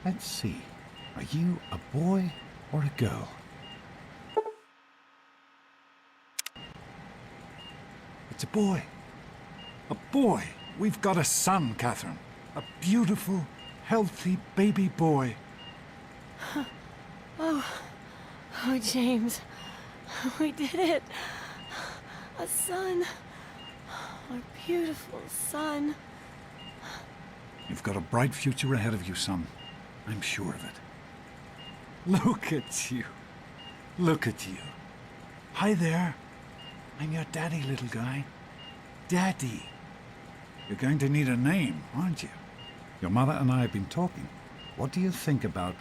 Let's see. Are you a boy or a girl? It's a boy. A boy. We've got a son, Catherine. A beautiful, healthy baby boy. Oh, James. We did it. A son. Our beautiful son. You've got a bright future ahead of you, son. I'm sure of it. Look at you. Look at you. Hi there. I'm your daddy, little guy. Daddy. You're going to need a name, aren't you? Your mother and I have been talking. What do you think about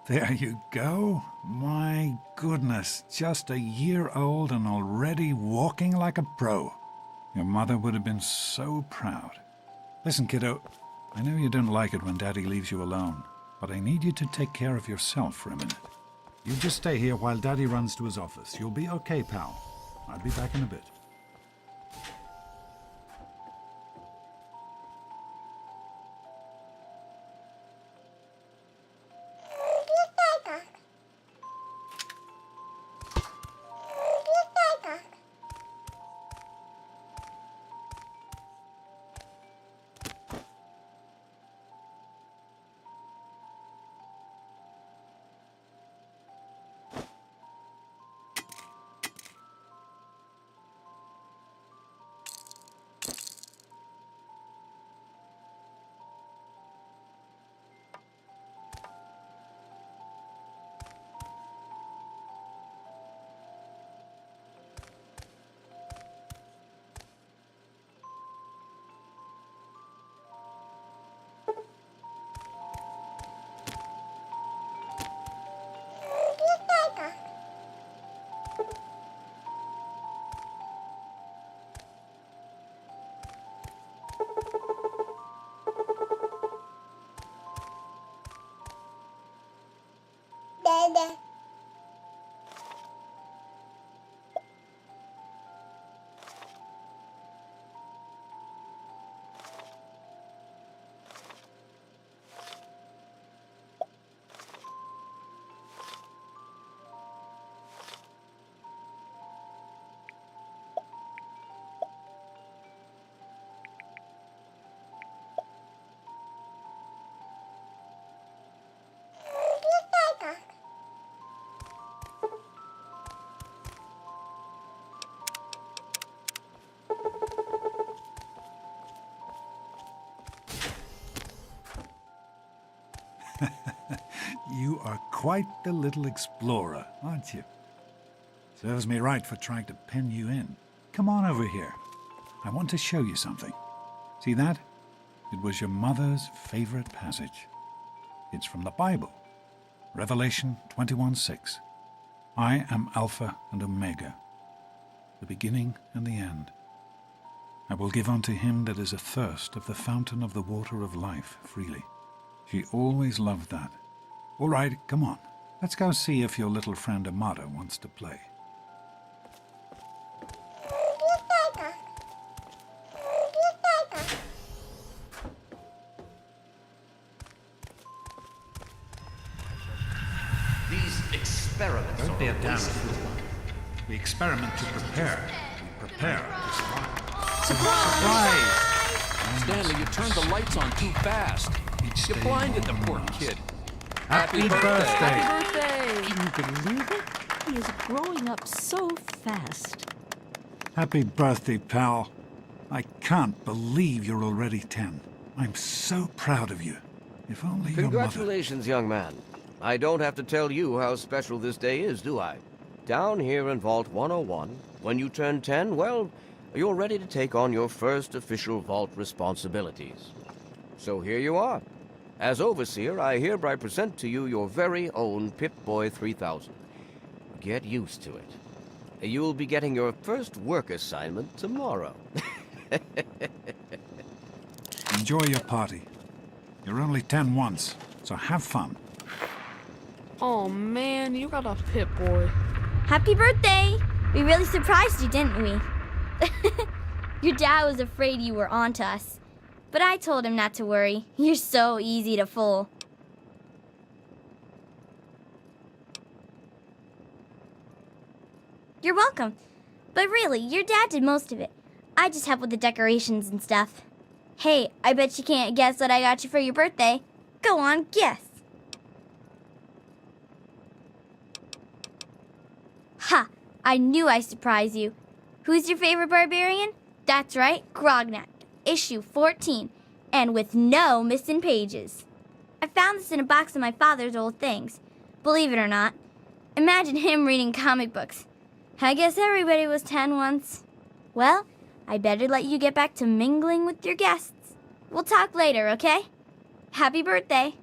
There you go. My goodness, just a year old and already walking like a pro. Your mother would have been so proud. Listen, kiddo, I know you don't like it when Daddy leaves you alone, but I need you to take care of yourself for a minute. You just stay here while Daddy runs to his office. You'll be okay, pal. I'll be back in a bit. You are quite the little explorer, aren't you? Serves me right for trying to pen you in. Come on over here. I want to show you something. See that? It was your mother's favorite passage. It's from the Bible. Revelation 21:6. I am Alpha and Omega, the beginning and the end. I will give unto him that is athirst of the fountain of the water of life freely. She always loved that. All right, come on. Let's go see if your little friend Amada wants to play. These experiments Don't be a are damn wasted. fool. We experiment to prepare. We prepare to survive. Surprise! Stanley, you turned the lights on too fast. You blinded the poor kid. Happy birthday! Happy birthday! Can you believe it? He is growing up so fast. Happy birthday, pal. I can't believe you're already 10. I'm so proud of you. If only your mother... Congratulations, young man. I don't have to tell you how special this day is, do I? Down here in Vault 101, when you turn 10, well, you're ready to take on your first official Vault responsibilities. So here you are. As Overseer, I hereby present to you your very own Pip-Boy 3000. Get used to it. You'll be getting your first work assignment tomorrow. Enjoy your party. You're only 10 once, so have fun. Oh man, you got a Pip-Boy. Happy birthday! We really surprised you, didn't we? Your dad was afraid you were onto us. But I told him not to worry. You're so easy to fool. You're welcome. But really, your dad did most of it. I just helped with the decorations and stuff. Hey, I bet you can't guess what I got you for your birthday. Go on, guess. Ha! I knew I'd surprise you. Who's your favorite barbarian? That's right, Grognak, issue 14, and with no missing pages. I found this in a box of my father's old things. Believe it or not. Imagine him reading comic books. I guess everybody was 10 once. Well, I better let you get back to mingling with your guests. We'll talk later, okay? Happy birthday.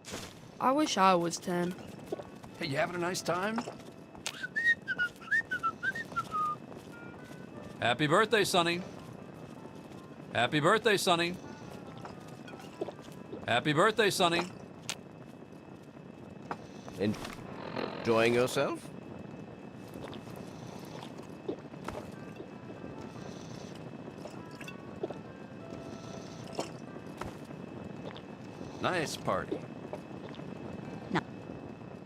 I wish I was 10. Hey, you having a nice time? Happy birthday, Sonny. Happy birthday, Sonny. Happy birthday, Sonny. Enjoying yourself? Nice party.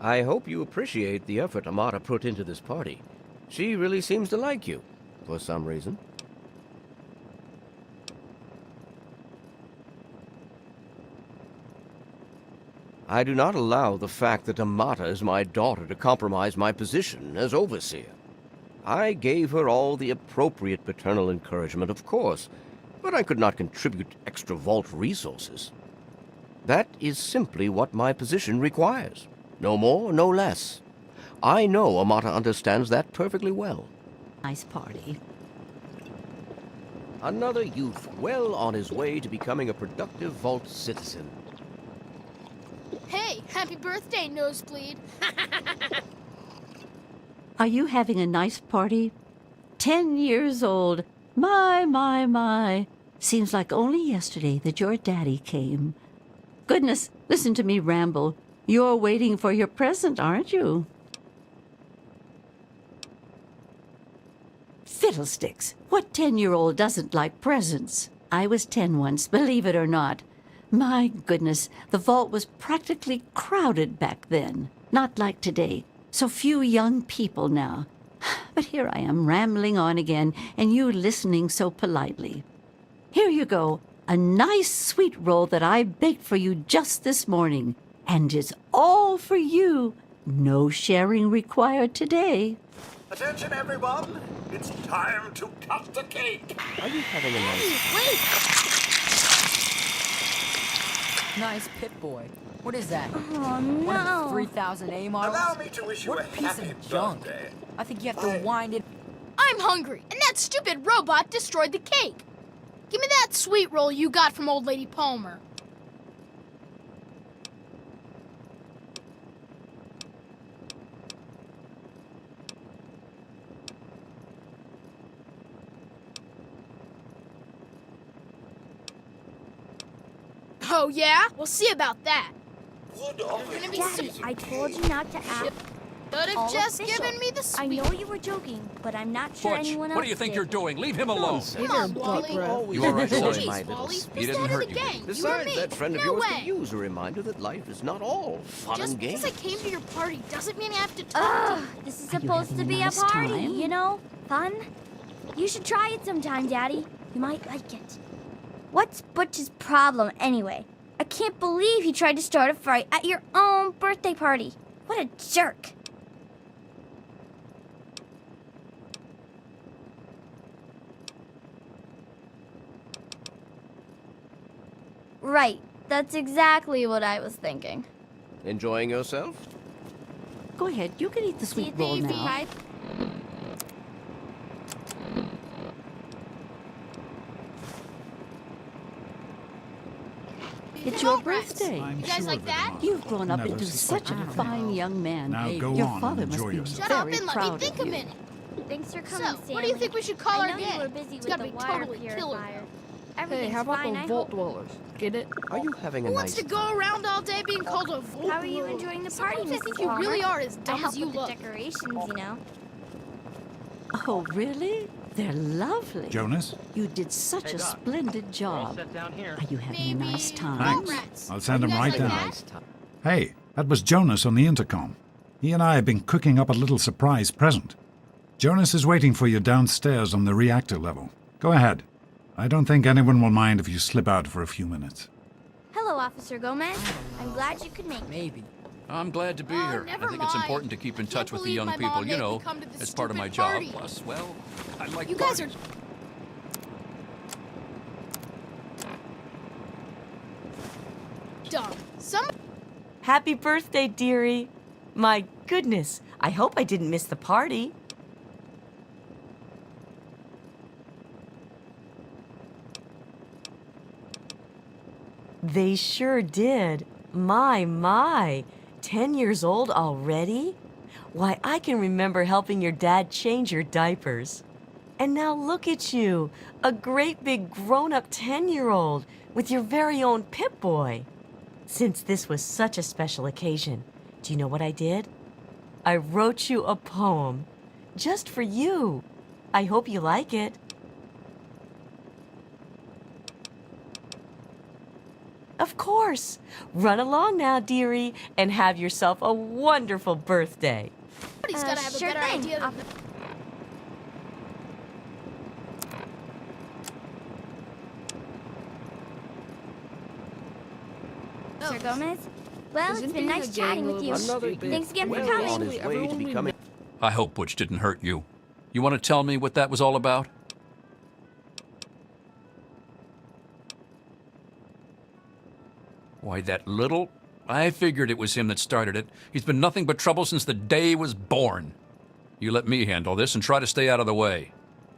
I hope you appreciate the effort Amata put into this party. She really seems to like you, for some reason. I do not allow the fact that Amata is my daughter to compromise my position as overseer. I gave her all the appropriate paternal encouragement, of course, but I could not contribute extra vault resources. That is simply what my position requires. No more, no less. I know Amata understands that perfectly well. Nice party. Another youth well on his way to becoming a productive vault citizen. Hey, happy birthday, Nosebleed. Are you having a nice party? 10 years old. My. Seems like only yesterday that your daddy came. Goodness, listen to me ramble. You're waiting for your present, aren't you? Fiddlesticks! What 10-year-old doesn't like presents? I was 10 once, believe it or not. My goodness, the vault was practically crowded back then. Not like today. So few young people now. But here I am rambling on again, and you listening so politely. Here you go, a nice sweet roll that I baked for you just this morning. And it's all for you. No sharing required today. Attention, everyone! It's time to cut the cake! Are you having a nice... Wait! Nice Pit Boy. What is that? Oh, One of no. the 3000 A models? Allow me to wish you What a a piece happy of junk. birthday. I think you have to wind it. I'm hungry, and that stupid robot destroyed the cake. Give me that sweet roll you got from Old Lady Palmer. Oh, yeah? We'll see about that. Would You're gonna be Daddy, sick. I told you not to ask. Could all have just official. given me the I sweet. know you were joking, but I'm not sure Butch, anyone else what do you think did. you're doing? Leave him alone. Come on, Wally. You all right, Jeez, Sonny? my little Wally. sp- He Who's didn't the head hurt of the you. gang? You or Besides, me? that friend of No yours way. could use a reminder that life is not all fun Just and games. because I came to your party doesn't mean I have to talk Ugh, this is Are you supposed to having be a a nice party, time? you know? Fun. You should try it sometime, Daddy. You might like it. What's Butch's problem, anyway? I can't believe he tried to start a fight at your own birthday party. What a jerk. Right. That's exactly what I was thinking. Enjoying yourself? Go ahead, you can eat the Do you sweet think roll you can now. try? It's your Vault rats. birthday. I'm You guys sure like of it, that? Amata. You've grown up Never into suspected such a it. fine young man. Now go Your on father and must enjoy be yourself. Shut up very and let proud me think of a you. minute. Thanks for So, coming, Stanley. what do you think we should call I our know gang? you were busy It's with gotta the be water totally killer. purifier. Hey, Everything's how about fine, the I vault hope. dwellers? Get it? Are you having a Who wants nice to go around all day being called a vault? How are you enjoying the party, Sometimes I Mrs. think you Palmer? really are as I dumb help as you with the look. decorations, you know. Oh, really? They're lovely. Jonas? You did such a splendid job. Are you having a Maybe nice time? vault Thanks. rats. I'll send You him guys right like down. that? Nice time. Hey, that was Jonas on the intercom. He and I have been cooking up a little surprise present. Jonas is waiting for you downstairs on the reactor level. Go ahead. I don't think anyone will mind if you slip out for a few minutes. Hello, Officer Gomez. I'm glad you could make it. Maybe. I'm glad to be Oh, here. I never think it's mind. important to keep in Can't touch with the believe young my people, mom you made me know, come to this as part of my stupid job. party. Plus, well, I like You guys are. parties. Dumb. Some. Happy birthday, dearie. My goodness, I hope I didn't miss the party. They sure did. My. 10 years old already? Why, I can remember helping your dad change your diapers. And now look at you, a great big grown-up 10-year-old with your very own Pip-Boy. Since this was such a special occasion, do you know what I did? I wrote you a poem, just for you. I hope you like it. Of course. Run along now, dearie, and have yourself a wonderful birthday. Somebody's gotta have a Sure better thing. idea than Sir Gomez? Well, Isn't it's been being nice a chatting gang with you. Another Thanks again for well coming. on his way to Everyone we becoming. I hope Butch didn't hurt you. You want to tell me what that was all about? Why, that little... I figured it was him that started it. He's been nothing but trouble since the day he was born. You let me handle this and try to stay out of the way.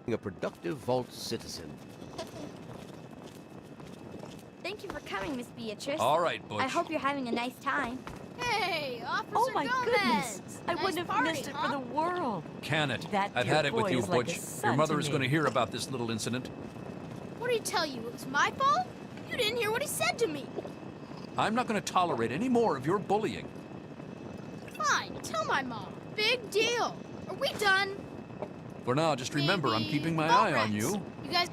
A productive vault citizen. Thank you for coming, Miss Beatrice. All right, Butch. I hope you're having a nice time. Hey, Officer Oh my Gomez! goodness! I Nice wouldn't have party, missed it huh? for the world. Can it? That I've dear had it with boy you, is like a Butch. son Your mother to is me. going to hear about this little incident. What did he tell you? It was my fault? You didn't hear what he said to me. I'm not going to tolerate any more of your bullying. Fine, tell my mom. Big deal. Are we done? For now, just remember, I'm Maybe keeping my vault eye on rats. you. You guys,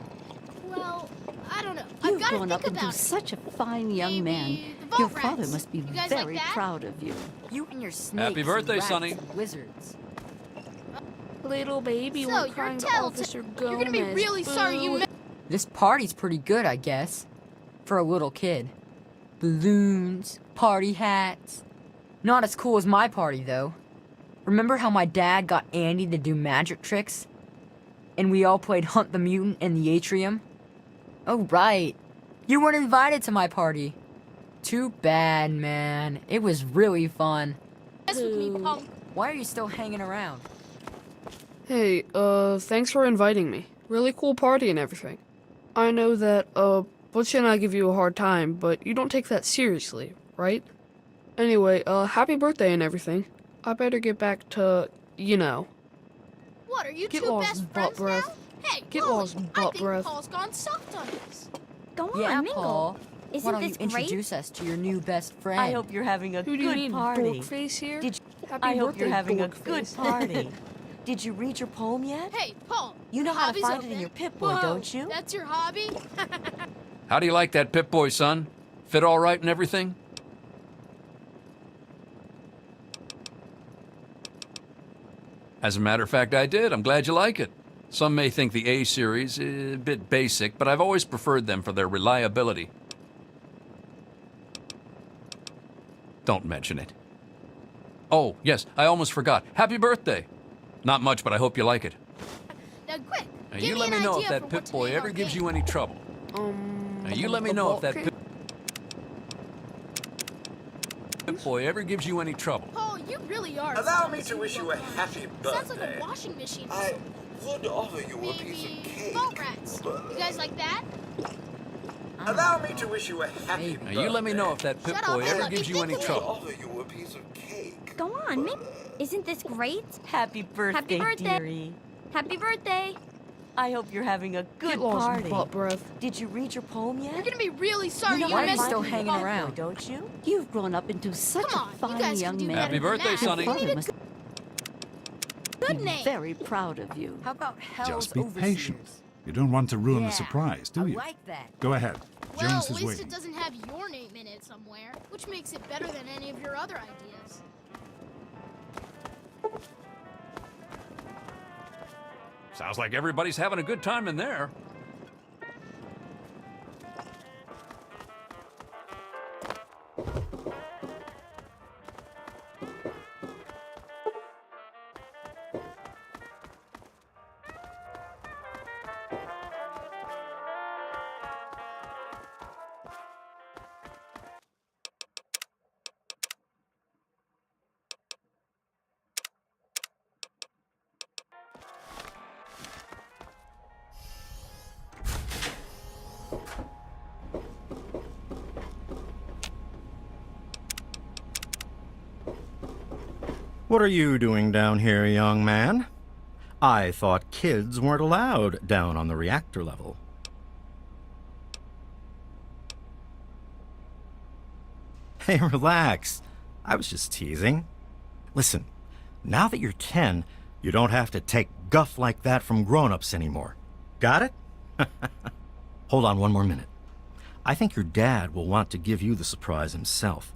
well, I don't know. I've You've got to grown think up into about it. such a fine young man. Maybe the vault Your father rats. must be You guys very like that? proud of you. You and your snakes. Happy birthday, and rats Sonny. and wizards. Little baby, So, we're you're crying to talented. Officer Gomez. You're gonna be really sorry you Boo. missed. This party's pretty good, I guess. For a little kid. Balloons, party hats. Not as cool as my party, though. Remember how my dad got Andy to do magic tricks? And we all played Hunt the Mutant in the atrium? Oh, right. You weren't invited to my party. Too bad, man. It was really fun. Mess with me, punk. Why are you still hanging around? Hey, thanks for inviting me. Really cool party and everything. I know that, Butch and I give you a hard time, but you don't take that seriously, right? Anyway, happy birthday and everything. I better get back to, you know. What, are you Get two lost, best butt friends breath. now? Hey, Get Polly, lost, I butt think breath. Paul's gone soft on us. Go on, Yeah, mingle. Paul. Isn't Why don't this you great? introduce us to your new best friend? I hope you're having a Who do you good need, party. Dorkface here? Did Happy I hope birthday, you're having a Dorkface. good party. Did you read your poem yet? Hey, Paul. You know how to hobby's find it open. in your Pip-Boy, Whoa, don't you? That's your hobby? How do you like that Pip-Boy, son? Fit all right and everything? As a matter of fact, I did. I'm glad you like it. Some may think the A series is a bit basic, but I've always preferred them for their reliability. Don't mention it. Oh, yes, I almost forgot. Happy birthday! Not much, but I hope you like it. Now, quick. Now, give you me let an me know idea if for that what to Pip-Boy name ever our gives game. you any trouble. Now, you let me know if that Pip-Boy ever gives you any trouble. Paul, you really are. Allow as me as to you wish you look a like. happy Sounds like birthday. a washing machine. or I something. would offer you a piece of Maybe cake. vault rats. You guys like that? Allow me to wish you a happy Now, birthday. you let me know if that Shut up Pip-Boy and ever let me gives you think any I of it. would trouble. offer you a piece of cake. Go on, isn't this great? Happy birthday, birthday. dearie. Happy birthday. I hope you're having a good Get lost, party. butt breath. Did you read your poem yet? You're gonna be really sorry You know you why how are to you missed find still it in your hanging Pip-Boy, around? don't you? You've grown up into such Come a on, you fine guys can young do man. better Happy than birthday, that. Sonny. Your You father need a must good be name. very proud of you. How about Hell's Just be Overseers? patient. You don't want to ruin Yeah, the surprise, do I you? like that. Go ahead. Well, Jonas at is least waiting. it doesn't have your name in it somewhere, which makes it better than any of your other ideas. Sounds like everybody's having a good time in there. What are you doing down here, young man? I thought kids weren't allowed down on the reactor level. Hey, relax. I was just teasing. Listen, now that you're 10, you don't have to take guff like that from grown-ups anymore. Got it? Hold on one more minute. I think your dad will want to give you the surprise himself.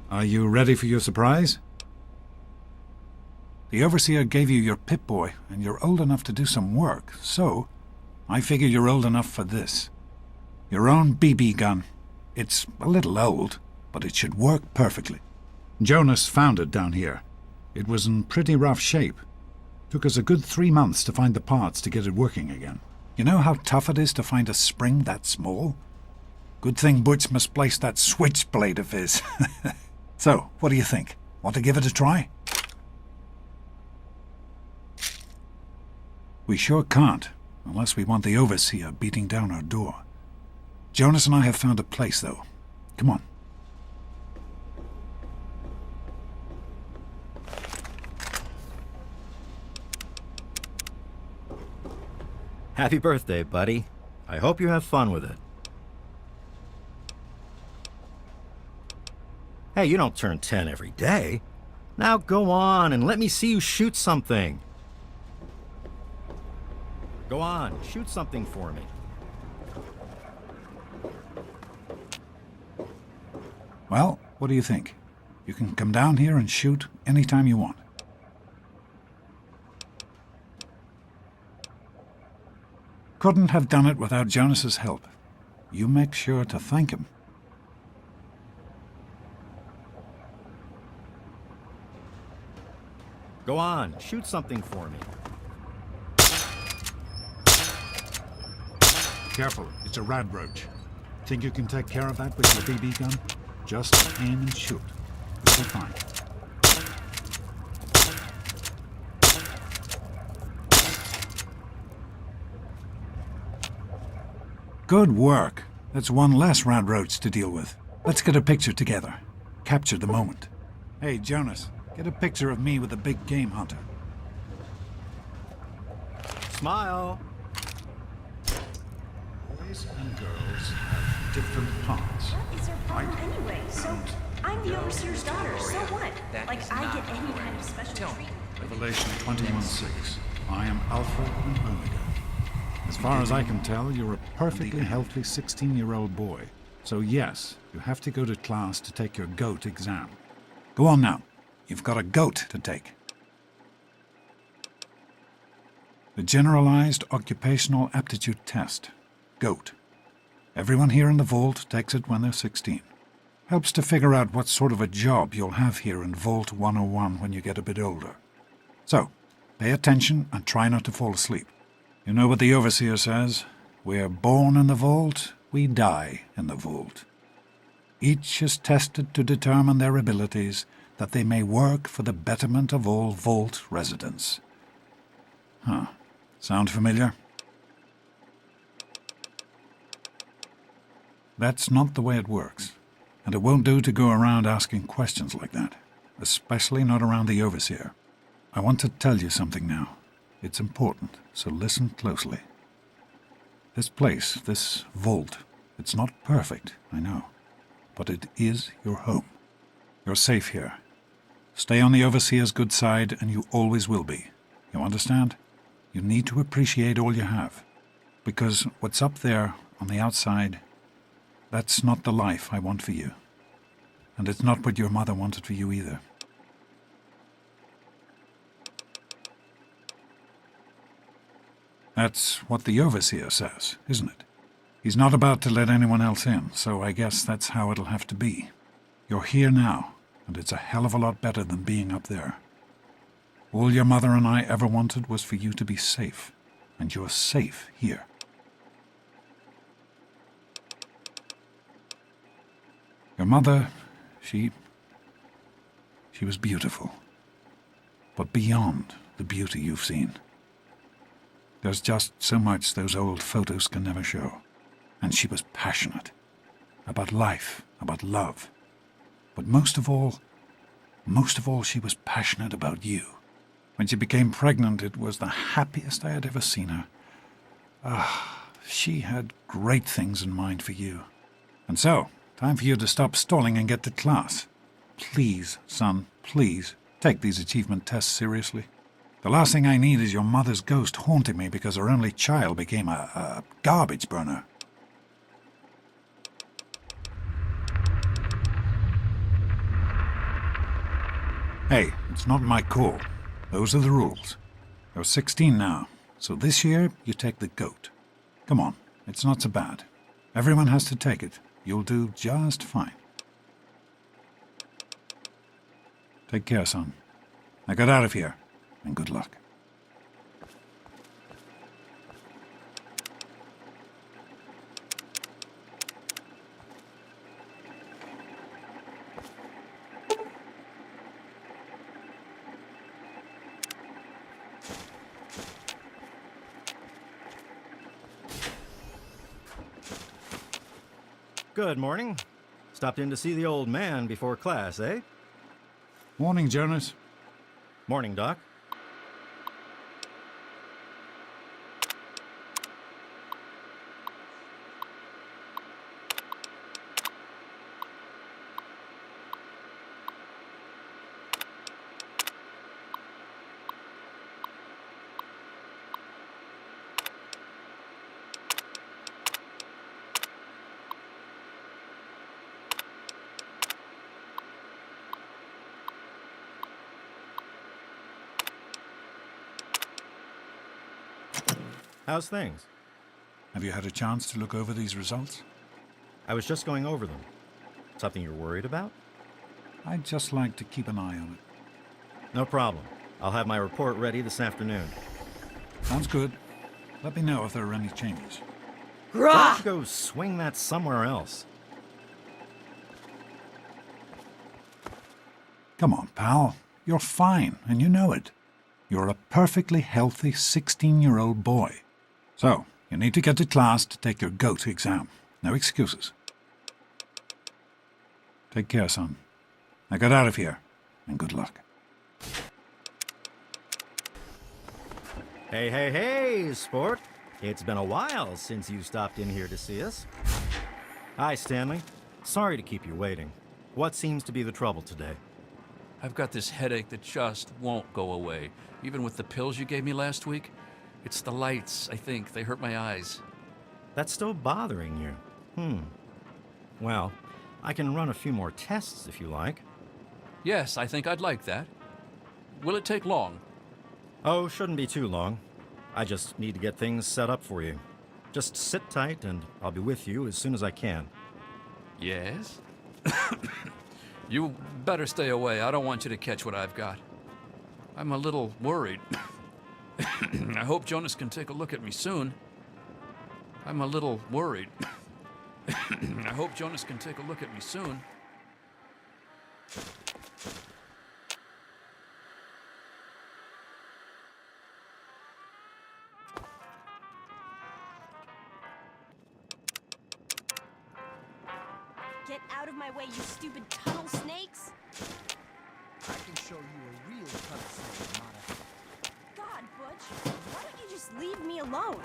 Are you ready for your surprise? The Overseer gave you your Pip-Boy, and you're old enough to do some work, so I figure you're old enough for this. Your own BB gun. It's a little old, but it should work perfectly. Jonas found it down here. It was in pretty rough shape. Took us a good 3 months to find the parts to get it working again. You know how tough it is to find a spring that small? Good thing Butch misplaced that switchblade of his. So, what do you think? Want to give it a try? We sure can't, unless we want the Overseer beating down our door. Jonas and I have found a place, though. Come on. Happy birthday, buddy. I hope you have fun with it. Hey, you don't turn 10 every day. Now go on and let me see you shoot something. Go on, shoot something for me. Well, what do you think? You can come down here and shoot anytime you want. Couldn't have done it without Jonas's help. You make sure to thank him. Go on, shoot something for me. Careful, it's a rad roach. Think you can take care of that with your BB gun? Just aim and shoot. You'll be fine. Good work. That's one less rad roach to deal with. Let's get a picture together. Capture the moment. Hey, Jonas, get a picture of me with the big game hunter. Smile. Boys and girls have different parts. What is your problem anyway? So, I'm the Overseer's daughter, so what? Like, I get any kind of special treatment. Revelation 21:6. I am Alpha and Omega. As far as I can tell, you're a perfectly healthy 16-year-old boy. So yes, you have to go to class to take your GOAT exam. Go on now. You've got a GOAT to take. The Generalized Occupational Aptitude Test. GOAT. Everyone here in the Vault takes it when they're 16. Helps to figure out what sort of a job you'll have here in Vault 101 when you get a bit older. So, pay attention and try not to fall asleep. You know what the Overseer says? We're born in the Vault, we die in the Vault. Each is tested to determine their abilities, that they may work for the betterment of all Vault residents. Huh. Sound familiar? That's not the way it works, and it won't do to go around asking questions like that, especially not around the Overseer. I want to tell you something now. It's important, so listen closely. This place, this vault, it's not perfect, I know, but it is your home. You're safe here. Stay on the Overseer's good side, and you always will be. You understand? You need to appreciate all you have, because what's up there on the outside, that's not the life I want for you. And it's not what your mother wanted for you either. That's what the Overseer says, isn't it? He's not about to let anyone else in, so I guess that's how it'll have to be. You're here now, and it's a hell of a lot better than being up there. All your mother and I ever wanted was for you to be safe, and you're safe here. Your mother, she was beautiful, but beyond the beauty you've seen. There's just so much those old photos can never show. And she was passionate. about life, about love. But most of all, she was passionate about you. When she became pregnant, it was the happiest I had ever seen her. She had great things in mind for you. And so, time for you to stop stalling and get to class. Please, son, please, take these achievement tests seriously. The last thing I need is your mother's ghost haunting me because her only child became a garbage burner. Hey, it's not my call. Those are the rules. You're 16 now, so this year you take the goat. Come on, it's not so bad. Everyone has to take it. You'll do just fine. Take care, son. Now get out of here, and good luck. Good morning. Stopped in to see the old man before class, eh? Morning, Jonas. Morning, Doc. How's things? Have you had a chance to look over these results? I was just going over them. Something you're worried about? I'd just like to keep an eye on it. No problem. I'll have my report ready this afternoon. Sounds good. Let me know if there are any changes. Why don't you go swing that somewhere else? Come on, pal. You're fine, and you know it. You're a perfectly healthy 16-year-old boy. So, you need to get to class to take your GOAT exam. No excuses. Take care, son. Now get out of here, and good luck. Hey, sport. It's been a while since you stopped in here to see us. Hi, Stanley. Sorry to keep you waiting. What seems to be the trouble today? I've got this headache that just won't go away, even with the pills you gave me last week. It's the lights, I think. They hurt my eyes. That's still bothering you. Well, I can run a few more tests if you like. Yes, I think I'd like that. Will it take long? Oh, shouldn't be too long. I just need to get things set up for you. Just sit tight and I'll be with you as soon as I can. Yes? You better stay away. I don't want you to catch what I've got. I'm a little worried. I hope Jonas can take a look at me soon. I'm a little worried. I hope Jonas can take a look at me soon. Get out of my way, you stupid tunnel snakes! I can show you a real tunnel snake, Amata. God, Butch, why don't you just leave me alone?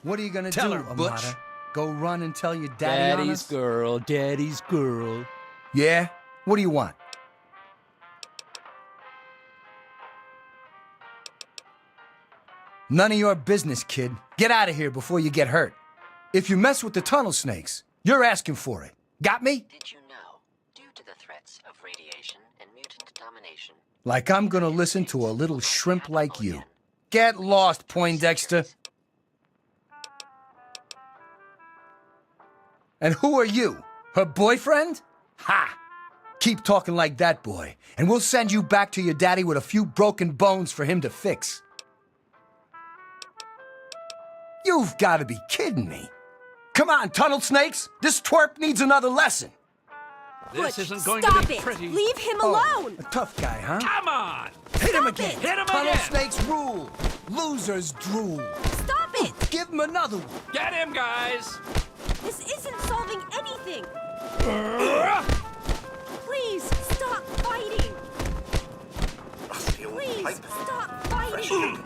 What are you gonna Tell do, her, Butch. Amata? Go run and tell your daddy on Daddy's us? girl, daddy's girl. Yeah? What do you want? None of your business, kid. Get out of here before you get hurt. If you mess with the tunnel snakes, you're asking for it. Got me? Did you know, due to the threats of radiation and mutant domination... Like I'm gonna listen to a little shrimp like you. Get lost, Poindexter. And who are you? Her boyfriend? Ha! Keep talking like that, boy, and we'll send you back to your daddy with a few broken bones for him to fix. You've got to be kidding me. Come on, tunnel snakes. This twerp needs another lesson. This isn't going Stop to be it! pretty. Leave him alone! A tough guy, huh? Come on! Hit him again. Hit him Tunnel again! snakes rule. Losers drool. Stop it! Give him another one. Get him, guys! This isn't solving having anything! Please, stop fighting! Please, stop fighting!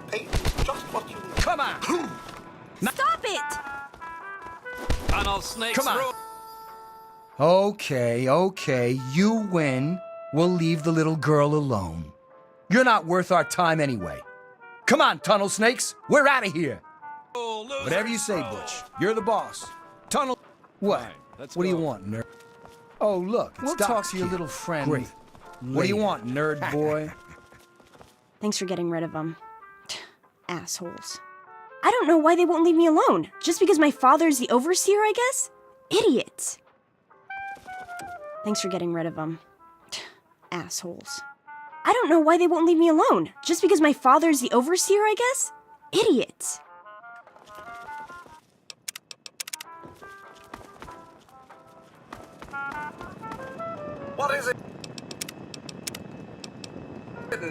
Just what you need. Come on! Stop it! Tunnel snakes. Come on! Okay, you win. We'll leave the little girl alone. You're not worth our time anyway. Come on, tunnel snakes. We're out of here. Whatever you say, Butch. You're the boss. Tunnel... What? What do you want, nerd? Oh, look, it's we'll talk to your little friend. Great. What do you want, nerd boy? Thanks for getting rid of them. Assholes. I don't know why they won't leave me alone. Just because my father's the overseer, I guess? Idiots. Thanks for getting rid of them. Assholes. I don't know why they won't leave me alone. Just because my father's the overseer, I guess? Idiots. What is it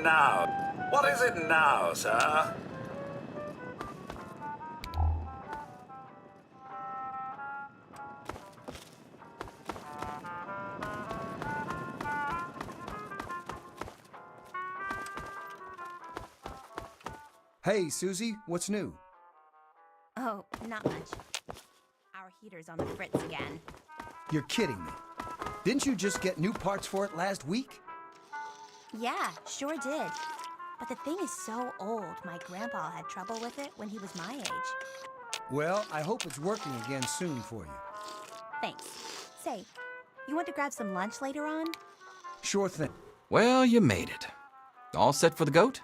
now? What is it now, sir? Hey, Susie, what's new? Oh, not much. Our heater's on the fritz again. You're kidding me. Didn't you just get new parts for it last week? Yeah, sure did. But the thing is so old, my grandpa had trouble with it when he was my age. Well, I hope it's working again soon for you. Thanks. Say, you want to grab some lunch later on? Sure thing. Well, you made it. All set for the goat?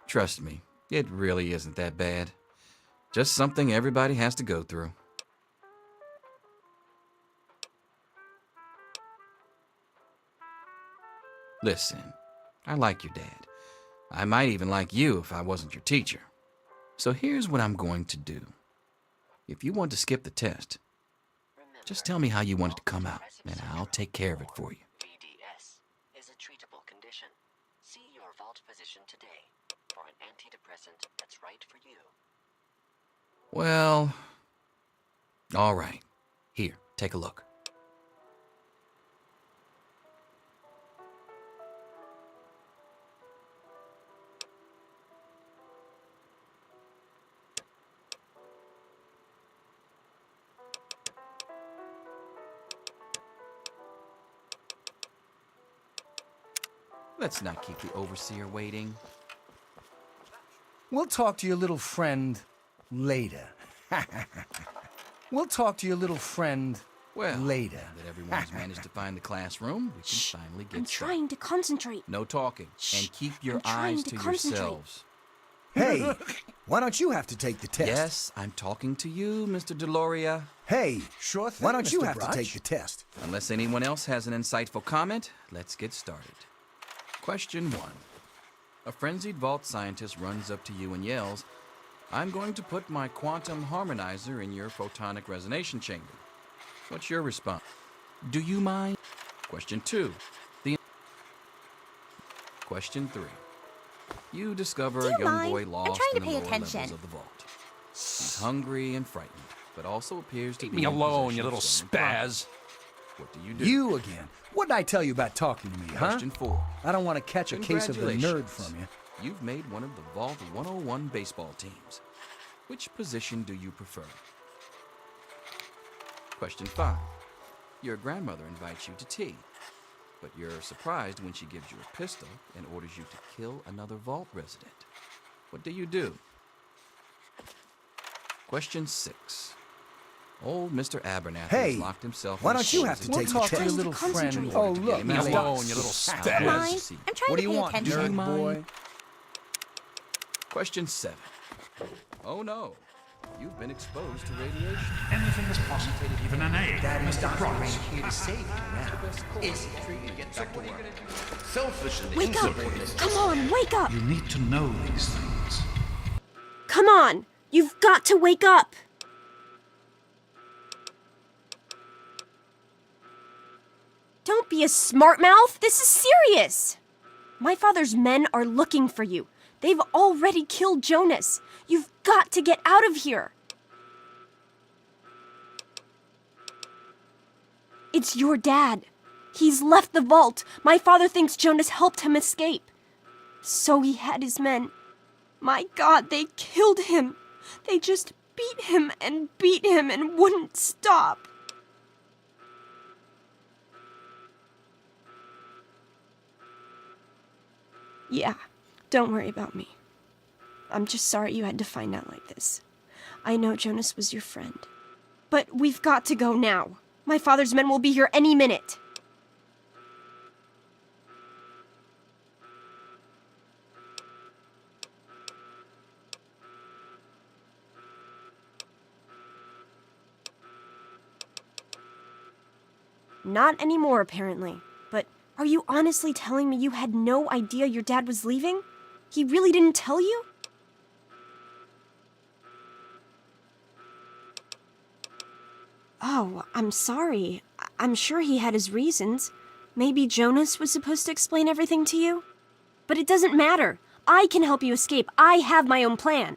Trust me, it really isn't that bad. Just something everybody has to go through. Listen, I like your dad. I might even like you if I wasn't your teacher. So here's what I'm going to do. If you want to skip the test, just tell me how you want it to come out, and I'll take care of it for you. VDS is a treatable condition. See your vault physician today for an antidepressant that's right for you. Well, all right. Here, take a look. Let's not keep the overseer waiting. We'll talk to your little friend later. We'll talk to your little friend later. Now that everyone's managed to find the classroom, we can finally get I'm started. trying to concentrate. No talking. And keep your I'm eyes trying to to concentrate. yourselves. Hey, why don't you have to take the test? Yes, I'm talking to you, Mr. Deloria. Hey, sure thing, why don't you have to take the test? Unless anyone else has an insightful comment, let's get started. Question 1. A frenzied vault scientist runs up to you and yells, "I'm going to put my quantum harmonizer in your photonic resonation chamber." What's your response? Do you mind? Question 2. Question 3. You discover a young boy lost in the lower levels of the vault. He's hungry and frightened, but also appears to be me in alone, possession you of little stolen spaz. property. What do you do? You again. What did I tell you about talking to me, huh? Question 4. I don't want to catch a case of the nerd Congratulations. from you. You've made one of the Vault 101 baseball teams. Which position do you prefer? Question 5. Your grandmother invites you to tea, but you're surprised when she gives you a pistol and orders you to kill another Vault resident. What do you do? Question 6. Old Mr. Abernathy has locked himself why in don't you have his to cage. take the test? Your little friend. Oh, look, Leave me alone, you little spaz. Mind? I'm trying What to do you pay want, attention. nerd boy? Question 7. Oh no, you've been exposed to radiation. Anything is possible, even an egg. Daddy's Mr. doctor Cross. ain't here to save you now. Is get back to work. Selfish and Wake up! insubordinate. Come on, wake up! You need to know these things. Come on! You've got to wake up! Don't be a smart mouth! This is serious! My father's men are looking for you. They've already killed Jonas. You've got to get out of here! It's your dad. He's left the vault. My father thinks Jonas helped him escape. So he had his men. My God, they killed him. They just beat him and wouldn't stop. Yeah, don't worry about me. I'm just sorry you had to find out like this. I know Jonas was your friend. But we've got to go now. My father's men will be here any minute. Not anymore, apparently. But are you honestly telling me you had no idea your dad was leaving? He really didn't tell you? Oh, I'm sorry. I'm sure he had his reasons. Maybe Jonas was supposed to explain everything to you? But it doesn't matter. I can help you escape. I have my own plan.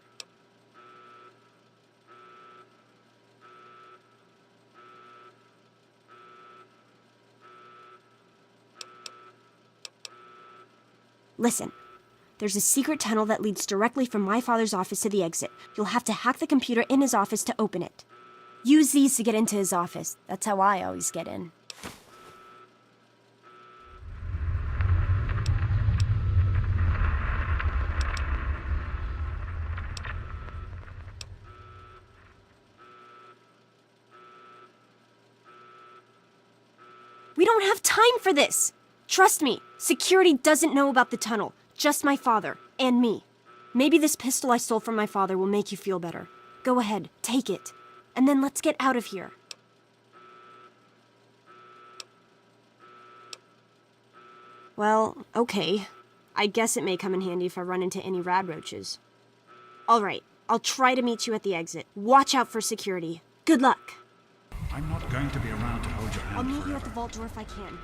Listen, there's a secret tunnel that leads directly from my father's office to the exit. You'll have to hack the computer in his office to open it. Use these to get into his office. That's how I always get in. We don't have time for this! Trust me, security doesn't know about the tunnel. Just my father, and me. Maybe this pistol I stole from my father will make you feel better. Go ahead, take it. And then let's get out of here. Well, okay. I guess it may come in handy if I run into any rad roaches. Alright, I'll try to meet you at the exit. Watch out for security. Good luck. I'm not going to be around to hold your hand I'll meet forever. you at the vault door if I can.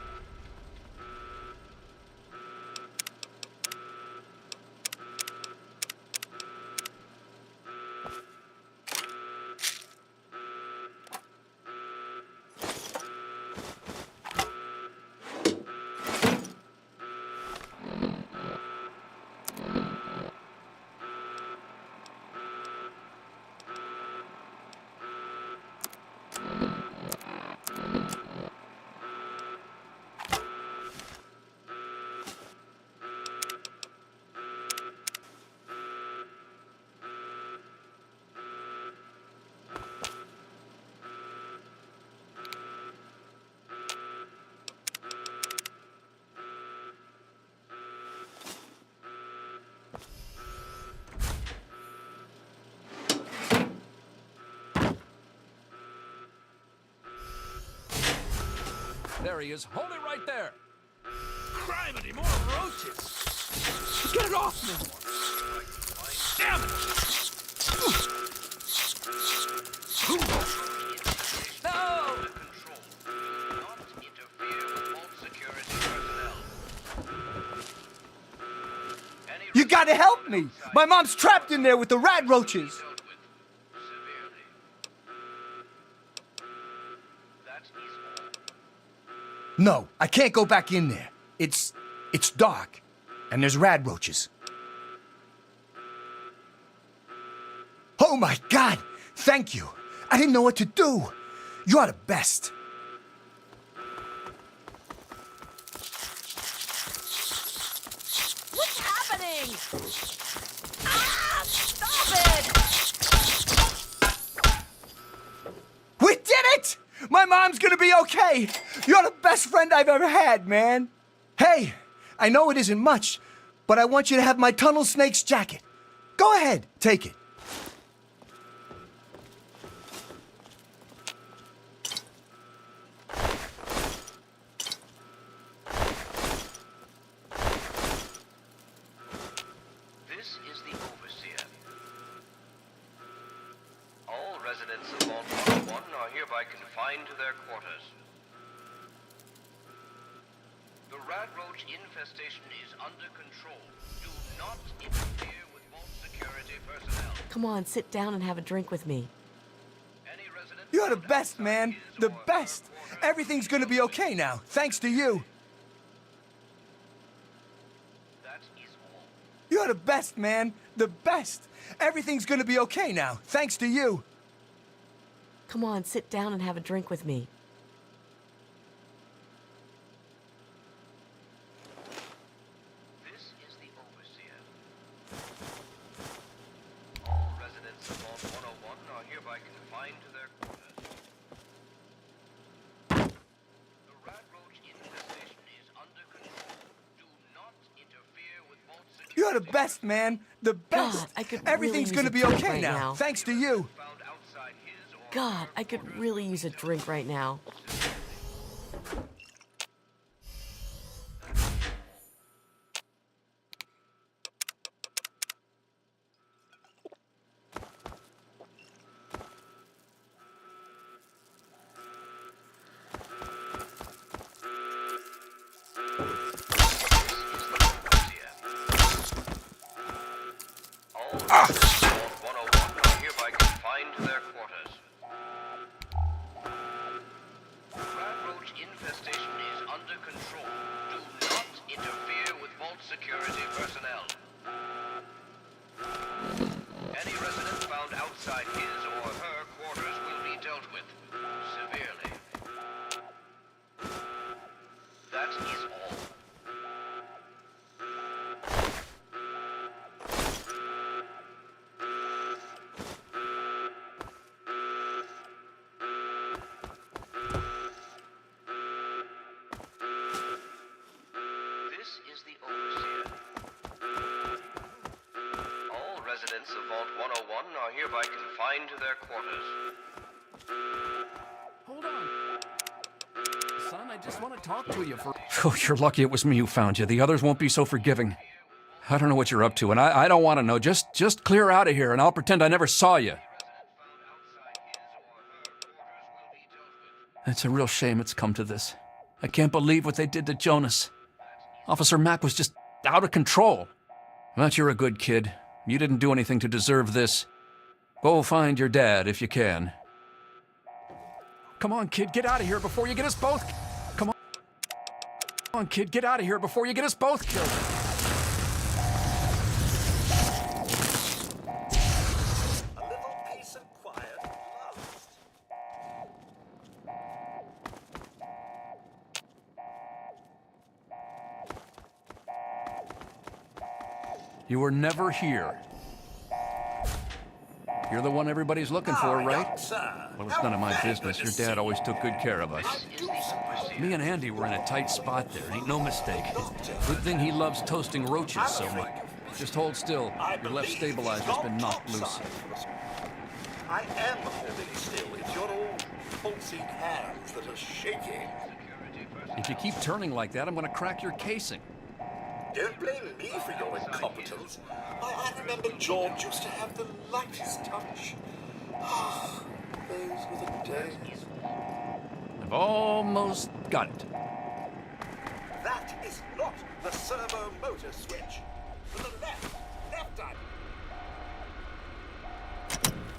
There he is. Hold it right there. Criminy, more roaches! Get it off me! Damn it! No! You gotta help me! My mom's trapped in there with the rad roaches! No, I can't go back in there. It's dark, and there's rad roaches. Oh my God! Thank you! I didn't know what to do! You're the best! What's happening? Ah! Stop it! We did it! My mom's gonna be okay! You're the best friend I've ever had, man! Hey, I know it isn't much, but I want you to have my Tunnel Snake's jacket. Go ahead, take it. This is the Overseer. All residents of Vault 101 are hereby confined to their quarters. The rad roach infestation is under control. Do not interfere with Vault security personnel. Come on, sit down and have a drink with me. Any resident You're the best, man. The best. Everything's gonna be okay now, thanks to you. You're the best, man. The best. Everything's gonna be okay now, thanks to you. Come on, sit down and have a drink with me. This is the overseer. All residents of Vault 101 are hereby confined to their quarters. The rat roach infestation is under control. Do not interfere with Vault security. You're the best, man. The best. God, I could Everything's really gonna use a be drink okay right now, now. thanks to you. God, I could really use a drink right now. Security personnel. Any resident found outside his or her quarters will be dealt with severely. That is all. This is the overseer. All residents of Vault 101 are hereby confined to their quarters. Hold on. Son, I just want to talk to you for... Oh, you're lucky it was me who found you. The others won't be so forgiving. I don't know what you're up to, and I don't want to know. Just clear out of here, and I'll pretend I never saw you. It's a real shame it's come to this. I can't believe what they did to Jonas. Officer Mack was just out of control. But you're a good kid. You didn't do anything to deserve this. Go find your dad if you can. Come on, kid, get out of here before you get us both... Come on. Come on, kid, get out of here before you get us both killed. A little peace and quiet at last. You were never here. You're the one everybody's looking for, right? Well, it's none of my business. Your dad always took good care of us. Me and Andy were in a tight spot there, ain't no mistake. Good thing he loves toasting roaches so much. Just hold still. Your left stabilizer's been knocked loose. I am holding still. It's your old pulsing hands that are shaking. If you keep turning like that, I'm gonna crack your casing. Don't blame me for your incompetence. I remember George used to have the lightest touch. Ah, those were the days. I've almost got it. That is not the servo motor switch. To the left. Left, I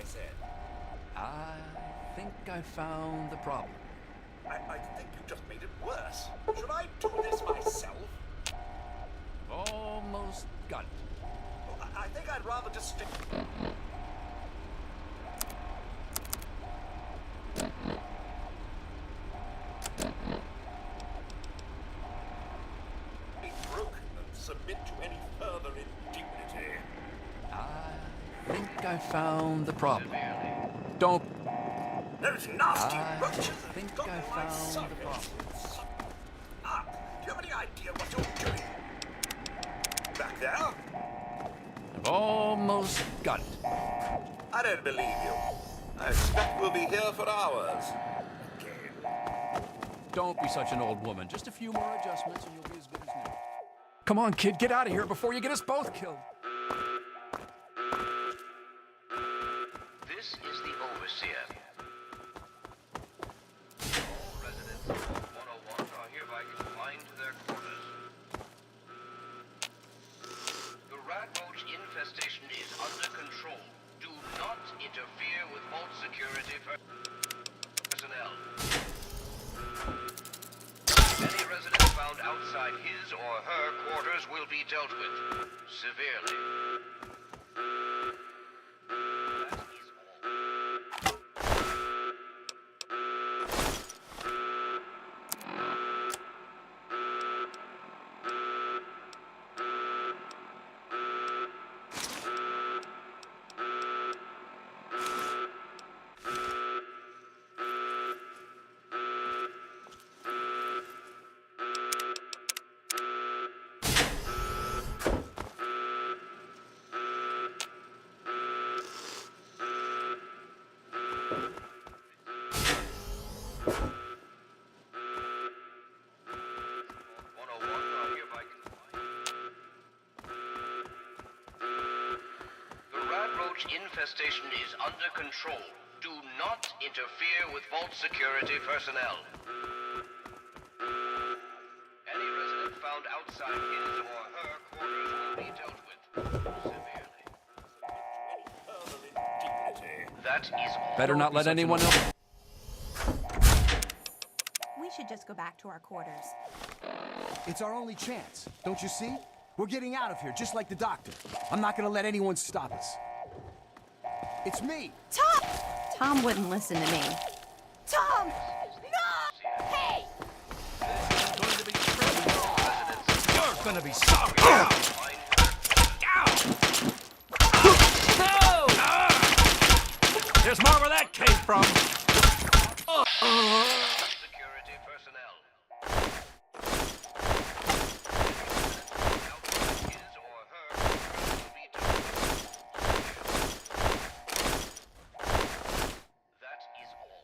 said. I think I found the problem. I think you just made it worse. Should I do this myself? Almost got it. I think I'd rather just stick... Be broken and submit to any further indignity. I think I found the problem. Don't... Those nasty roaches I think I found the problem. Ah, do you have any idea what you're doing? Back there? I've almost got it. I don't believe you. I expect we'll be here for hours. Don't be such an old woman. Just a few more adjustments and you'll be as good as new. Come on, kid, get out of here before you get us both killed. This is the overseer. All residents of Vault 101 are hereby confined to their quarters. The rat roach infestation is under control. Do not interfere with Vault security. or her quarters will be dealt with severely. That is all. Infestation is under control. Do not interfere with vault security personnel. Any resident found outside his or her quarters will be dealt with severely. That is all. Better not let anyone else. We should just go back to our quarters. It's our only chance, don't you see? We're getting out of here, just like the doctor. I'm not gonna let anyone stop us. It's me! Tom! Tom wouldn't listen to me. Tom! No! Hey! You're gonna be sorry. There's more where that came from. Security personnel. His or her will be dealt with. That is all.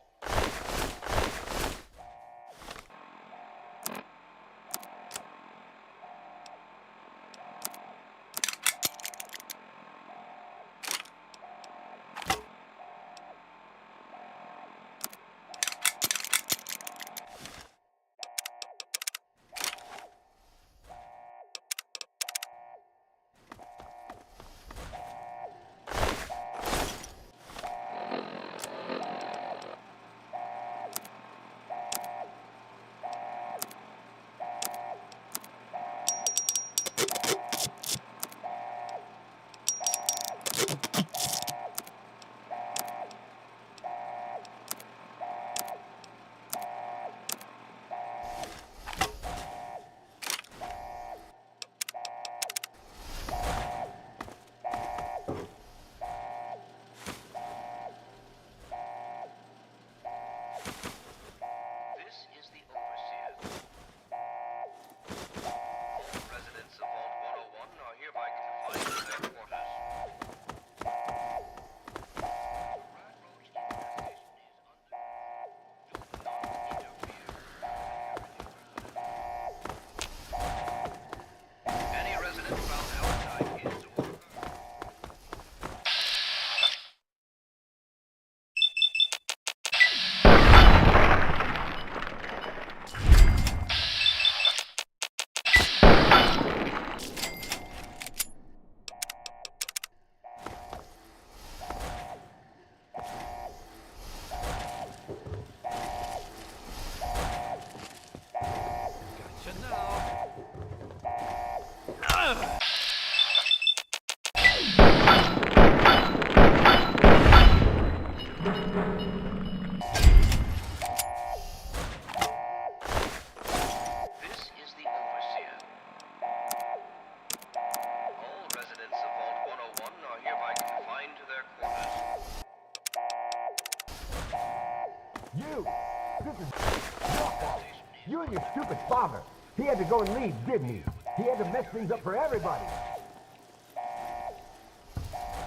You and your stupid father. He had to go and leave, didn't he? He had to mess things up for everybody.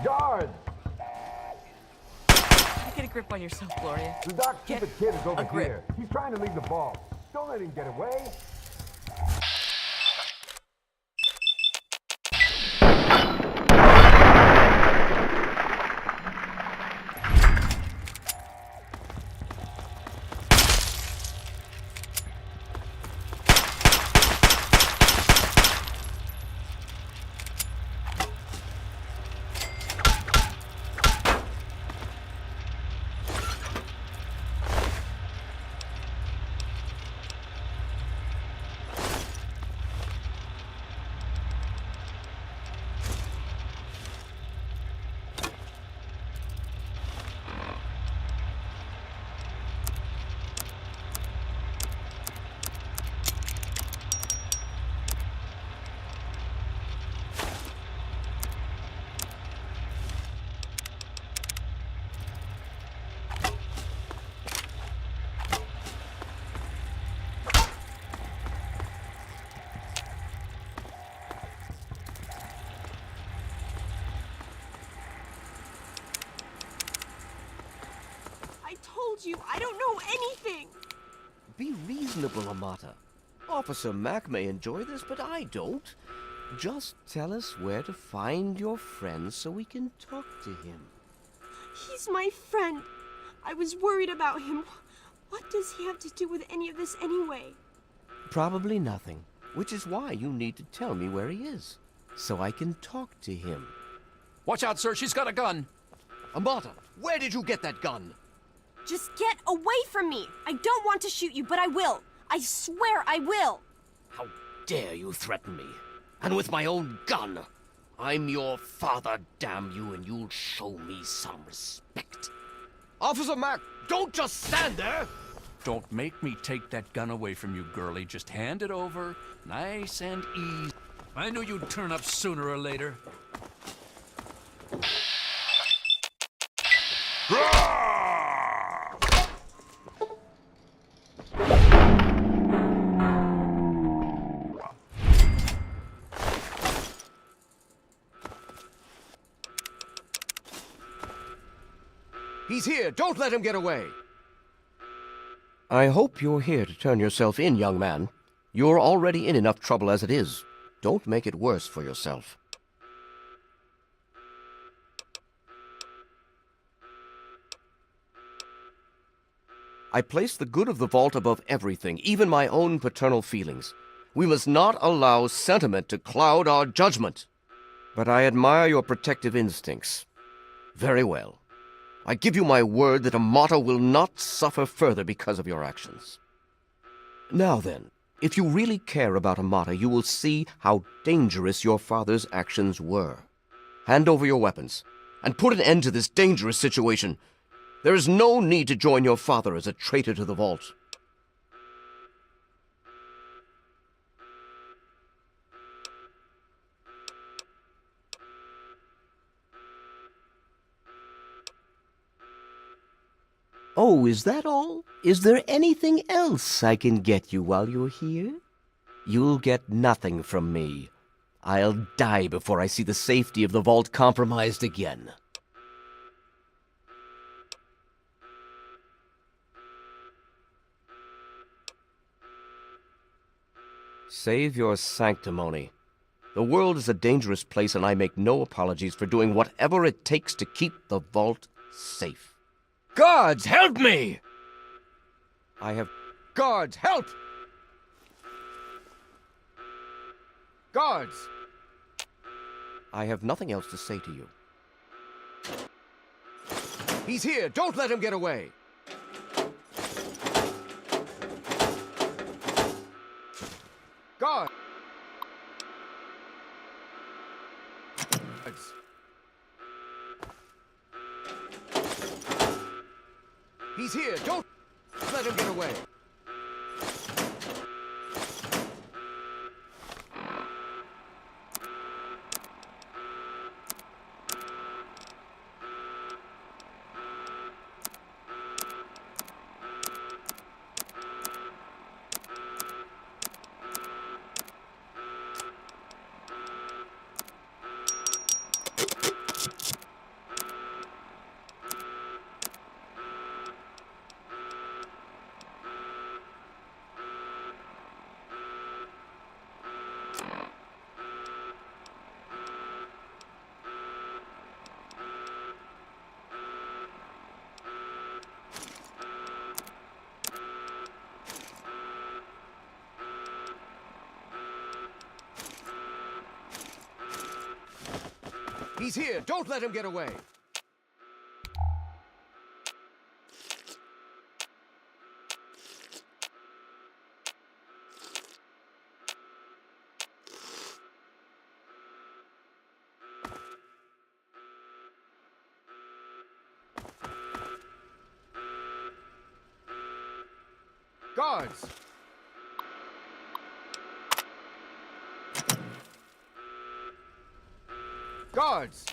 Guards! Get a grip on yourself, Gloria. The dark stupid kid is over here. He's trying to leave the ball. Don't let him get away. told you, I don't know anything. Be reasonable, Amata. Officer Mack may enjoy this, but I don't. Just tell us where to find your friend so we can talk to him. He's my friend. I was worried about him. What does he have to do with any of this anyway? Probably nothing, which is why you need to tell me where he is, so I can talk to him. Watch out, sir. She's got a gun. Amata, where did you get that gun? Just get away from me. I don't want to shoot you, but I will. I swear I will. How dare you threaten me? And with my own gun. I'm your father, damn you, and you'll show me some respect. Officer Mack, don't just stand there! Don't make me take that gun away from you, girlie. Just hand it over, nice and easy. I knew you'd turn up sooner or later. He's here! Don't let him get away! I hope you're here to turn yourself in, young man. You're already in enough trouble as it is. Don't make it worse for yourself. I place the good of the vault above everything, even my own paternal feelings. We must not allow sentiment to cloud our judgment. But I admire your protective instincts. Very well. I give you my word that Amata will not suffer further because of your actions. Now then, if you really care about Amata, you will see how dangerous your father's actions were. Hand over your weapons, and put an end to this dangerous situation. There is no need to join your father as a traitor to the vault. Oh, is that all? Is there anything else I can get you while you're here? You'll get nothing from me. I'll die before I see the safety of the vault compromised again. Save your sanctimony. The world is a dangerous place, and I make no apologies for doing whatever it takes to keep the vault safe. Guards, help me! I have... Guards, help! Guards! I have nothing else to say to you. He's here! Don't let him get away! Guards! He's here! Don't let him get away! He's here! Don't let him get away! Guards! Guards!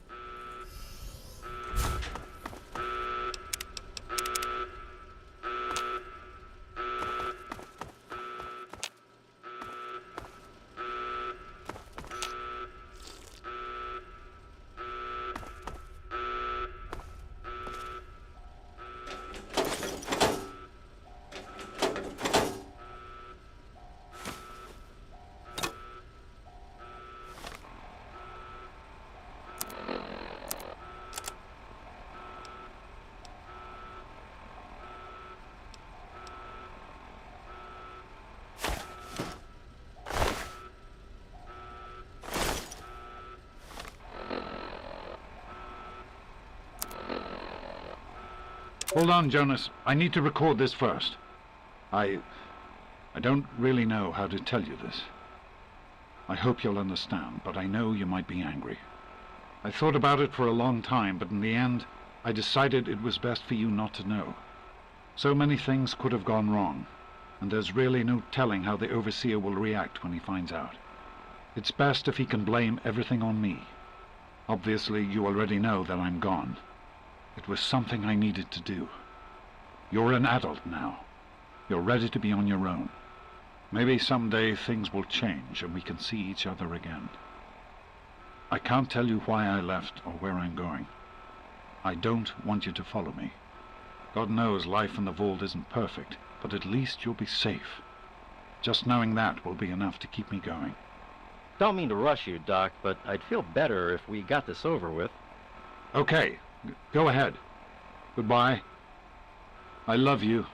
Hold on, Jonas. I need to record this first. I don't really know how to tell you this. I hope you'll understand, but I know you might be angry. I thought about it for a long time, but in the end, I decided it was best for you not to know. So many things could have gone wrong, and there's really no telling how the Overseer will react when he finds out. It's best if he can blame everything on me. Obviously, you already know that I'm gone. It was something I needed to do. You're an adult now. You're ready to be on your own. Maybe someday things will change and we can see each other again. I can't tell you why I left or where I'm going. I don't want you to follow me. God knows life in the vault isn't perfect, but at least you'll be safe. Just knowing that will be enough to keep me going. Don't mean to rush you, Doc, but I'd feel better if we got this over with. Okay, go ahead. Goodbye. I love you.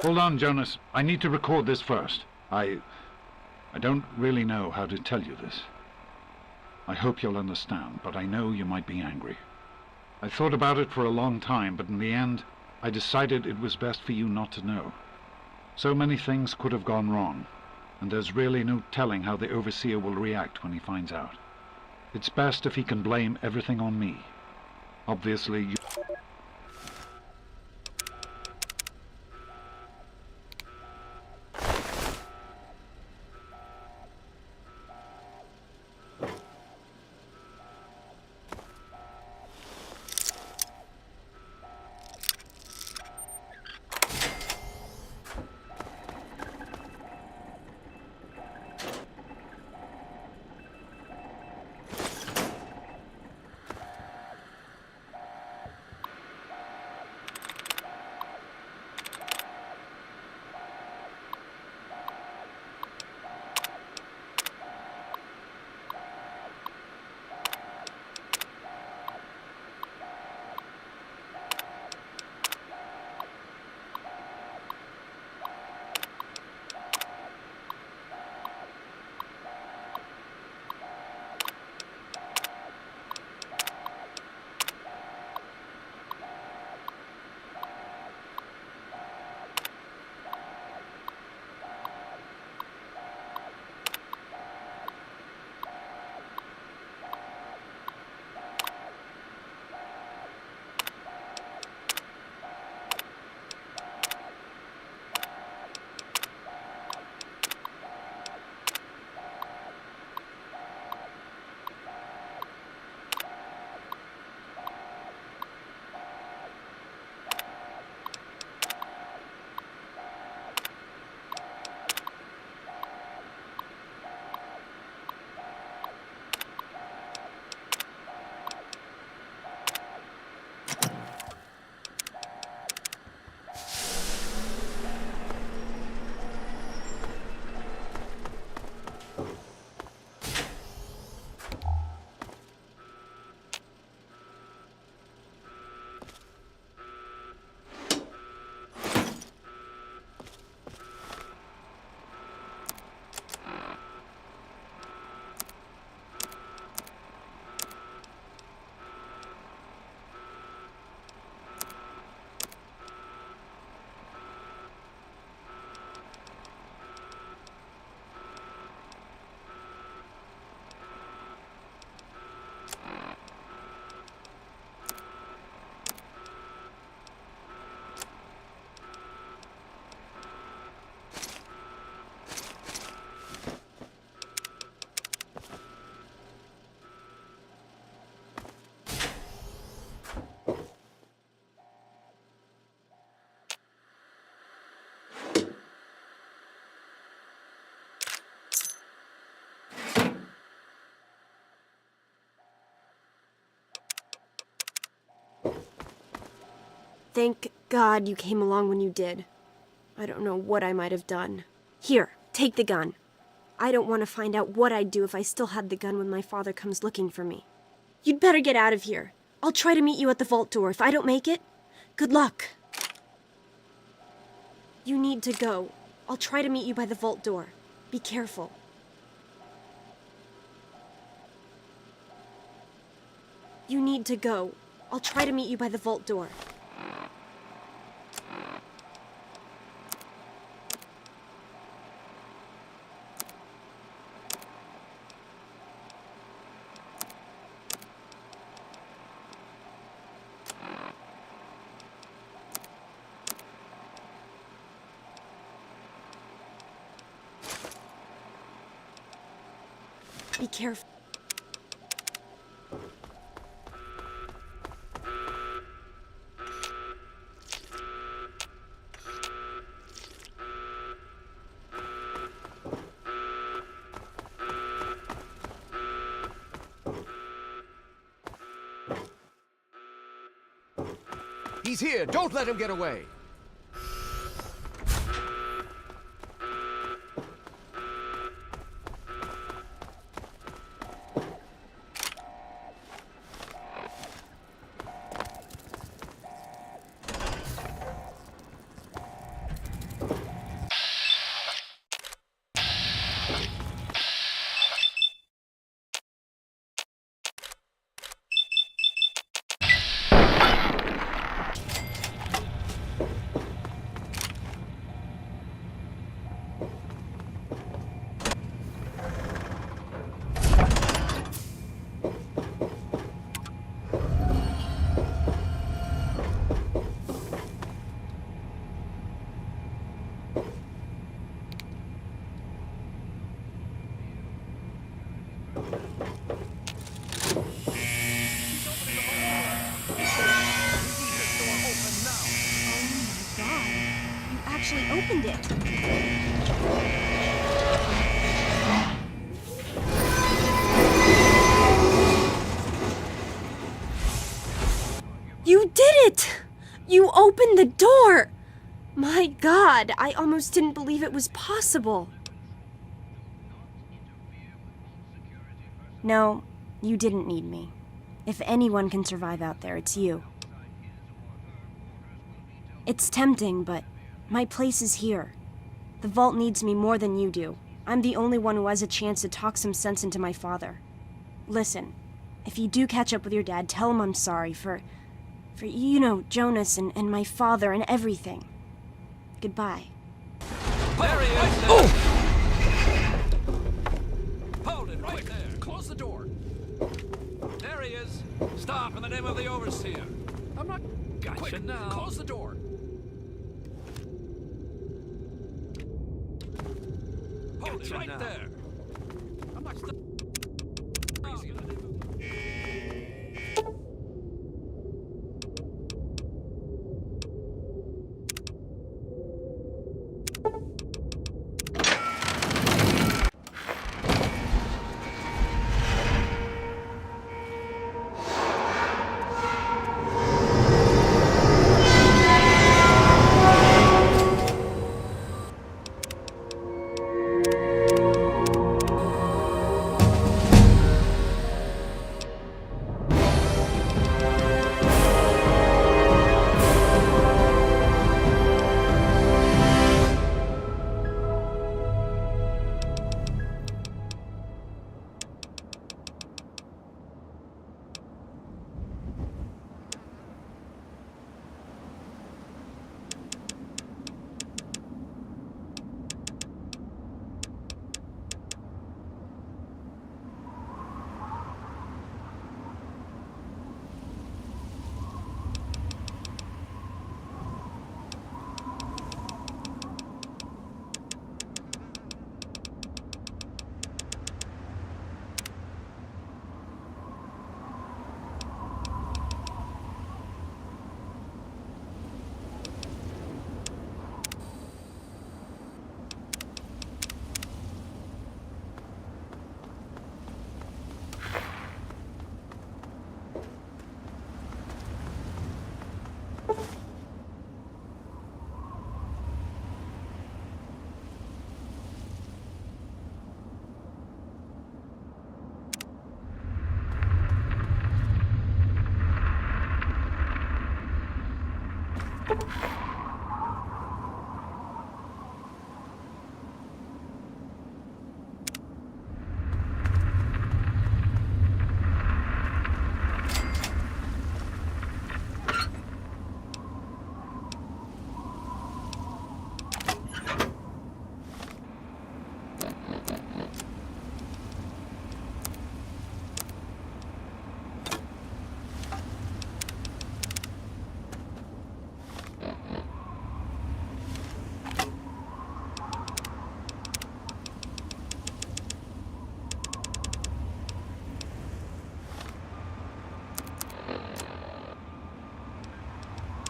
Hold on, Jonas. I need to record this first. I don't really know how to tell you this. I hope you'll understand, but I know you might be angry. I thought about it for a long time, but in the end, I decided it was best for you not to know. So many things could have gone wrong, and there's really no telling how the Overseer will react when he finds out. It's best if he can blame everything on me. Obviously, you... Thank God you came along when you did. I don't know what I might have done. Here, take the gun. I don't want to find out what I'd do if I still had the gun when my father comes looking for me. You'd better get out of here. I'll try to meet you at the vault door. If I don't make it, good luck. You need to go. I'll try to meet you by the vault door. Be careful. You need to go. I'll try to meet you by the vault door. Be careful. He's here! Don't let him get away! You actually opened it. You did it! You opened the door! My God, I almost didn't believe it was possible. No, you didn't need me. If anyone can survive out there, it's you. It's tempting, but my place is here. The vault needs me more than you do. I'm the only one who has a chance to talk some sense into my father. Listen, if you do catch up with your dad, tell him I'm sorry for you know, Jonas and my father and everything. Goodbye. There he is! Oh! Hold it right there. Close the door. There he is. Stop in the name of the overseer. I'm not... Gotcha. Quick, now. Close the door. Hold it right there. I'm not... Crazy.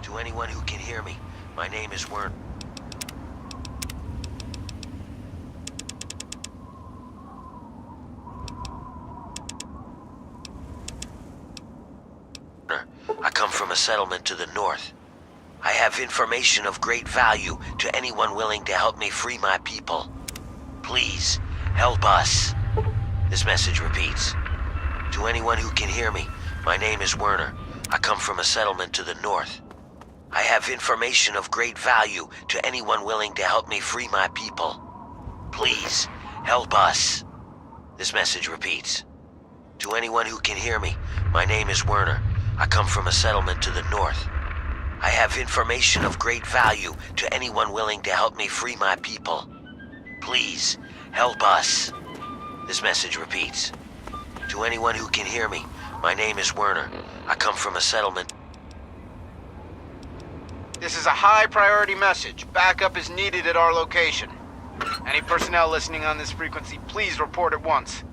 To anyone who can hear me, my name is Werner. I come from a settlement to the north. I have information of great value to anyone willing to help me free my people. Please, help us. This message repeats. To anyone who can hear me, my name is Werner. I come from a settlement to the north. I have information of great value to anyone willing to help me free my people. Please, help us. This message repeats. To anyone who can hear me, my name is Werner. I come from a settlement to the north. I have information of great value to anyone willing to help me free my people. Please, help us. This message repeats. To anyone who can hear me, my name is Werner. I come from a settlement. This is a high-priority message. Backup is needed at our location. Any personnel listening on this frequency, please report at once.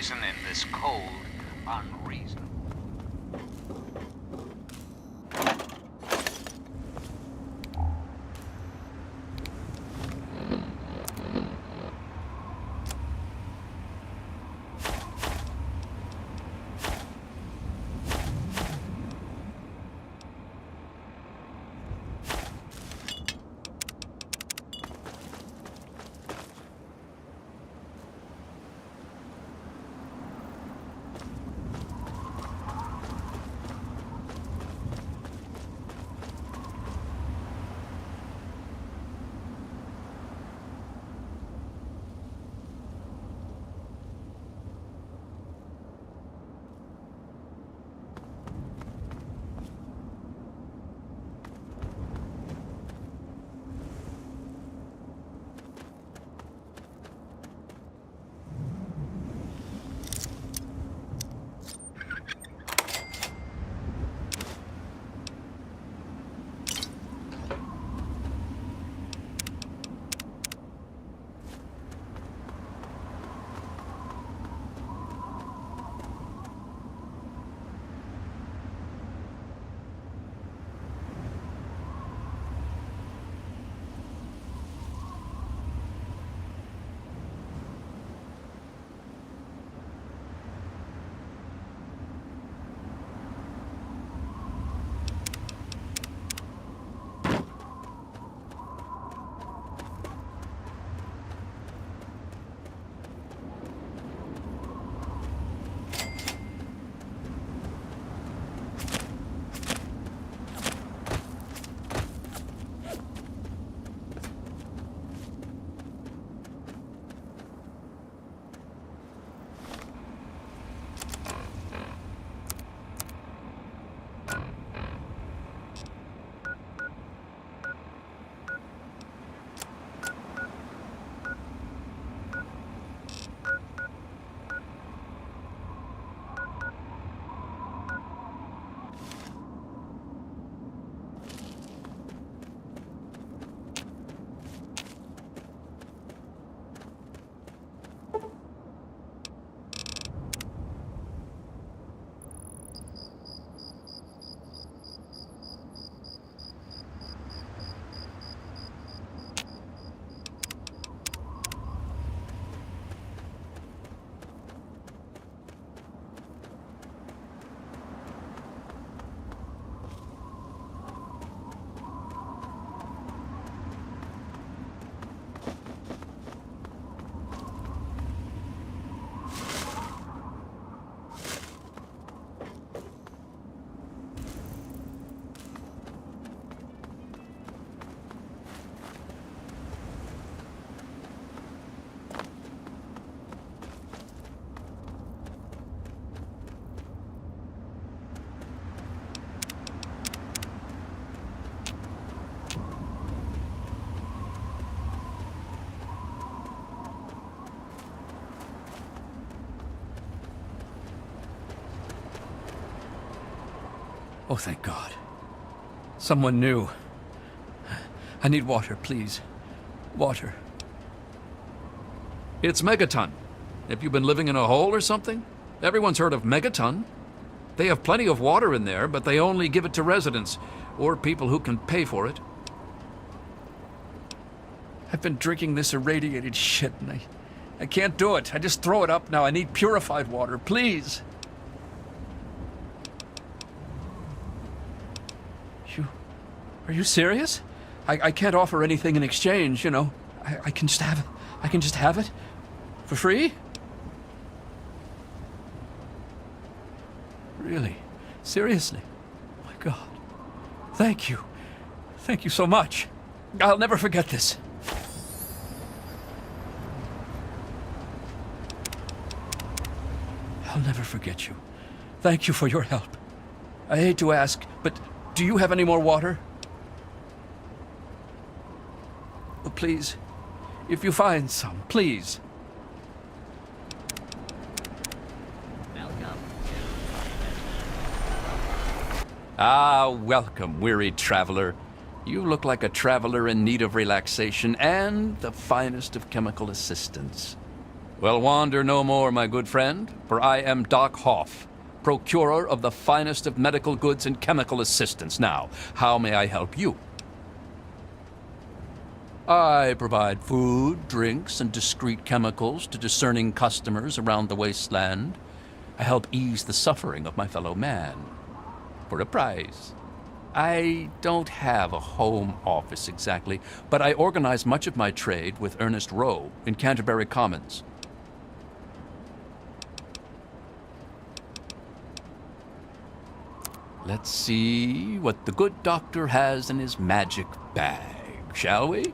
reason in this cold, unreasonable. Oh, thank God. Someone knew. I need water, please. Water. It's Megaton. Have you been living in a hole or something? Everyone's heard of Megaton. They have plenty of water in there, but they only give it to residents or people who can pay for it. I've been drinking this irradiated shit, and I can't do it. I just throw it up now. I need purified water, please. Are you serious? I can't offer anything in exchange, you know. I can just have it. I can just have it? For free? Really? Seriously? Oh my God. Thank you. Thank you so much. I'll never forget this. I'll never forget you. Thank you for your help. I hate to ask, but do you have any more water? Please, if you find some, please. Ah, welcome, weary traveler. You look like a traveler in need of relaxation and the finest of chemical assistance. Well, wander no more, my good friend, for I am Doc Hoff, procurer of the finest of medical goods and chemical assistance. Now, how may I help you? I provide food, drinks, and discreet chemicals to discerning customers around the wasteland. I help ease the suffering of my fellow man. For a price. I don't have a home office exactly, but I organize much of my trade with Ernest Rowe in Canterbury Commons. Let's see what the good doctor has in his magic bag, shall we?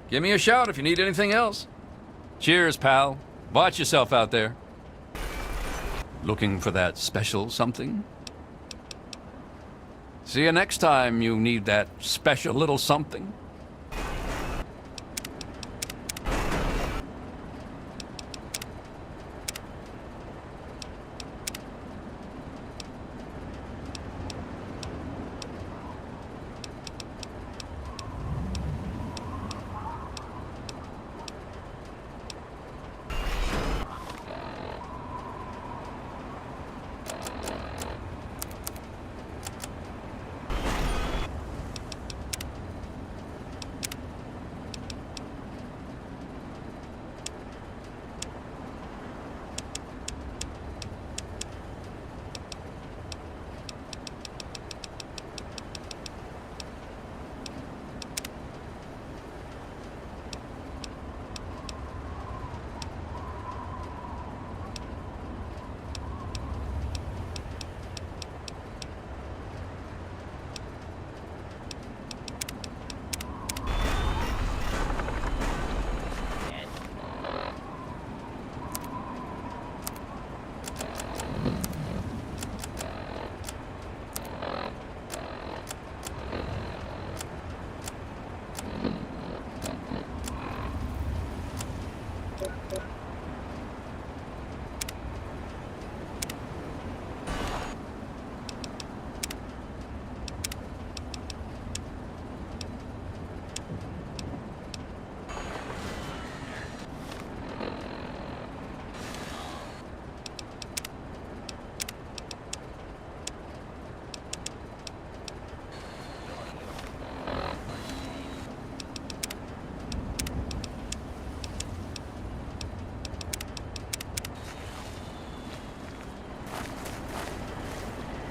Give me a shout if you need anything else. Cheers, pal. Watch yourself out there. Looking for that special something? See you next time you need that special little something.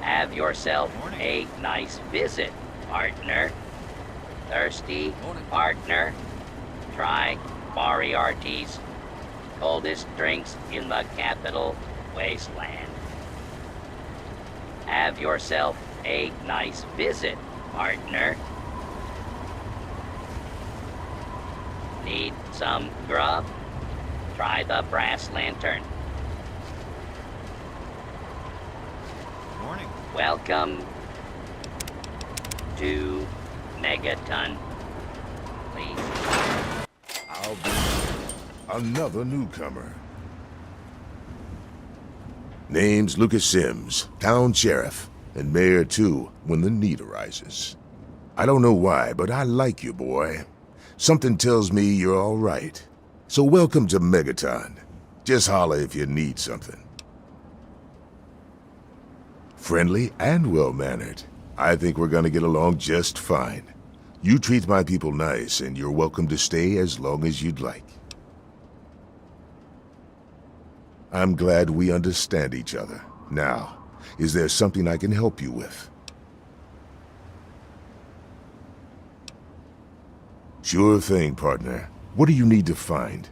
Have yourself a nice visit, partner. Thirsty, partner? Try Moriarty's coldest drinks in the capital wasteland. Have yourself a nice visit, partner. Need some grub? Try the brass lantern. Morning. Welcome to Megaton. Please. I'll be another newcomer. Name's Lucas Sims, town sheriff, and mayor too, when the need arises. I don't know why, but I like you, boy. Something tells me you're all right. So welcome to Megaton. Just holler if you need something. Friendly and well-mannered. I think we're gonna get along just fine. You treat my people nice, and you're welcome to stay as long as you'd like. I'm glad we understand each other. Now, is there something I can help you with? Sure thing, partner. What do you need to find?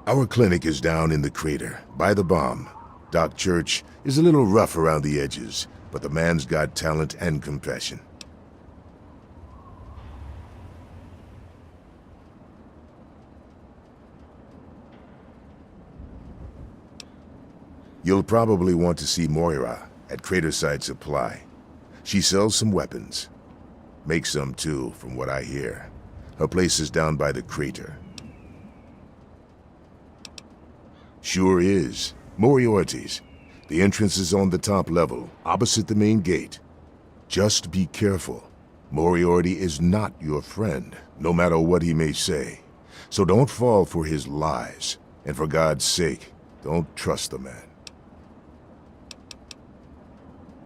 Our clinic is down in the crater, by the bomb. Doc Church is a little rough around the edges, but the man's got talent and compassion. You'll probably want to see Moira at Craterside Supply. She sells some weapons. Makes some too, from what I hear. Her place is down by the crater. Sure is. Moriarty's. The entrance is on the top level, opposite the main gate. Just be careful. Moriarty is not your friend, no matter what he may say. So don't fall for his lies. And for God's sake, don't trust the man.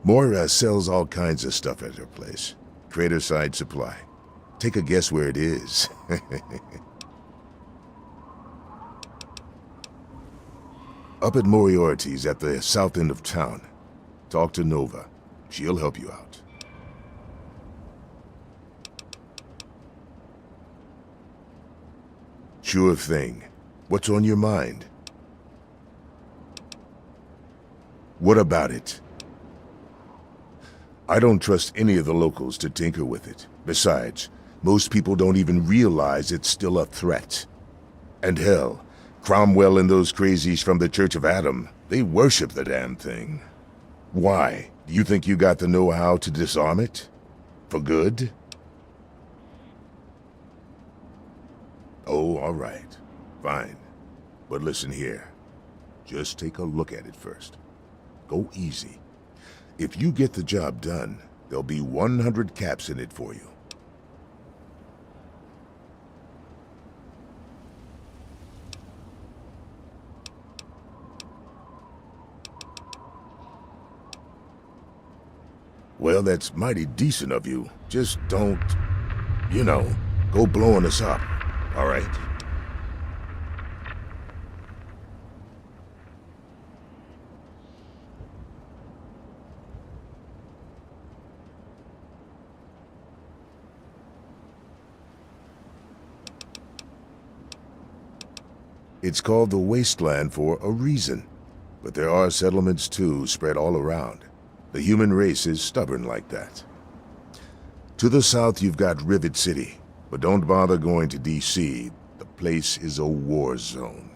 Moira sells all kinds of stuff at her place. Craterside Supply. Take a guess where it is. Up at Moriarty's at the south end of town. Talk to Nova. She'll help you out. Sure thing. What's on your mind? What about it? I don't trust any of the locals to tinker with it. Besides, most people don't even realize it's still a threat. And hell, Cromwell and those crazies from the Church of Adam, they worship the damn thing. Why? Do you think you got the know-how to disarm it? For good? Oh, all right. Fine. But listen here. Just take a look at it first. Go easy. If you get the job done, there'll be 100 caps in it for you. Well, that's mighty decent of you. Just don't, go blowing us up, all right? It's called the Wasteland for a reason, but there are settlements too spread all around. The human race is stubborn like that. To the south you've got Rivet City, but don't bother going to DC. The place is a war zone.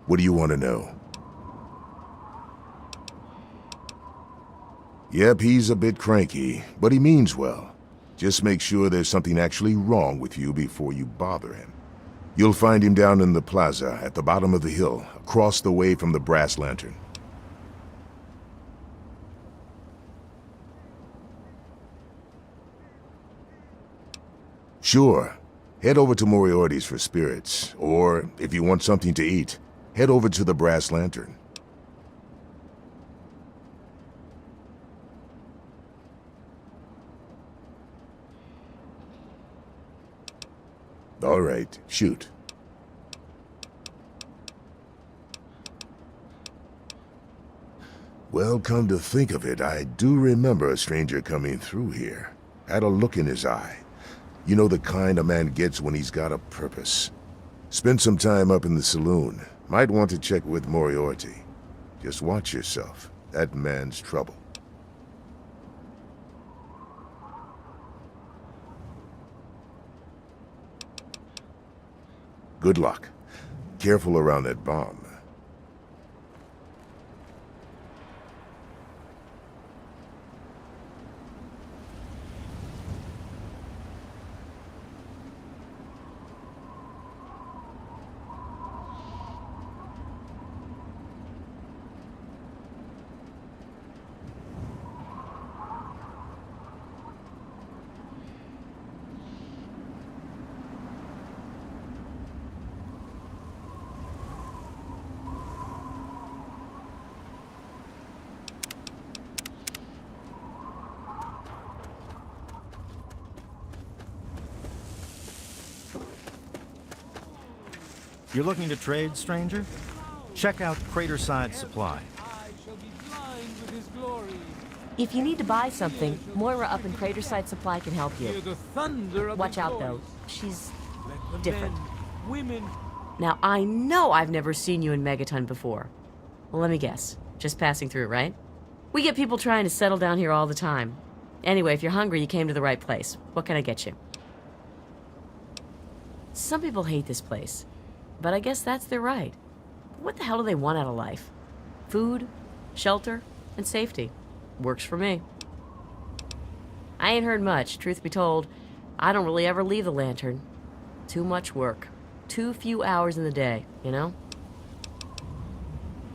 What do you want to know? Yep, he's a bit cranky, but he means well. Just make sure there's something actually wrong with you before you bother him. You'll find him down in the plaza at the bottom of the hill, across the way from the brass lantern. Sure. Head over to Moriarty's for spirits, or if you want something to eat, head over to the brass lantern. All right, shoot. Well, come to think of it, I do remember a stranger coming through here. Had a look in his eye. You know the kind a man gets when he's got a purpose. Spend some time up in the saloon. Might want to check with Moriarty. Just watch yourself. That man's trouble. Good luck. Careful around that bomb. You looking to trade, stranger? Check out Craterside Supply. If you need to buy something, Moira up in Craterside Supply can help you. Watch out, though. She's different. Now, I know I've never seen you in Megaton before. Well, let me guess. Just passing through, right? We get people trying to settle down here all the time. Anyway, if you're hungry, you came to the right place. What can I get you? Some people hate this place, but I guess that's their right. What the hell do they want out of life? Food, shelter, and safety. Works for me. I ain't heard much, truth be told. I don't really ever leave the lantern. Too much work. Too few hours in the day, you know?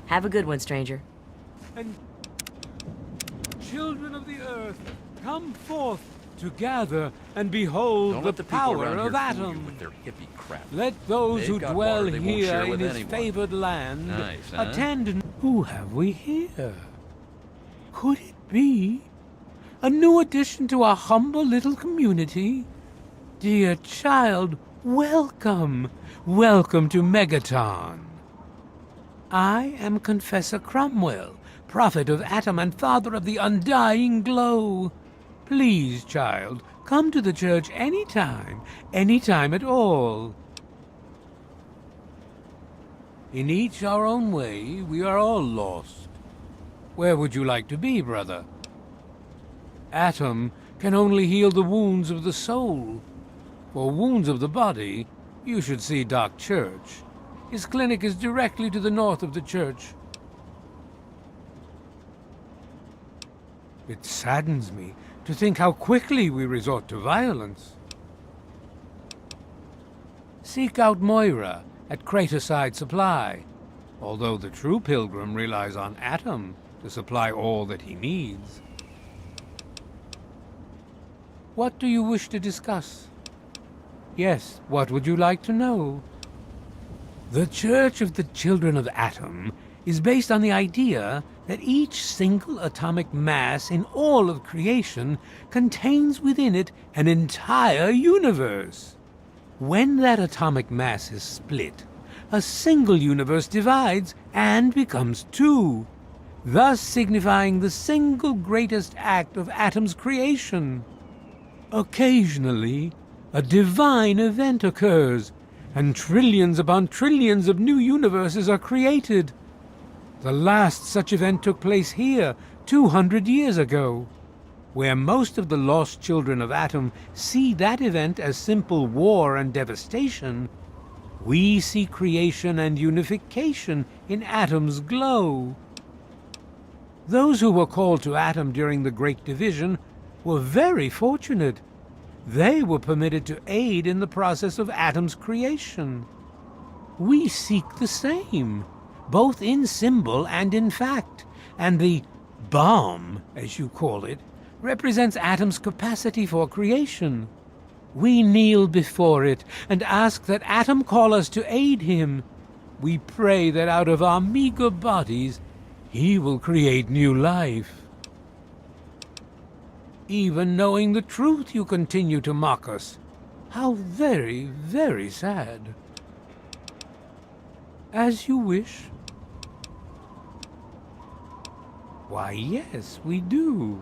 Have a good one, stranger. And children of the earth, come forth to gather and behold Don't the let the people power around of here fool you Atom. with their hippie crap. Let those They've who got dwell water they won't here share in with his anyone. favored land Nice, huh? attend. Who have we here? Could it be a new addition to our humble little community? Dear child, welcome. Welcome to Megaton. I am Confessor Cromwell, prophet of Atom and father of the undying glow. Please, child, come to the church anytime at all. In each our own way, we are all lost. Where would you like to be, brother? Atom can only heal the wounds of the soul. For wounds of the body, you should see Doc Church. His clinic is directly to the north of the church. It saddens me to think how quickly we resort to violence. Seek out Moira at Craterside Supply, although the true pilgrim relies on Atom to supply all that he needs. What do you wish to discuss? Yes, what would you like to know? The Church of the Children of Atom is based on the idea that each single atomic mass in all of creation contains within it an entire universe. When that atomic mass is split, a single universe divides and becomes two, thus signifying the single greatest act of Atom's creation. Occasionally, a divine event occurs, and trillions upon trillions of new universes are created. The last such event took place here 200 years ago. Where most of the lost children of Atom see that event as simple war and devastation, we see creation and unification in Atom's glow. Those who were called to Atom during the Great Division were very fortunate. They were permitted to aid in the process of Atom's creation. We seek the same, both in symbol and in fact, and the bomb, as you call it, represents Atom's capacity for creation. We kneel before it and ask that Atom call us to aid him. We pray that out of our meager bodies, he will create new life. Even knowing the truth, you continue to mock us. How very, very sad. As you wish. Why, yes, we do.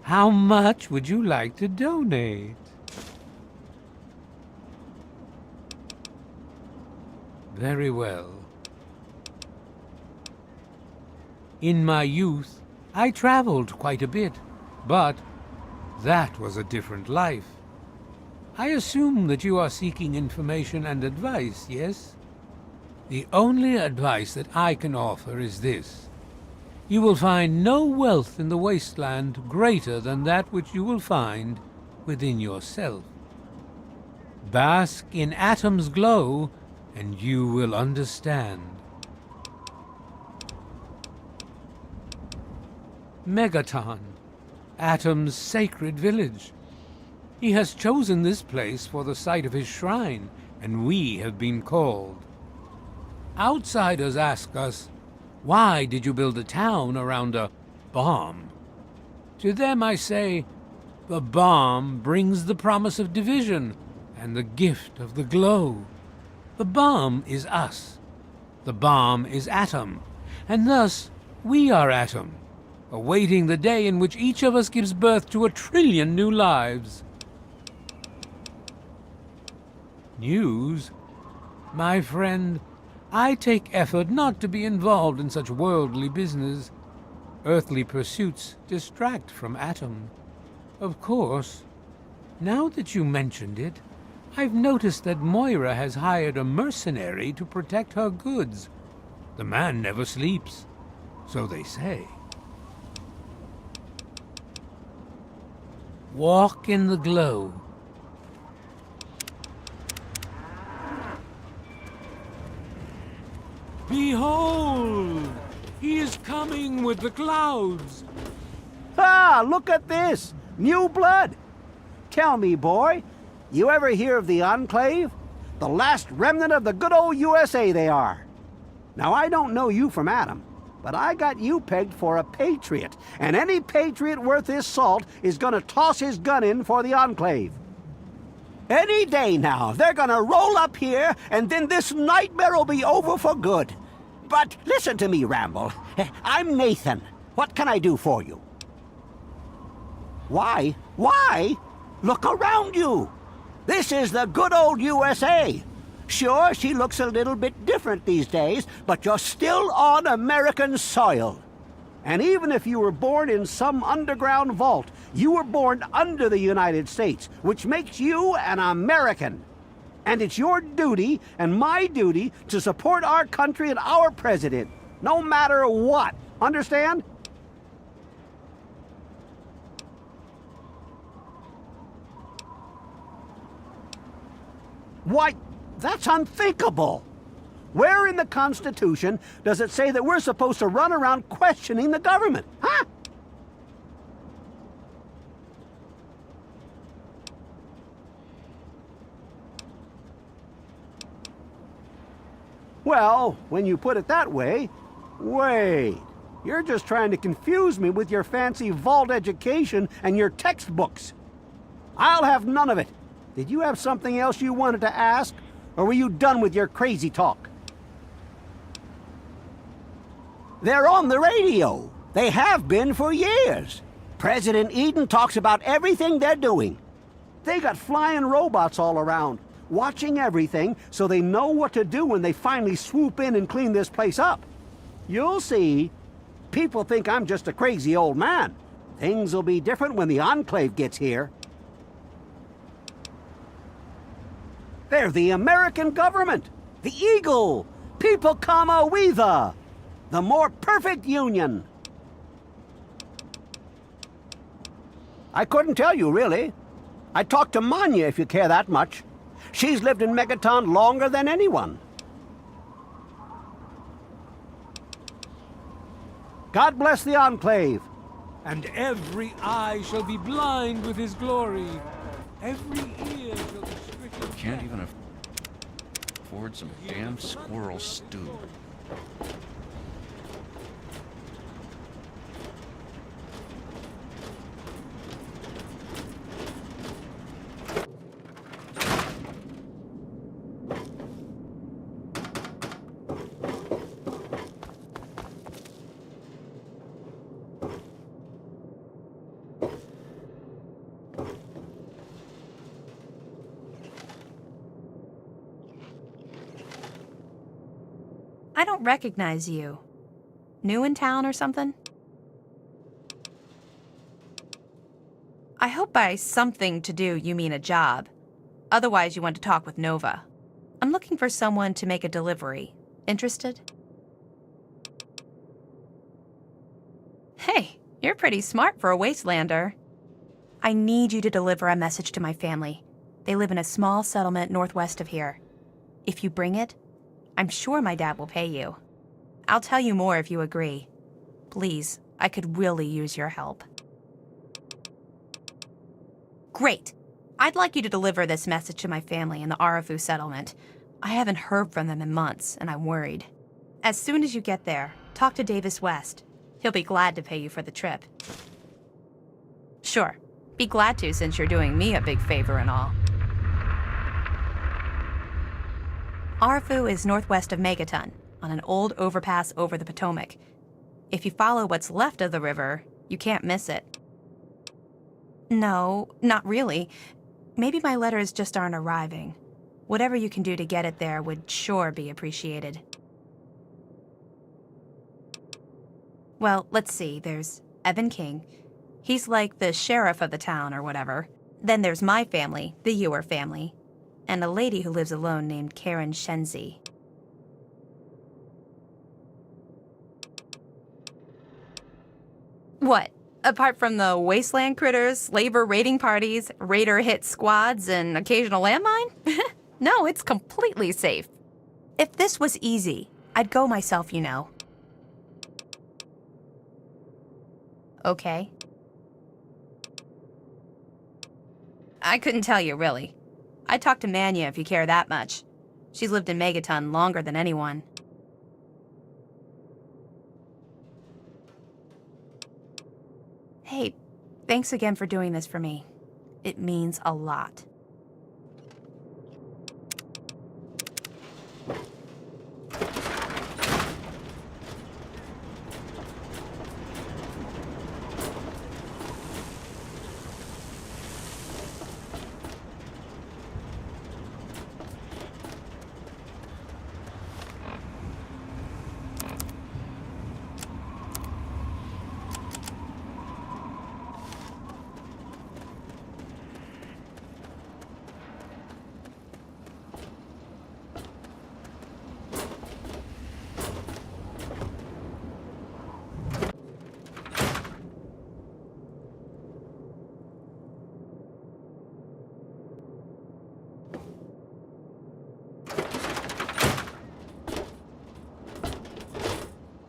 How much would you like to donate? Very well. In my youth, I traveled quite a bit, but that was a different life. I assume that you are seeking information and advice, yes? The only advice that I can offer is this. You will find no wealth in the wasteland greater than that which you will find within yourself. Bask in Atom's glow, and you will understand. Megaton, Atom's sacred village. He has chosen this place for the site of his shrine, and we have been called. Outsiders ask us, why did you build a town around a bomb? To them I say, the bomb brings the promise of division and the gift of the glow. The bomb is us. The bomb is Atom, and thus we are Atom, awaiting the day in which each of us gives birth to 1 trillion new lives. News? My friend, I take effort not to be involved in such worldly business. Earthly pursuits distract from Atom. Of course, now that you mentioned it, I've noticed that Moira has hired a mercenary to protect her goods. The man never sleeps, so they say. Walk in the glow. Behold! He is coming with the clouds! Ah, look at this! New blood! Tell me, boy, you ever hear of the Enclave? The last remnant of the good old USA they are. Now, I don't know you from Adam, but I got you pegged for a patriot, and any patriot worth his salt is gonna toss his gun in for the Enclave. Any day now, they're gonna roll up here, and then this nightmare will be over for good. But listen to me, Ramble. I'm Nathan. What can I do for you? Why? Why? Look around you. This is the good old USA. Sure, she looks a little bit different these days, but you're still on American soil. And even if you were born in some underground vault, you were born under the United States, which makes you an American. And it's your duty and my duty to support our country and our president, no matter what. Understand? Why, that's unthinkable. Where in the Constitution does it say that we're supposed to run around questioning the government? Huh? Well, when you put it that way, wait. You're just trying to confuse me with your fancy vault education and your textbooks. I'll have none of it. Did you have something else you wanted to ask, or were you done with your crazy talk? They're on the radio. They have been for years. President Eden talks about everything they're doing. They got flying robots all around, watching everything so they know what to do when they finally swoop in and clean this place up. You'll see. People think I'm just a crazy old man. Things will be different when the Enclave gets here. They're the American government, the Eagle, People Comma Weather, the more perfect union. I couldn't tell you, really. I talked to Manya, if you care that much. She's lived in Megaton longer than anyone. God bless the Enclave. And every eye shall be blind with his glory. Every ear shall be stricken. Can't even afford some damn squirrel stew. I don't recognize you. New in town or something? I hope by something to do you mean a job. Otherwise you want to talk with Nova. I'm looking for someone to make a delivery. Interested? Hey, you're pretty smart for a wastelander. I need you to deliver a message to my family. They live in a small settlement northwest of here. If you bring it, I'm sure my dad will pay you. I'll tell you more if you agree. Please, I could really use your help. Great. I'd like you to deliver this message to my family in the Arafu settlement. I haven't heard from them in months, and I'm worried. As soon as you get there, talk to Davis West. He'll be glad to pay you for the trip. Sure. Be glad to, since you're doing me a big favor and all. Arfu is northwest of Megaton, on an old overpass over the Potomac. If you follow what's left of the river, you can't miss it. No, not really. Maybe my letters just aren't arriving. Whatever you can do to get it there would sure be appreciated. Well, let's see. There's Evan King. He's like the sheriff of the town or whatever. Then there's my family, the Ewer family, and a lady who lives alone named Karen Shenzi. What? Apart from the wasteland critters, slaver raiding parties, raider hit squads, and occasional landmine? No, it's completely safe. If this was easy, I'd go myself, you know. Okay. I couldn't tell you, really. I'd talk to Manya if you care that much. She's lived in Megaton longer than anyone. Hey, thanks again for doing this for me. It means a lot.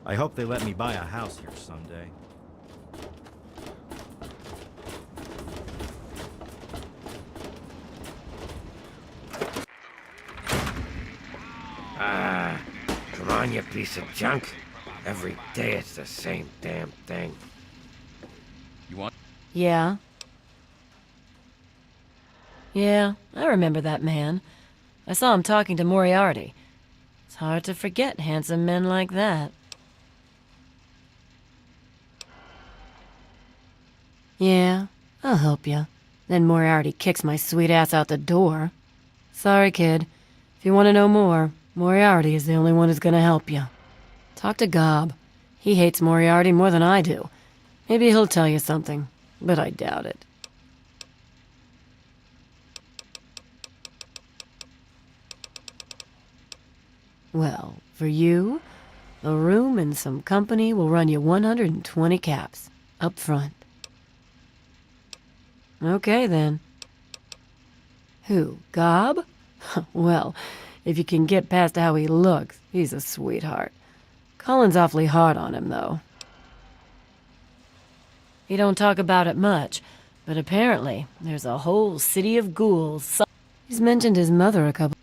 I hope they let me buy a house here someday. Come on, you piece of junk. Every day it's the same damn thing. You want? Yeah. Yeah, I remember that man. I saw him talking to Moriarty. It's hard to forget handsome men like that. Yeah, I'll help you. Then Moriarty kicks my sweet ass out the door. Sorry, kid. If you want to know more, Moriarty is the only one who's gonna help you. Talk to Gob. He hates Moriarty more than I do. Maybe he'll tell you something, but I doubt it. Well, for you, a room and some company will run you 120 caps, up front. Okay, then. Who, Gob? Well, if you can get past how he looks, he's a sweetheart. Colin's awfully hard on him, though. He don't talk about it much, but apparently there's a whole city of ghouls. He's mentioned his mother a couple.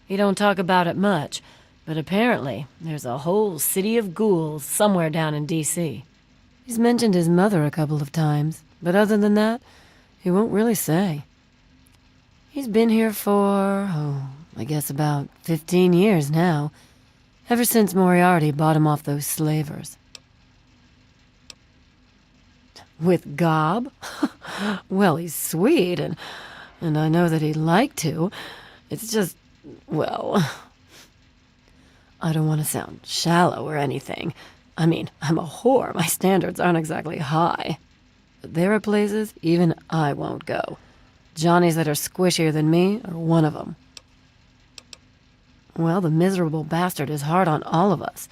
He don't talk about it much, but apparently there's a whole city of ghouls somewhere down in D.C. He's mentioned his mother a couple of times, but other than that, he won't really say. He's been here for, I guess about 15 years now, ever since Moriarty bought him off those slavers. With Gob? Well, he's sweet, and I know that he'd like to. It's just, well, I don't want to sound shallow or anything. I mean, I'm a whore. My standards aren't exactly high. But there are places even I won't go. Johnnies that are squishier than me are one of them. Well, the miserable bastard is hard on all of us,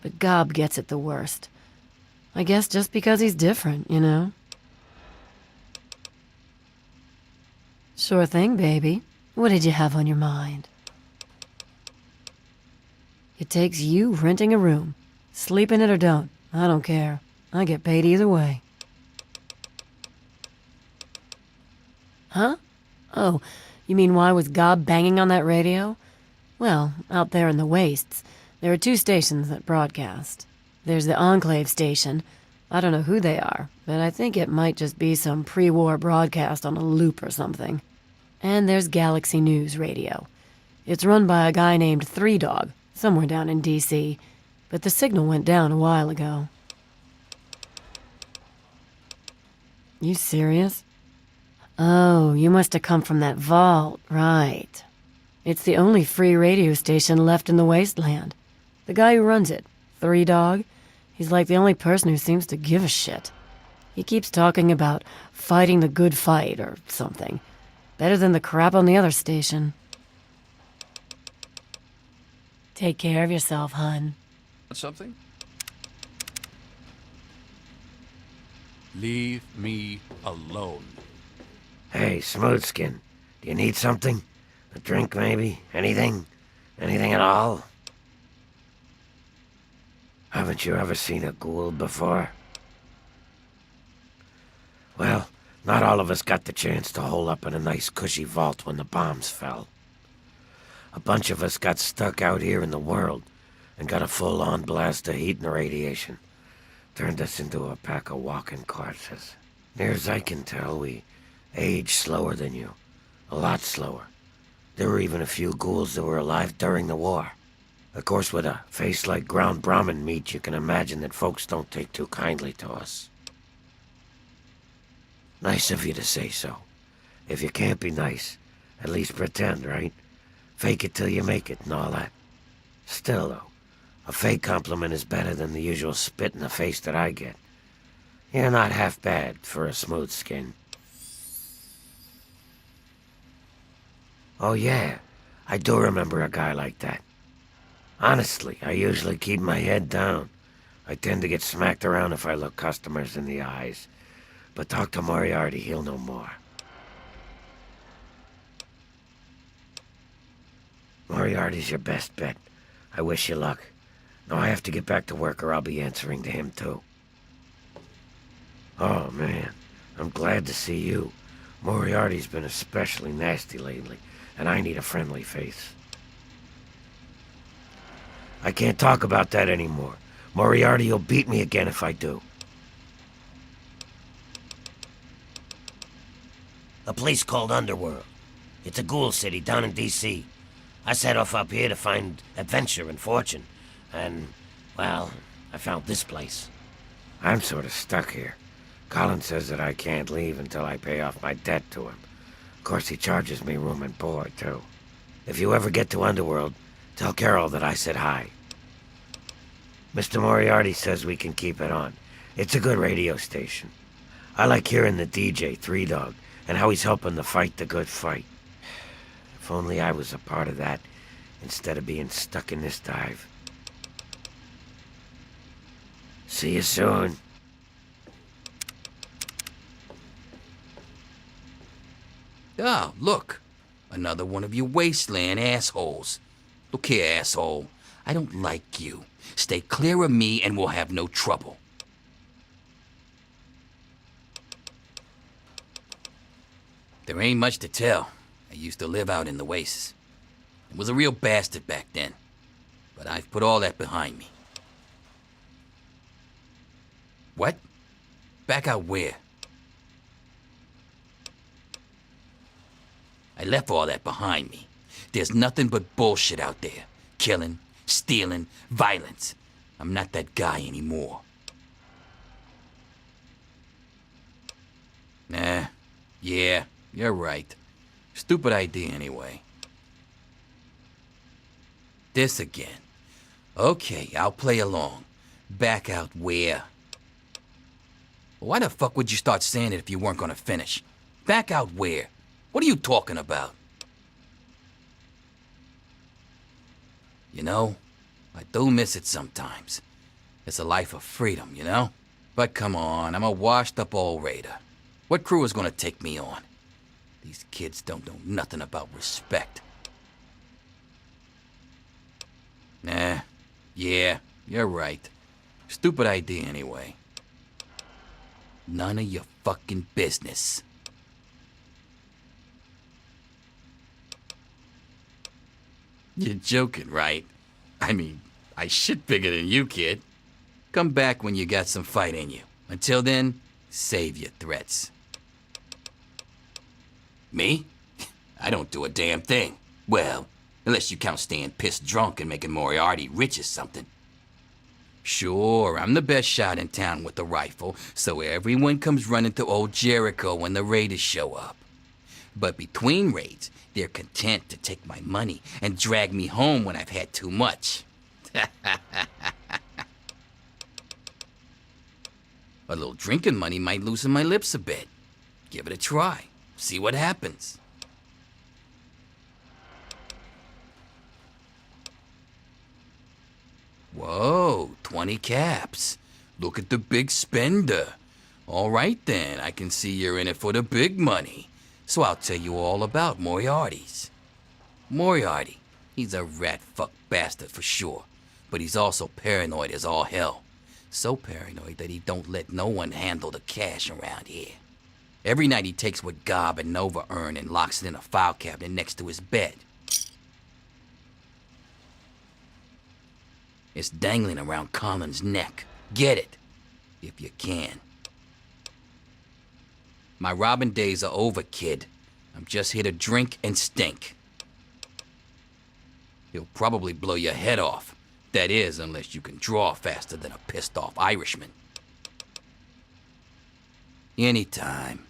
but Gob gets it the worst. I guess just because he's different, you know? Sure thing, baby. What did you have on your mind? It takes you renting a room. Sleep in it or don't. I don't care. I get paid either way. Huh? Oh, you mean why was Gob banging on that radio? Well, out there in the wastes, there are 2 stations that broadcast. There's the Enclave station. I don't know who they are, but I think it might just be some pre-war broadcast on a loop or something. And there's Galaxy News Radio. It's run by a guy named Three Dog, somewhere down in D.C., but the signal went down a while ago. You serious? Oh, you must have come from that vault, right. It's the only free radio station left in the wasteland. The guy who runs it, Three Dog, he's like the only person who seems to give a shit. He keeps talking about fighting the good fight or something. Better than the crap on the other station. Take care of yourself, hun. Something? Leave me alone. Hey, Smoothskin, do you need something? A drink, maybe? Anything? Anything at all? Haven't you ever seen a ghoul before? Well, not all of us got the chance to hole up in a nice cushy vault when the bombs fell. A bunch of us got stuck out here in the world and got a full-on blast of heat and radiation. Turned us into a pack of walking corpses. Near as I can tell, we age slower than you. A lot slower. There were even a few ghouls that were alive during the war. Of course, with a face like ground Brahmin meat, you can imagine that folks don't take too kindly to us. Nice of you to say so. If you can't be nice, at least pretend, right? Fake it till you make it and all that. Still, though, a fake compliment is better than the usual spit in the face that I get. You're not half bad for a smooth skin. Oh yeah, I do remember a guy like that. Honestly, I usually keep my head down. I tend to get smacked around if I look customers in the eyes. But talk to Moriarty, he'll know more. Moriarty's your best bet. I wish you luck. Now I have to get back to work or I'll be answering to him too. Oh man, I'm glad to see you. Moriarty's been especially nasty lately, and I need a friendly face. I can't talk about that anymore. Moriarty will beat me again if I do. A place called Underworld. It's a ghoul city down in D.C. I set off up here to find adventure and fortune. And, well, I found this place. I'm sort of stuck here. Colin says that I can't leave until I pay off my debt to him. Of course, he charges me room and board, too. If you ever get to Underworld, tell Carol that I said hi. Mr. Moriarty says we can keep it on. It's a good radio station. I like hearing the DJ, Three Dog, and how he's helping to fight the good fight. If only I was a part of that, instead of being stuck in this dive. See you soon. Ah, look. Another one of you wasteland assholes. Look here, asshole. I don't like you. Stay clear of me and we'll have no trouble. There ain't much to tell. I used to live out in the wastes. I was a real bastard back then. But I've put all that behind me. What? Back out where? I left all that behind me. There's nothing but bullshit out there. Killing, stealing, violence. I'm not that guy anymore. Nah, yeah, you're right. Stupid idea anyway. This again. Okay, I'll play along. Back out where? Why the fuck would you start saying it if you weren't gonna finish? Back out where? What are you talking about? You know, I do miss it sometimes. It's a life of freedom, you know? But come on, I'm a washed-up old raider. What crew is gonna take me on? These kids don't know nothing about respect. Nah, yeah, you're right. Stupid idea anyway. None of your fucking business. You're joking, right? I mean, I shit bigger than you, kid. Come back when you got some fight in you. Until then, save your threats. Me? I don't do a damn thing. Well, Unless you count staying pissed drunk and making Moriarty rich or something. Sure, I'm the best shot in town with the rifle, so everyone comes running to old Jericho when the raiders show up. But between raids, they're content to take my money and drag me home when I've had too much. A little drinking money might loosen my lips a bit. Give it a try. See what happens. Whoa, 20 caps. Look at the big spender. All right then, I can see you're in it for the big money. So I'll tell you all about Moriarty's. Moriarty, he's a rat-fuck bastard for sure, but he's also paranoid as all hell. So paranoid that he don't let no one handle the cash around here. Every night he takes what Gob and Nova earn and locks it in a file cabinet next to his bed. It's dangling around Colin's neck. Get it, if you can. My robbing days are over, kid. I'm just here to drink and stink. He'll probably blow your head off. That is, unless you can draw faster than a pissed-off Irishman. Anytime.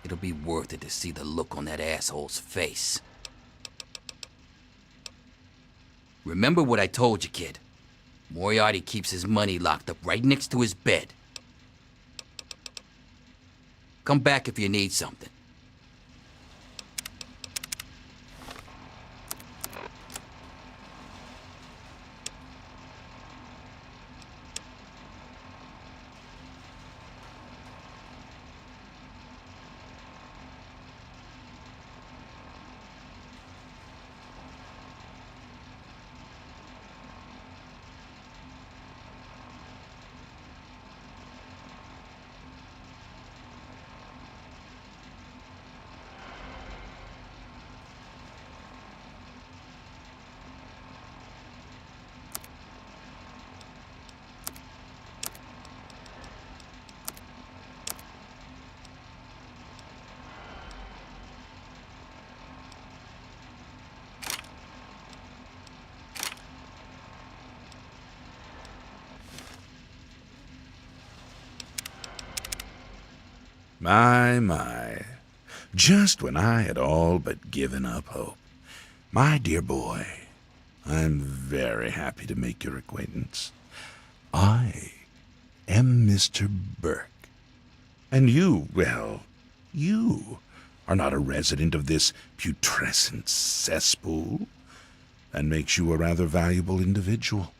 It'll be worth it to see the look on that asshole's face. Remember what I told you, kid. Moriarty keeps his money locked up right next to his bed. Come back if you need something. My. Just when I had all but given up hope. My dear boy, I'm very happy to make your acquaintance. I am Mr. Burke. And you, well, you are not a resident of this putrescent cesspool. That makes you a rather valuable individual.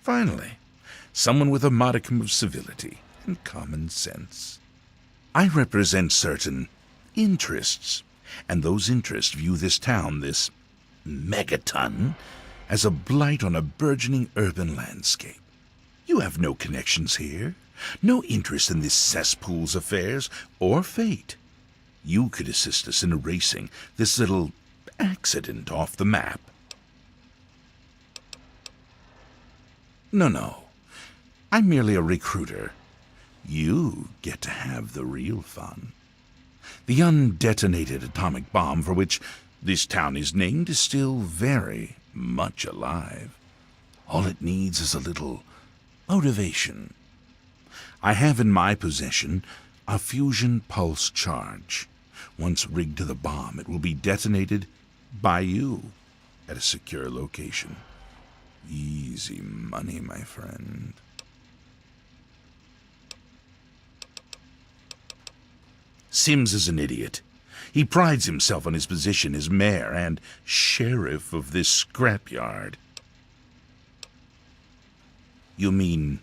Finally, someone with a modicum of civility and common sense. I represent certain interests, and those interests view this town, this megaton, as a blight on a burgeoning urban landscape. You have no connections here, no interest in this cesspool's affairs or fate. You could assist us in erasing this little accident off the map. No. I'm merely a recruiter. You get to have the real fun. The undetonated atomic bomb for which this town is named is still very much alive. All it needs is a little motivation. I have in my possession a fusion pulse charge. Once rigged to the bomb, it will be detonated by you at a secure location. Easy money, my friend. Sims is an idiot. He prides himself on his position as mayor and sheriff of this scrapyard. You mean,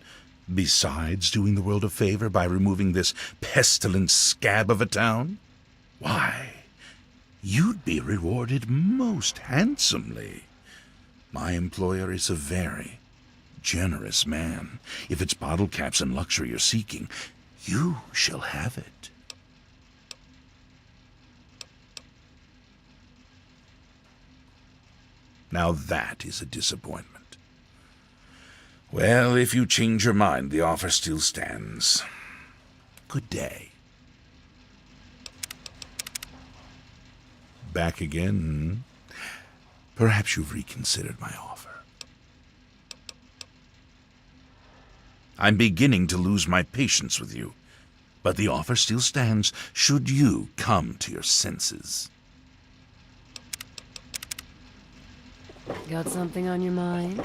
besides doing the world a favor by removing this pestilent scab of a town? Why, you'd be rewarded most handsomely. My employer is a very generous man. If it's bottle caps and luxury you're seeking, you shall have it. Now that is a disappointment. Well, if you change your mind, the offer still stands. Good day. back again? Perhaps you've reconsidered my offer. I'm beginning to lose my patience with you, but the offer still stands should you come to your senses. Got something on your mind?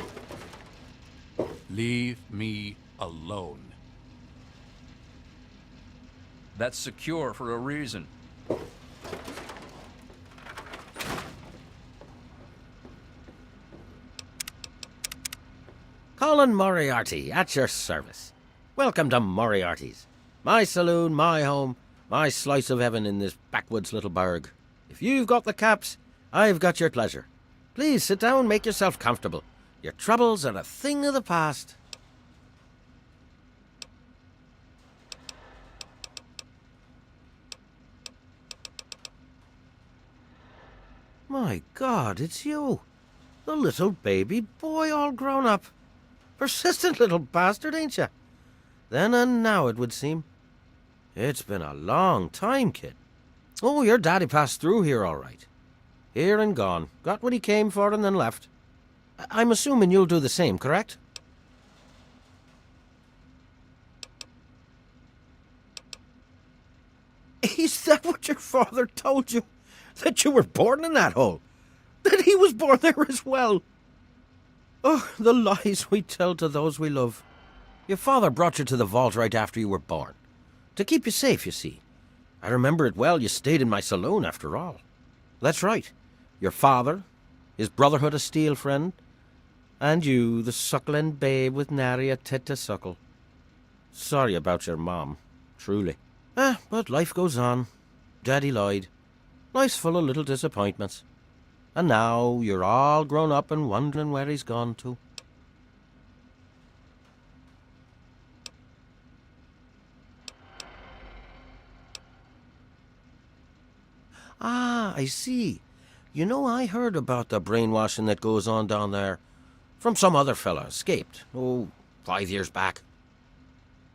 Leave me alone. That's secure for a reason. Colin Moriarty, at your service. Welcome to Moriarty's. My saloon, my home, my slice of heaven in this backwoods little burg. If you've got the caps, I've got your pleasure. Please sit down, make yourself comfortable. Your troubles are a thing of the past. My God, it's you. The little baby boy all grown up. Persistent little bastard, ain't you? Then and now, it would seem. It's been a long time, kid. Oh, your daddy passed through here all right. Here and gone. Got what he came for and then left. I'm assuming you'll do the same, correct? Is that what your father told you? That you were born in that hole? That he was born there as well? Oh, the lies we tell to those we love. Your father brought you to the vault right after you were born. To keep you safe, you see. I remember it well, you stayed in my saloon after all. That's right. Your father, his Brotherhood of Steel friend, and you, the suckling babe with nary a tit to suckle. Sorry about your mom, truly. But life goes on. Daddy lied. Life's full of little disappointments. And now you're all grown up and wondering where he's gone to. Ah, I see. You know, I heard about the brainwashing that goes on down there. From some other fella, escaped. 5 years back.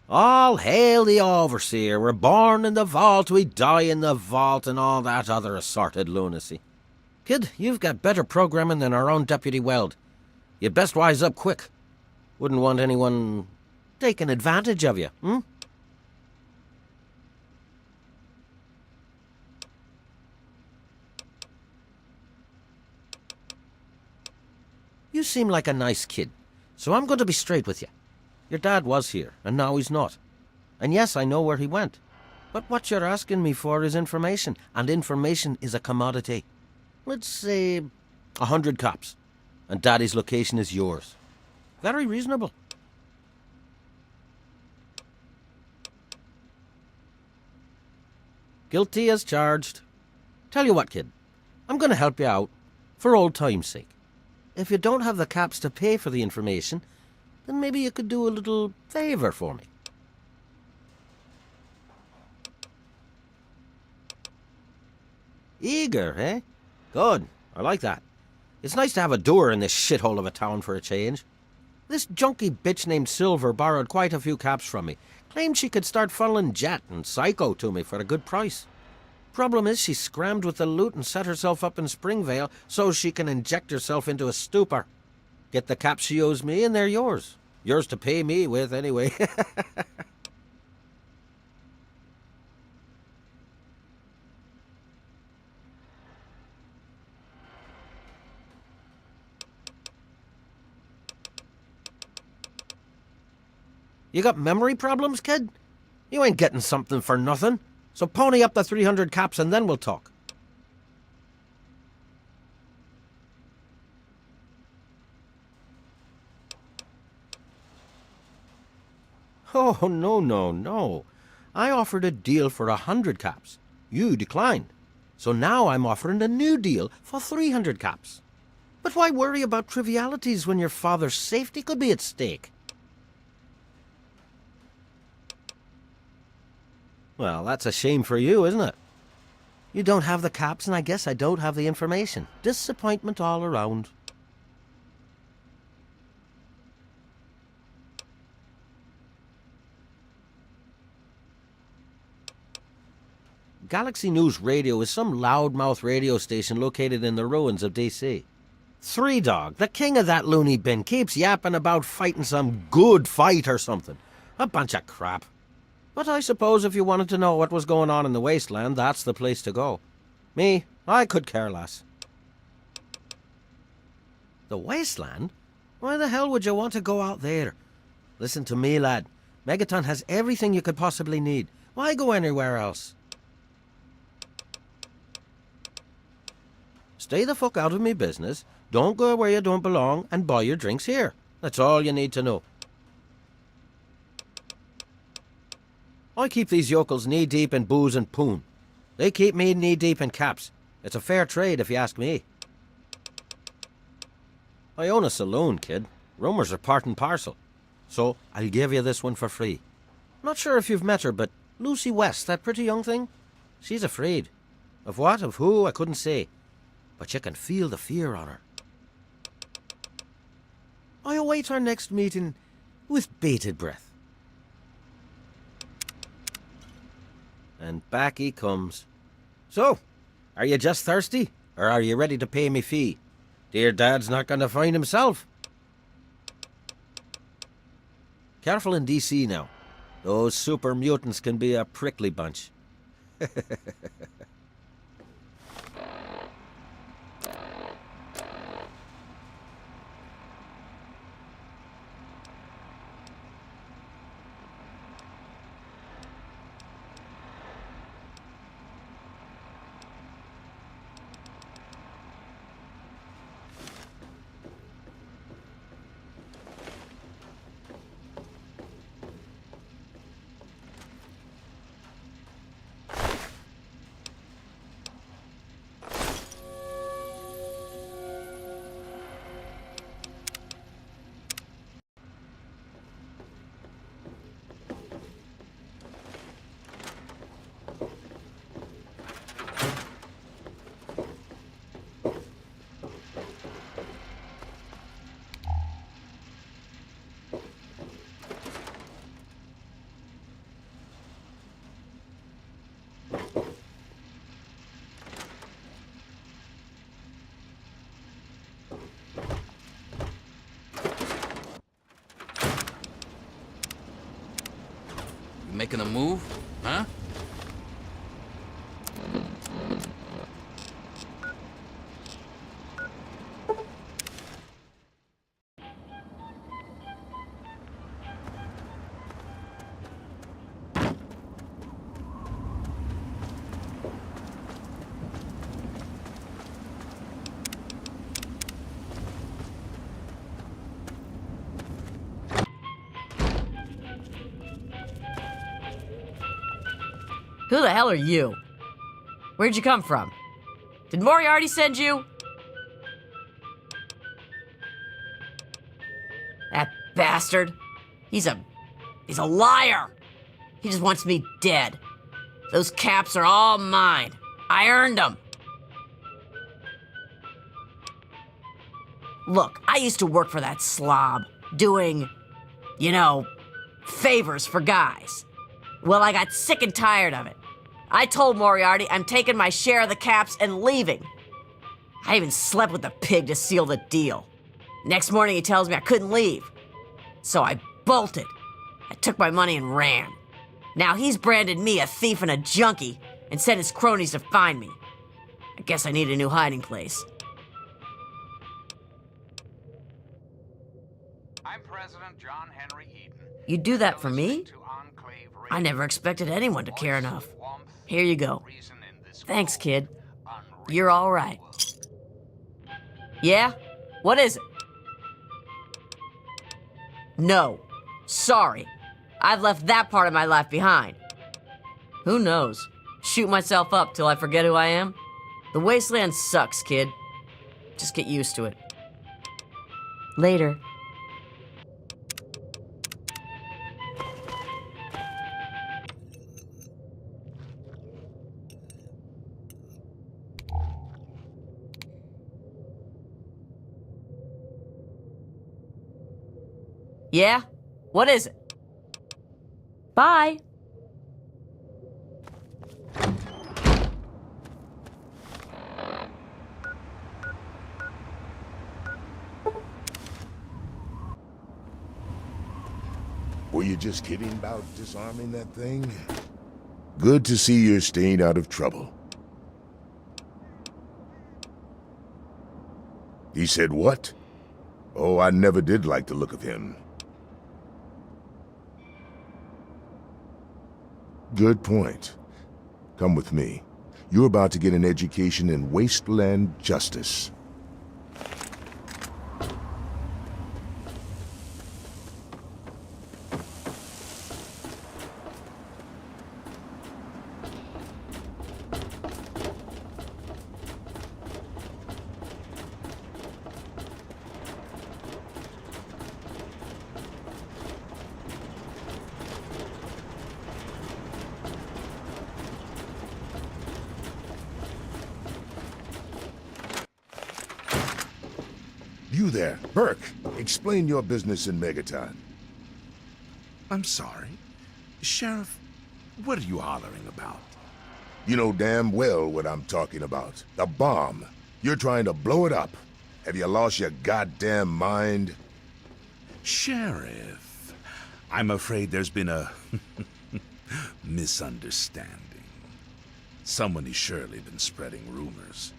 All hail the overseer. We're born in the vault, we die in the vault, and all that other assorted lunacy. Kid, you've got better programming than our own Deputy Weld. You'd best wise up quick. Wouldn't want anyone taking advantage of you, hmm? You seem like a nice kid, so I'm going to be straight with you. Your dad was here, and now he's not. And yes, I know where he went. But what you're asking me for is information, and information is a commodity. Let's say 100 cops, and Daddy's location is yours. Very reasonable. Guilty as charged. Tell you what, kid, I'm going to help you out, for old time's sake. If you don't have the caps to pay for the information, then maybe you could do a little favor for me. Eager, eh? Good. I like that. It's nice to have a doer in this shithole of a town for a change. This junky bitch named Silver borrowed quite a few caps from me. Claimed she could start funneling Jet and Psycho to me for a good price. Problem is, she scrammed with the loot and set herself up in Springvale so she can inject herself into a stupor. Get the caps she owes me and they're yours. Yours to pay me with, anyway. You got memory problems, kid? You ain't getting something for nothing. So pony up the 300 caps and then we'll talk. Oh, no. I offered a deal for 100 caps. You declined. So now I'm offering a new deal for 300 caps. But why worry about trivialities when your father's safety could be at stake? Well, that's a shame for you, isn't it? You don't have the caps, and I guess I don't have the information. Disappointment all around. Galaxy News Radio is some loudmouth radio station located in the ruins of D.C. Three Dog, the king of that loony bin, keeps yapping about fighting some good fight or something. A bunch of crap. But I suppose if you wanted to know what was going on in the wasteland, that's the place to go. Me, I could care less. The wasteland? Why the hell would you want to go out there? Listen to me, lad. Megaton has everything you could possibly need. Why go anywhere else? Stay the fuck out of me business, don't go where you don't belong, and buy your drinks here. That's all you need to know. I keep these yokels knee-deep in booze and poon. They keep me knee-deep in caps. It's a fair trade, if you ask me. I own a saloon, kid. Rumours are part and parcel. So, I'll give you this one for free. Not sure if you've met her, but Lucy West, that pretty young thing? She's afraid. Of what, of who, I couldn't say. But you can feel the fear on her. I await our next meeting with bated breath. And back he comes. So, are you just thirsty? Or are you ready to pay me fee? Dear Dad's not going to find himself. Careful in DC now. Those super mutants can be a prickly bunch. Making a move, huh? Who the hell are you? Where'd you come from? Did Moriarty send you? That bastard. He's a liar. He just wants me dead. Those caps are all mine. I earned them. Look, I used to work for that slob, doing, you know, favors for guys. Well, I got sick and tired of it. I told Moriarty I'm taking my share of the caps and leaving. I even slept with the pig to seal the deal. Next morning he tells me I couldn't leave. So I bolted. I took my money and ran. Now he's branded me a thief and a junkie and sent his cronies to find me. I guess I need a new hiding place. I'm President John Henry Eden. You do that for me? I never expected anyone to care enough. Here you go. Thanks, kid. You're all right. Yeah? What is it? No. Sorry. I've left that part of my life behind. Who knows? Shoot myself up till I forget who I am? The wasteland sucks, kid. Just get used to it. Later. Yeah? What is it? Bye. you just kidding about disarming that thing? Good to see you're staying out of trouble. He said what? Oh, I never did like the look of him. Good point. Come with me. You're about to get an education in wasteland justice. You there, Burke. Explain your business in Megaton. I'm sorry. Sheriff, what are you hollering about? You know damn well what I'm talking about. The bomb. You're trying to blow it up. Have you lost your goddamn mind? Sheriff, I'm afraid there's been a misunderstanding. Someone has surely been spreading rumors.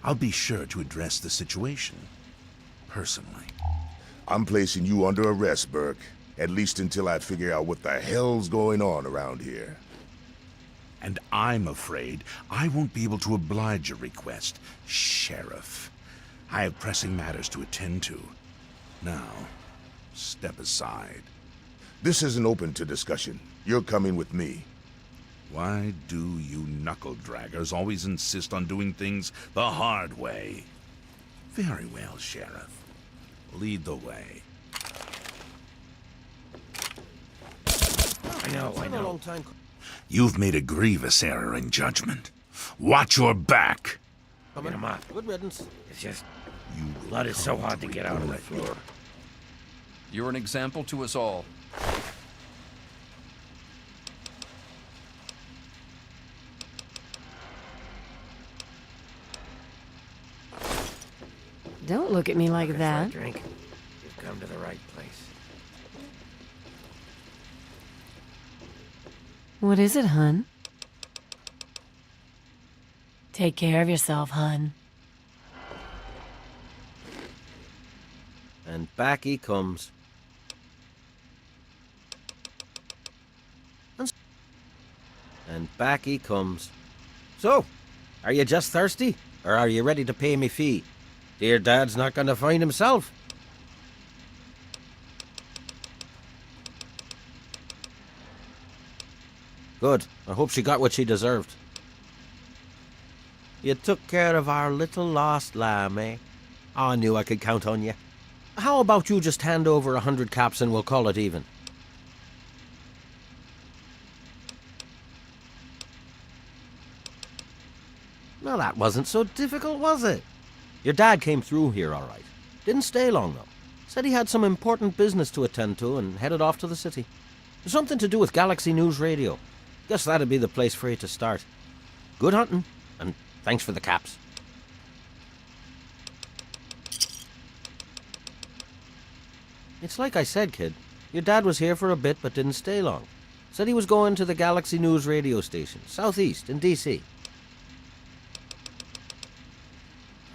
I'll be sure to address the situation. Personally. I'm placing you under arrest, Burke. At least until I figure out what the hell's going on around here. And I'm afraid I won't be able to oblige your request, Sheriff. I have pressing matters to attend to. Now, step aside. This isn't open to discussion. You're coming with me. Why do you knuckle-draggers always insist on doing things the hard way? Very well, Sheriff. Lead the way. I know. You've made a grievous error in judgment. Watch your back. Get him up. Good riddance. It's just... blood is so hard to get out of the floor. You're an example to us all. Don't look at me like that. Drink. You've come to the right place. What is it, hun? Take care of yourself, hun. And back he comes. And back he comes. So, are you just thirsty? Or are you ready to pay me fee? Dear Dad's not going to find himself. Good. I hope she got what she deserved. You took care of our little lost lamb, eh? I knew I could count on you. How about you just hand over 100 caps and we'll call it even? Well, that wasn't so difficult, was it? Your dad came through here all right. Didn't stay long, though. Said he had some important business to attend to and headed off to the city. Something to do with Galaxy News Radio. Guess that'd be the place for you to start. Good hunting, and thanks for the caps. It's like I said, kid. Your dad was here for a bit but didn't stay long. Said he was going to the Galaxy News radio station, southeast in D.C.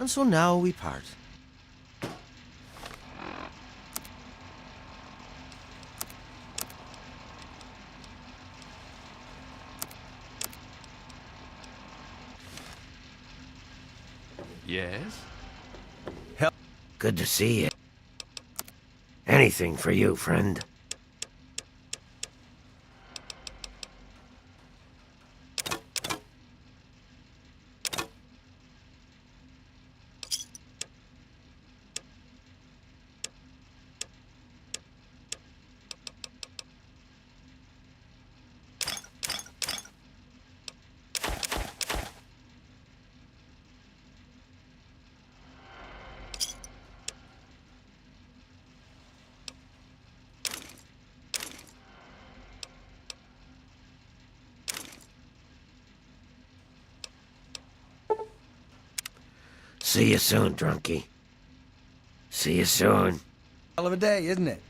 And so now we part. Yes? Good to see you. Anything for you, friend. See you soon, drunkie. See you soon. Hell of a day, isn't it?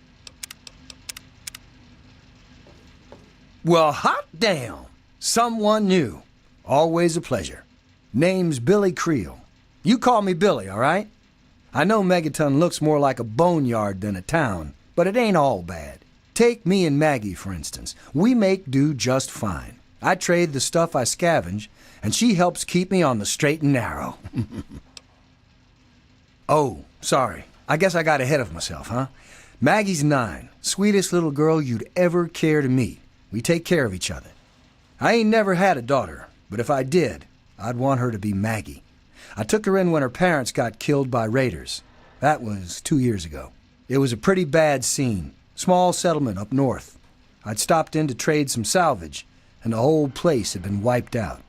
Well, hot damn! Someone new. Always a pleasure. Name's Billy Creel. You call me Billy, all right? I know Megaton looks more like a boneyard than a town, but it ain't all bad. Take me and Maggie, for instance. We make do just fine. I trade the stuff I scavenge, and she helps keep me on the straight and narrow. Oh, sorry. I guess I got ahead of myself, huh? Maggie's 9. Sweetest little girl you'd ever care to meet. We take care of each other. I ain't never had a daughter, but if I did, I'd want her to be Maggie. I took her in when her parents got killed by raiders. That was 2 years ago. It was a pretty bad scene. Small settlement up north. I'd stopped in to trade some salvage, and the whole place had been wiped out.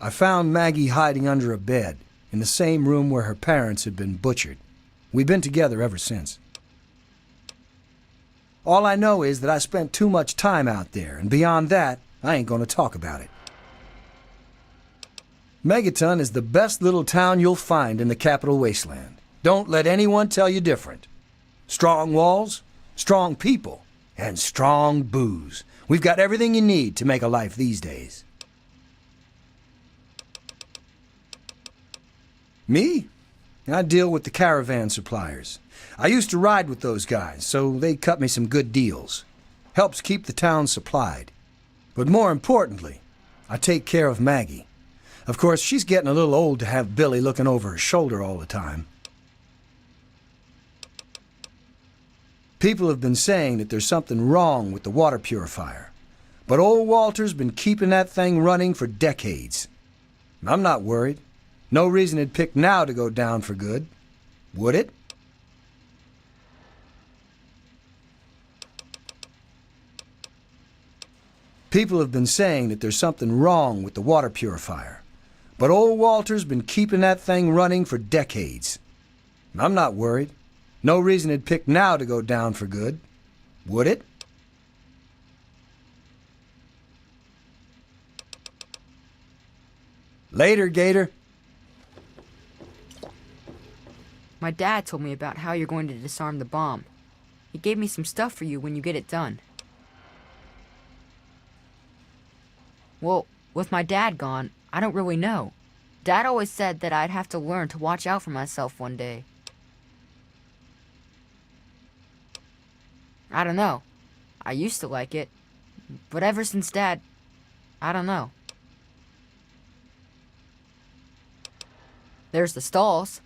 I found Maggie hiding under a bed, in the same room where her parents had been butchered. We've been together ever since. All I know is that I spent too much time out there, and beyond that, I ain't gonna talk about it. Megaton is the best little town you'll find in the capital wasteland. Don't let anyone tell you different. Strong walls, strong people, and strong booze. We've got everything you need to make a life these days. Me? I deal with the caravan suppliers. I used to ride with those guys, so they cut me some good deals. Helps keep the town supplied. But more importantly, I take care of Maggie. Of course, she's getting a little old to have Billy looking over her shoulder all the time. People have been saying that there's something wrong with the water purifier. But old Walter's been keeping that thing running for decades. I'm not worried. No reason it'd pick now to go down for good. Would it? People have been saying that there's something wrong with the water purifier. But old Walter's been keeping that thing running for decades. I'm not worried. No reason it'd pick now to go down for good. Would it? Later, Gator. My dad told me about how you're going to disarm the bomb. He gave me some stuff for you when you get it done. Well, with my dad gone, I don't really know. Dad always said that I'd have to learn to watch out for myself one day. I don't know. I used to like it. But ever since Dad, I don't know. There's the stalls.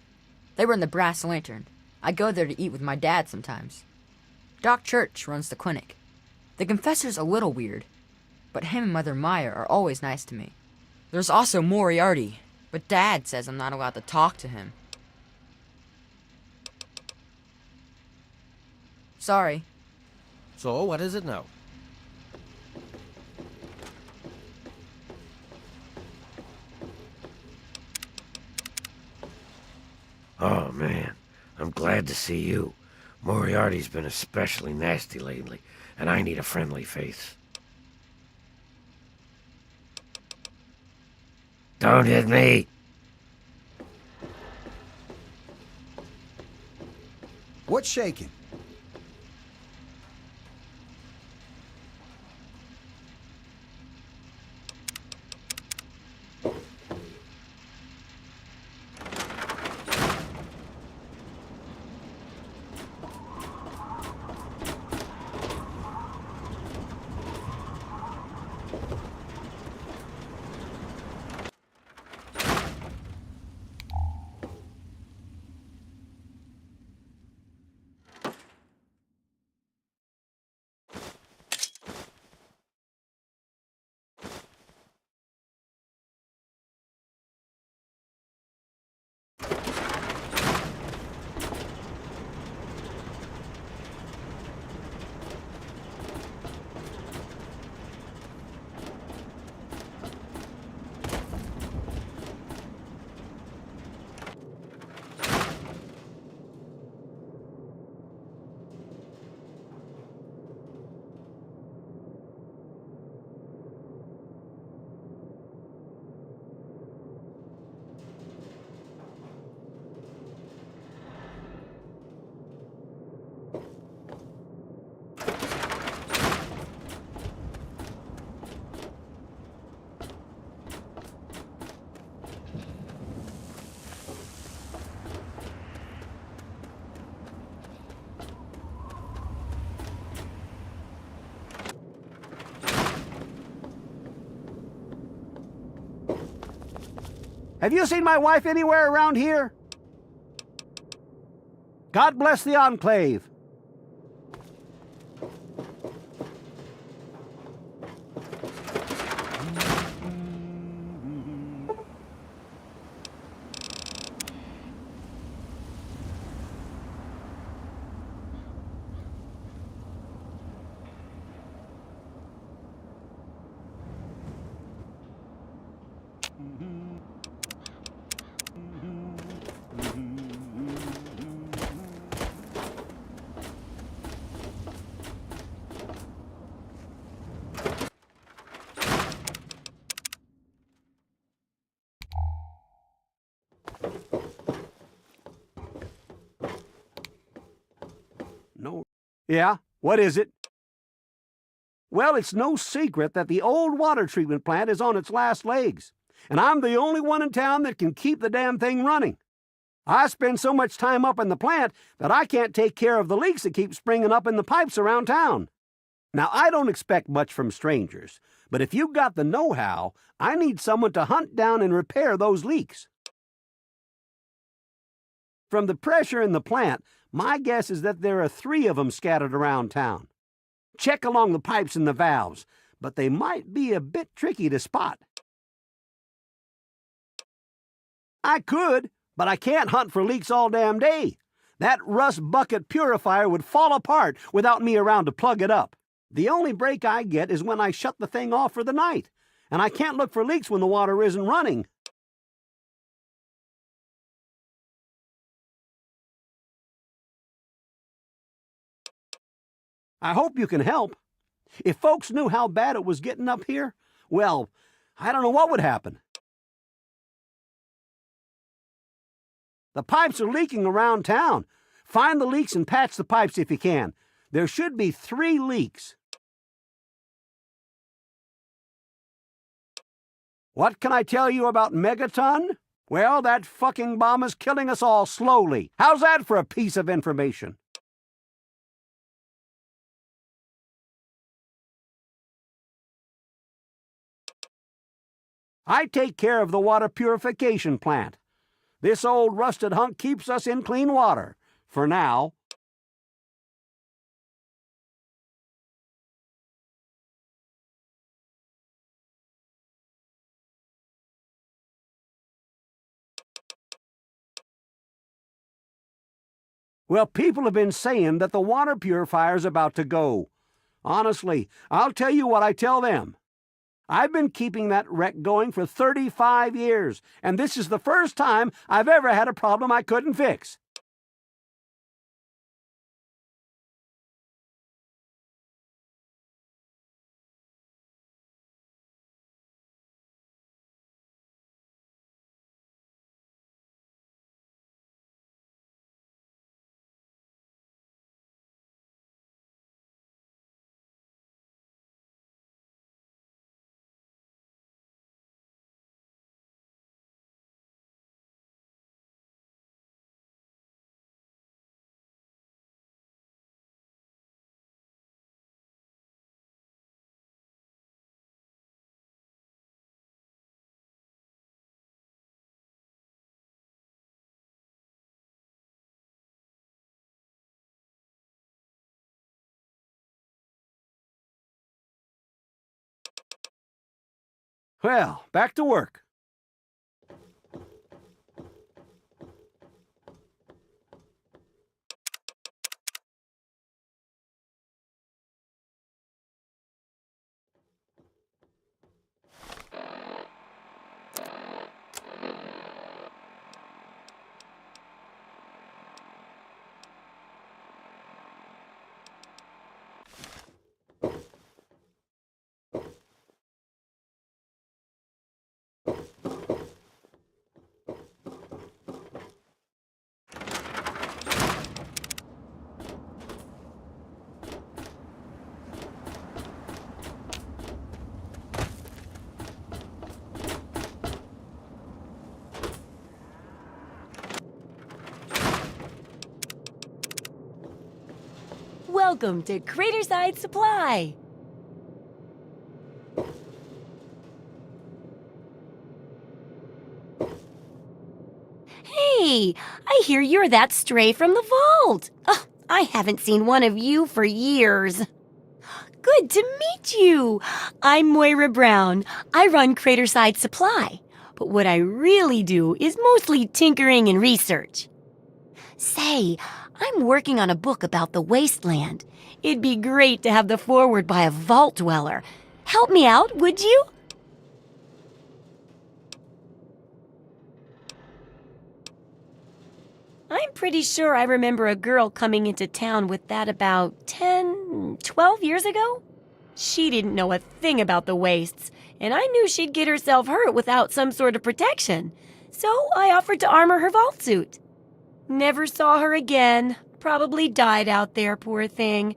They were in the Brass Lantern. I go there to eat with my dad sometimes. Doc Church runs the clinic. The confessor's a little weird, but him and Mother Maya are always nice to me. There's also Moriarty, but Dad says I'm not allowed to talk to him. Sorry. So, what is it now? Oh, man. I'm glad to see you. Moriarty's been especially nasty lately, and I need a friendly face. Don't hit me! What's shaking? Have you seen my wife anywhere around here? God bless the Enclave. No. Yeah? What is it? Well, it's no secret that the old water treatment plant is on its last legs, and I'm the only one in town that can keep the damn thing running. I spend so much time up in the plant that I can't take care of the leaks that keep springing up in the pipes around town. Now, I don't expect much from strangers, but if you've got the know-how, I need someone to hunt down and repair those leaks. From the pressure in the plant, my guess is that there are 3 of them scattered around town. Check along the pipes and the valves, but they might be a bit tricky to spot. I could, but I can't hunt for leaks all damn day. That rust bucket purifier would fall apart without me around to plug it up. The only break I get is when I shut the thing off for the night, and I can't look for leaks when the water isn't running. I hope you can help. If folks knew how bad it was getting up here, well, I don't know what would happen. The pipes are leaking around town. Find the leaks and patch the pipes if you can. There should be 3 leaks. What can I tell you about Megaton? Well, that fucking bomb is killing us all slowly. How's that for a piece of information? I take care of the water purification plant. This old rusted hunk keeps us in clean water, for now. Well, people have been saying that the water purifier's about to go. Honestly, I'll tell you what I tell them. I've been keeping that wreck going for 35 years, and this is the first time I've ever had a problem I couldn't fix. Well, back to work. Welcome to Craterside Supply. Hey, I hear you're that stray from the vault. Oh, I haven't seen one of you for years. Good to meet you. I'm Moira Brown. I run Craterside Supply. But what I really do is mostly tinkering and research. Say, I'm working on a book about the wasteland. It'd be great to have the foreword by a vault dweller. Help me out, would you? I'm pretty sure I remember a girl coming into town with that about 12 years ago. She didn't know a thing about the wastes, and I knew she'd get herself hurt without some sort of protection. So I offered to armor her vault suit. Never saw her again. Probably died out there, poor thing.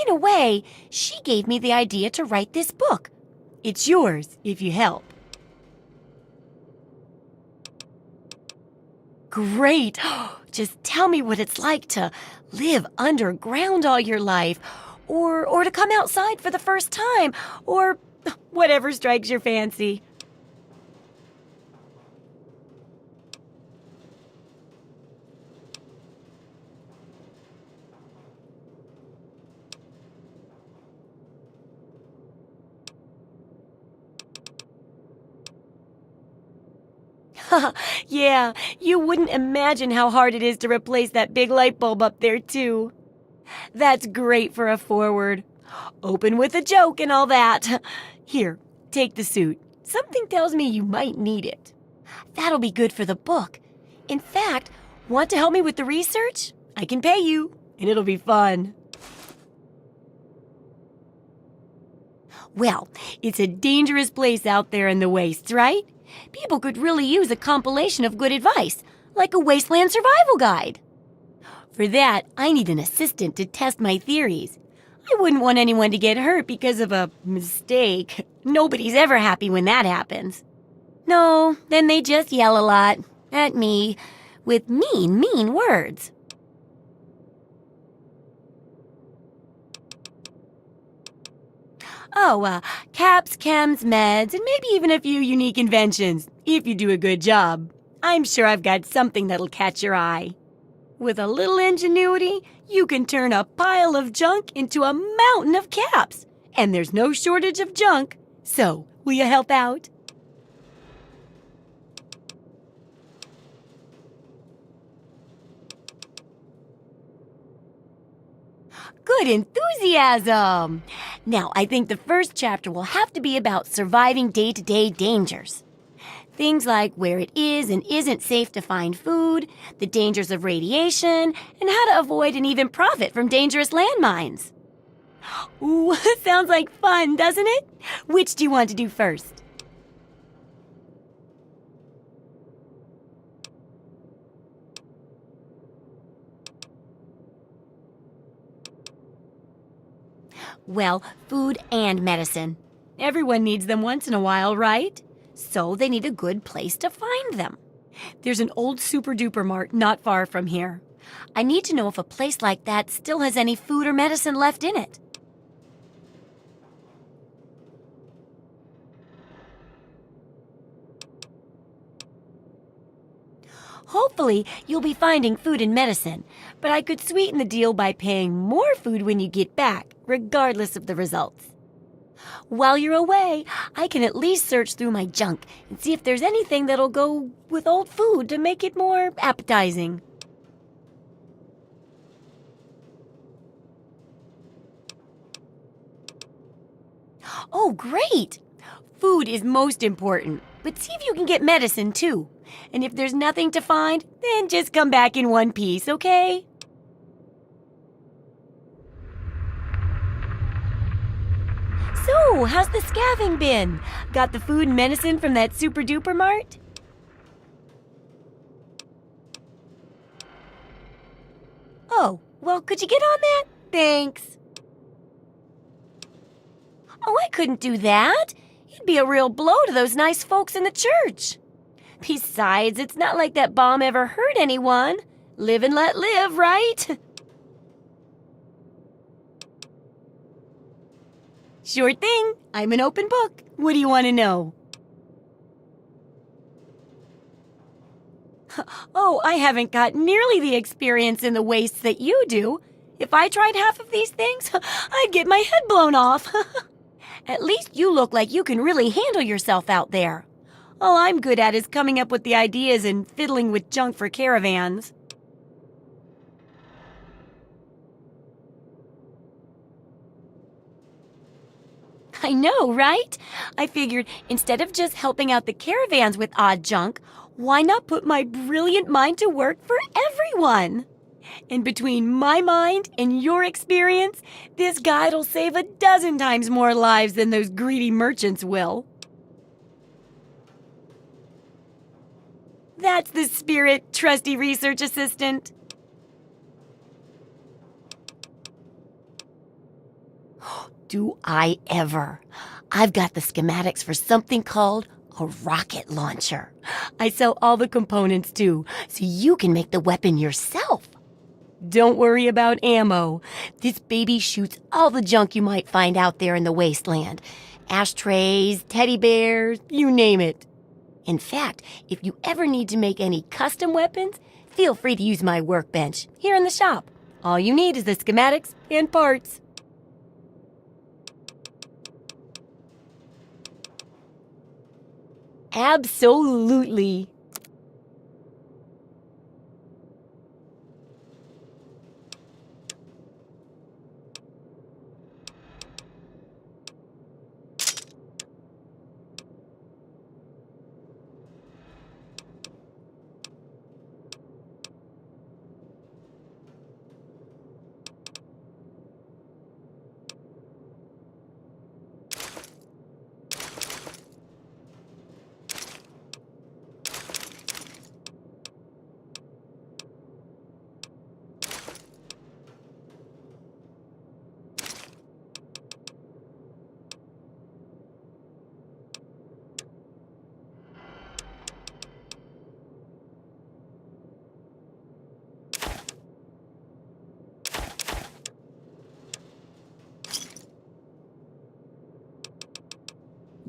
In a way, she gave me the idea to write this book. It's yours, if you help. Great! Just tell me what it's like to live underground all your life, or to come outside for the first time, or whatever strikes your fancy. Yeah, you wouldn't imagine how hard it is to replace that big light bulb up there, too. That's great for a forward. Open with a joke and all that. Here, take the suit. Something tells me you might need it. That'll be good for the book. In fact, want to help me with the research? I can pay you, and it'll be fun. Well, it's a dangerous place out there in the wastes, right? People could really use a compilation of good advice, like a wasteland survival guide. For that, I need an assistant to test my theories. I wouldn't want anyone to get hurt because of a mistake. Nobody's ever happy when that happens. No, then they just yell a lot at me with mean words. Oh, caps, chems, meds, and maybe even a few unique inventions, if you do a good job. I'm sure I've got something that'll catch your eye. With a little ingenuity, you can turn a pile of junk into a mountain of caps. And there's no shortage of junk. So, will you help out? Good enthusiasm! Now, I think the first chapter will have to be about surviving day-to-day dangers. Things like where it is and isn't safe to find food, the dangers of radiation, and how to avoid and even profit from dangerous landmines. Ooh, sounds like fun, doesn't it? Which do you want to do first? Well, food and medicine. Everyone needs them once in a while, right? So they need a good place to find them. There's an old super-duper mart not far from here. I need to know if a place like that still has any food or medicine left in it. Hopefully, you'll be finding food and medicine, but I could sweeten the deal by paying more food when you get back, regardless of the results. While you're away, I can at least search through my junk and see if there's anything that'll go with old food to make it more appetizing. Oh, great! Food is most important, but see if you can get medicine too. And if there's nothing to find, then just come back in one piece, okay? So, how's the scavenging been? Got the food and medicine from that super-duper mart? Oh, well, could you get on that? Thanks. Oh, I couldn't do that. It'd be a real blow to those nice folks in the church. Besides, it's not like that bomb ever hurt anyone. Live and let live, right? Sure thing. I'm an open book. What do you want to know? Oh, I haven't got nearly the experience in the wastes that you do. If I tried half of these things, I'd get my head blown off. At least you look like you can really handle yourself out there. All I'm good at is coming up with the ideas and fiddling with junk for caravans. I know, right? I figured instead of just helping out the caravans with odd junk, why not put my brilliant mind to work for everyone? And between my mind and your experience, this guide'll save 12 times more lives than those greedy merchants will. That's the spirit, trusty research assistant. Do I ever? I've got the schematics for something called a rocket launcher. I sell all the components too, so you can make the weapon yourself. Don't worry about ammo. This baby shoots all the junk you might find out there in the wasteland. Ashtrays, teddy bears, you name it. In fact, if you ever need to make any custom weapons, feel free to use my workbench here in the shop. All you need is the schematics and parts. Absolutely.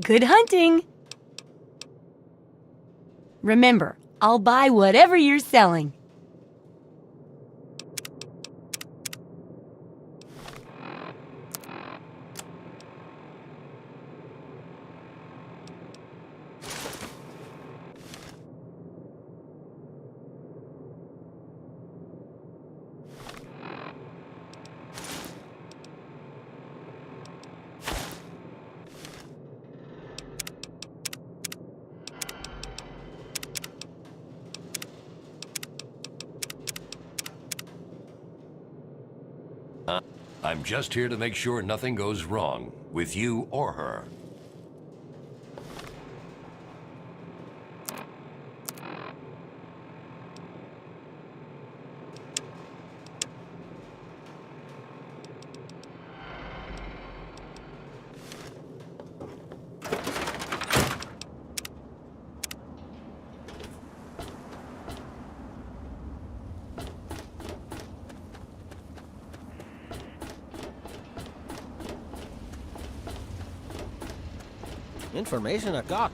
Good hunting! Remember, I'll buy whatever you're selling. I'm just here to make sure nothing goes wrong with you or her. Information I got.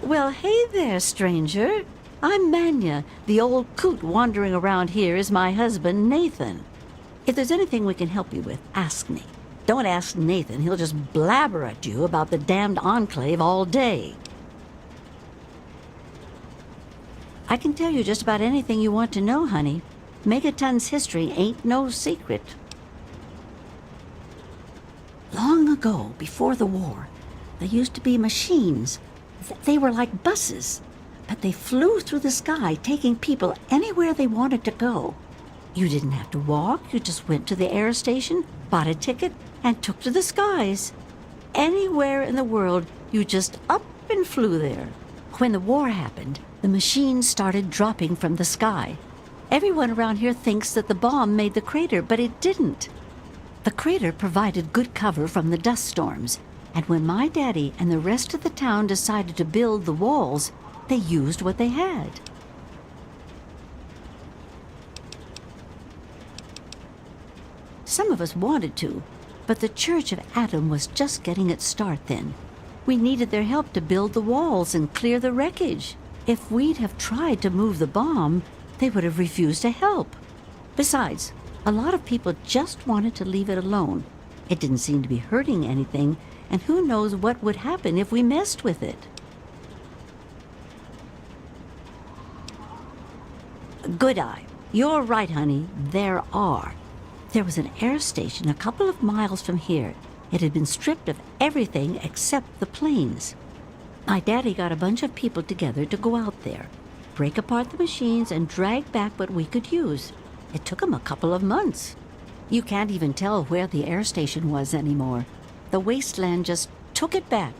Well, hey there, stranger. I'm Manya. The old coot wandering around here is my husband, Nathan. If there's anything we can help you with, ask me. Don't ask Nathan. He'll just blabber at you about the damned Enclave all day. I can tell you just about anything you want to know, honey. Megaton's history ain't no secret. Long ago, before the war, there used to be machines. They were like buses, but they flew through the sky, taking people anywhere they wanted to go. You didn't have to walk, you just went to the air station, bought a ticket, and took to the skies. Anywhere in the world, you just up and flew there. When the war happened, the machines started dropping from the sky. Everyone around here thinks that the bomb made the crater, but it didn't. The crater provided good cover from the dust storms, and when my daddy and the rest of the town decided to build the walls, they used what they had. Some of us wanted to, But the Church of Adam was just getting its start then. We needed their help to build the walls and clear the wreckage. If we'd have tried to move the bomb, they would have refused to help. Besides, a lot of people just wanted to leave it alone. It didn't seem to be hurting anything, and who knows what would happen if we messed with it. Good eye. You're right, honey. There are. There was an air station a couple of miles from here. It had been stripped of everything except the planes. My daddy got a bunch of people together to go out there, break apart the machines, and drag back what we could use. It took him a couple of months. You can't even tell where the air station was anymore. The wasteland just took it back.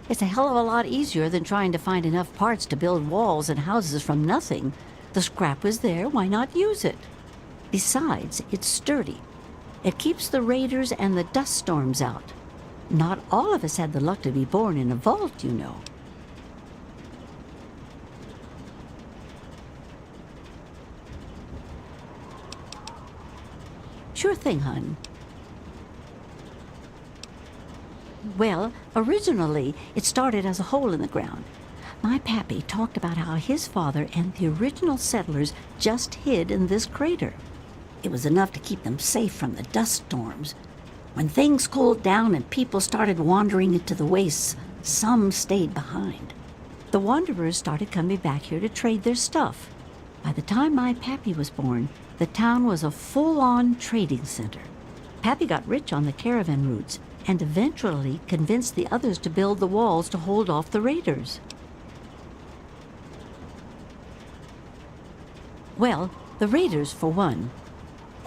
It's a hell of a lot easier than trying to find enough parts to build walls and houses from nothing. The scrap was there, why not use it? Besides, it's sturdy. It keeps the raiders and the dust storms out. Not all of us had the luck to be born in a vault, you know. Sure thing, hon. Well, originally, it started as a hole in the ground. My pappy talked about how his father and the original settlers just hid in this crater. It was enough to keep them safe from the dust storms. When things cooled down and people started wandering into the wastes, some stayed behind. The wanderers started coming back here to trade their stuff. By the time my pappy was born, the town was a full-on trading center. Pappy got rich on the caravan routes and eventually convinced the others to build the walls to hold off the raiders. Well, the raiders for one.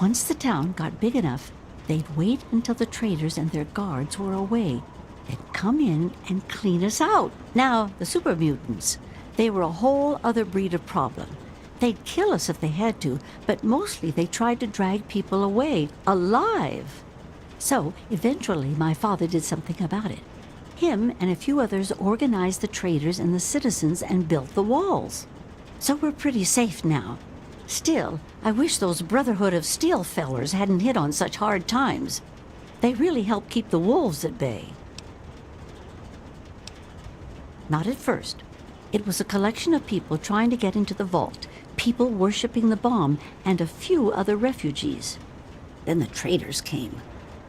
Once the town got big enough, they'd wait until the traders and their guards were away. They'd come in and clean us out. Now, the super mutants, they were a whole other breed of problem. They'd kill us if they had to, but mostly they tried to drag people away, alive. So, eventually, my father did something about it. Him and a few others organized the traders and the citizens and built the walls. So we're pretty safe now. Still, I wish those Brotherhood of Steel fellers hadn't hit on such hard times. They really helped keep the wolves at bay. Not at first. It was a collection of people trying to get into the vault, people worshipping the bomb, and a few other refugees. Then the traders came.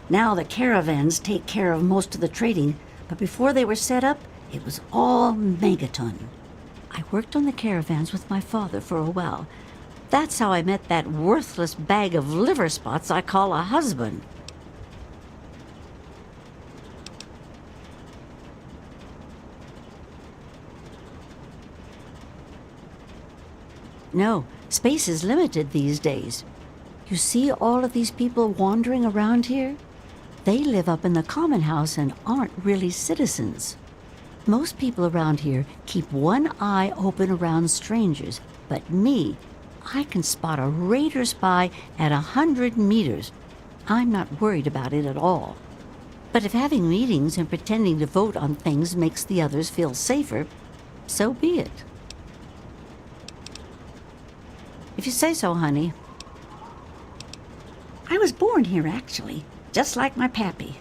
Now the caravans take care of most of the trading, but before they were set up, it was all Megaton. I worked on the caravans with my father for a while. That's how I met that worthless bag of liver spots I call a husband. No, space is limited these days. You see all of these people wandering around here? They live up in the common house and aren't really citizens. Most people around here keep one eye open around strangers, but me, I can spot a raider spy at 100 meters. I'm not worried about it at all. But if having meetings and pretending to vote on things makes the others feel safer, so be it. If you say so, honey. I was born here, actually, just like my pappy.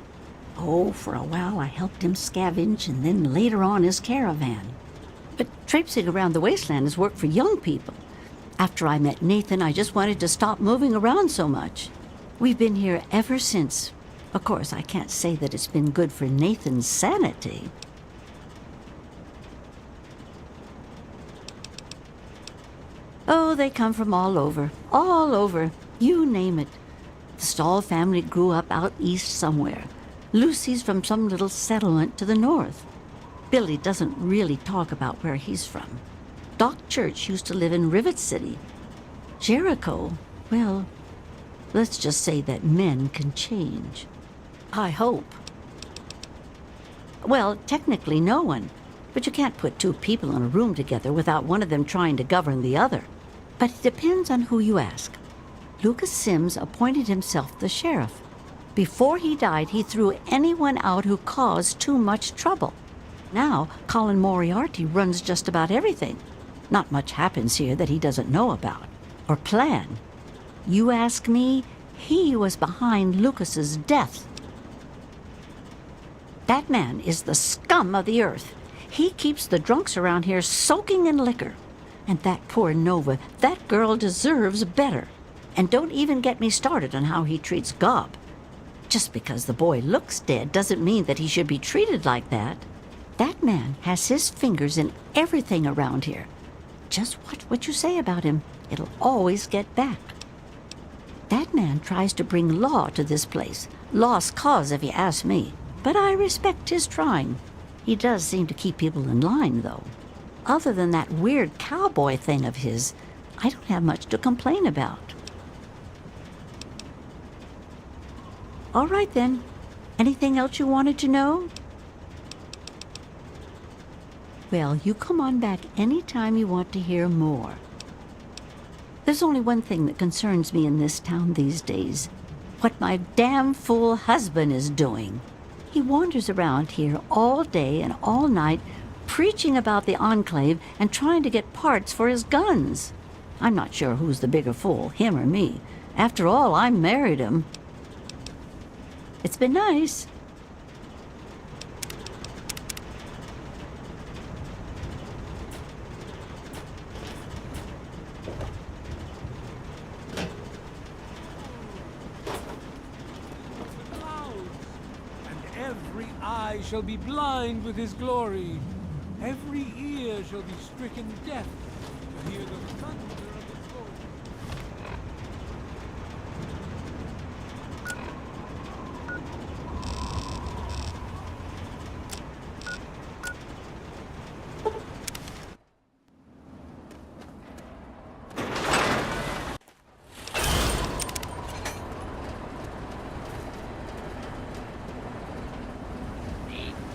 Oh, for a while I helped him scavenge and then later on his caravan. But traipsing around the wasteland is work for young people. After I met Nathan, I just wanted to stop moving around so much. We've been here ever since. Of course, I can't say that it's been good for Nathan's sanity. Oh, they come from all over, you name it. The Stahl family grew up out east somewhere. Lucy's from some little settlement to the north. Billy doesn't really talk about where he's from. Doc Church used to live in Rivet City. Jericho, well, let's just say that men can change. I hope. Well, technically no one, but you can't put two people in a room together without one of them trying to govern the other. But it depends on who you ask. Lucas Sims appointed himself the sheriff. Before he died, he threw anyone out who caused too much trouble. Now, Colin Moriarty runs just about everything. Not much happens here that he doesn't know about or plan. You ask me, He was behind Lucas's death. That man is the scum of the earth. He keeps the drunks around here soaking in liquor. And that poor Nova, that girl deserves better. And don't even get me started on how he treats Gob. Just because the boy looks dead doesn't mean that he should be treated like that. That man has his fingers in everything around here. Just watch what you say about him. It'll always get back. That man tries to bring law to this place. Lost cause, if you ask me. But I respect his trying. He does seem to keep people in line, though. Other than that weird cowboy thing of his, I don't have much to complain about. All right, then. Anything else you wanted to know? Well, you come on back anytime you want to hear more. There's only one thing that concerns me in this town these days. What my damn fool husband is doing. He wanders around here all day and all night, preaching about the Enclave and trying to get parts for his guns. I'm not sure who's the bigger fool, him or me. After all, I married him. It's been nice. Every eye shall be blind with his glory. Every ear shall be stricken deaf to hear the thunder of his voice.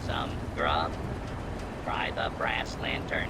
Some grub? Try the brass lantern.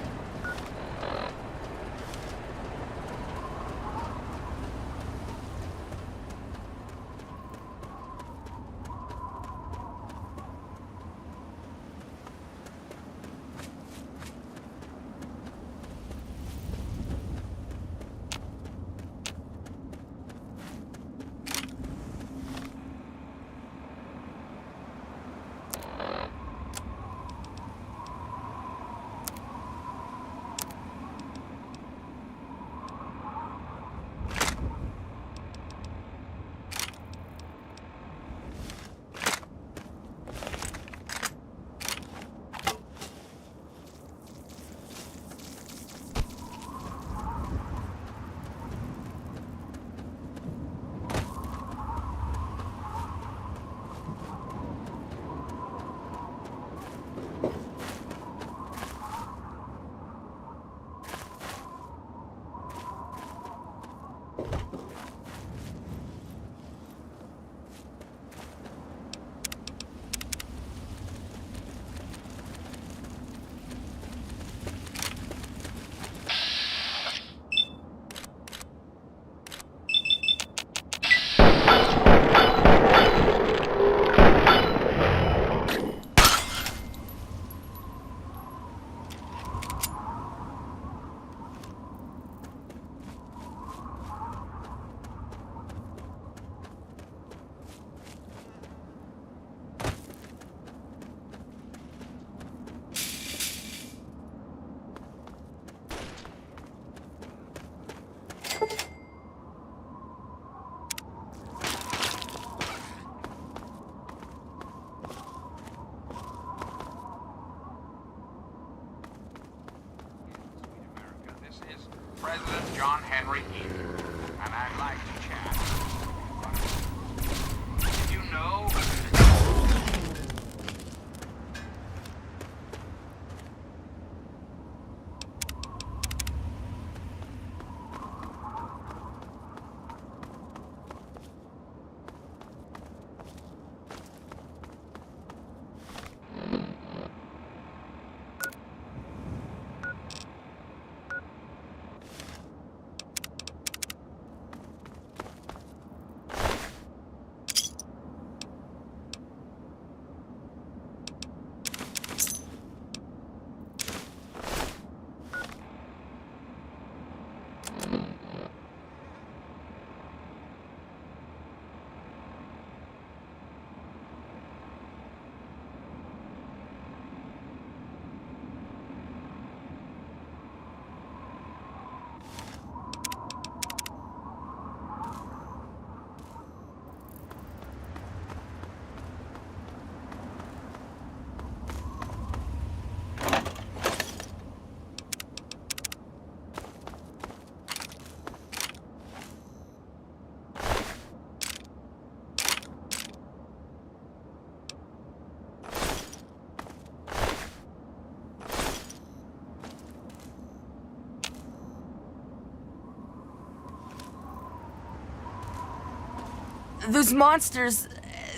Those monsters,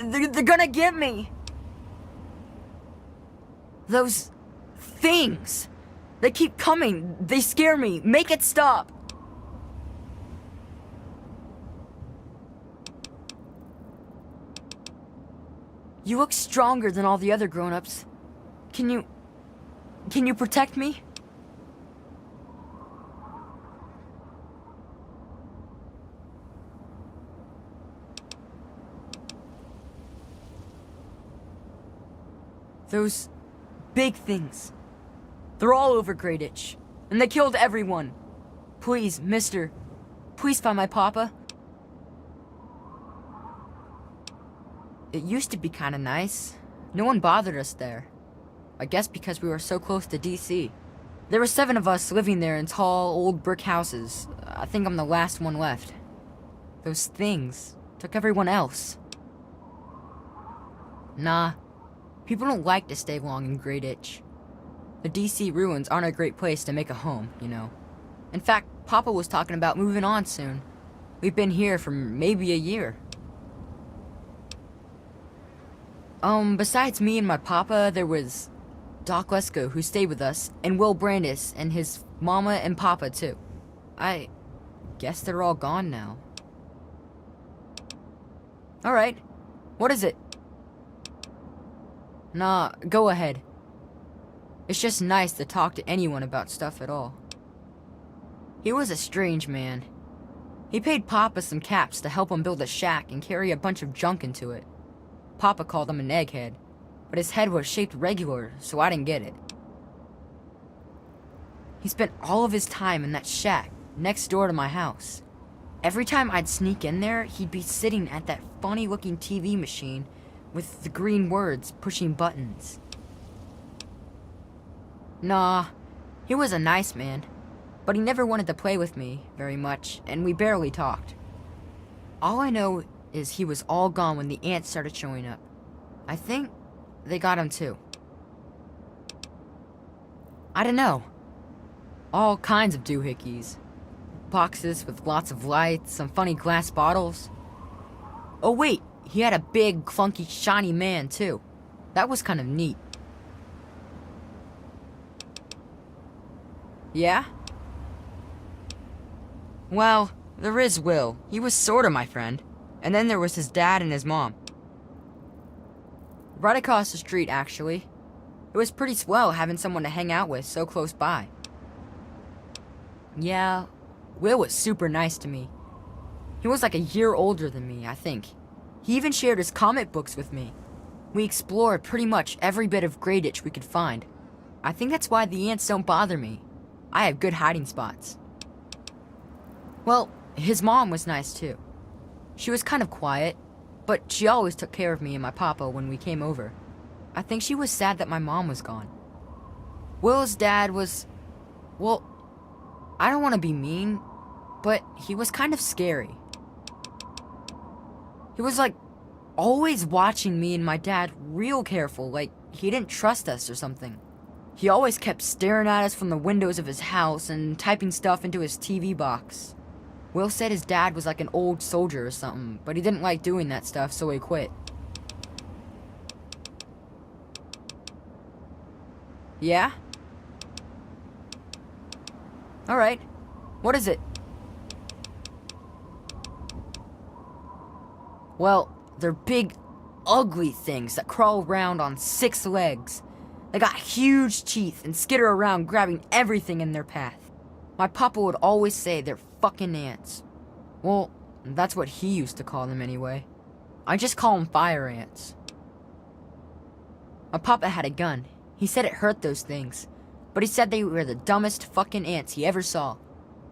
they're gonna get me. Those things. They keep coming. They scare me. Make it stop. You look stronger than all the other grown-ups. Can you protect me? Those big things. They're all over Greyditch, and they killed everyone. Please, mister, please find my papa. It used to be kinda nice. No one bothered us there. I guess because we were so close to DC. There were 7 of us living there in tall, old brick houses. I think I'm the last one left. Those things took everyone else. Nah, people don't like to stay long in Greyditch. The DC ruins aren't a great place to make a home, you know. In fact, Papa was talking about moving on soon. We've been here for maybe a year. Besides me and my papa, there was Doc Lesko, who stayed with us, and Will Brandis, and his mama and papa, too. I guess they're all gone now. Alright, what is it? Nah, go ahead. It's just nice to talk to anyone about stuff at all. He was a strange man. He paid Papa some caps to help him build a shack and carry a bunch of junk into it. Papa called him an egghead, but his head was shaped regular, so I didn't get it. He spent all of his time in that shack next door to my house. Every time I'd sneak in there, he'd be sitting at that funny-looking TV machine with the green words pushing buttons. Nah, he was a nice man, but he never wanted to play with me very much, and we barely talked. All I know is he was all gone when the ants started showing up. I think they got him too. I don't know. All kinds of doohickeys. Boxes with lots of lights, some funny glass bottles. Oh wait, he had a big, clunky, shiny man too. That was kind of neat. Yeah? Well, there is Will. He was sorta my friend. And then there was his dad and his mom. Right across the street, actually. It was pretty swell having someone to hang out with so close by. Yeah, Will was super nice to me. He was like a year older than me, I think. He even shared his comic books with me. We explored pretty much every bit of Greyditch we could find. I think that's why the ants don't bother me. I have good hiding spots. Well, his mom was nice too. She was kind of quiet, but she always took care of me and my papa when we came over. I think she was sad that my mom was gone. Will's dad was... well, I don't want to be mean, but he was kind of scary. He was like, always watching me and my dad real careful, like he didn't trust us or something. He always kept staring at us from the windows of his house and typing stuff into his TV box. Will said his dad was like an old soldier or something, but he didn't like doing that stuff, so he quit. Yeah? Alright. What is it? Well, they're big, ugly things that crawl around on 6 legs. They got huge teeth and skitter around grabbing everything in their path. My papa would always say they're fucking ants. Well, that's what he used to call them anyway. I just call them fire ants. My papa had a gun. He said it hurt those things. But he said they were the dumbest fucking ants he ever saw.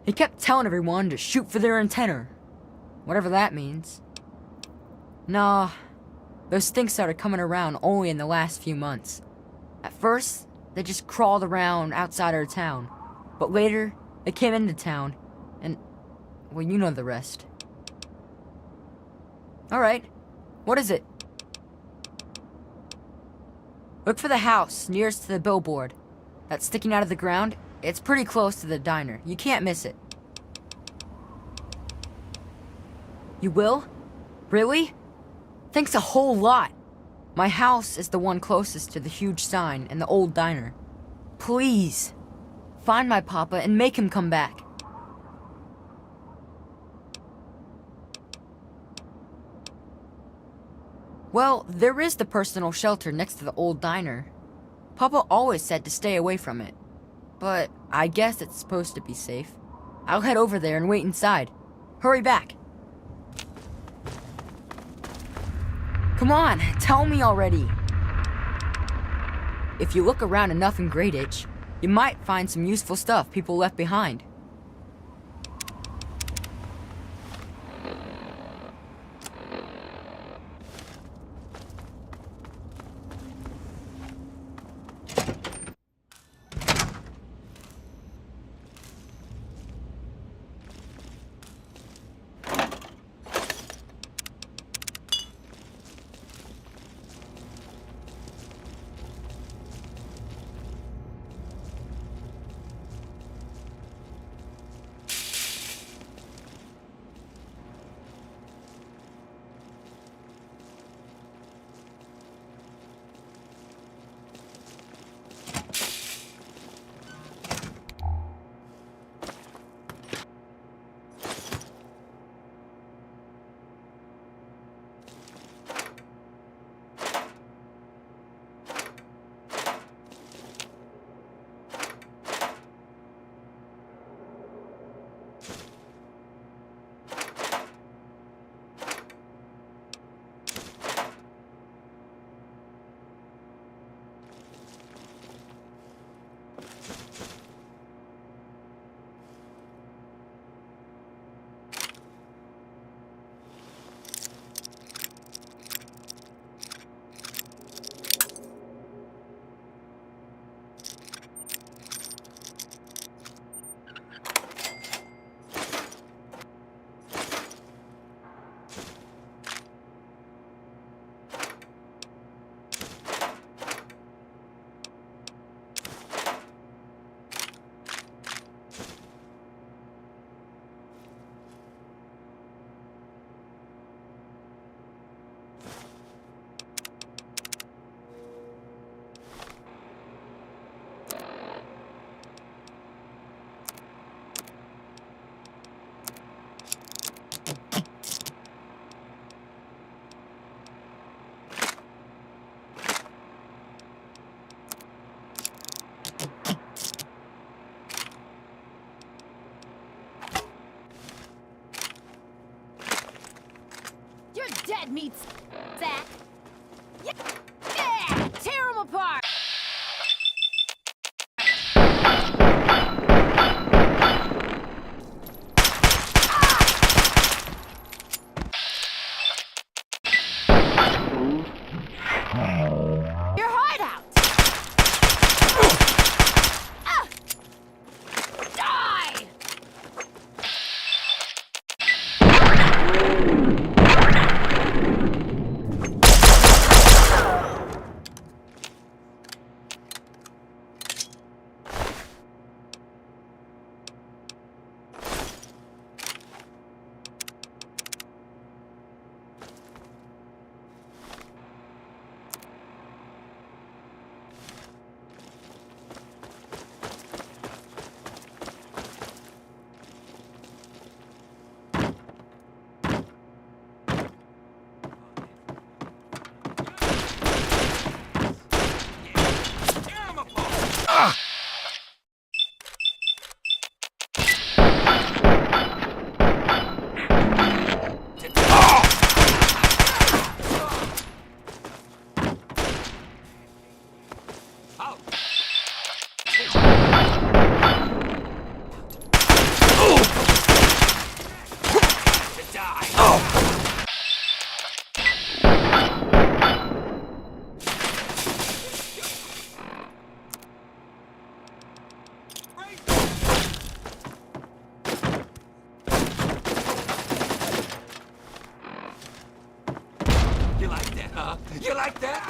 He kept telling everyone to shoot for their antenna. Whatever that means. Nah, those things started coming around only in the last few months. At first, they just crawled around outside our town. But later, they came into town, and, well, you know the rest. Alright, what is it? Look for the house nearest to the billboard. That's sticking out of the ground. It's pretty close to the diner. You can't miss it. You will? Really? Thanks a whole lot. My house is the one closest to the huge sign and the old diner. Please, find my papa and make him come back. Well, there is the personal shelter next to the old diner. Papa always said to stay away from it. But I guess it's supposed to be safe. I'll head over there and wait inside. Hurry back. Come on, tell me already. If you look around enough in Greatitch, you might find some useful stuff people left behind. Dead meats, Zach. Yeah, tear them apart. Your hideout. Die. You like that?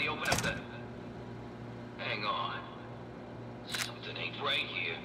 me open up the... Hang on. Something ain't right here.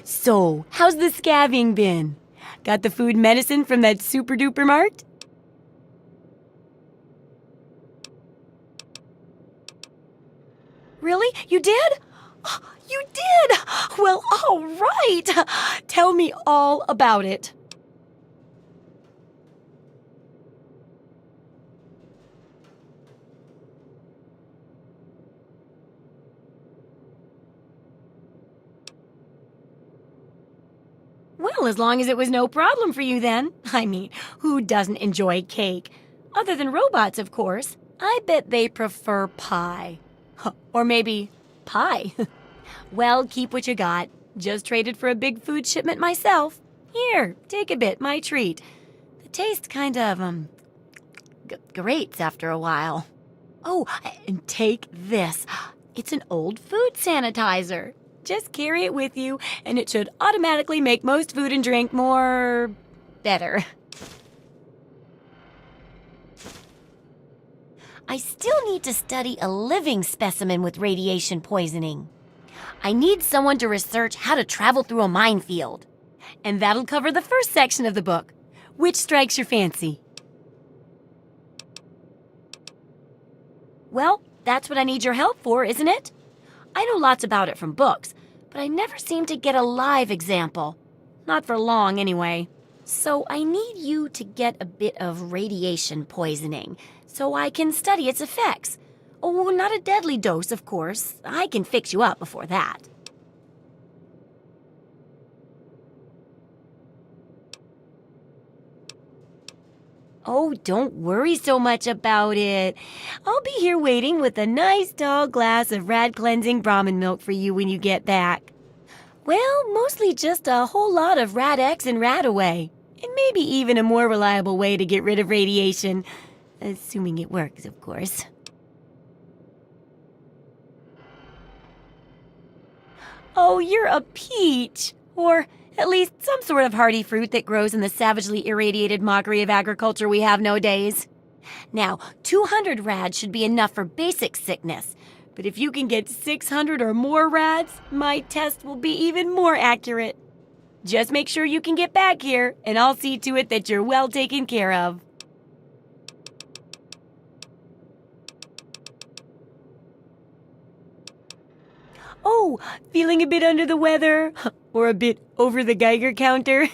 So, how's the scabbing been? Got the food medicine from that super duper mart? Really? You did? You did! Well, all right. Tell me all about it. Well, as long as it was no problem for you then. I mean, who doesn't enjoy cake? Other than robots, of course. I bet they prefer pie. Or maybe pie. Well, keep what you got. Just traded for a big food shipment myself. Here, take a bit, my treat. The taste kind of, grates after a while. Oh, and take this. It's an old food sanitizer. Just carry it with you, and it should automatically make most food and drink more... better. I still need to study a living specimen with radiation poisoning. I need someone to research how to travel through a minefield. And that'll cover the first section of the book. Which strikes your fancy? Well, that's what I need your help for, isn't it? I know lots about it from books, but I never seem to get a live example. Not for long, anyway. So I need you to get a bit of radiation poisoning, so I can study its effects. Oh, not a deadly dose, of course. I can fix you up before that. Oh, don't worry so much about it. I'll be here waiting with a nice tall glass of rad-cleansing Brahmin milk for you when you get back. Well, mostly just a whole lot of Rad-X and Rad-Away. And maybe even a more reliable way to get rid of radiation. Assuming it works, of course. Oh, you're a peach. Or at least some sort of hardy fruit that grows in the savagely irradiated mockery of agriculture we have nowadays. Now, 200 rads should be enough for basic sickness. But if you can get 600 or more rads, my test will be even more accurate. Just make sure you can get back here, and I'll see to it that you're well taken care of. Oh, feeling a bit under the weather? Or a bit over the Geiger counter?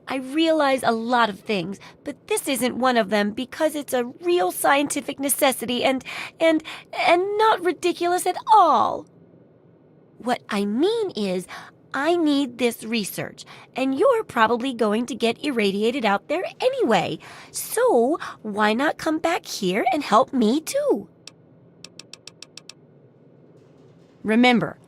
I realize a lot of things, but this isn't one of them because it's a real scientific necessity and not ridiculous at all. What I mean is, I need this research, and you're probably going to get irradiated out there anyway. So, why not come back here and help me too? Remember,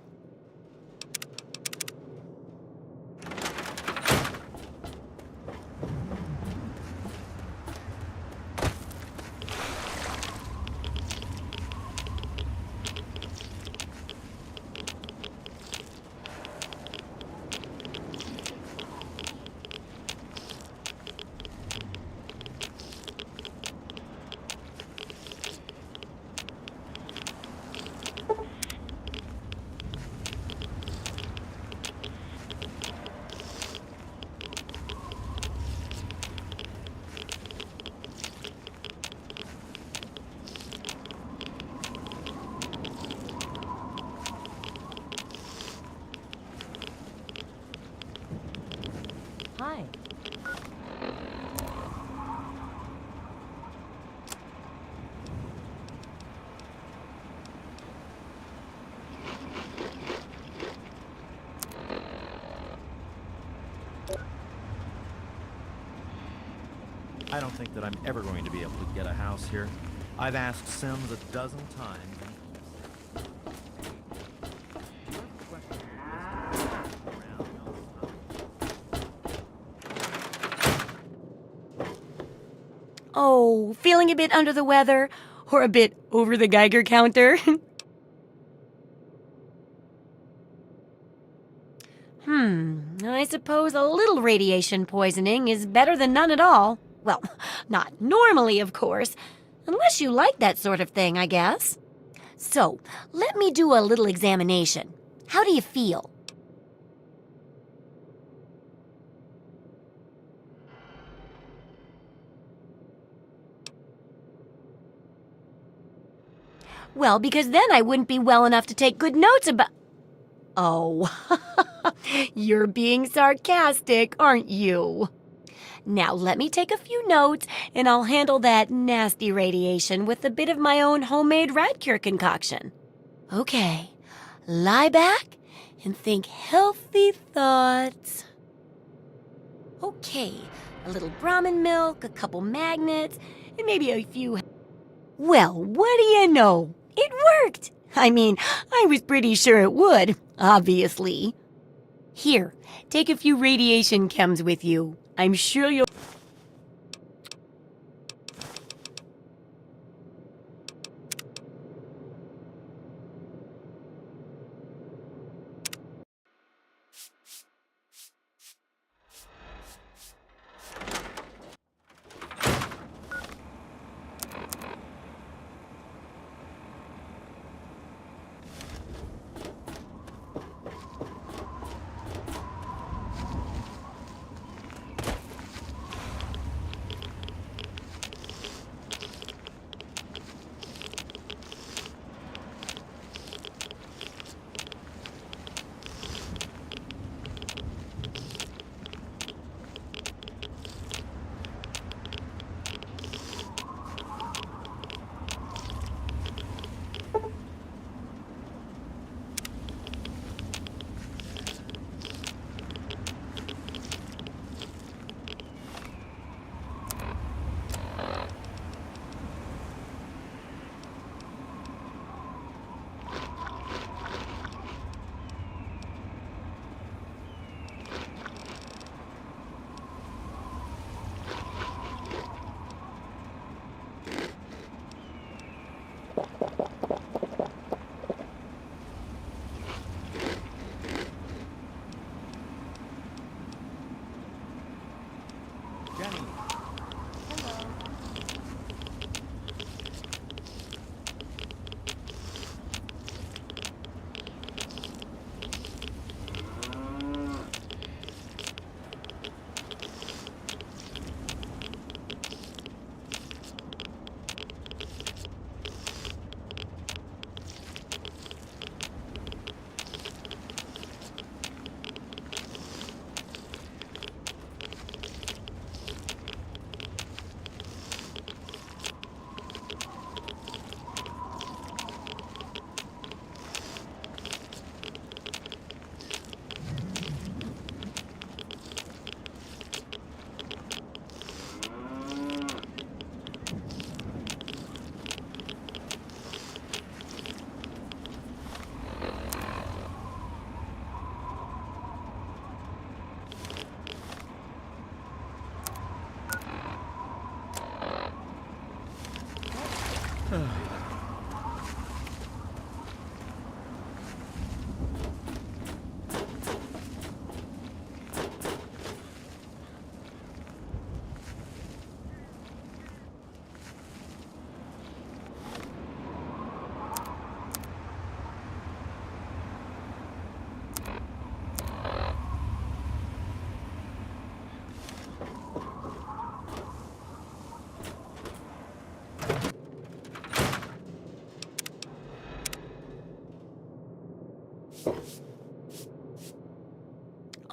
hi. I don't think that I'm ever going to be able to get a house here. I've asked Sims a dozen times. Oh, feeling a bit under the weather? Or a bit over the Geiger counter? I suppose a little radiation poisoning is better than none at all. Well, not normally, of course. Unless you like that sort of thing, I guess. So, let me do a little examination. How do you feel? Well, because then I wouldn't be well enough to take good notes about... Oh, you're being sarcastic, aren't you? Now, let me take a few notes, and I'll handle that nasty radiation with a bit of my own homemade Radcure concoction. Okay, lie back and think healthy thoughts. Okay, a little Brahmin milk, a couple magnets, and maybe a few... Well, what do you know? It worked! I mean, I was pretty sure it would, obviously. Here, take a few radiation chems with you. I'm sure you'll...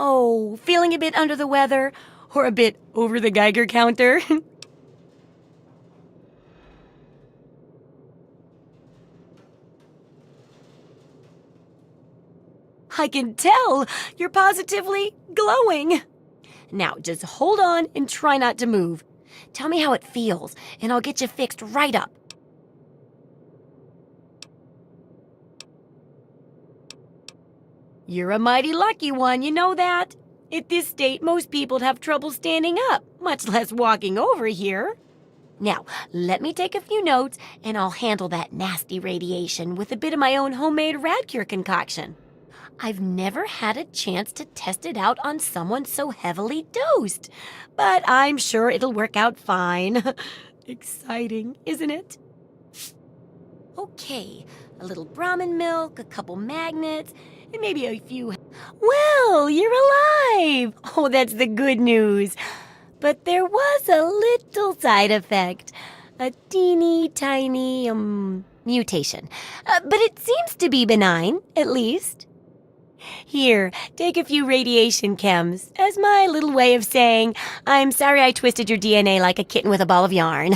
Oh, feeling a bit under the weather? Or a bit over the Geiger counter? I can tell! You're positively glowing! Now, just hold on and try not to move. Tell me how it feels, and I'll get you fixed right up. You're a mighty lucky one, you know that? At this state, most people'd have trouble standing up, much less walking over here. Now, let me take a few notes, and I'll handle that nasty radiation with a bit of my own homemade Radcure concoction. I've never had a chance to test it out on someone so heavily dosed, but I'm sure it'll work out fine. Exciting, isn't it? Okay, a little Brahmin milk, a couple magnets, and maybe a few... Well, you're alive! Oh, that's the good news. But there was a little side effect. A teeny tiny, mutation. But it seems to be benign, at least. Here, take a few radiation chems as my little way of saying, I'm sorry I twisted your DNA like a kitten with a ball of yarn.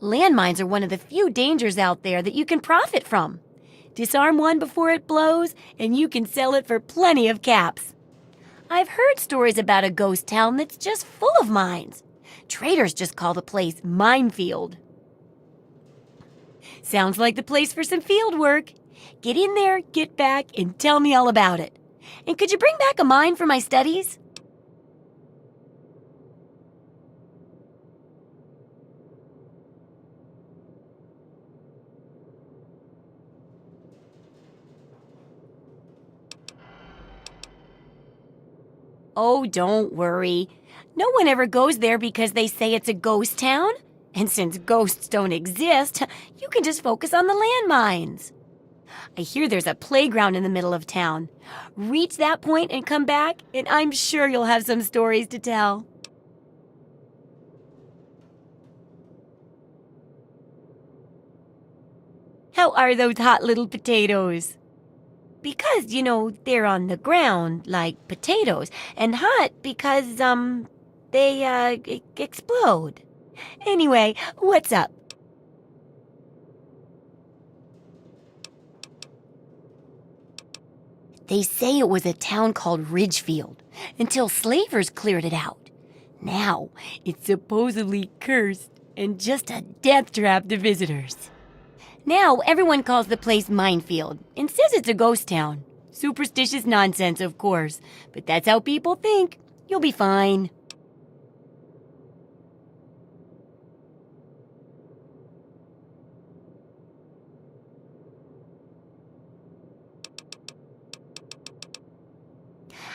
Landmines are one of the few dangers out there that you can profit from. Disarm one before it blows, and you can sell it for plenty of caps. I've heard stories about a ghost town that's just full of mines. Traders just call the place Minefield. Sounds like the place for some field work. Get in there, get back, and tell me all about it. And could you bring back a mine for my studies? Oh, don't worry. No one ever goes there because they say it's a ghost town. And since ghosts don't exist, you can just focus on the landmines. I hear there's a playground in the middle of town. Reach that point and come back, and I'm sure you'll have some stories to tell. How are those hot little potatoes? Because, they're on the ground like potatoes, and hot because, they, explode. Anyway, what's up? They say it was a town called Ridgefield, until slavers cleared it out. Now, it's supposedly cursed and just a death trap to visitors. Now, everyone calls the place Minefield and says it's a ghost town. Superstitious nonsense, of course, but that's how people think. You'll be fine.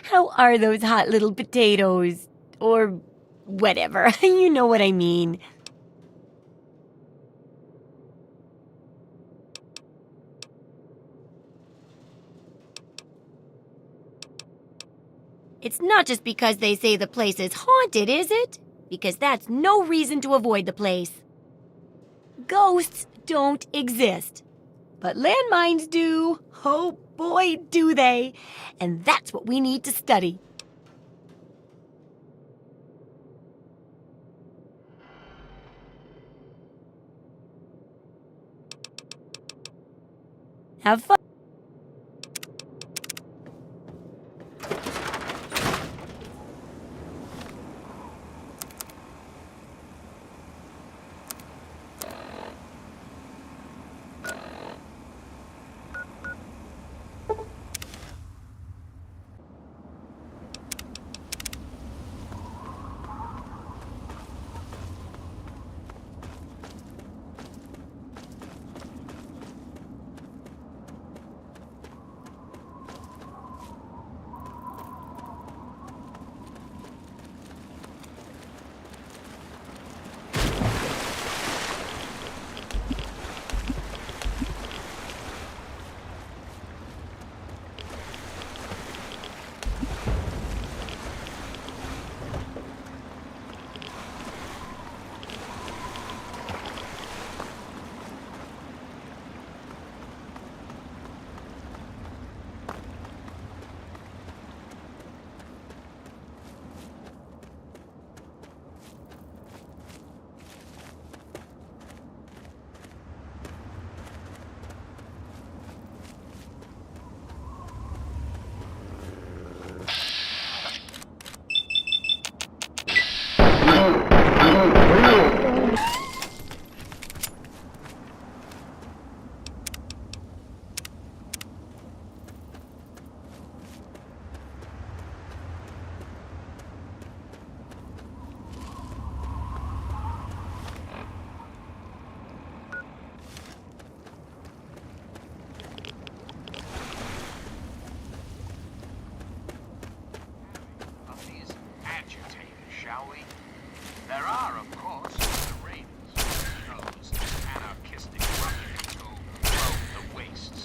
How are those hot little potatoes? Or whatever, you know what I mean. It's not just because they say the place is haunted, is it? Because that's no reason to avoid the place. Ghosts don't exist. But landmines do. Oh boy, do they. And that's what we need to study. Have fun. shall we? There are, of course, the Raiders, those anarchistic ruffians who roam the wastes.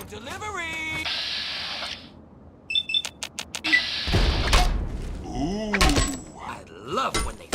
Delivery! Ooh. I love when they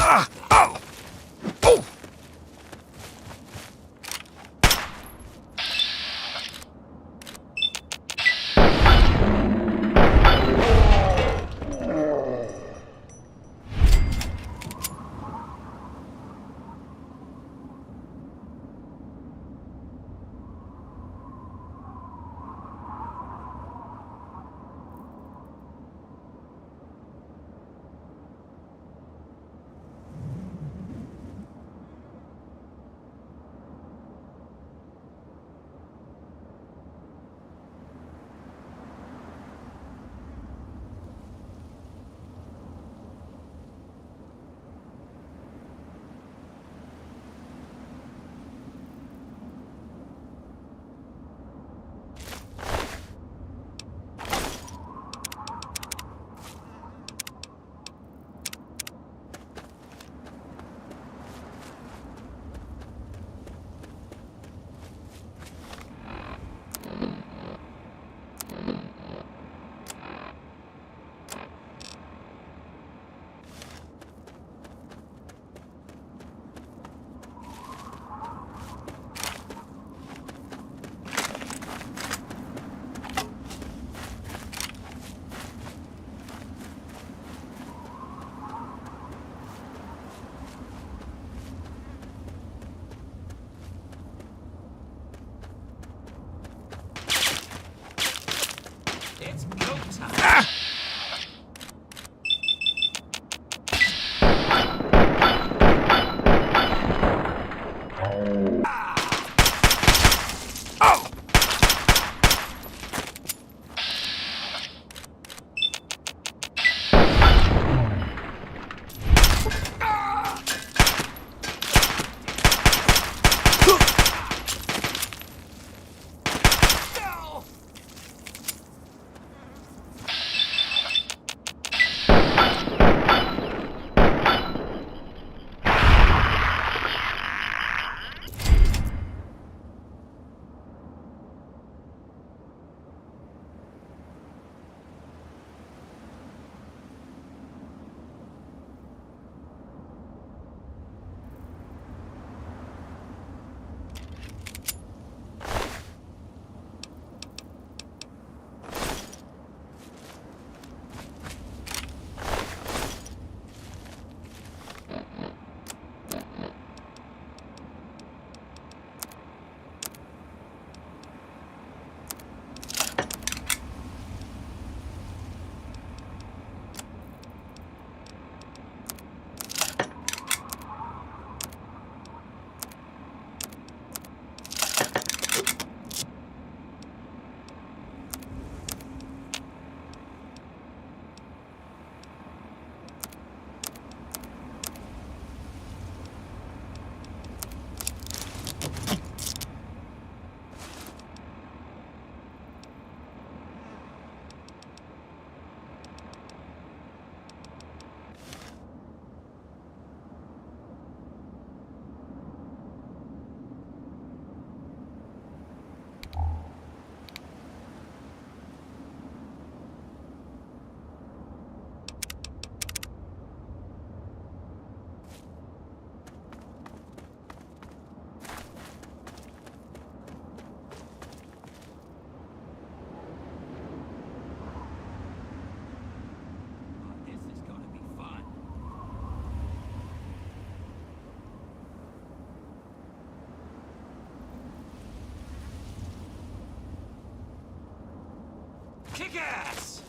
Kick ass!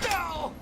No!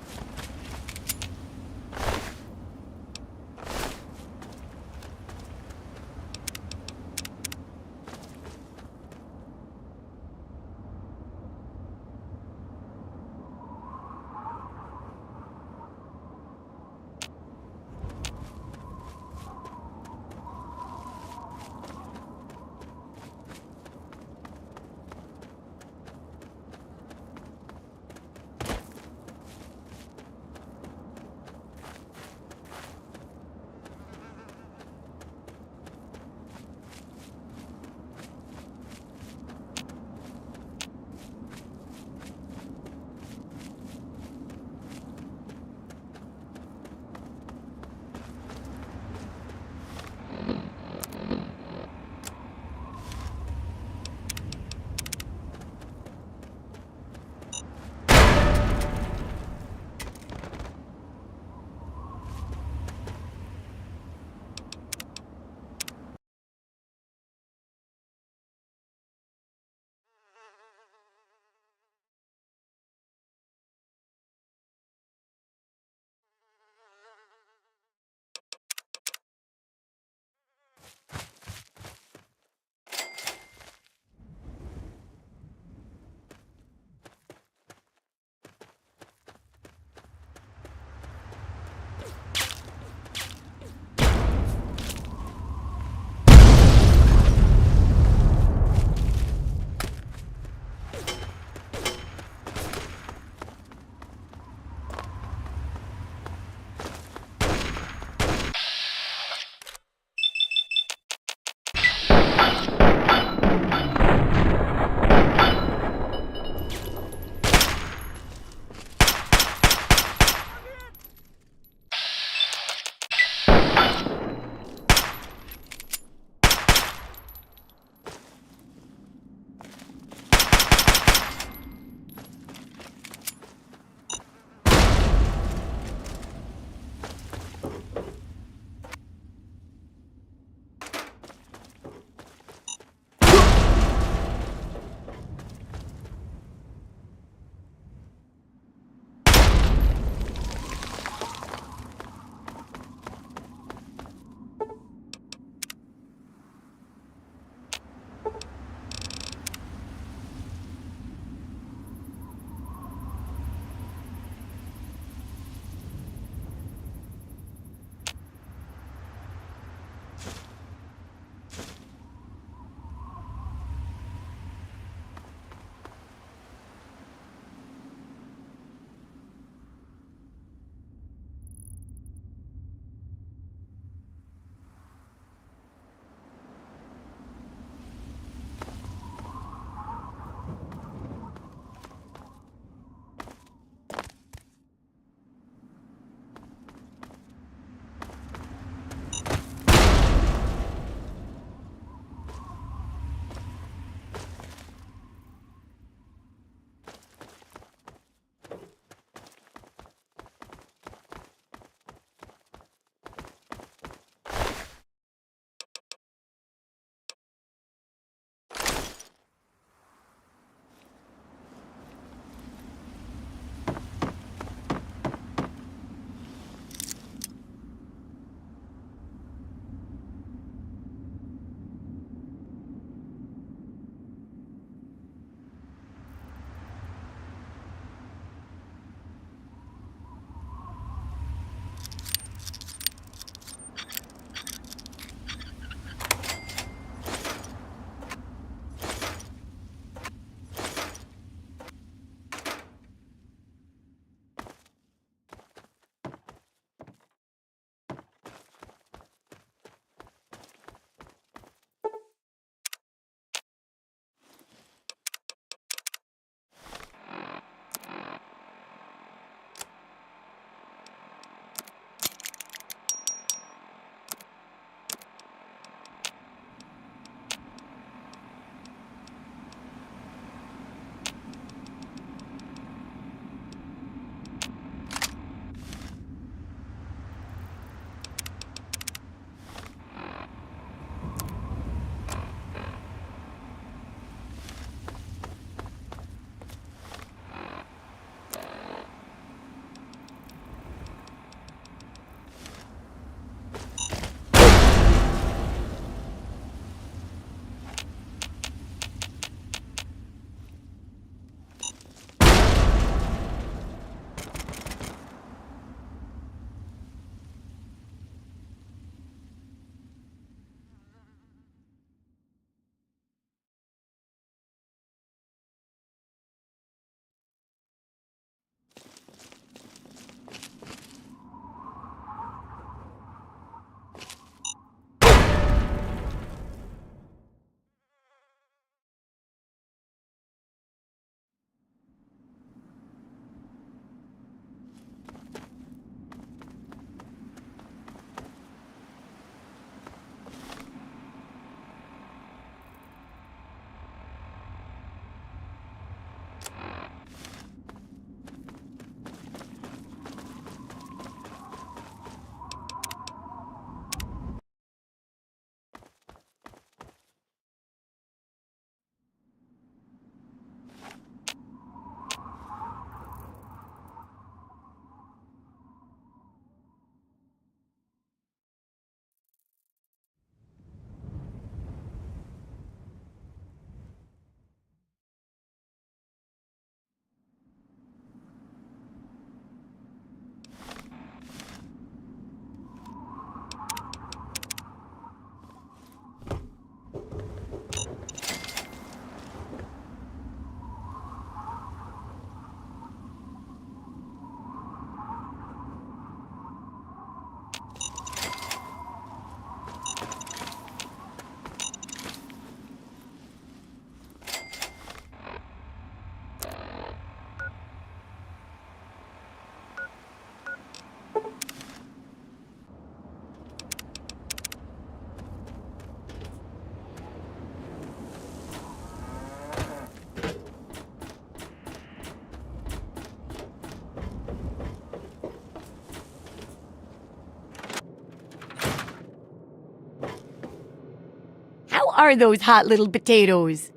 are those hot little potatoes?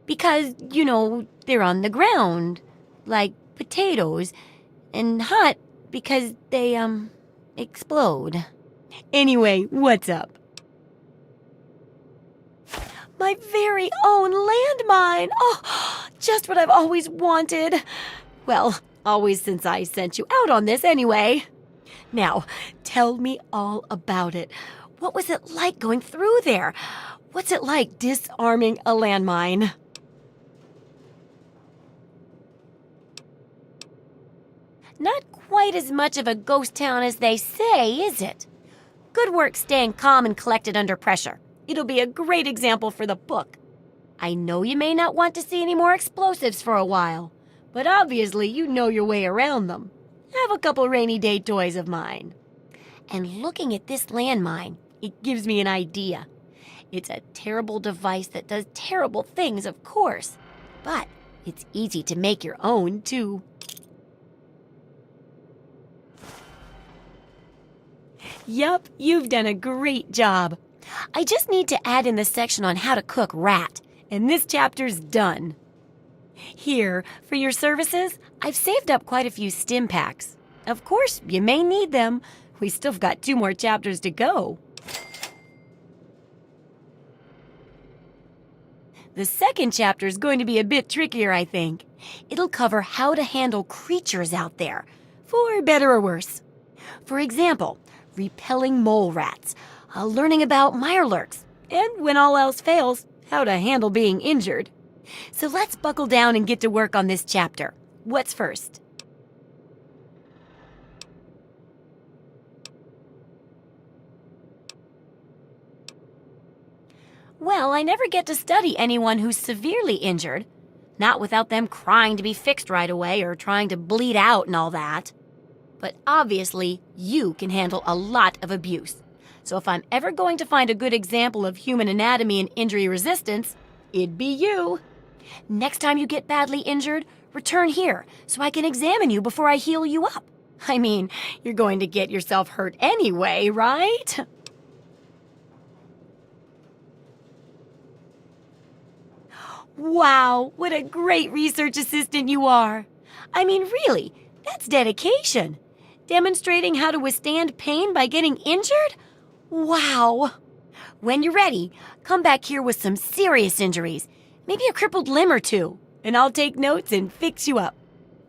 Because, you know, they're on the ground, like potatoes, and hot because they, explode. Anyway, what's up? My very own landmine! Oh, just what I've always wanted. Well, always since I sent you out on this anyway. Now, tell me all about it. What was it like going through there? What's it like disarming a landmine? Not quite as much of a ghost town as they say, is it? Good work staying calm and collected under pressure. It'll be a great example for the book. I know you may not want to see any more explosives for a while, but obviously you know your way around them. Have a couple rainy day toys of mine. And looking at this landmine, it gives me an idea. It's a terrible device that does terrible things, of course, but it's easy to make your own, too. Yup, you've done a great job. I just need to add in the section on how to cook rat, and this chapter's done. Here, for your services, I've saved up quite a few stim packs. Of course, you may need them. We still got 2 more chapters to go. The second chapter is going to be a bit trickier, I think. It'll cover how to handle creatures out there, for better or worse. For example, repelling mole rats, learning about mirelurks, and when all else fails, how to handle being injured. So let's buckle down and get to work on this chapter. What's first? Well, I never get to study anyone who's severely injured. Not without them crying to be fixed right away or trying to bleed out and all that. But obviously, you can handle a lot of abuse. So if I'm ever going to find a good example of human anatomy and injury resistance, it'd be you. Next time you get badly injured, return here so I can examine you before I heal you up. I mean, you're going to get yourself hurt anyway, right? Wow, what a great research assistant you are. I mean, really, that's dedication. Demonstrating how to withstand pain by getting injured? Wow. When you're ready, come back here with some serious injuries, maybe a crippled limb or 2, and I'll take notes and fix you up.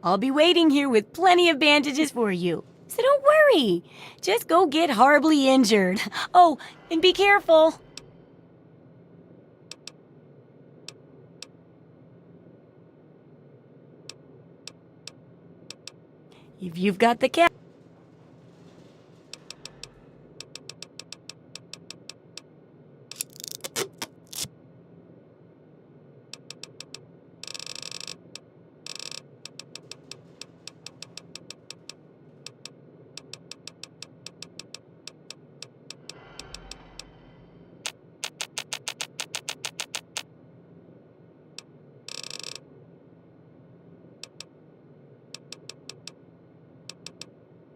I'll be waiting here with plenty of bandages for you, so don't worry. Just go get horribly injured. Oh, and be careful. If you've got the cat.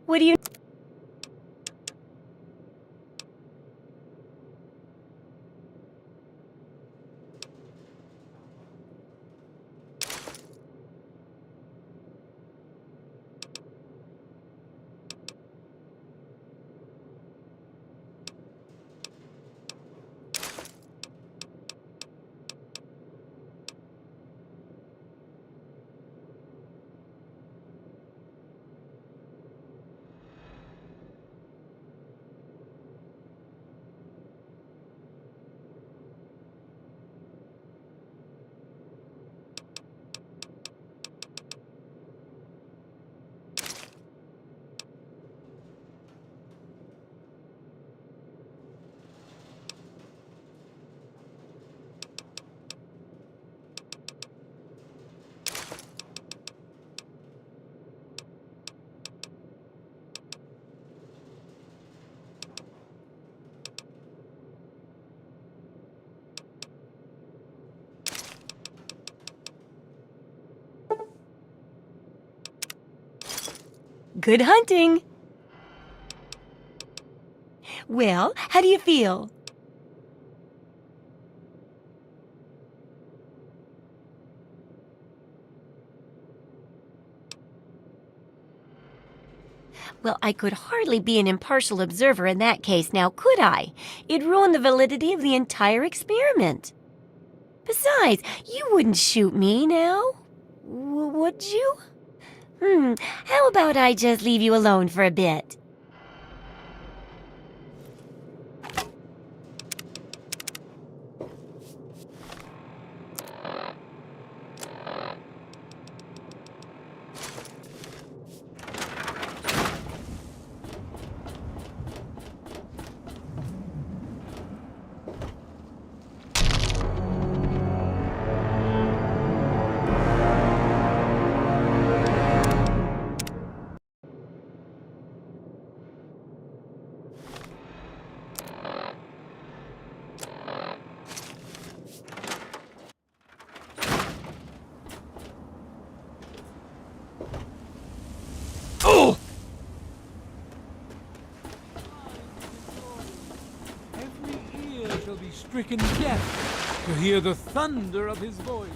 What do you... Good hunting! Well, how do you feel? Well, I could hardly be an impartial observer in that case now, could I? It'd ruin the validity of the entire experiment. Besides, you wouldn't shoot me now, would you? How about I just leave you alone for a bit? Every ear shall be stricken deaf to hear the thunder of his voice.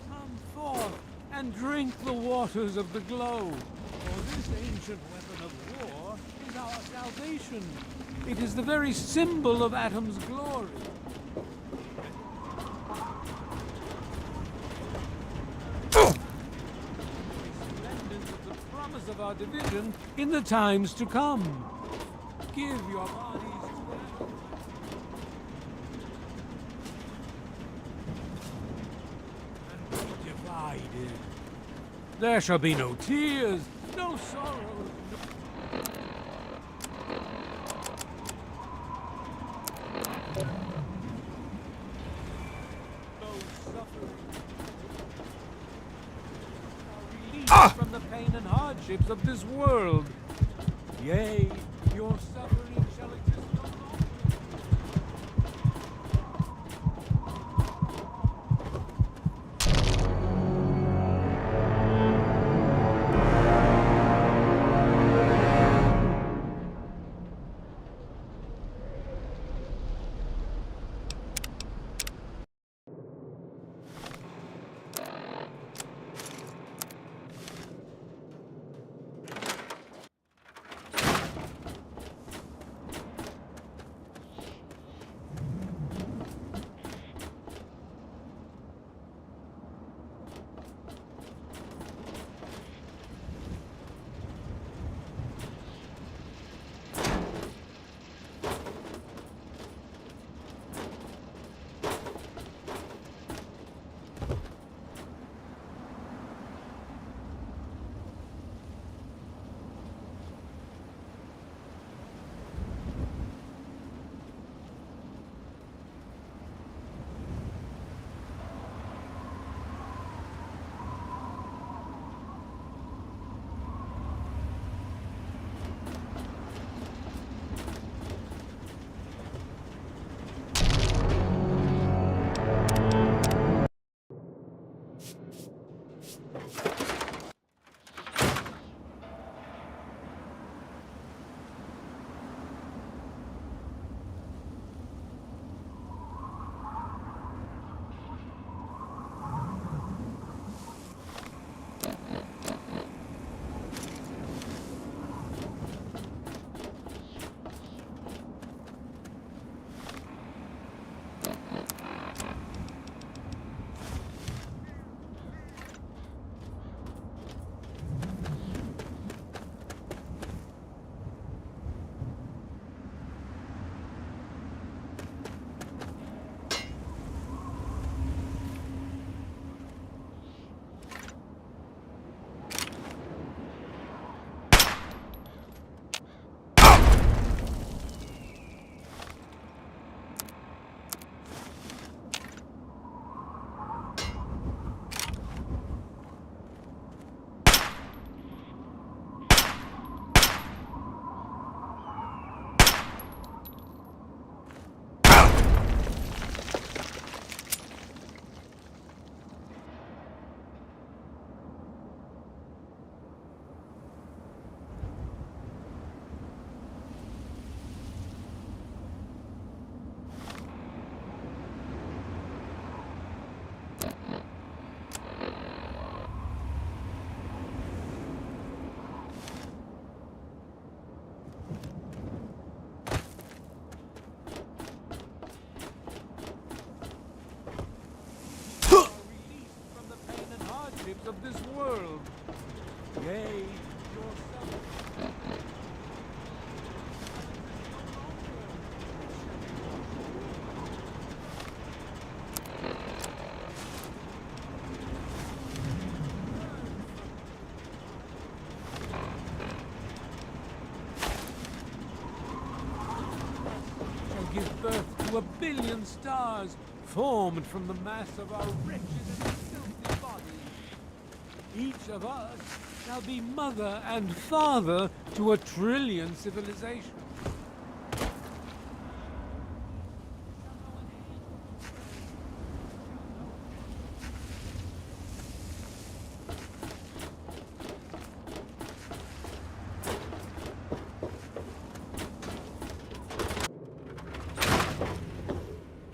Come forth and drink the waters of the globe, for this ancient weapon of war is our salvation. It is the very symbol of Atom's glory. Resplendence of the promise of our division in the times to come. Give your bodies to Atom. And be divided. There shall be no tears, no sorrows. From the pain and hardships of this world. Yea, your suffering shall exist no longer. this world. Yea, yourself. Shall give birth to 1 billion stars, formed from the mass of our wretched and filthy bodies. Each of us shall be mother and father to 1 trillion civilizations.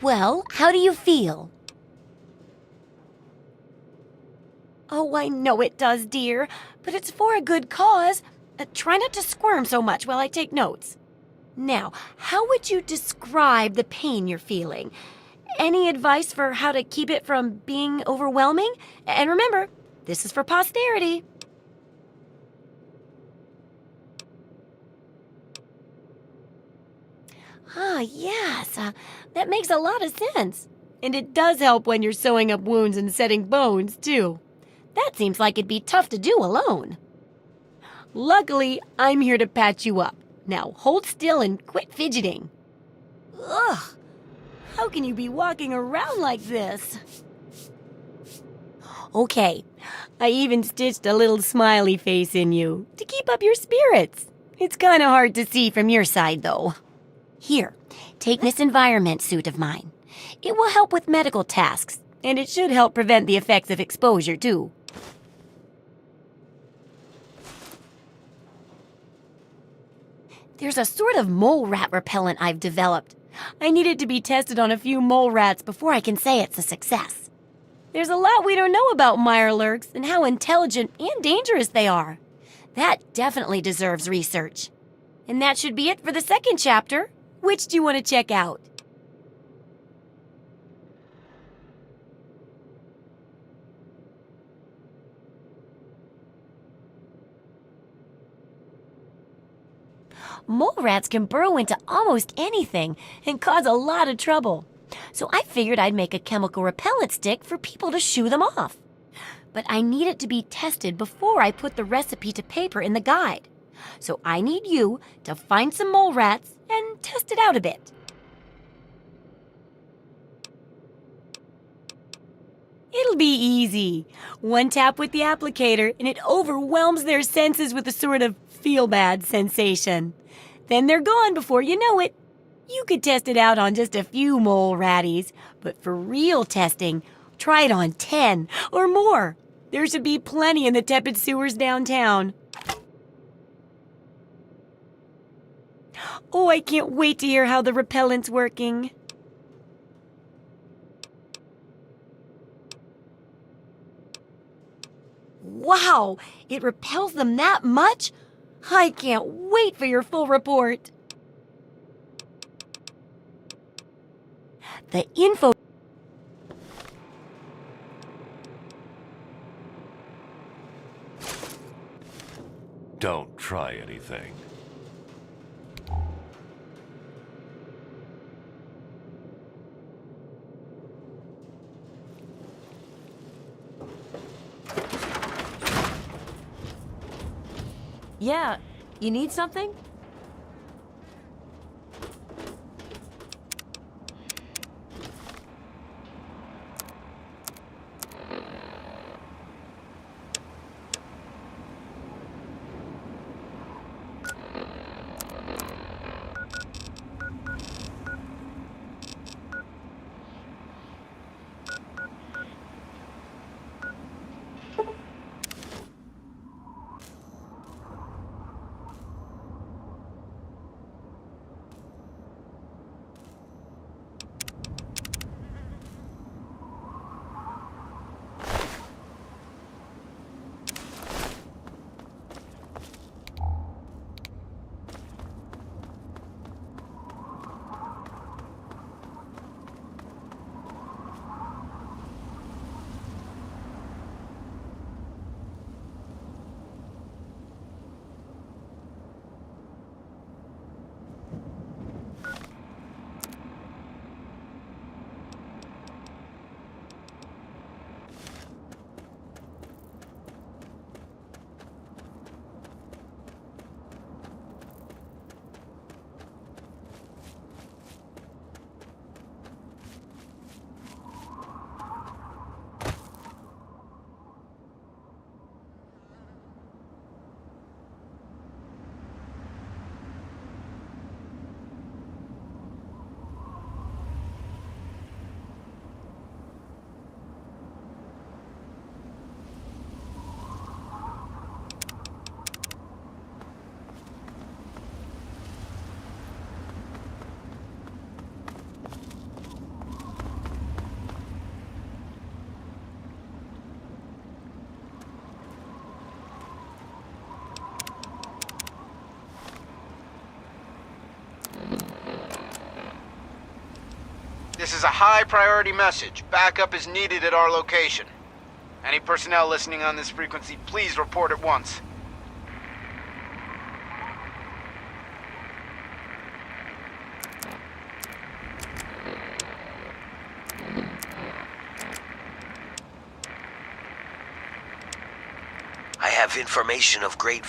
Well, how do you feel? Oh, I know it does, dear, but it's for a good cause. Try not to squirm so much while I take notes. Now, how would you describe the pain you're feeling? Any advice for how to keep it from being overwhelming? And remember, this is for posterity. Ah, yes, that makes a lot of sense. And it does help when you're sewing up wounds and setting bones, too. That seems like it'd be tough to do alone. Luckily, I'm here to patch you up. Now, hold still and quit fidgeting. Ugh! How can you be walking around like this? Okay, I even stitched a little smiley face in you to keep up your spirits. It's kind of hard to see from your side, though. Here, take this environment suit of mine. It will help with medical tasks, and it should help prevent the effects of exposure, too. There's a sort of mole rat repellent I've developed. I need it to be tested on a few mole rats before I can say it's a success. There's a lot we don't know about mirelurks and how intelligent and dangerous they are. That definitely deserves research. And that should be it for the second chapter. Which do you want to check out? Mole rats can burrow into almost anything and cause a lot of trouble. So I figured I'd make a chemical repellent stick for people to shoo them off. But I need it to be tested before I put the recipe to paper in the guide. So I need you to find some mole rats and test it out a bit. It'll be easy. One tap with the applicator and it overwhelms their senses with a sort of feel-bad sensation. Then they're gone before you know it. You could test it out on just a few mole ratties, but for real testing, try it on 10 or more. There should be plenty in the tepid sewers downtown. Oh, I can't wait to hear how the repellent's working. Wow, it repels them that much? I can't wait for your full report. The info... Don't try anything. Yeah, you need something? is a high priority message. Backup is needed at our location. Any personnel listening on this frequency, please report at once. I have information of great...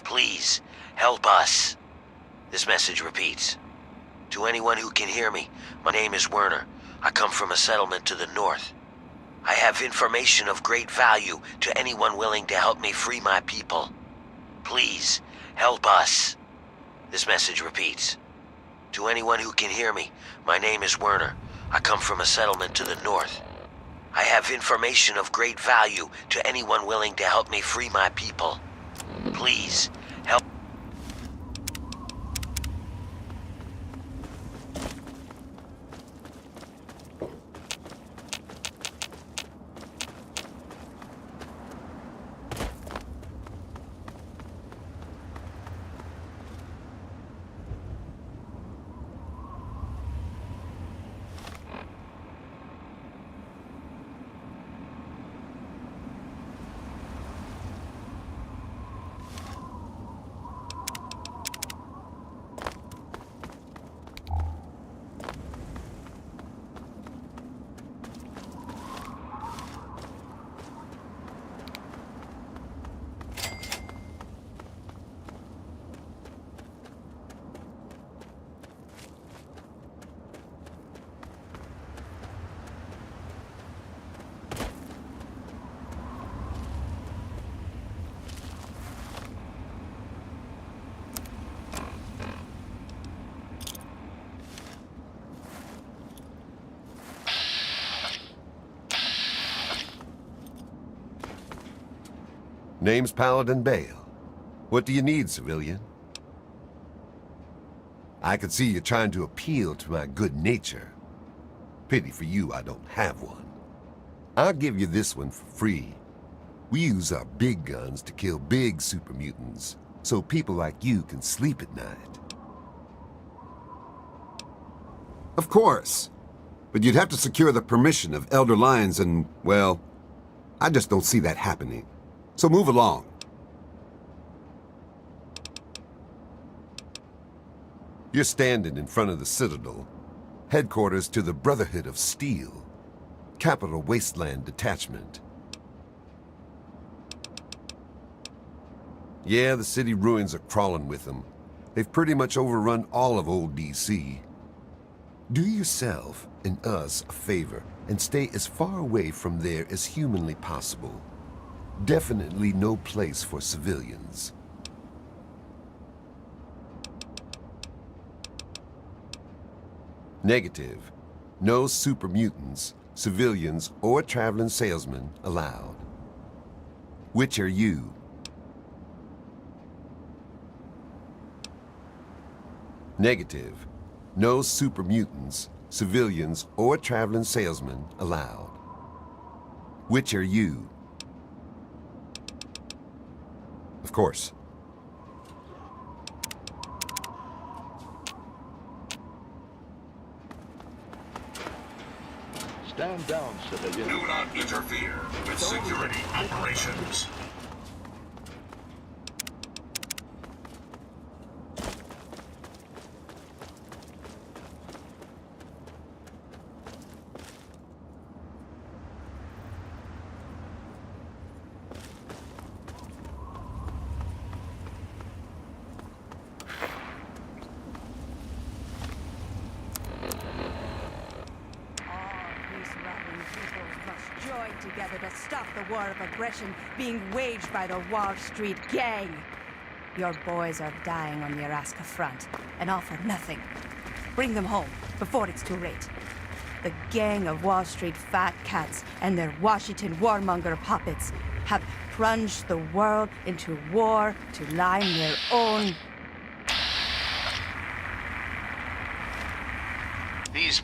Please, help us. This message repeats. To anyone who can hear me, my name is Werner. I come from a settlement to the north. I have information of great value to anyone willing to help me free my people. Please, help us. This message repeats. To anyone who can hear me, my name is Werner. I come from a settlement to the north. I have information of great value to anyone willing to help me free my people. Please, help. Name's Paladin Bale. What do you need, civilian? I can see you're trying to appeal to my good nature. Pity for you I don't have one. I'll give you this one for free. We use our big guns to kill big super mutants, so people like you can sleep at night. Of course. But you'd have to secure the permission of Elder Lyons and, well, I just don't see that happening. So move along. You're standing in front of the Citadel, headquarters to the Brotherhood of Steel. Capital Wasteland Detachment. Yeah, the city ruins are crawling with them. They've pretty much overrun all of old DC. Do yourself and us a favor and stay as far away from there as humanly possible. Definitely no place for civilians. Negative. No super mutants, civilians, or traveling salesmen allowed. Which are you? Negative. No super mutants, civilians, or traveling salesmen allowed. Which are you? Of course. Stand down, civilian. Do not interfere with security operations. Together to stop the war of aggression being waged by the Wall Street gang. Your boys are dying on the Alaska front, and all for nothing. Bring them home before it's too late. The gang of Wall Street fat cats and their Washington warmonger puppets have plunged the world into war to line their own. These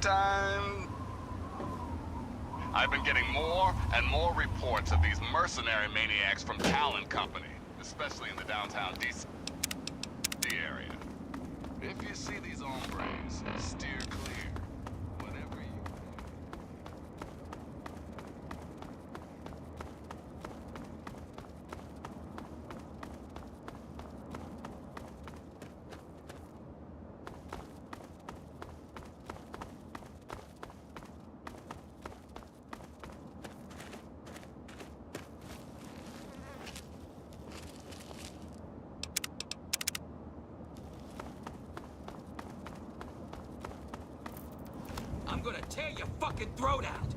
time? I've been getting more and more reports of these mercenary maniacs from Talon Company, especially in the downtown DC area. If you see these hombres, steer clear. Whatever you... I'm gonna tear your fucking throat out!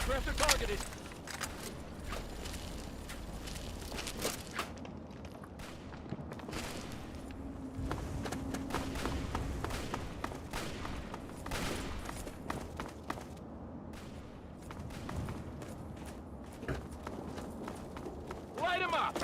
Aggressor targeted. Light him up!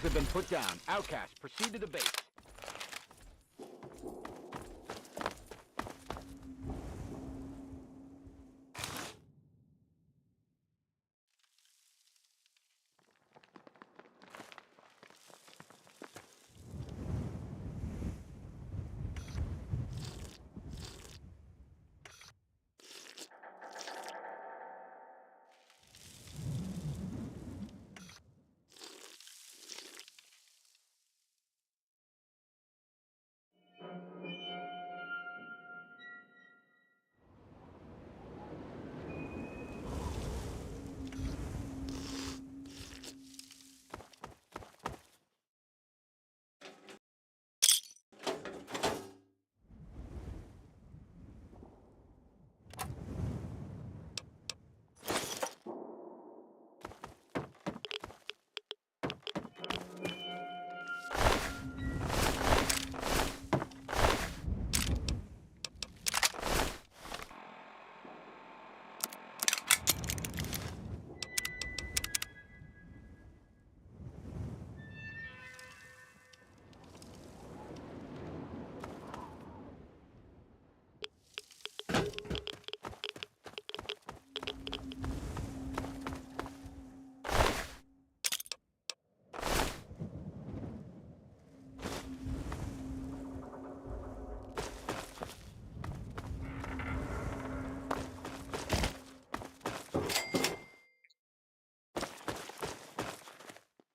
Have been put down. Outcast, proceed to the base.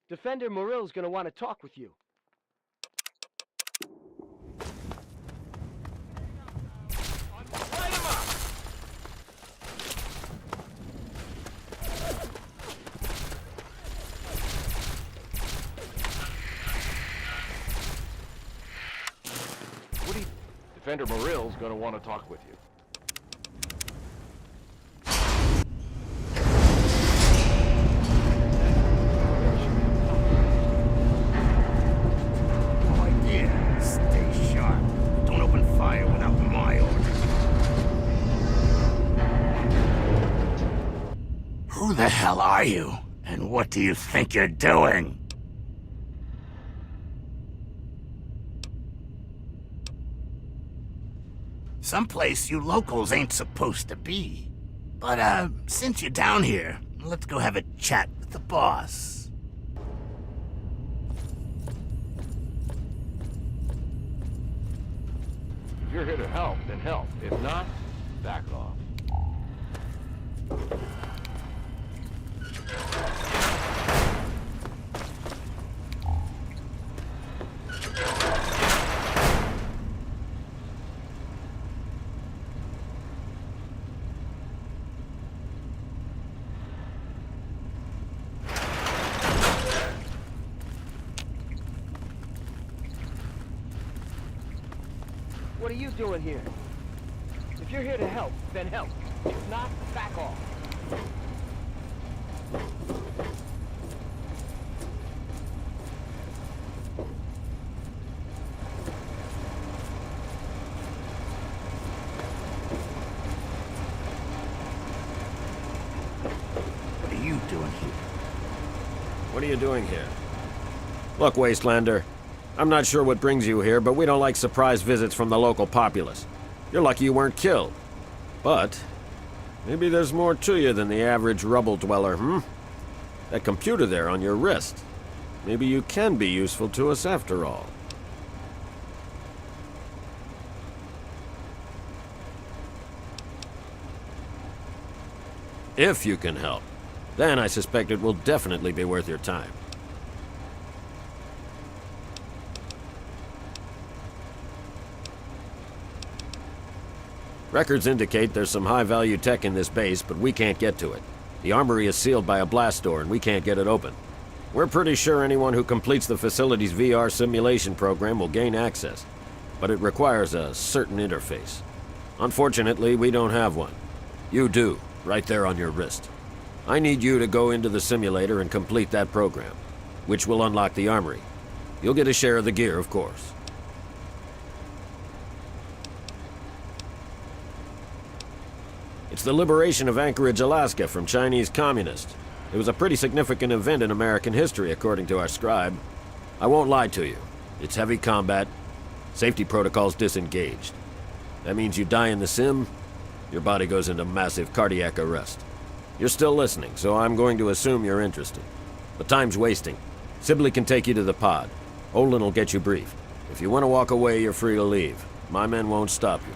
Defender Morill's gonna want to talk with you. What do you... Defender Morill's gonna want to talk with you. Oh yeah, stay sharp. Don't open fire without my orders. Who the hell are you? And what do you think you're doing? Someplace you locals ain't supposed to be. But, since you're down here, let's go have a chat with the boss. If you're here to help, then help. If not, back off. What are you doing here? If you're here to help, then help. If not, back off. What are you doing here? What are you doing here? Look, Wastelander, I'm not sure what brings you here, but we don't like surprise visits from the local populace. You're lucky you weren't killed. But maybe there's more to you than the average rubble dweller, hmm? That computer there on your wrist. Maybe you can be useful to us after all. If you can help, then I suspect it will definitely be worth your time. Records indicate there's some high-value tech in this base, but we can't get to it. The armory is sealed by a blast door, and we can't get it open. We're pretty sure anyone who completes the facility's VR simulation program will gain access, but it requires a certain interface. Unfortunately, we don't have one. You do, right there on your wrist. I need you to go into the simulator and complete that program, which will unlock the armory. You'll get a share of the gear, of course. It's the liberation of Anchorage, Alaska from Chinese communists. It was a pretty significant event in American history, according to our scribe. I won't lie to you. It's heavy combat, safety protocols disengaged. That means you die in the sim, your body goes into massive cardiac arrest. You're still listening, so I'm going to assume you're interested. But time's wasting. Sibley can take you to the pod. Olin will get you briefed. If you want to walk away, you're free to leave. My men won't stop you.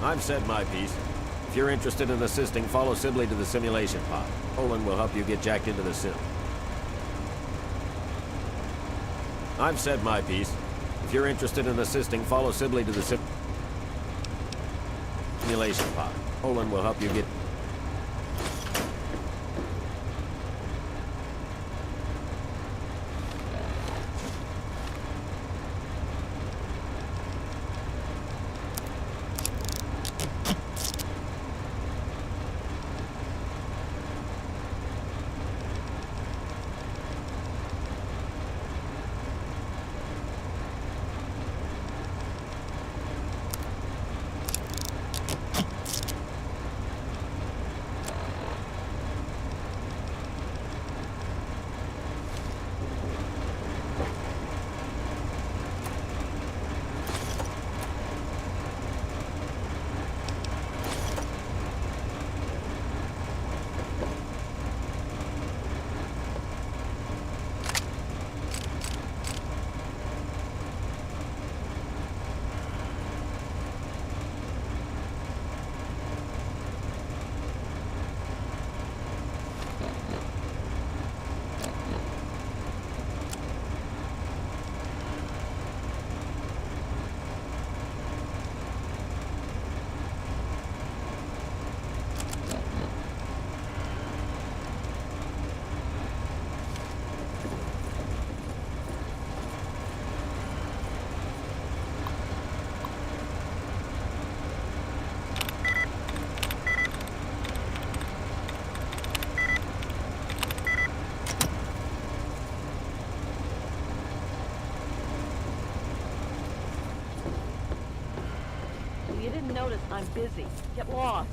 I've said my piece. If you're interested in assisting, follow Sibley to the simulation pod. Olin will help you get jacked into the sim. I've said my piece. If you're interested in assisting, follow Sibley to the simulation pod. Olin will help you get... notice I'm busy. Get lost.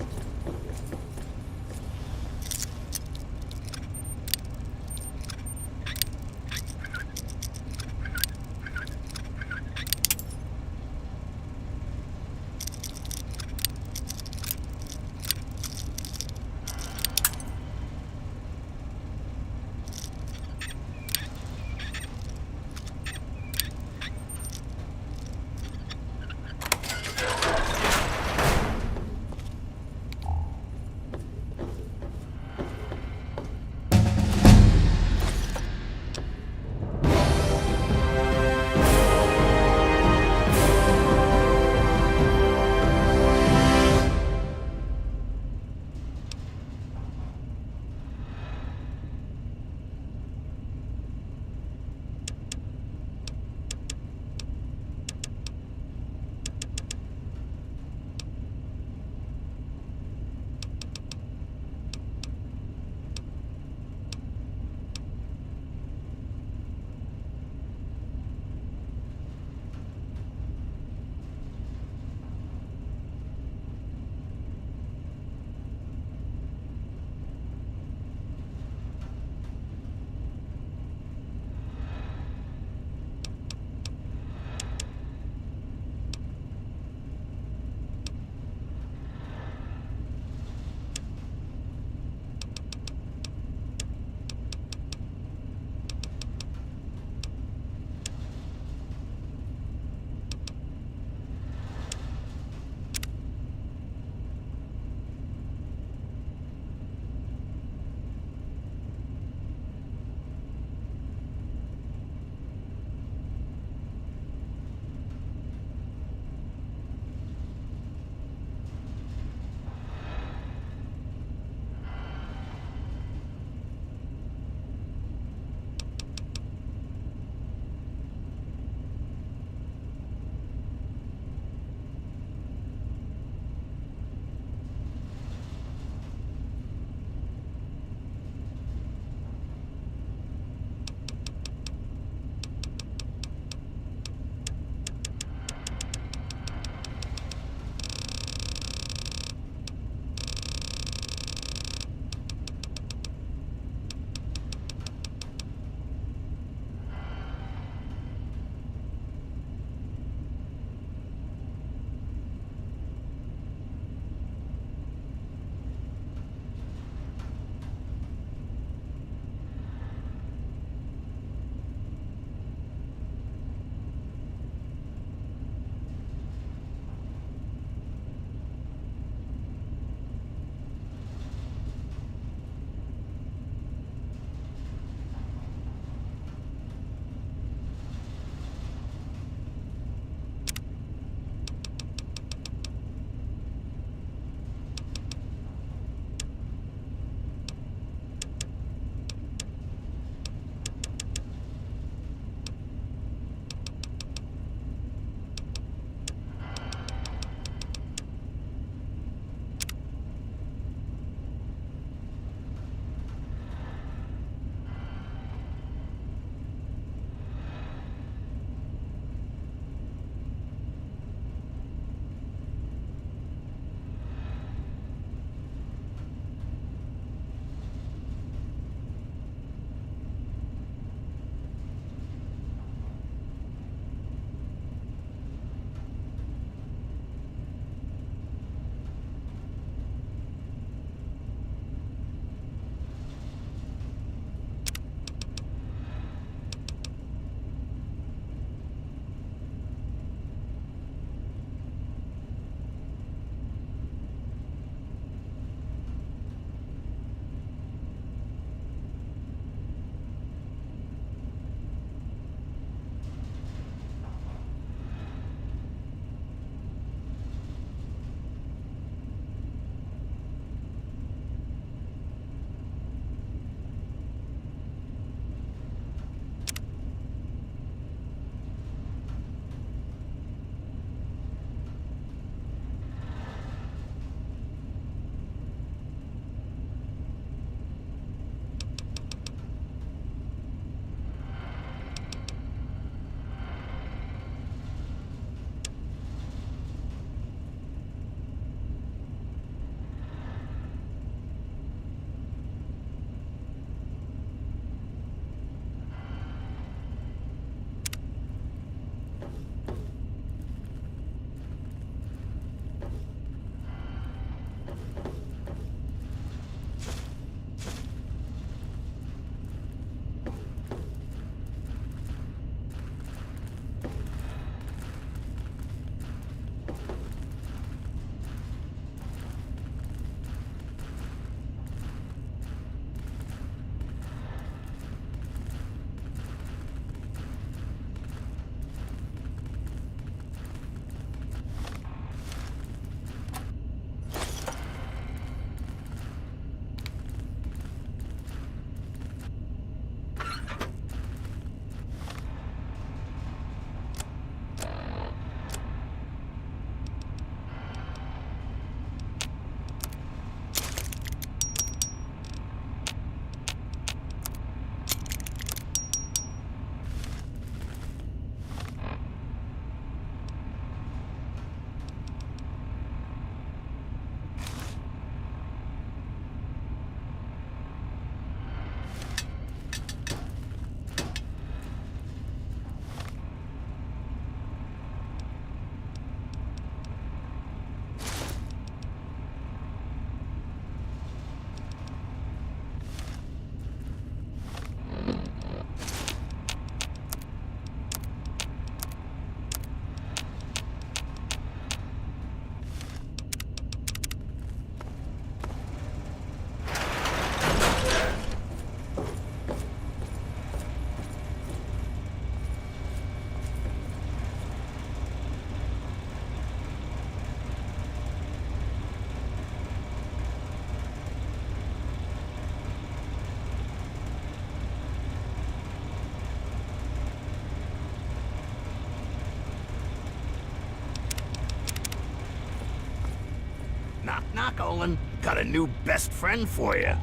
luck, Olin. Got a new best friend for you.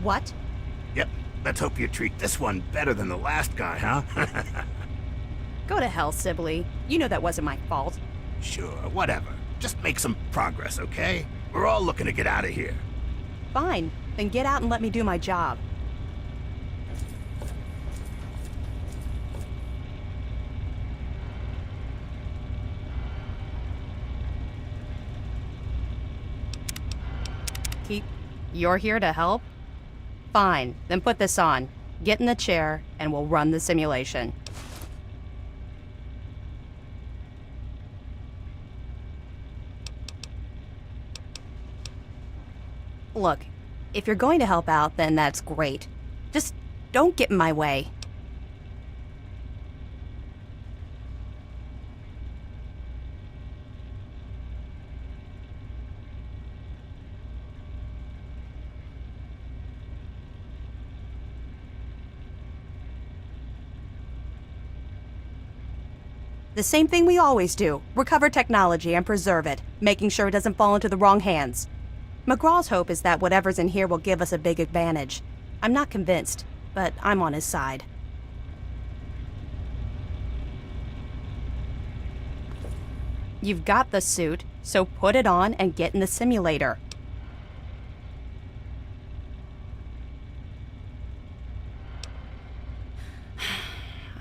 What? Yep, let's hope you treat this one better than the last guy, huh? Go to hell, Sibley. You know that wasn't my fault. Sure, whatever. Just make some progress, okay? We're all looking to get out of here. Fine. Then get out and let me do my job. You're here to help? Fine, then put this on. Get in the chair, and we'll run the simulation. Look, if you're going to help out, then that's great. Just don't get in my way. The same thing we always do. Recover technology and preserve it, making sure it doesn't fall into the wrong hands. McGraw's hope is that whatever's in here will give us a big advantage. I'm not convinced, but I'm on his side. You've got the suit, so put it on and get in the simulator.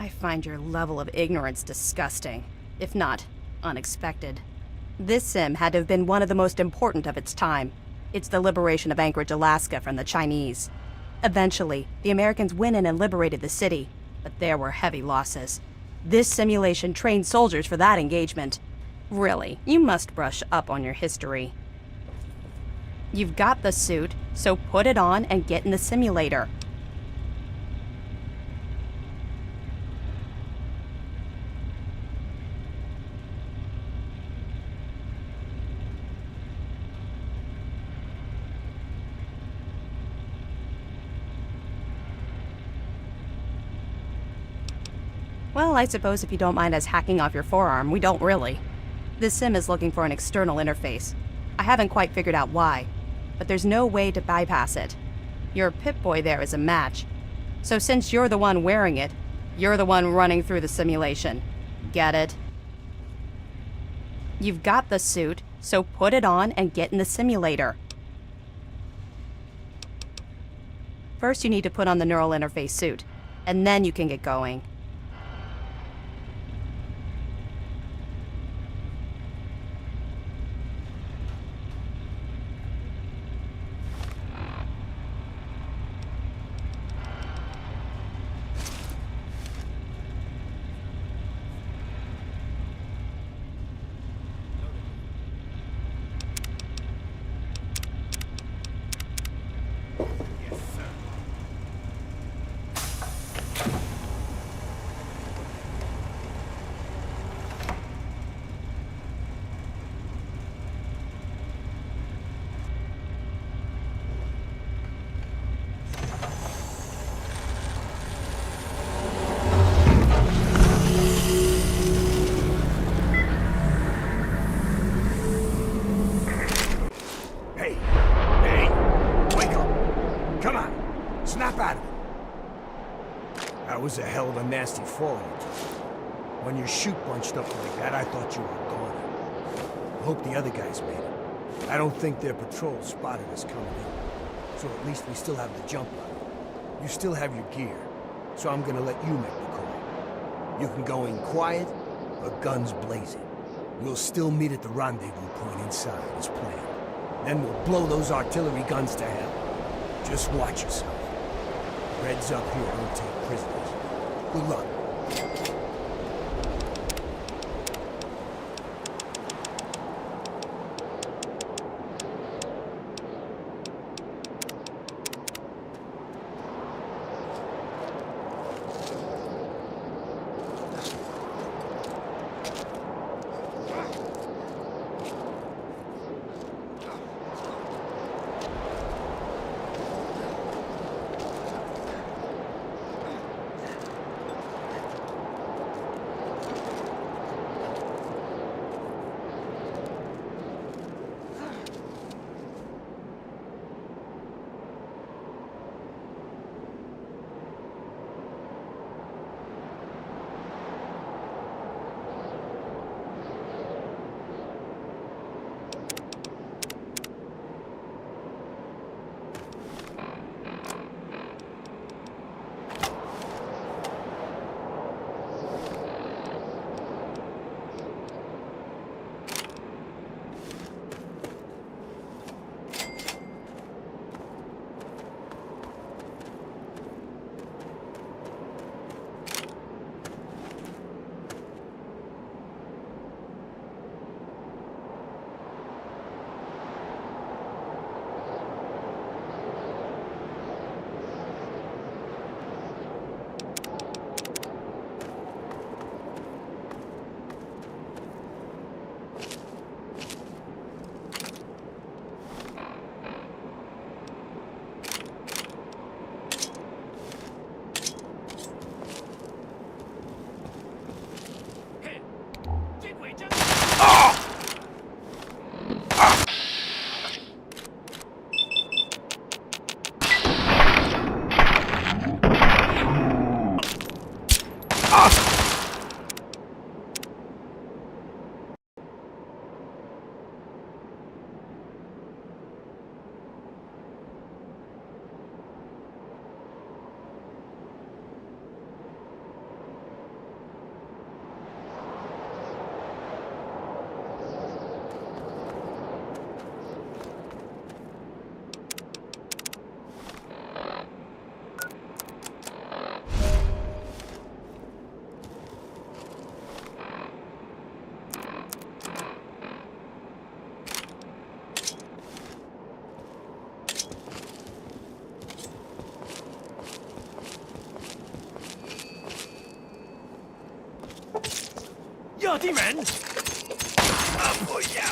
I find your level of ignorance disgusting, if not unexpected. This sim had to have been one of the most important of its time. It's the liberation of Anchorage, Alaska from the Chinese. Eventually, the Americans went in and liberated the city, but there were heavy losses. This simulation trained soldiers for that engagement. Really, you must brush up on your history. You've got the suit, so put it on and get in the simulator. Well, I suppose if you don't mind us hacking off your forearm, we don't really. This sim is looking for an external interface. I haven't quite figured out why, but there's no way to bypass it. Your Pip-Boy there is a match. So since you're the one wearing it, you're the one running through the simulation. Get it? You've got the suit, so put it on and get in the simulator. First you need to put on the neural interface suit, and then you can get going. That was a hell of a nasty fall you took. When your chute bunched up like that, I thought you were gone. I hope the other guys made it. I don't think their patrol spotted us coming in. So at least we still have the jump on it. You still have your gear, so I'm gonna let you make the call. You can go in quiet, or guns blazing. We'll still meet at the rendezvous point inside, as planned. Then we'll blow those artillery guns to hell. Just watch yourself. Reds up here don't take prisoners. Good luck. party, man! Oh, yeah.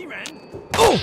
She ran. Oh!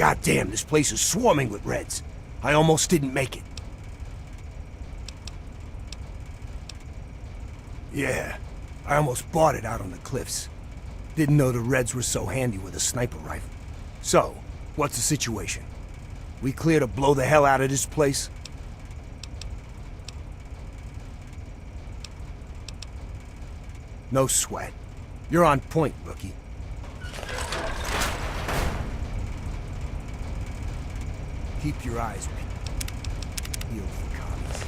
Goddamn, this place is swarming with Reds. I almost didn't make it. Yeah, I almost bought it out on the cliffs. Didn't know the Reds were so handy with a sniper rifle. So, what's the situation? We clear to blow the hell out of this place? No sweat. You're on point, rookie. Keep your eyes peeled for commies.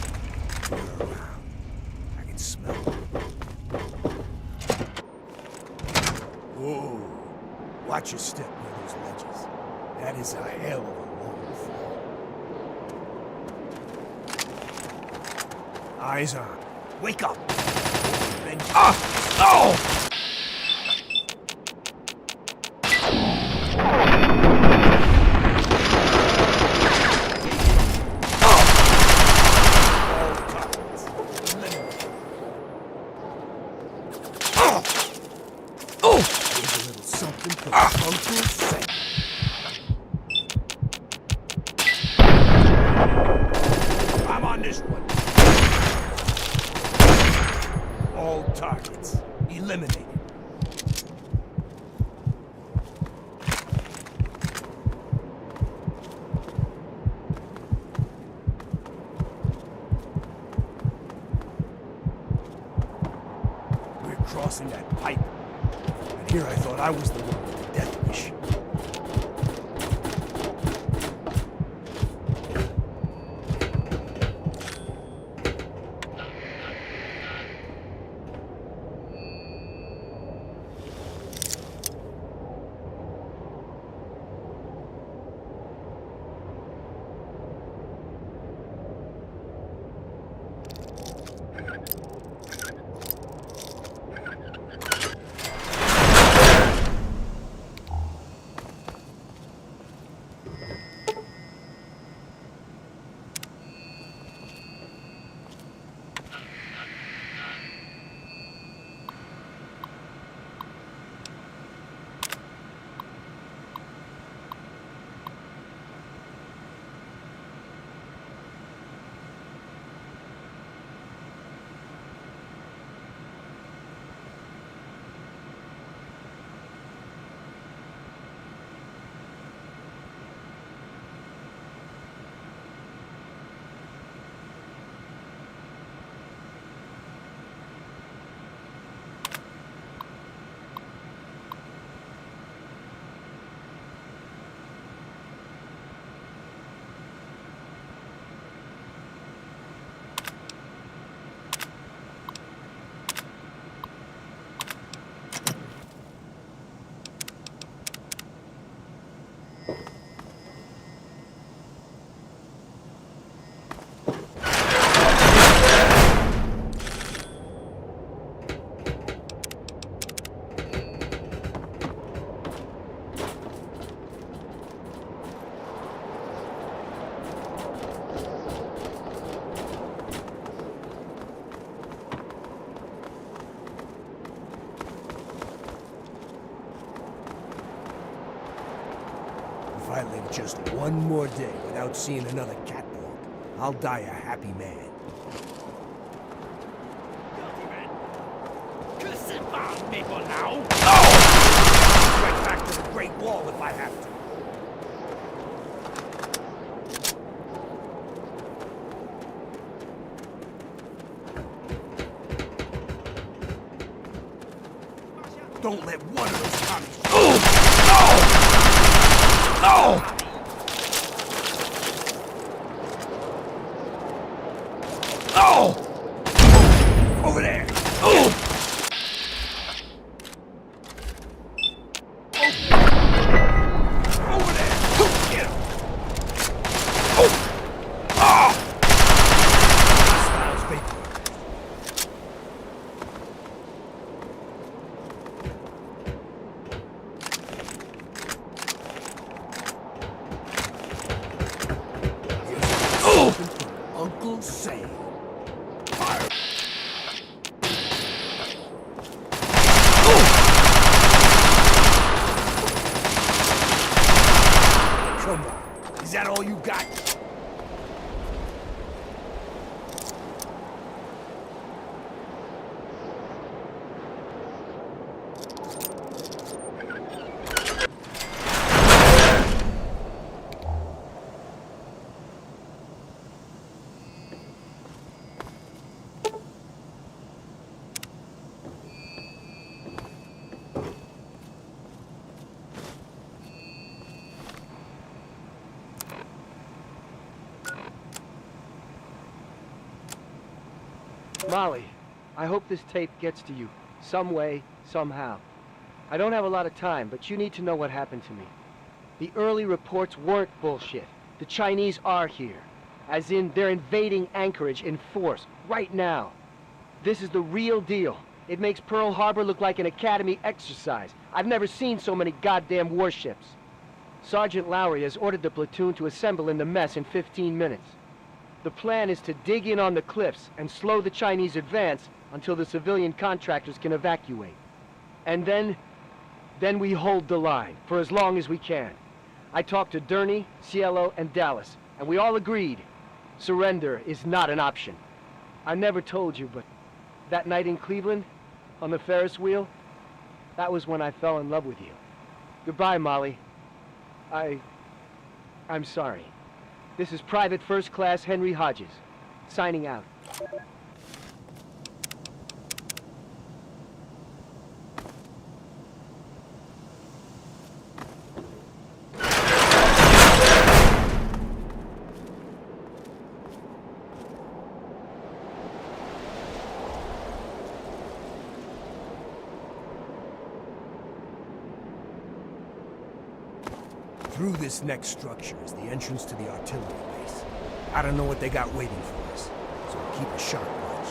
They're around. I can smell them. Whoa. Watch your step near those ledges. That is a hell of a long fall. Eyes on. Wake up! Oh! I'm on this one. All targets eliminated. We're crossing that pipe. And here I thought I was the one with the death wish. If I live just one more day without seeing another catwalk, I'll die a happy man. People now. Oh! Right back to the Great Wall if I have to. Don't let one of those commies. Oh! No! No! Oh! Over there! Oh! Over there! Get him! Oh! Ah! Styles vapor. Uncle Sam. Fire. Come Is that all you got? Molly, I hope this tape gets to you, some way, somehow. I don't have a lot of time, but you need to know what happened to me. The early reports weren't bullshit. The Chinese are here. As in, they're invading Anchorage in force, right now. This is the real deal. It makes Pearl Harbor look like an Academy exercise. I've never seen so many goddamn warships. Sergeant Lowry has ordered the platoon to assemble in the mess in 15 minutes. The plan is to dig in on the cliffs and slow the Chinese advance until the civilian contractors can evacuate. And then we hold the line for as long as we can. I talked to Durney, Cielo, and Dallas, and we all agreed surrender is not an option. I never told you, but that night in Cleveland, on the Ferris wheel, that was when I fell in love with you. Goodbye, Molly. I'm sorry. This is Private First Class Henry Hodges, signing out. Through this next structure is the entrance to the artillery base. I don't know what they got waiting for us, so keep a sharp watch.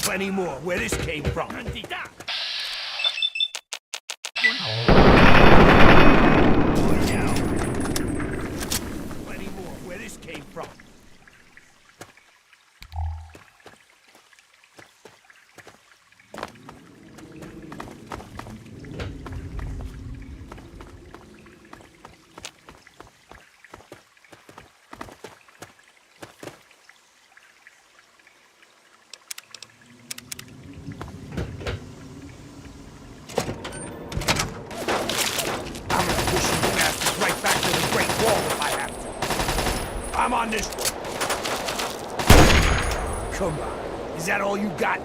Plenty more where this came from. Plenty more where this came from. I'm on this one. Come on. Is that all you got?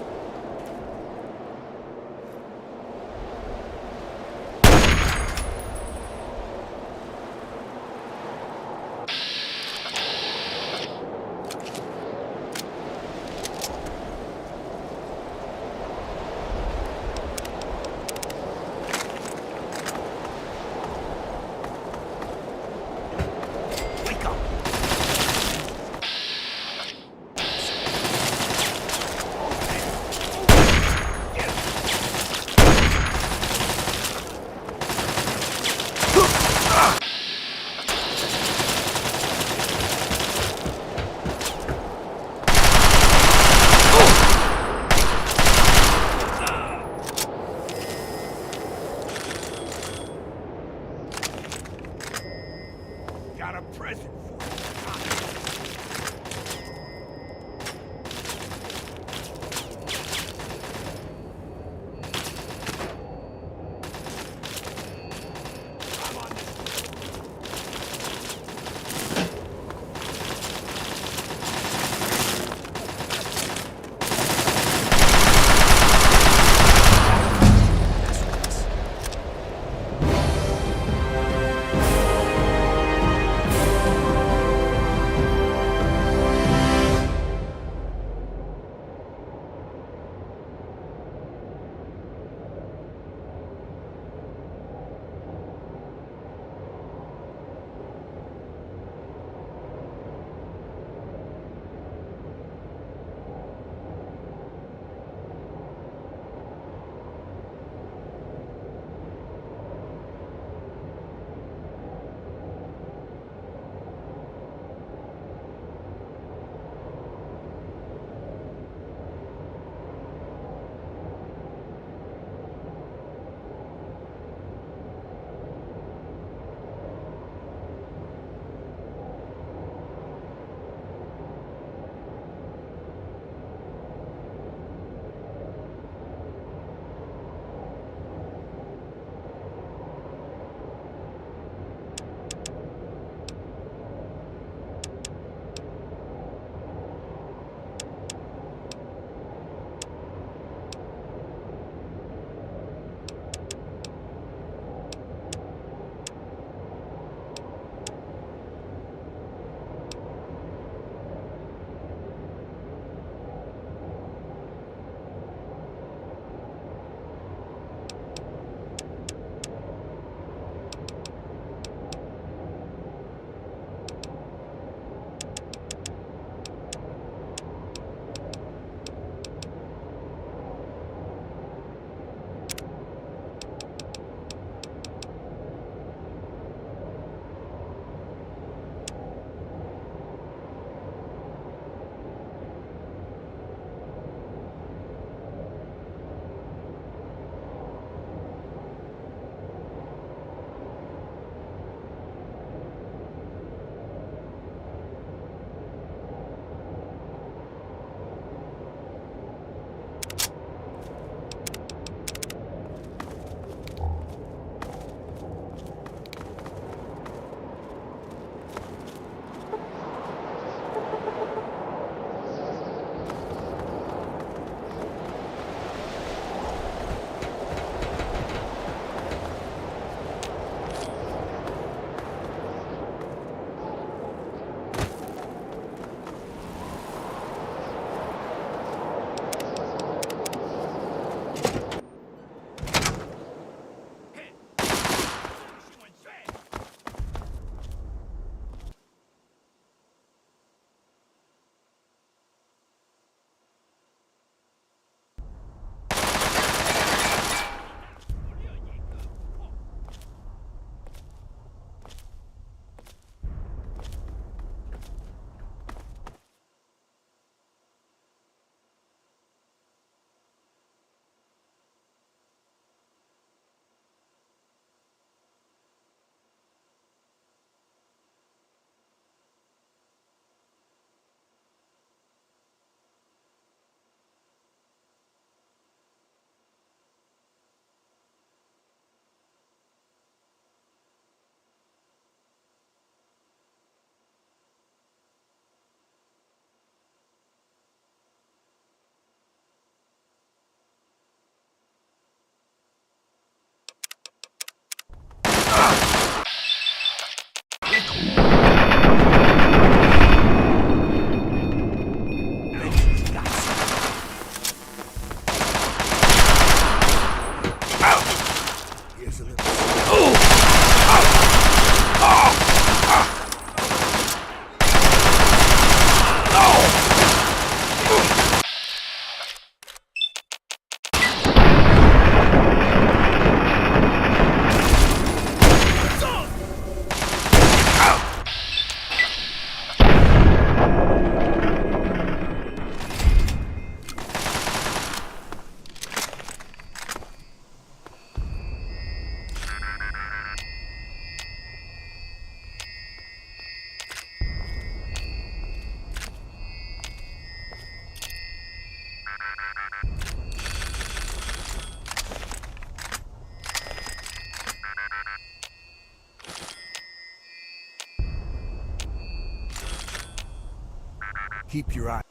Keep your eyes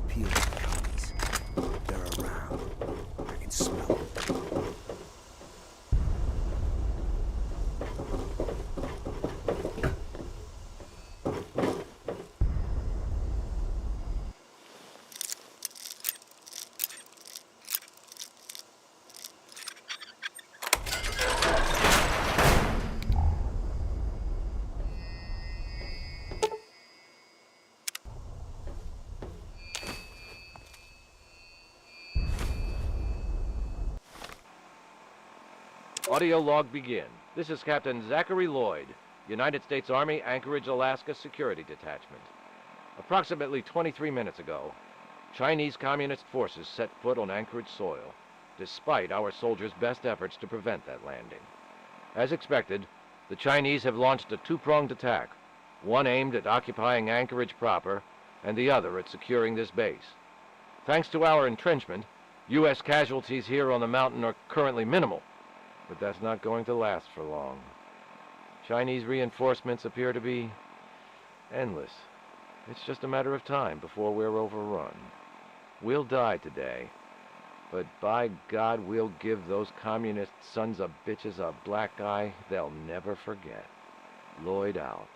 peeled for commies. They're around. I can smell them. Audio log begin. This is Captain Zachary Lloyd, United States Army, Anchorage, Alaska Security Detachment. Approximately 23 minutes ago, Chinese Communist forces set foot on Anchorage soil, despite our soldiers' best efforts to prevent that landing. As expected, the Chinese have launched a two-pronged attack, one aimed at occupying Anchorage proper, and the other at securing this base. Thanks to our entrenchment, U.S. casualties here on the mountain are currently minimal, but that's not going to last for long. Chinese reinforcements appear to be endless. It's just a matter of time before we're overrun. We'll die today, but by God, we'll give those communist sons of bitches a black eye they'll never forget. Lloyd out.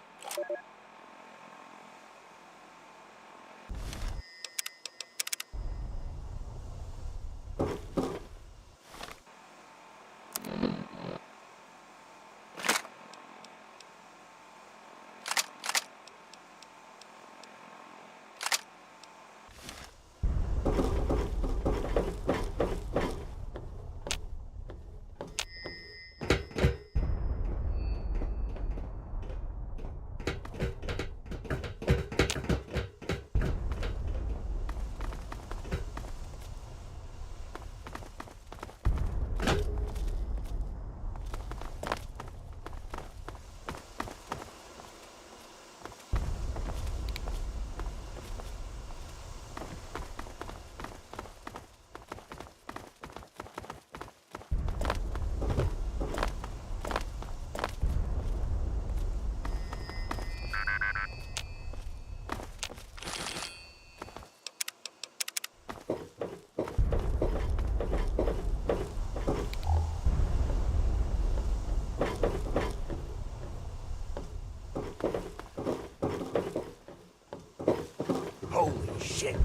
Holy shit!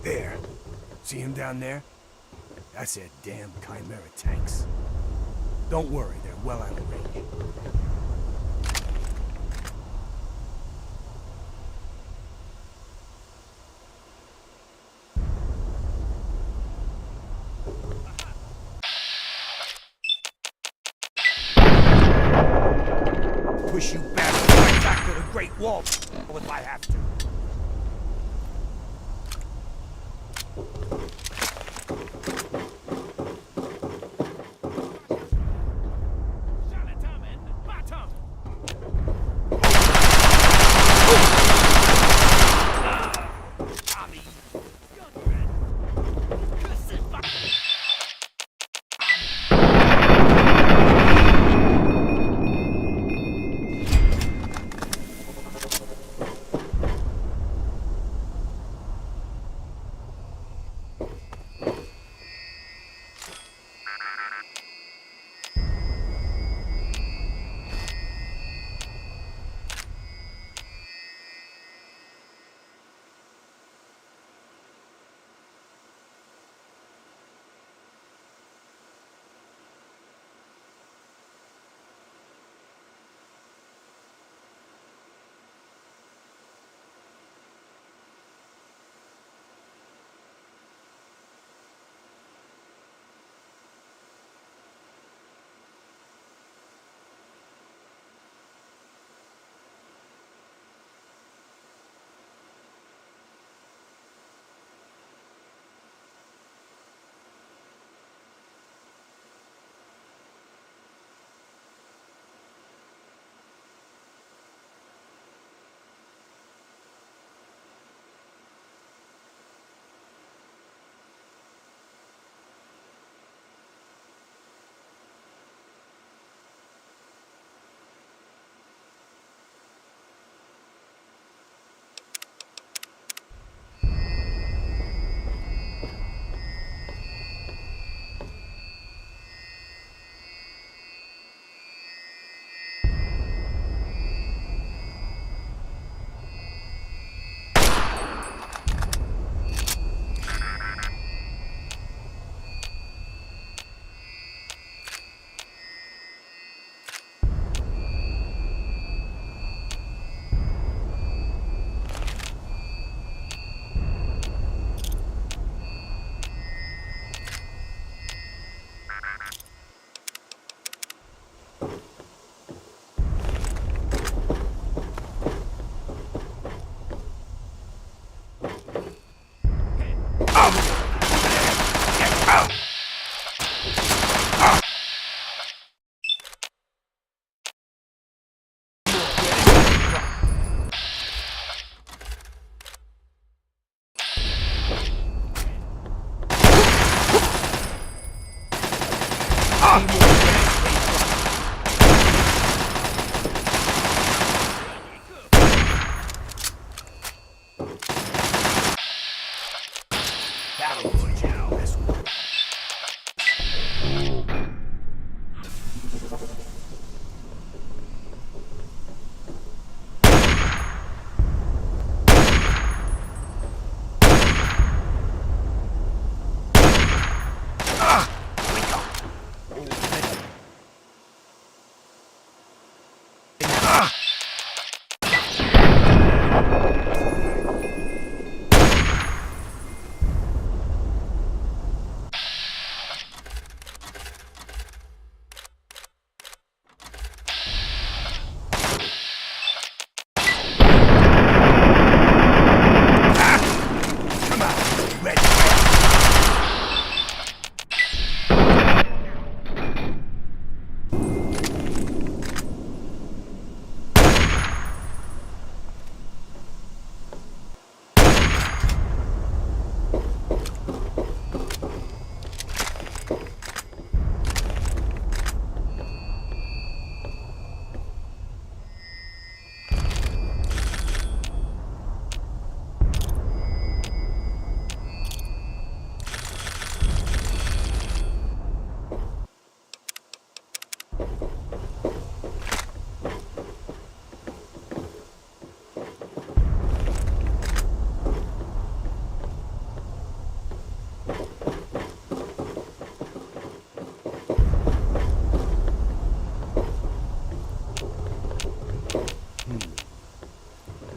There. See him down there? That's their damn Chimera tanks. Don't worry, they're well out of range. Push you back right back to the Great Wall if I have to.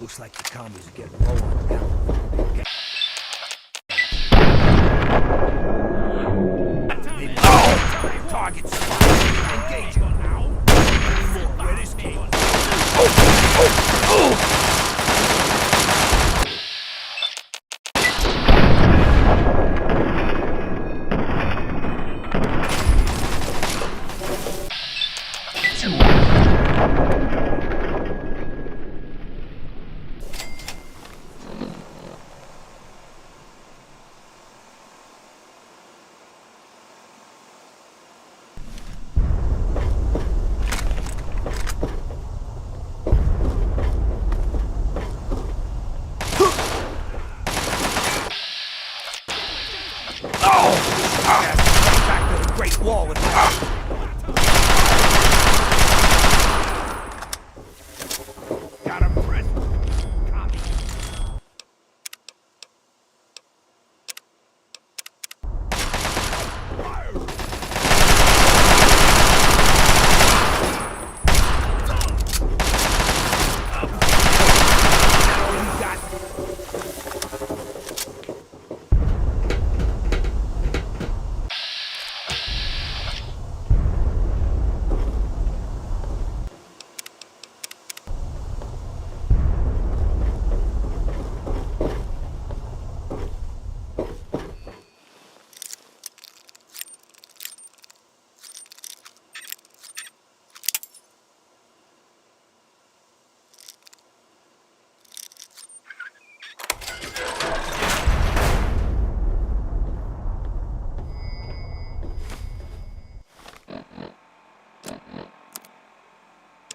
Looks like the commies are getting low on ammo. Target spotted. Engaging. Any more? Where is he? Got him, Fred.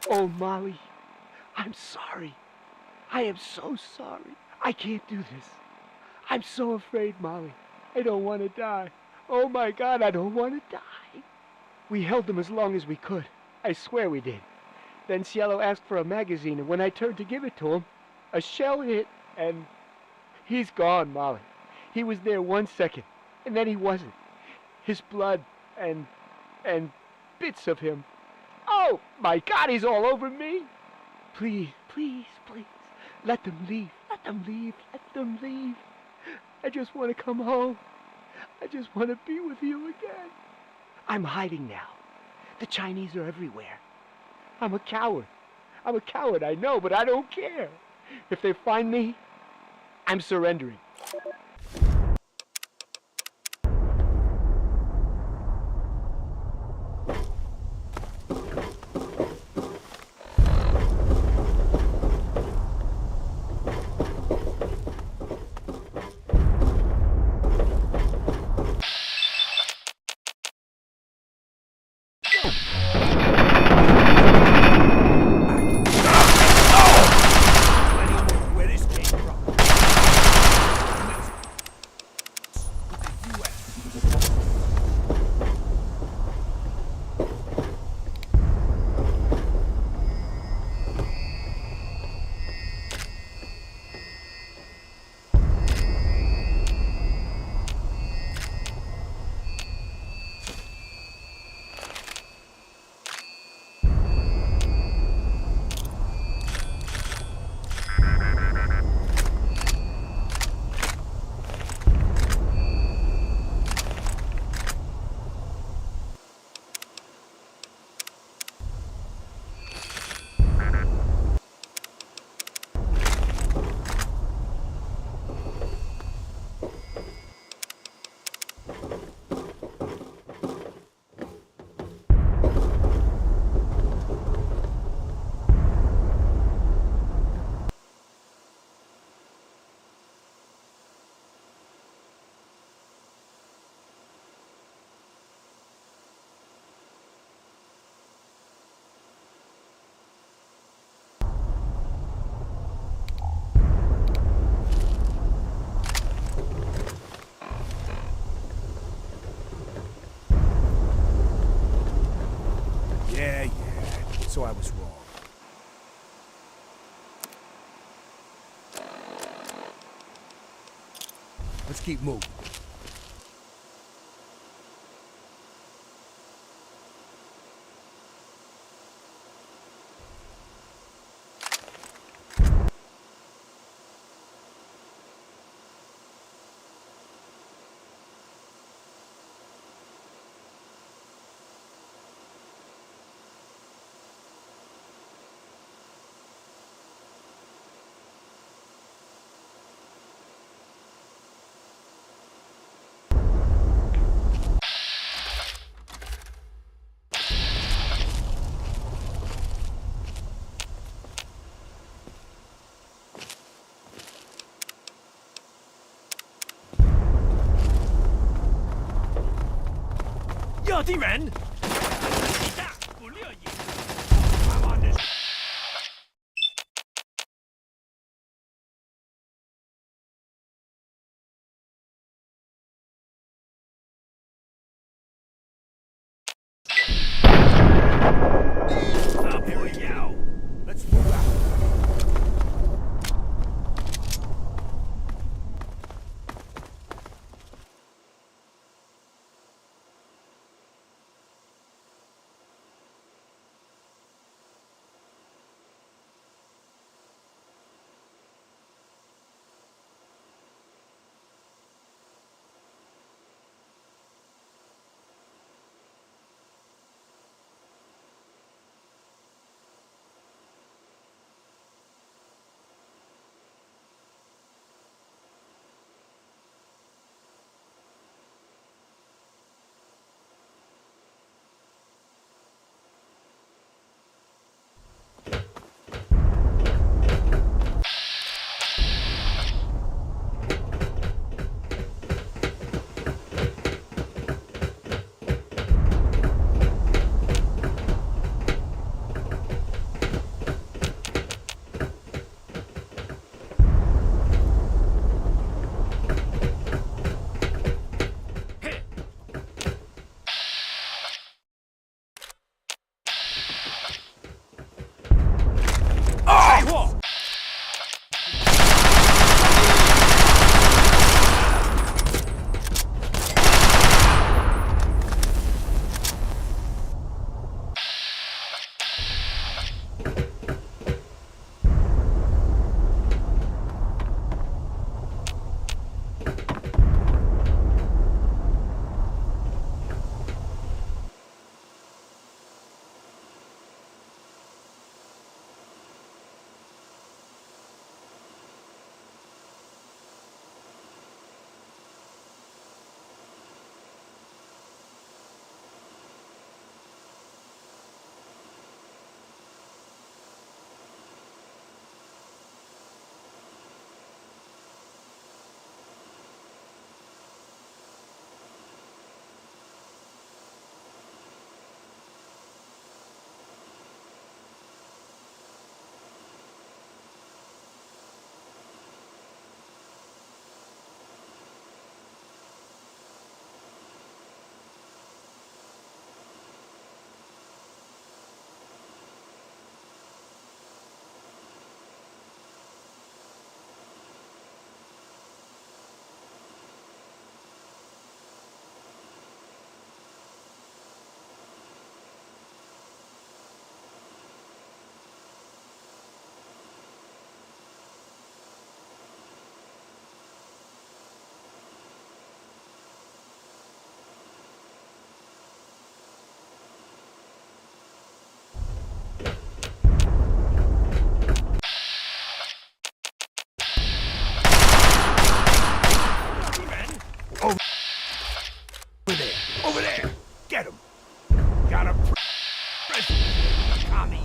Oh, Molly, I'm sorry. I am so sorry. I can't do this. I'm so afraid, Molly. I don't want to die. Oh my God, I don't want to die. We held them as long as we could. I swear we did. Then Cielo asked for a magazine, and when I turned to give it to him, a shell hit, and he's gone, Molly. He was there 1 second, and then he wasn't. His blood and bits of him. Oh, my God, he's all over me. Please, please, please, let them leave. Let them leave. Let them leave. I just want to come home. I just want to be with you again. I'm hiding now. The Chinese are everywhere. I'm a coward. I'm a coward, I know, but I don't care. If they find me, I'm surrendering. Where this came from. Yeah, so I was wrong. Let's keep moving. Get him! Got a Tommy!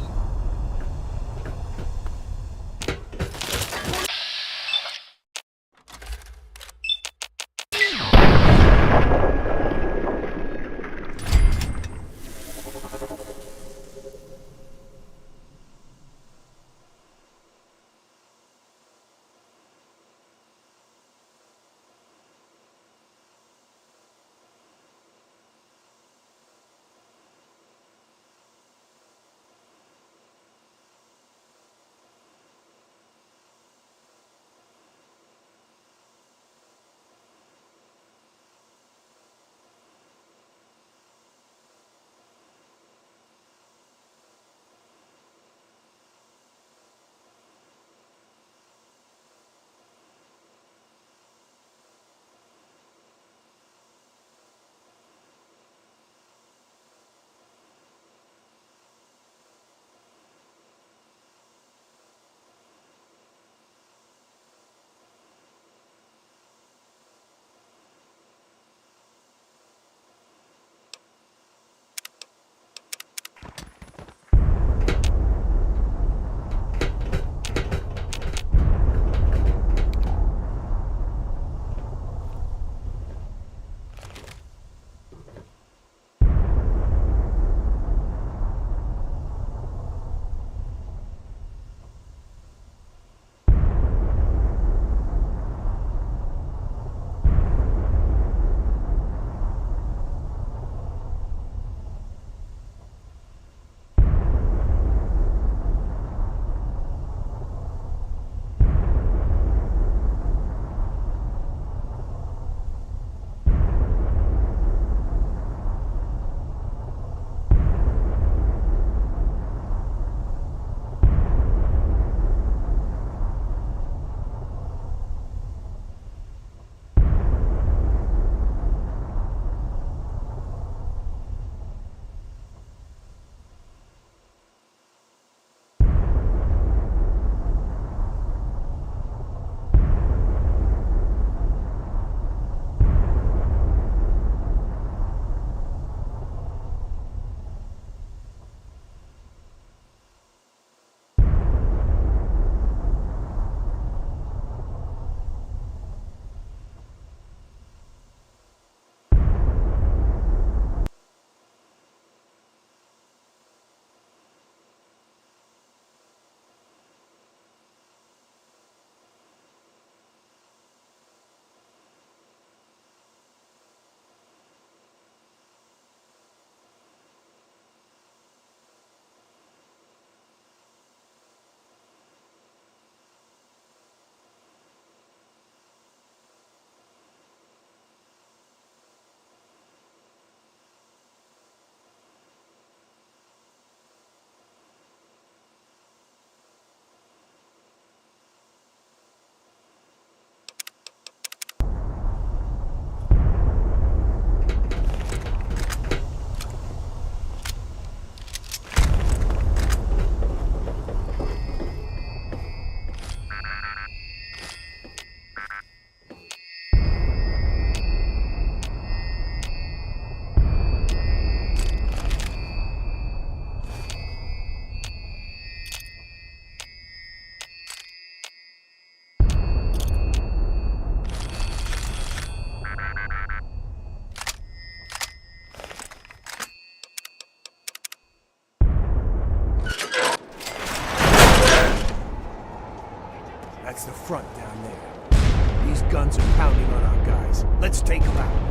That's the front down there. These guns are pounding on our guys. Let's take them out.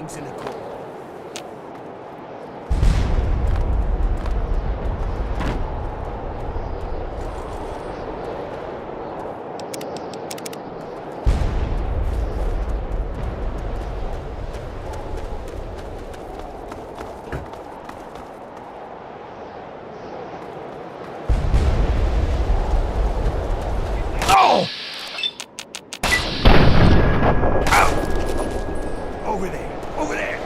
gang's in the corner. Over there! Over there!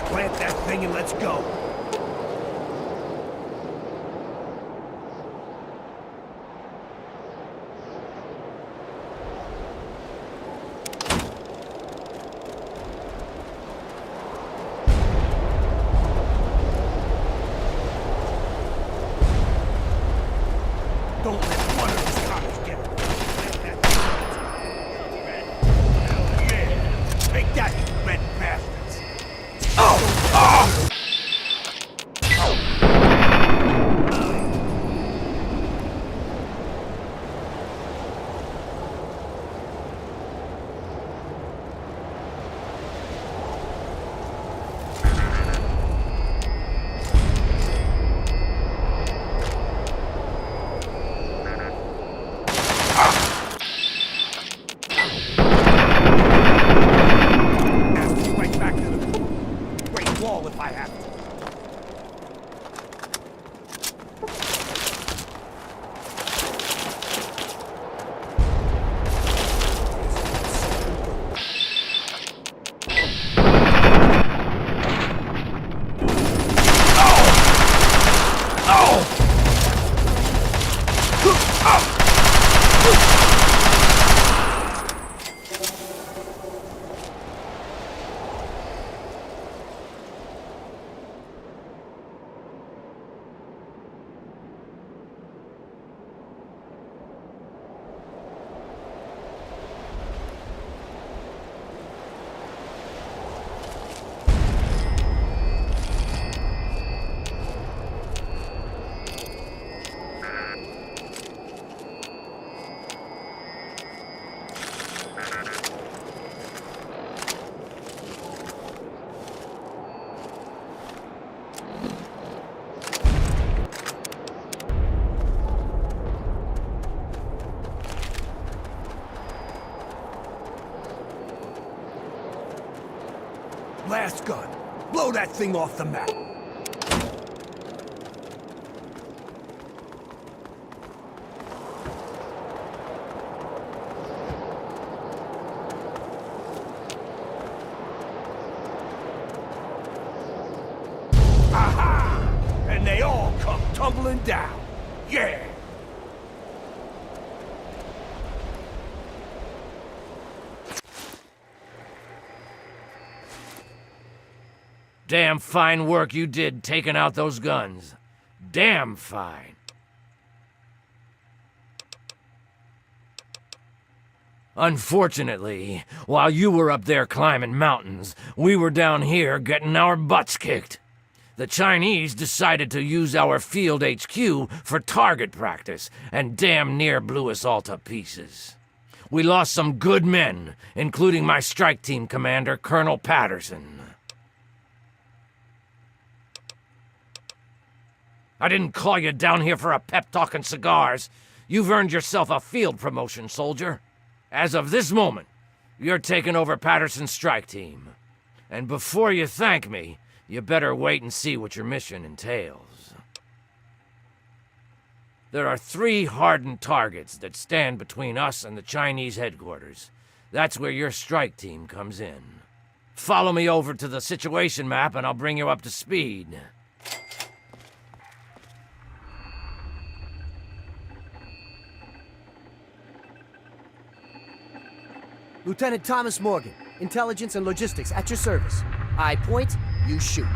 Plant that thing and let's go. Don't let one of these cops get it. Hell yeah! Make that, you red bastards! Oh! Oh! Right back to the Great Wall if I have to. Last gun. Blow that thing off the map. Aha! And they all come tumbling down. Yeah! Damn fine work you did taking out those guns. Damn fine. Unfortunately, while you were up there climbing mountains, we were down here getting our butts kicked. The Chinese decided to use our field HQ for target practice and damn near blew us all to pieces. We lost some good men, including my strike team commander, Colonel Patterson. I didn't call you down here for a pep talk and cigars. You've earned yourself a field promotion, soldier. As of this moment, you're taking over Patterson's strike team. And before you thank me, you better wait and see what your mission entails. There are 3 hardened targets that stand between us and the Chinese headquarters. That's where your strike team comes in. Follow me over to the situation map and I'll bring you up to speed. Lieutenant Thomas Morgan, Intelligence and Logistics at your service. I point, you shoot.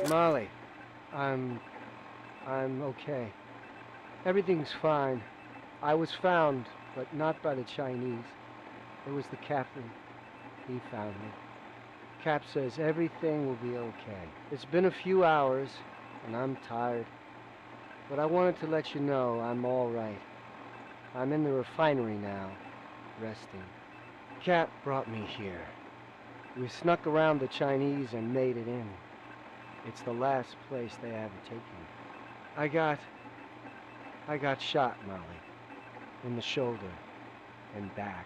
Molly, I'm okay. Everything's fine. I was found, but not by the Chinese. It was the captain. He found me. Cap says everything will be okay. It's been a few hours, and I'm tired. But I wanted to let you know I'm all right. I'm in the refinery now, resting. Cap brought me here. We snuck around the Chinese and made it in. It's the last place they haven't taken me. I got shot, Molly. In the shoulder and back.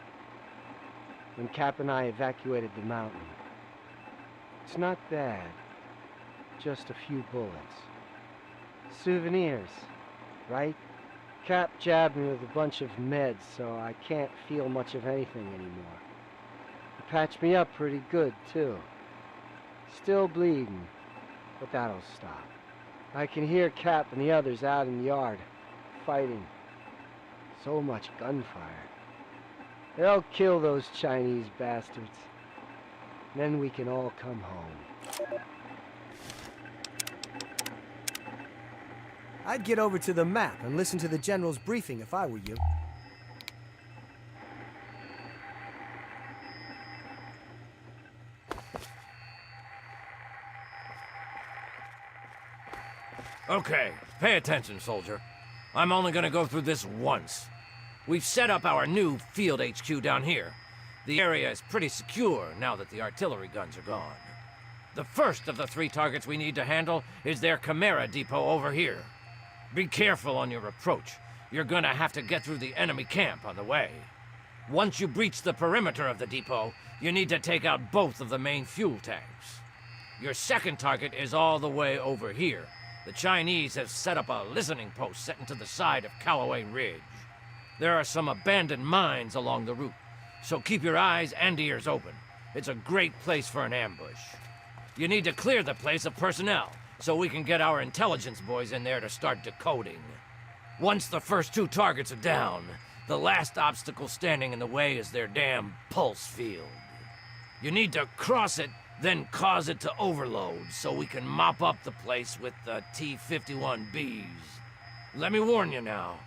When Cap and I evacuated the mountain. It's not bad. Just a few bullets. Souvenirs, right? Cap jabbed me with a bunch of meds, so I can't feel much of anything anymore. He patched me up pretty good, too. Still bleeding, but that'll stop. I can hear Cap and the others out in the yard, fighting. So much gunfire. They'll kill those Chinese bastards. Then we can all come home. I'd get over to the map and listen to the General's briefing if I were you. Okay, pay attention, soldier. I'm only gonna go through this once. We've set up our new field HQ down here. The area is pretty secure now that the artillery guns are gone. The first of the 3 targets we need to handle is their Chimera depot over here. Be careful on your approach. You're gonna have to get through the enemy camp on the way. Once you breach the perimeter of the depot, you need to take out both of the main fuel tanks. Your second target is all the way over here. The Chinese have set up a listening post set into the side of Callaway Ridge. There are some abandoned mines along the route, so keep your eyes and ears open. It's a great place for an ambush. You need to clear the place of personnel, so we can get our intelligence boys in there to start decoding. Once the first 2 targets are down, the last obstacle standing in the way is their damn pulse field. You need to cross it, then cause it to overload so we can mop up the place with the T-51Bs. Let me warn you now,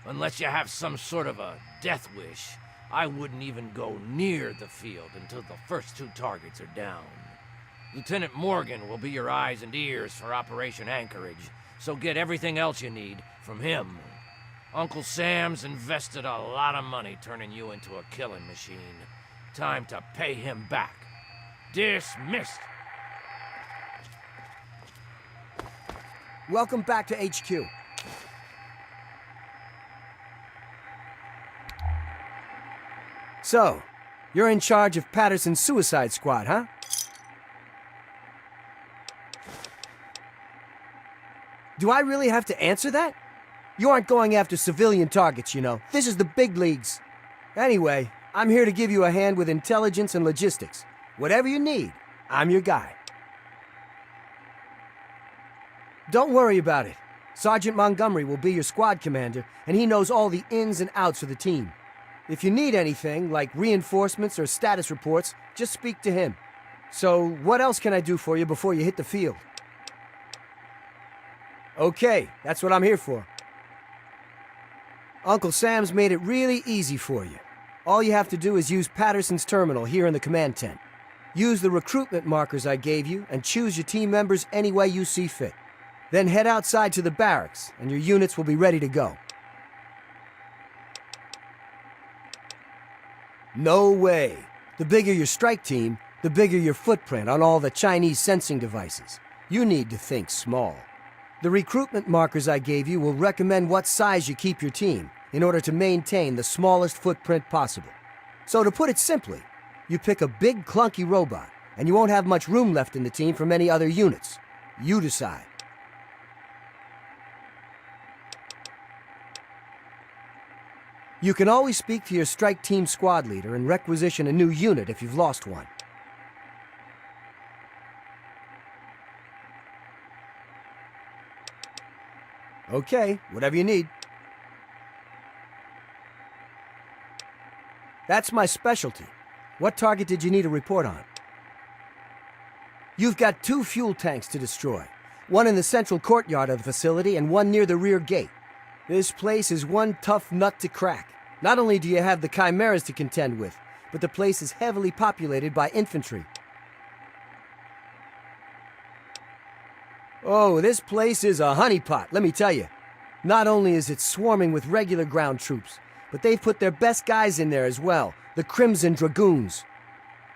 unless you have some sort of a death wish, I wouldn't even go near the field until the first 2 targets are down. Lieutenant Morgan will be your eyes and ears for Operation Anchorage, so get everything else you need from him. Uncle Sam's invested a lot of money turning you into a killing machine. Time to pay him back. Dismissed. Welcome back to HQ. So, you're in charge of Patterson's suicide squad, huh? Do I really have to answer that? You aren't going after civilian targets, you know. This is the big leagues. Anyway, I'm here to give you a hand with intelligence and logistics. Whatever you need, I'm your guy. Don't worry about it. Sergeant Montgomery will be your squad commander, and he knows all the ins and outs of the team. If you need anything, like reinforcements or status reports, just speak to him. So, what else can I do for you before you hit the field? Okay, that's what I'm here for. Uncle Sam's made it really easy for you. All you have to do is use Patterson's terminal here in the command tent. Use the recruitment markers I gave you and choose your team members any way you see fit. Then head outside to the barracks and your units will be ready to go. No way. The bigger your strike team, the bigger your footprint on all the Chinese sensing devices. You need to think small. The recruitment markers I gave you will recommend what size you keep your team in order to maintain the smallest footprint possible. So to put it simply, you pick a big clunky robot and you won't have much room left in the team for many other units. You decide. You can always speak to your strike team squad leader and requisition a new unit if you've lost one. Okay, whatever you need. That's my specialty. What target did you need a report on? You've got 2 fuel tanks to destroy. One in the central courtyard of the facility and one near the rear gate. This place is one tough nut to crack. Not only do you have the chimeras to contend with, but the place is heavily populated by infantry. Oh, this place is a honeypot, let me tell you. Not only is it swarming with regular ground troops, but they've put their best guys in there as well, the Crimson Dragoons.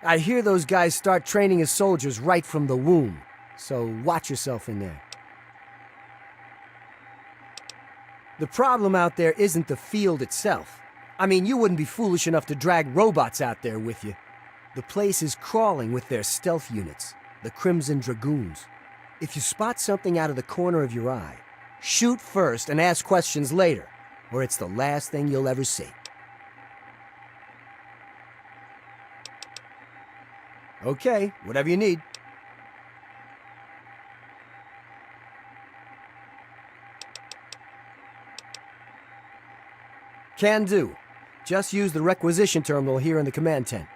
I hear those guys start training as soldiers right from the womb, so watch yourself in there. The problem out there isn't the field itself. I mean, you wouldn't be foolish enough to drag robots out there with you. The place is crawling with their stealth units, the Crimson Dragoons. If you spot something out of the corner of your eye, shoot first and ask questions later, or it's the last thing you'll ever see. Okay, whatever you need. Can do. Just use the requisition terminal here in the command tent.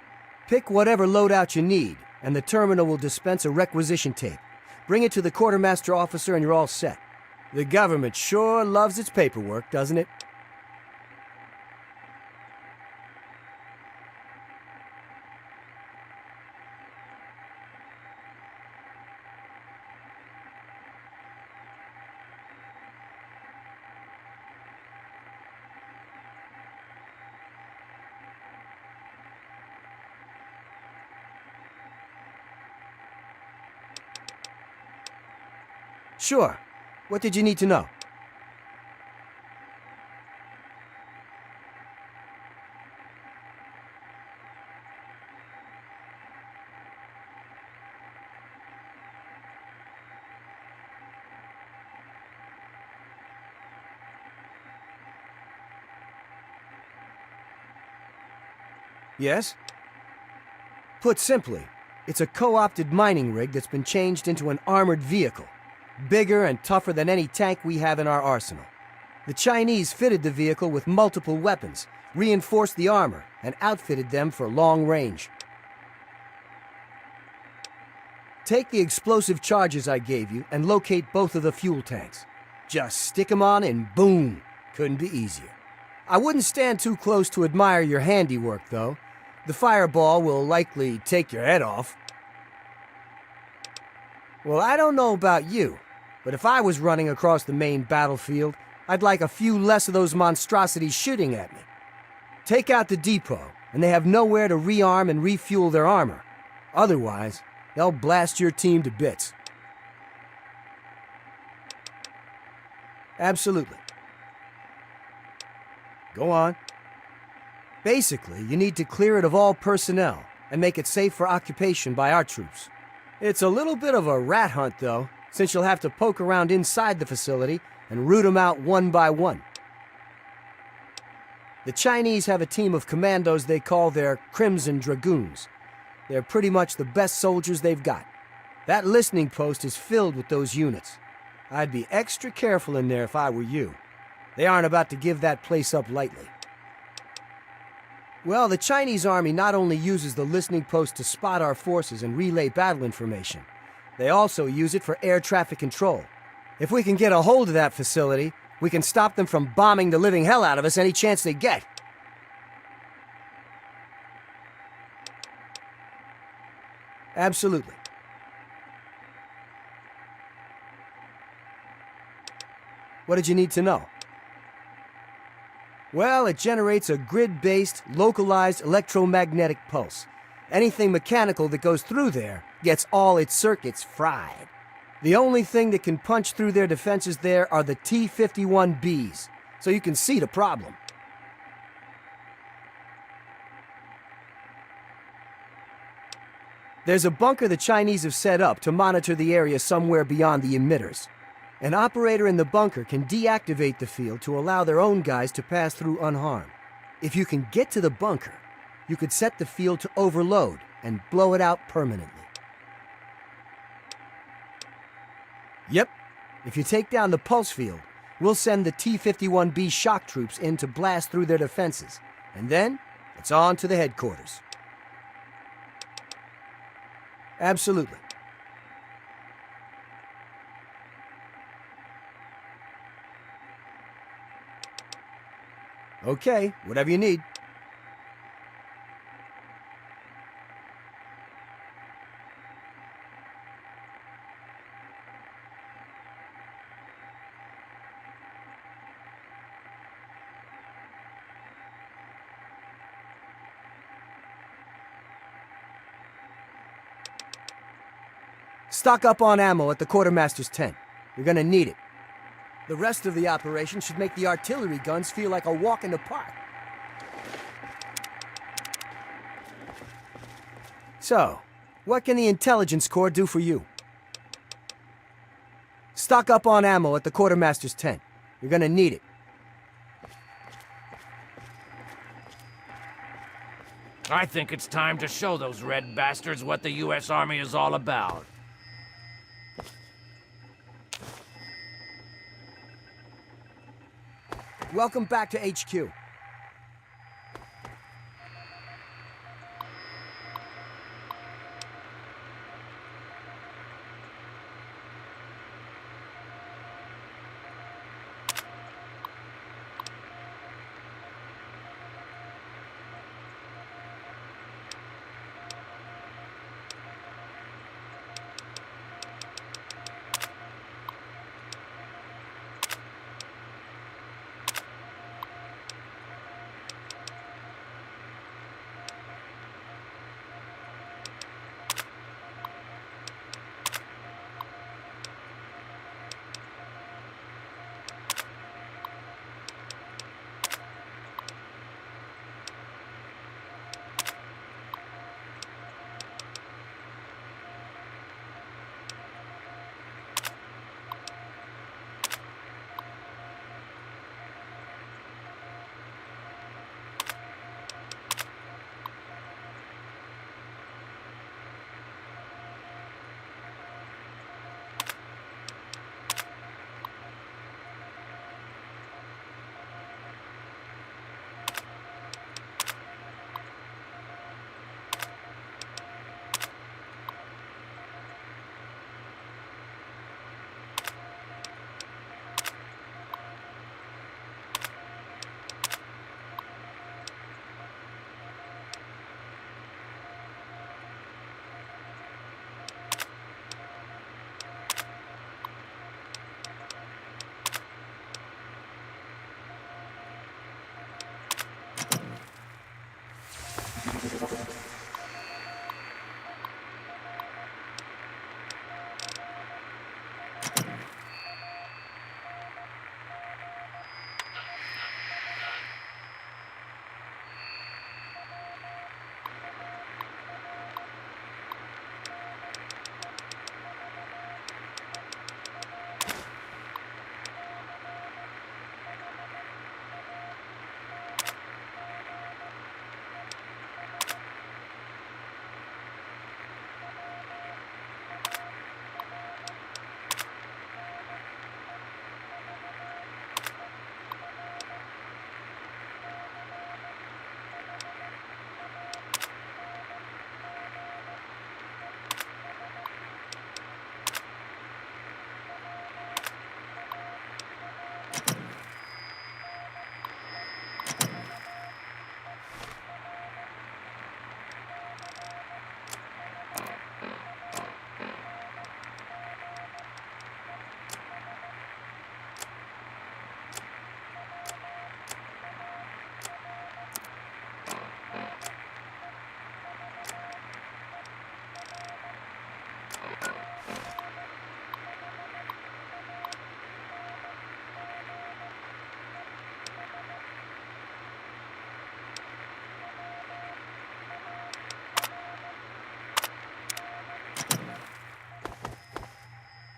Pick whatever loadout you need, and the terminal will dispense a requisition tape. Bring it to the quartermaster officer and you're all set. The government sure loves its paperwork, doesn't it? Sure. What did you need to know? Yes? Put simply, it's a co-opted mining rig that's been changed into an armored vehicle. Bigger and tougher than any tank we have in our arsenal. The Chinese fitted the vehicle with multiple weapons, reinforced the armor, and outfitted them for long range. Take the explosive charges I gave you and locate both of the fuel tanks. Just stick them on and boom! Couldn't be easier. I wouldn't stand too close to admire your handiwork, though. The fireball will likely take your head off. Well, I don't know about you, but if I was running across the main battlefield, I'd like a few less of those monstrosities shooting at me. Take out the depot, and they have nowhere to rearm and refuel their armor. Otherwise, they'll blast your team to bits. Absolutely. Go on. Basically, you need to clear it of all personnel and make it safe for occupation by our troops. It's a little bit of a rat hunt, though, since you'll have to poke around inside the facility and root them out one by one. The Chinese have a team of commandos they call their Crimson Dragoons. They're pretty much the best soldiers they've got. That listening post is filled with those units. I'd be extra careful in there if I were you. They aren't about to give that place up lightly. Well, the Chinese army not only uses the listening post to spot our forces and relay battle information, they also use it for air traffic control. If we can get a hold of that facility, we can stop them from bombing the living hell out of us any chance they get. Absolutely. What did you need to know? Well, it generates a grid-based, localized electromagnetic pulse. Anything mechanical that goes through there gets all its circuits fried. The only thing that can punch through their defenses there are the T-51Bs, so you can see the problem. There's a bunker the Chinese have set up to monitor the area somewhere beyond the emitters. An operator in the bunker can deactivate the field to allow their own guys to pass through unharmed. If you can get to the bunker, you could set the field to overload and blow it out permanently. Yep. If you take down the pulse field, we'll send the T-51B shock troops in to blast through their defenses. And then, it's on to the headquarters. Absolutely. Okay, whatever you need. Stock up on ammo at the quartermaster's tent. You're gonna need it. The rest of the operation should make the artillery guns feel like a walk in the park. So, what can the Intelligence Corps do for you? Stock up on ammo at the quartermaster's tent. You're gonna need it. I think it's time to show those red bastards what the U.S. Army is all about. Welcome back to HQ.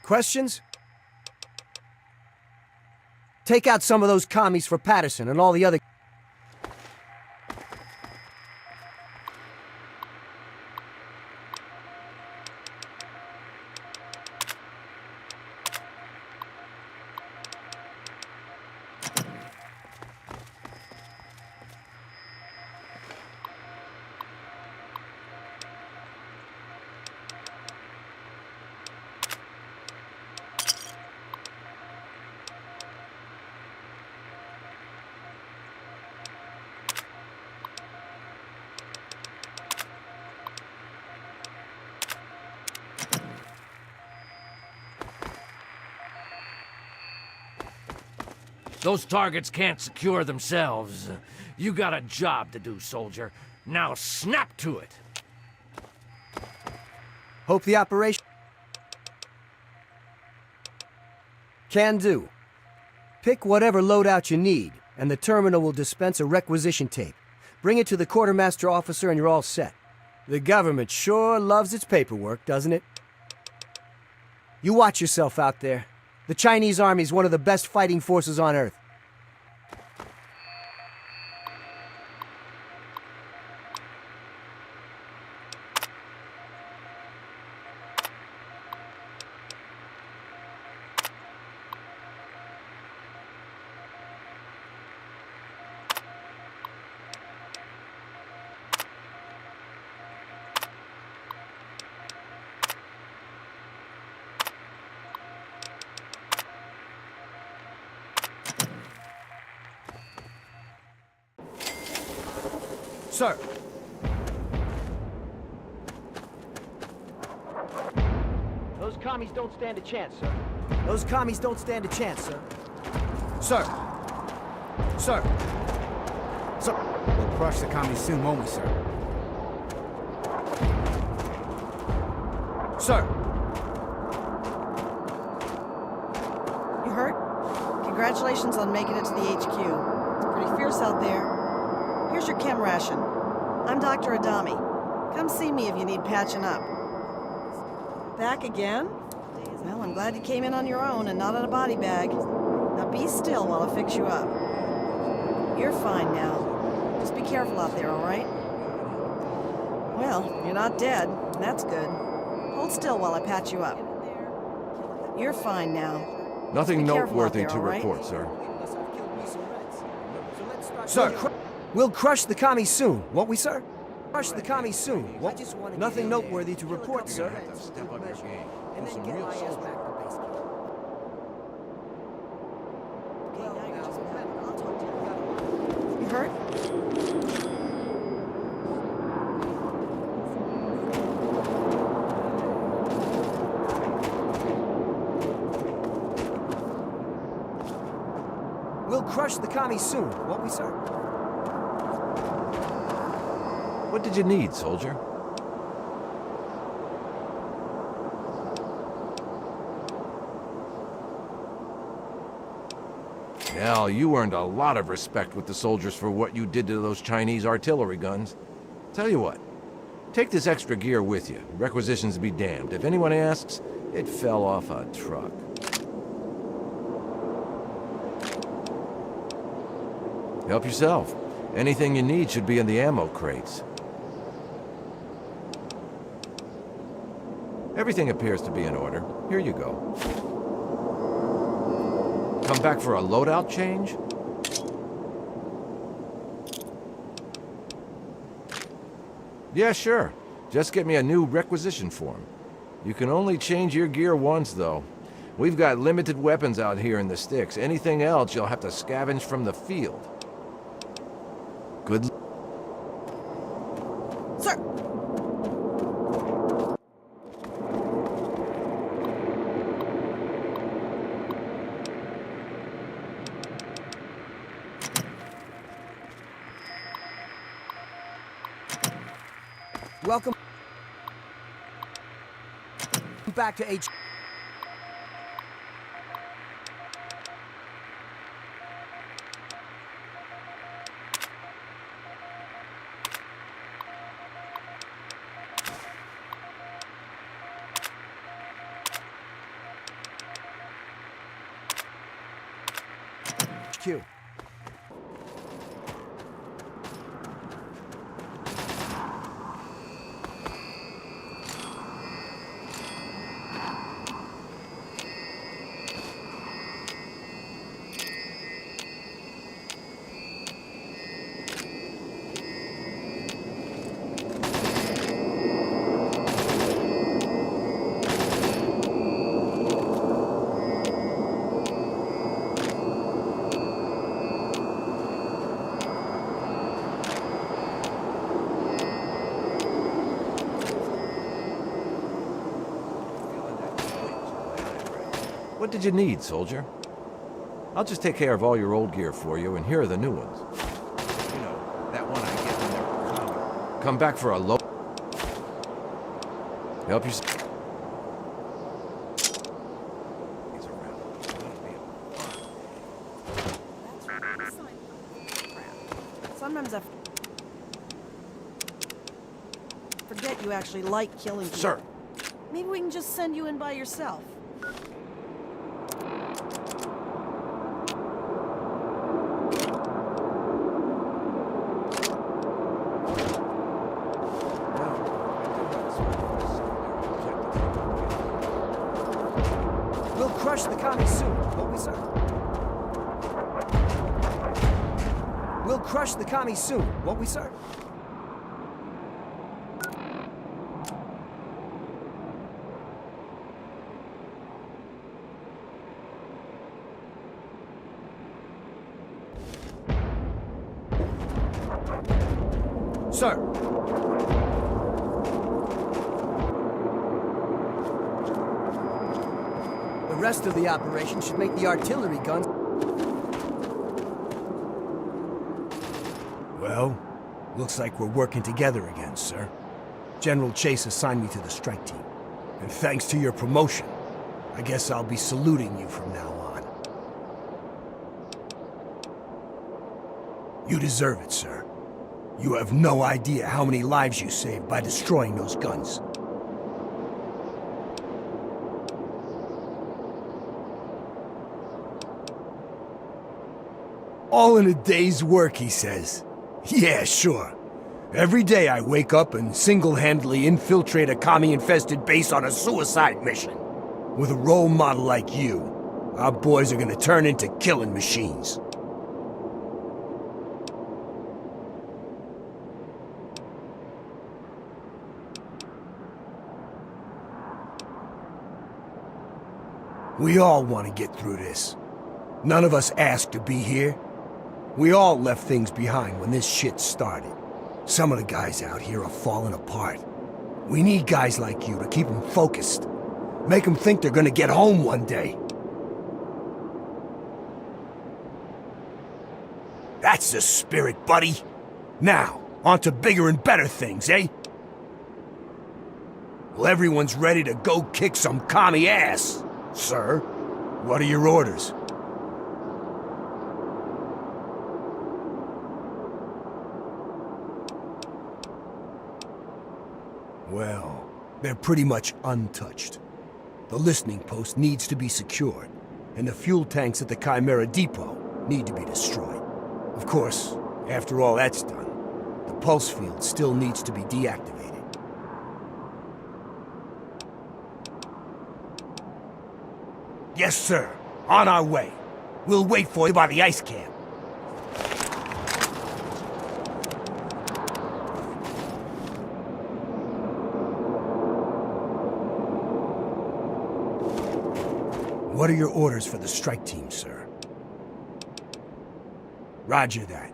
Questions? Take out some of those commies for Patterson and all the other... Those targets can't secure themselves. You got a job to do, soldier. Now snap to it. Hope the operation... Can do. Pick whatever loadout you need, and the terminal will dispense a requisition tape. Bring it to the quartermaster officer and you're all set. The government sure loves its paperwork, doesn't it? You watch yourself out there. The Chinese Army's one of the best fighting forces on Earth. Sir. Those commies don't stand a chance, sir. Those commies don't stand a chance, sir. Sir. Sir. Sir. We'll crush the commies soon, won't we, sir? Sir. You hurt? Congratulations on making it to the HQ. It's pretty fierce out there. Here's your chem ration. I'm Dr. Adami. Come see me if you need patching up. Back again? Well, I'm glad you came in on your own and not on a body bag. Now be still while I fix you up. You're fine now. Just be careful out there, all right? Well, you're not dead. That's good. Hold still while I patch you up. You're fine now. Nothing Just be careful out noteworthy there, to all right? report, sir. Sir, we'll crush the commies soon, won't we, sir? Crush the commies soon. Nothing noteworthy to report, sir. Step up your game. And Do then some get real my ass soldiering. back to base camp. You hurt? We'll crush the commies soon, won't we, sir? What did you need, soldier? Hell, you earned a lot of respect with the soldiers for what you did to those Chinese artillery guns. Tell you what, take this extra gear with you. Requisitions be damned. If anyone asks, it fell off a truck. Help yourself. Anything you need should be in the ammo crates. Everything appears to be in order. Here you go. Come back for a loadout change? Yeah, sure. Just get me a new requisition form. You can only change your gear once, though. We've got limited weapons out here in the sticks. Anything else, you'll have to scavenge from the field. Good luck. Sir! Welcome back to H. HQ. What did you need, soldier? I'll just take care of all your old gear for you, and here are the new ones. You know, that one I get when they're common. Come back for a low... Help yourself. Sometimes I forget you actually like killing people. Sir. Maybe we can just send you in by yourself. We'll crush the commies soon, won't we, sir? We'll crush the commies soon, won't we, sir? Sir. The rest of the operation should make the artillery guns... Well, looks like we're working together again, sir. General Chase assigned me to the strike team. And thanks to your promotion, I guess I'll be saluting you from now on. You deserve it, sir. You have no idea how many lives you saved by destroying those guns. All in a day's work, he says. Yeah, sure. Every day I wake up and single-handedly infiltrate a commie-infested base on a suicide mission. With a role model like you, our boys are gonna turn into killing machines. We all want to get through this. None of us asked to be here. We all left things behind when this shit started. Some of the guys out here are falling apart. We need guys like you to keep them focused. Make them think they're gonna get home one day. That's the spirit, buddy. Now, on to bigger and better things, eh? Well, everyone's ready to go kick some commie ass. Sir, what are your orders? Well, they're pretty much untouched. The listening post needs to be secured, and the fuel tanks at the Chimera Depot need to be destroyed. Of course, after all that's done, the pulse field still needs to be deactivated. Yes, sir. On our way. We'll wait for you by the ice camp. What are your orders for the strike team, sir? Roger that.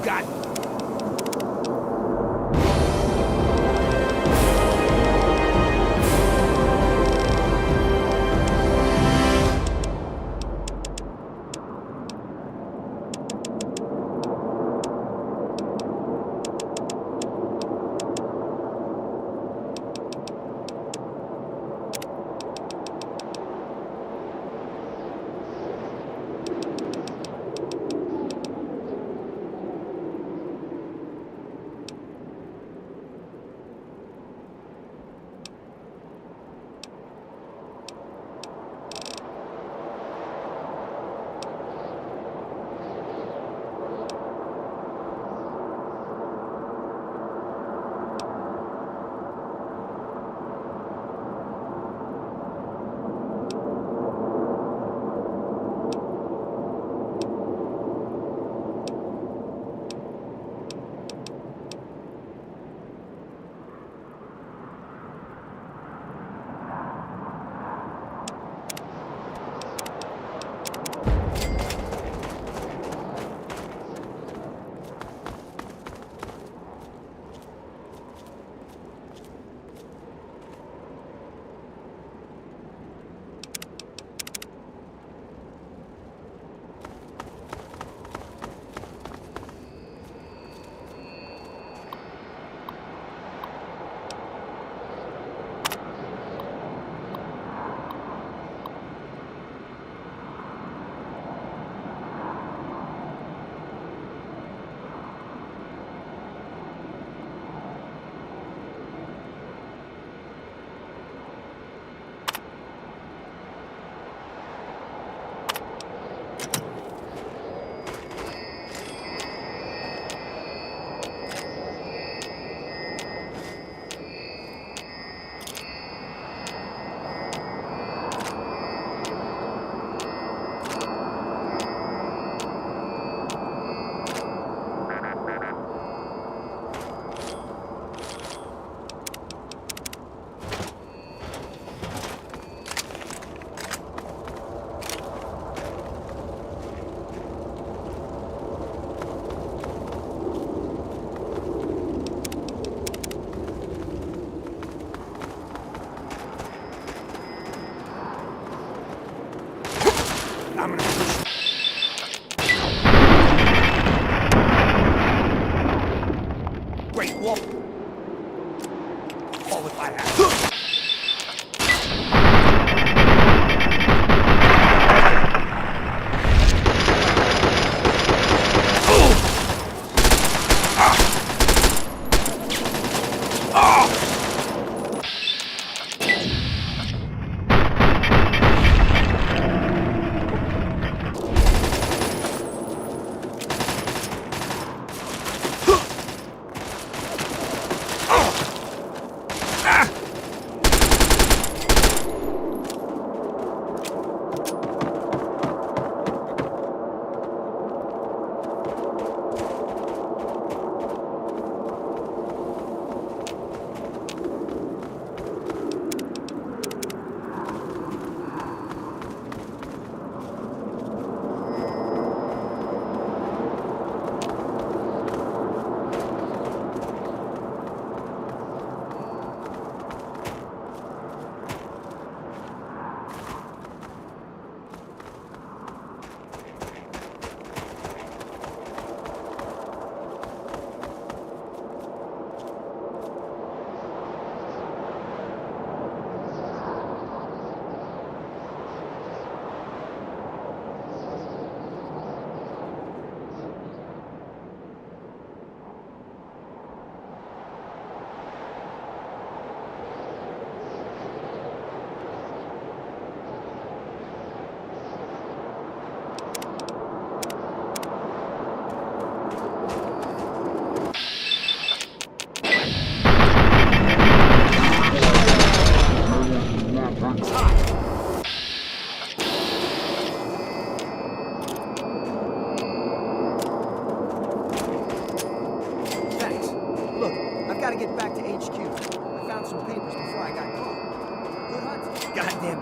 got... I'm gonna push. Great wall. Fall if I have.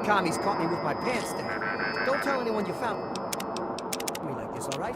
Commies caught me with my pants down. Don't tell anyone you found me like this, all right?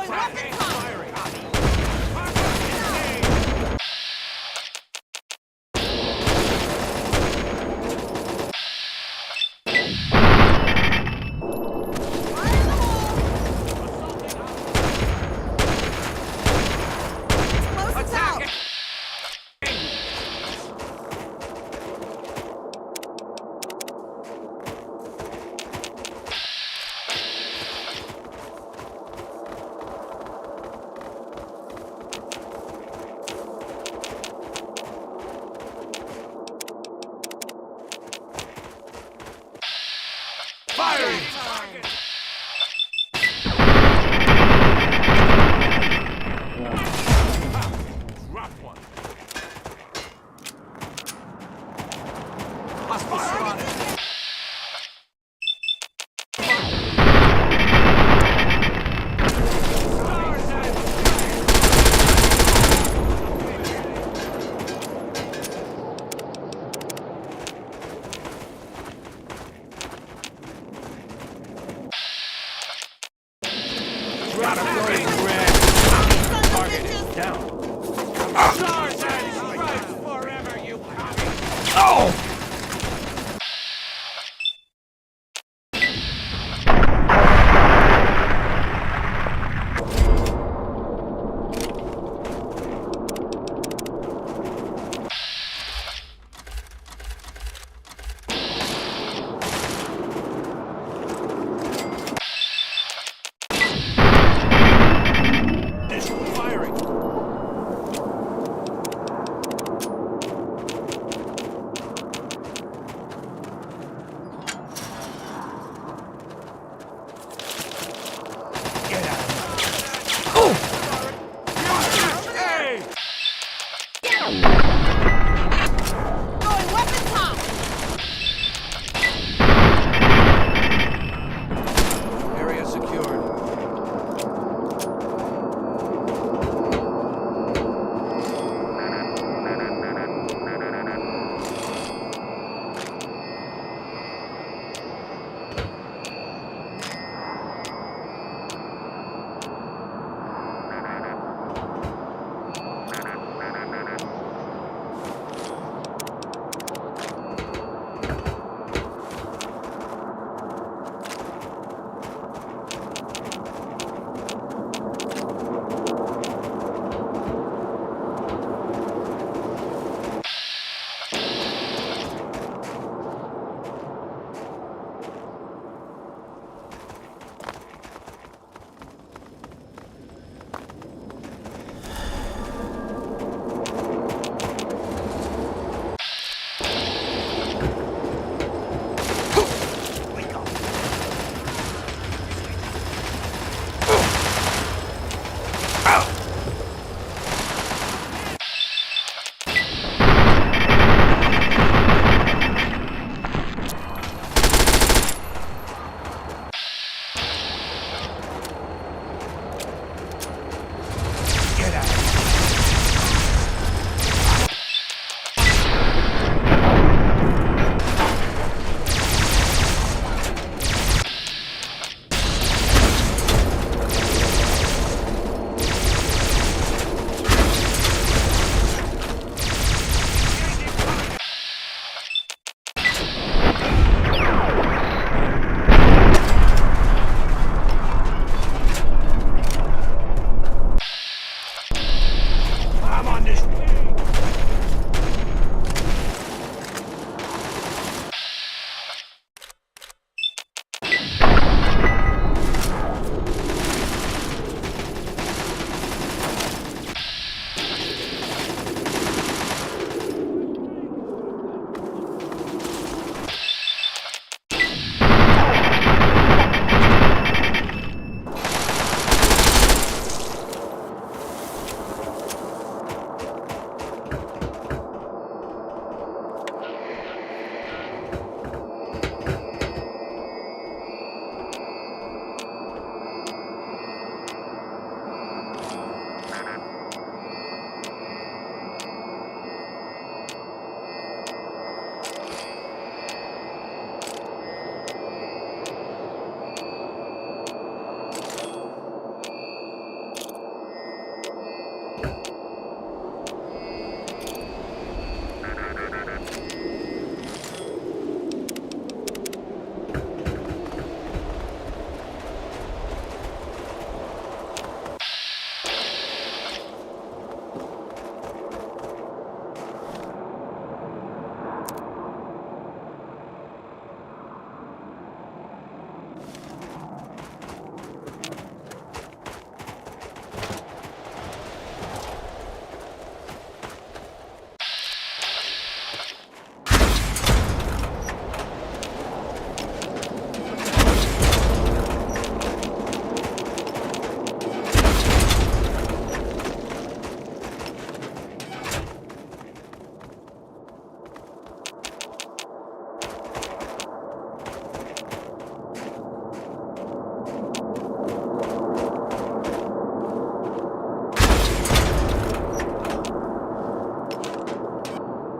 Firing! Weapons hot!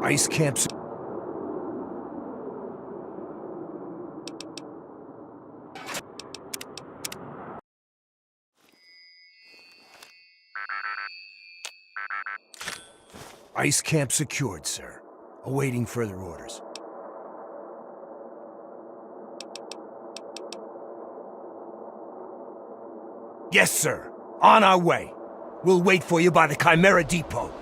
Ice camps. Ice camp secured, sir. Awaiting further orders. Yes, sir. On our way. We'll wait for you by the Chimera Depot.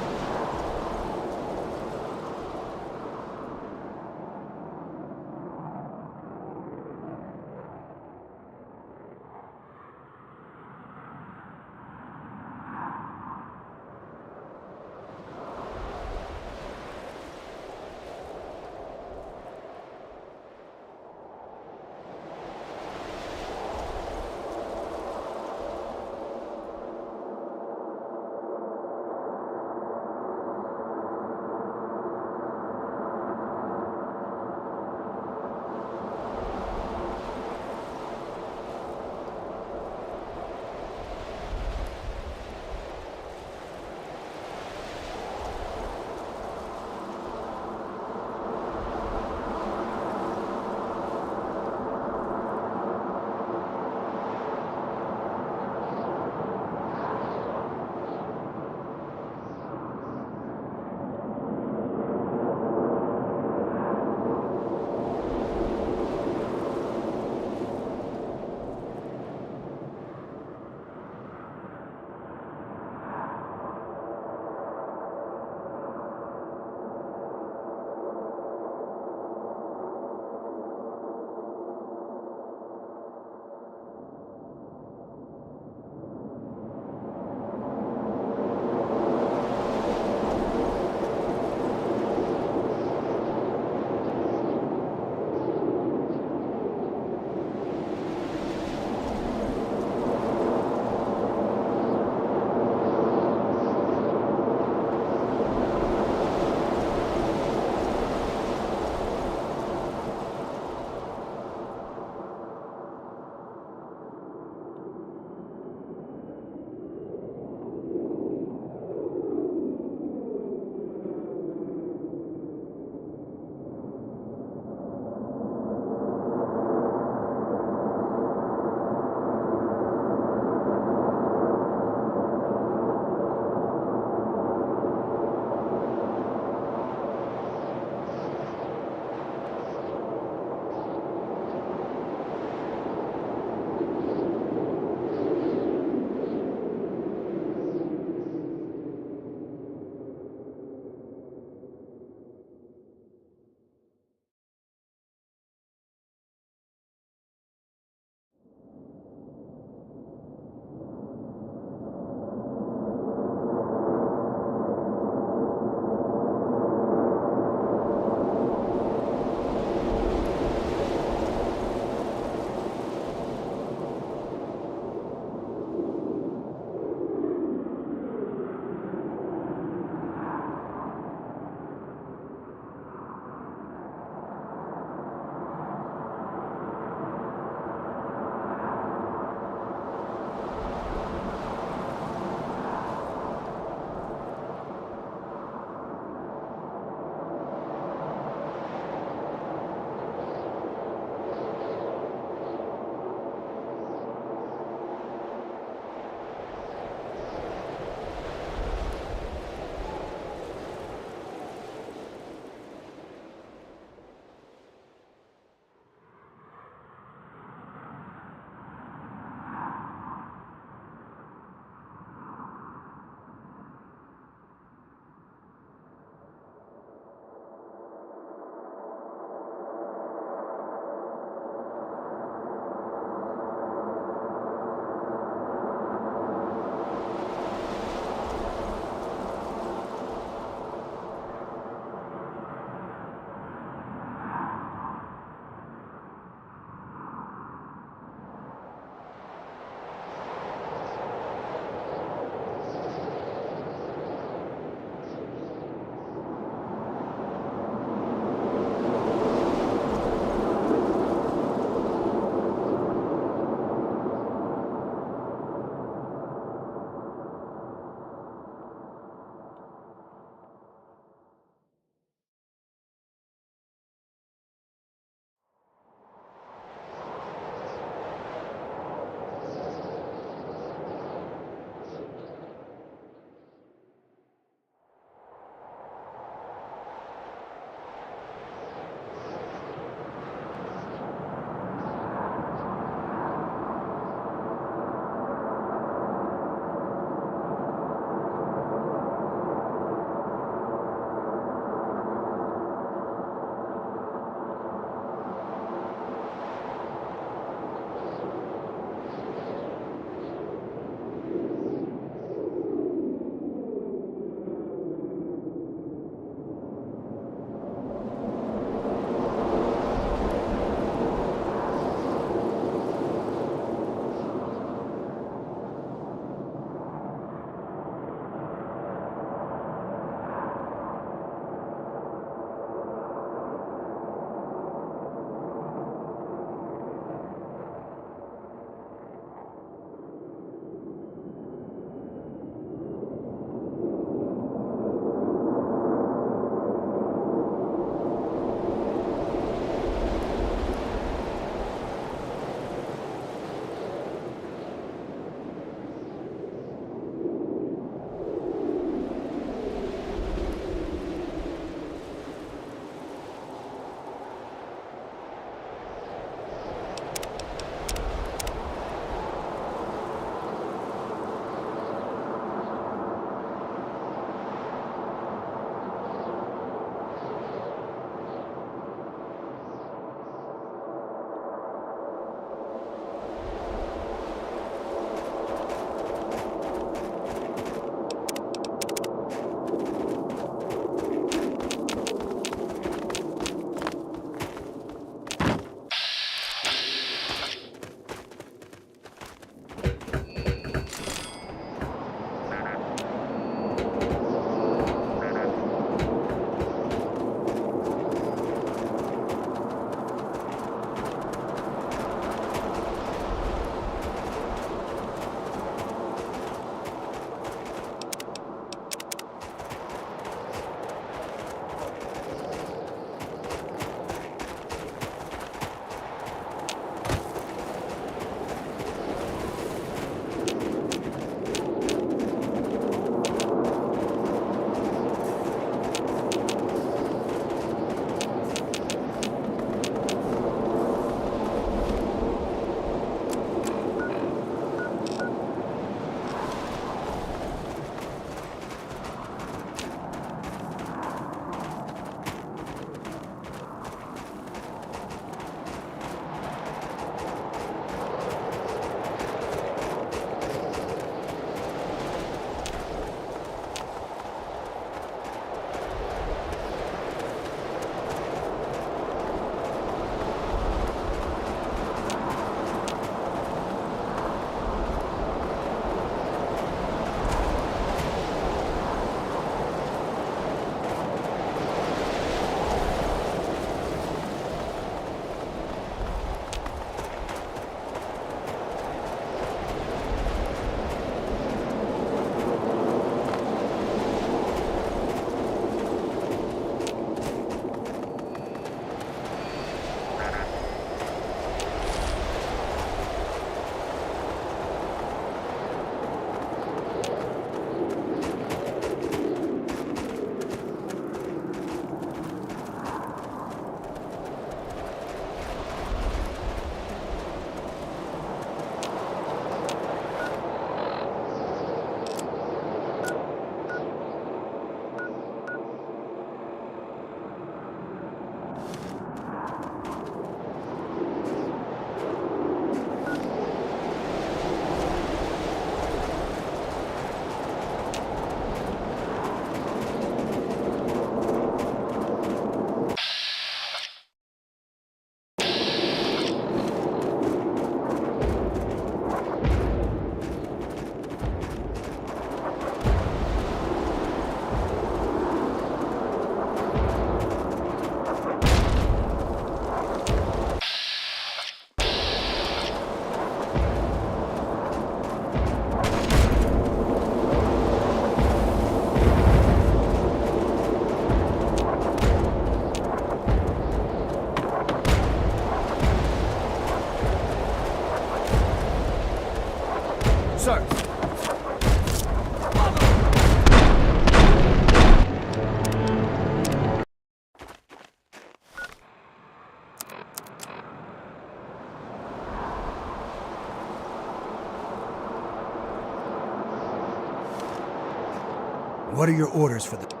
What are your orders for the...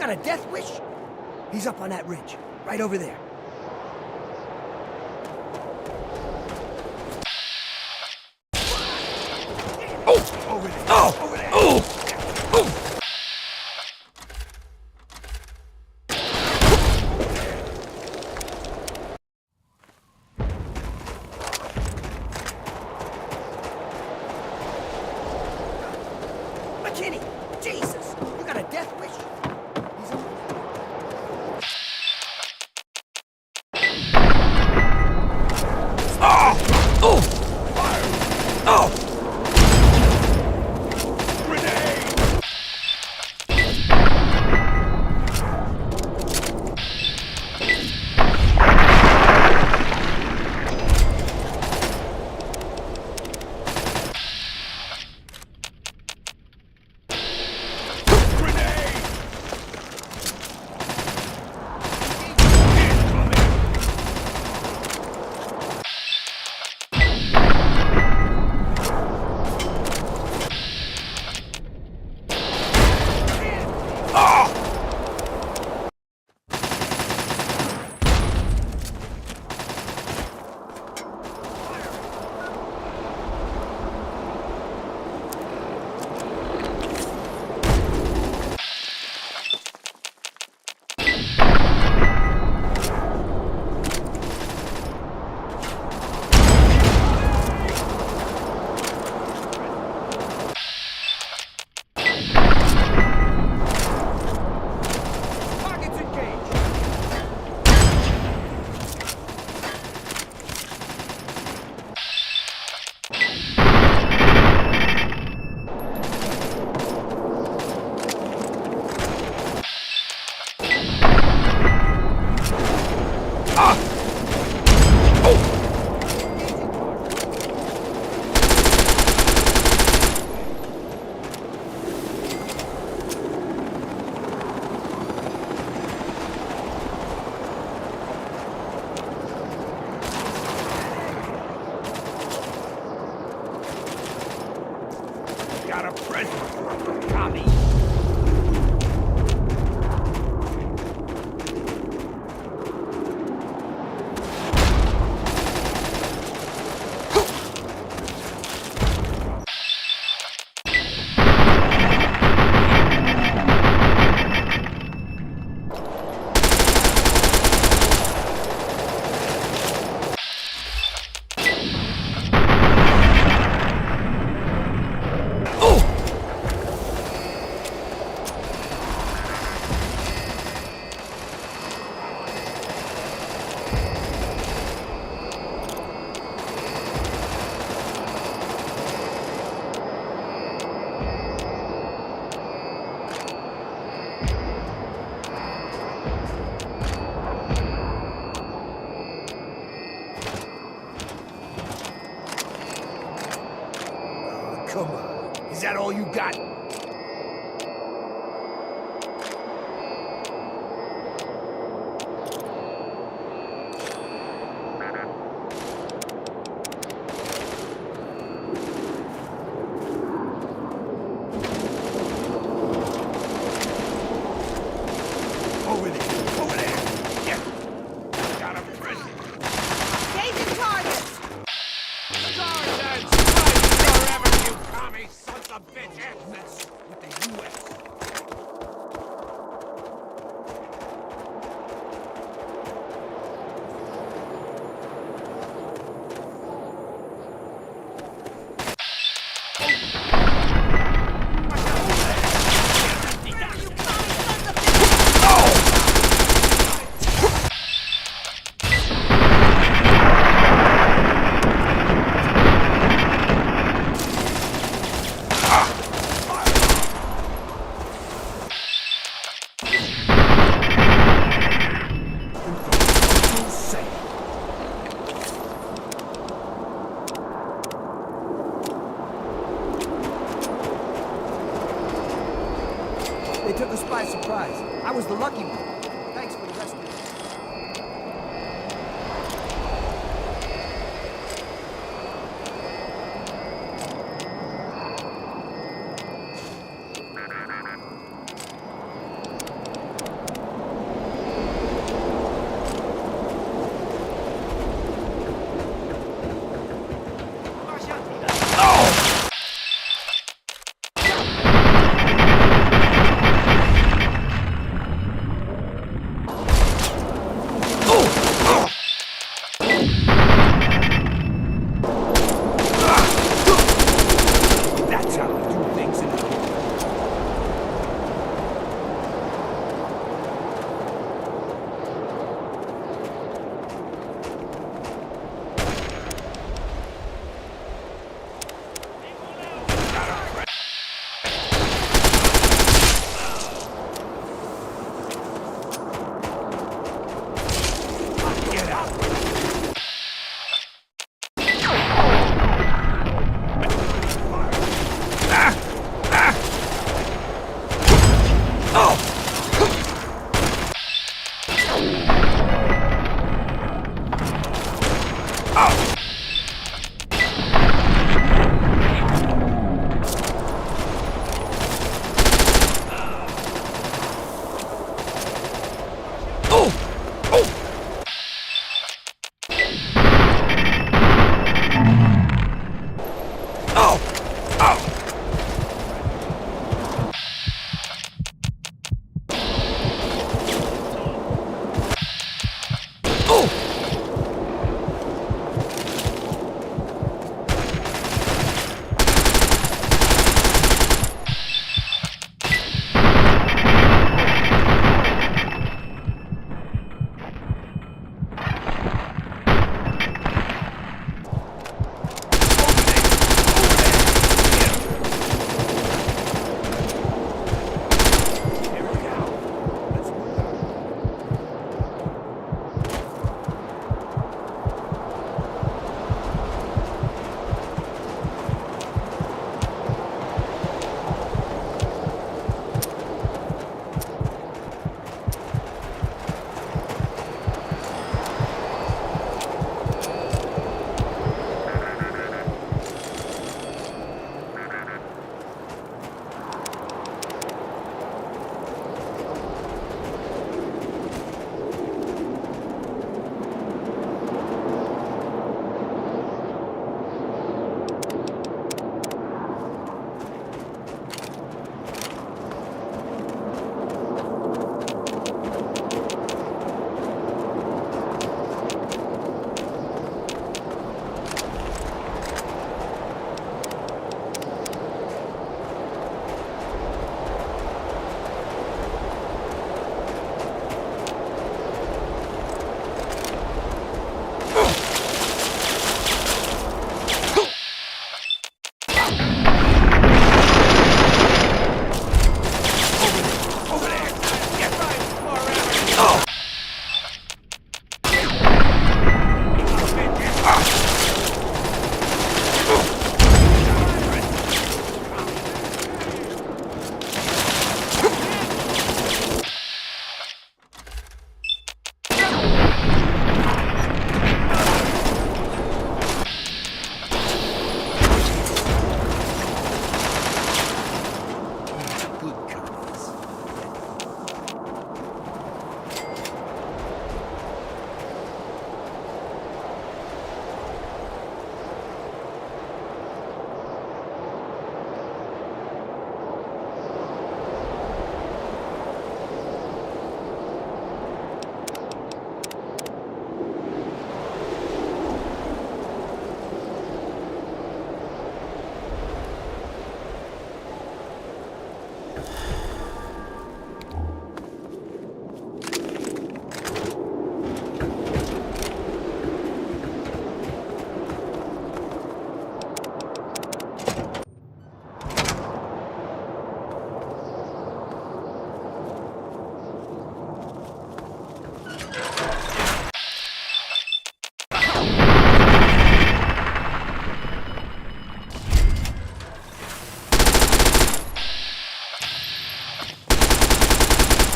got a death wish? He's up on that ridge, right over there. Oh! Over there! Oh! Over there! Oh! Oh! McKinney! Jesus! You got a death wish? He's up on that. Oh! Oh! Oh! got a present for you, Tommy. Come on. Is that all you got? Over there. Over there. Yeah. Got a present. Engaging targets! Sons of bitches! That's with the U.S. They took us by surprise. I was the lucky one. Thanks for the rescue.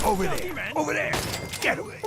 Over there! Over there! Get away!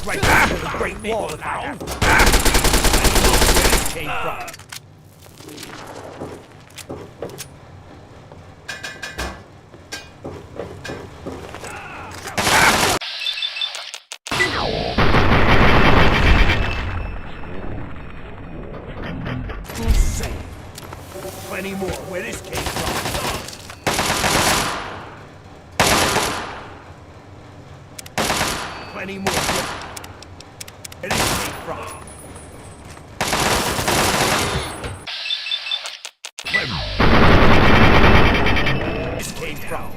Right back to the Great Wall if I have to. Where this came from. Who's saying? Plenty more where this came from. Plenty more. Where this came from. Where this came from.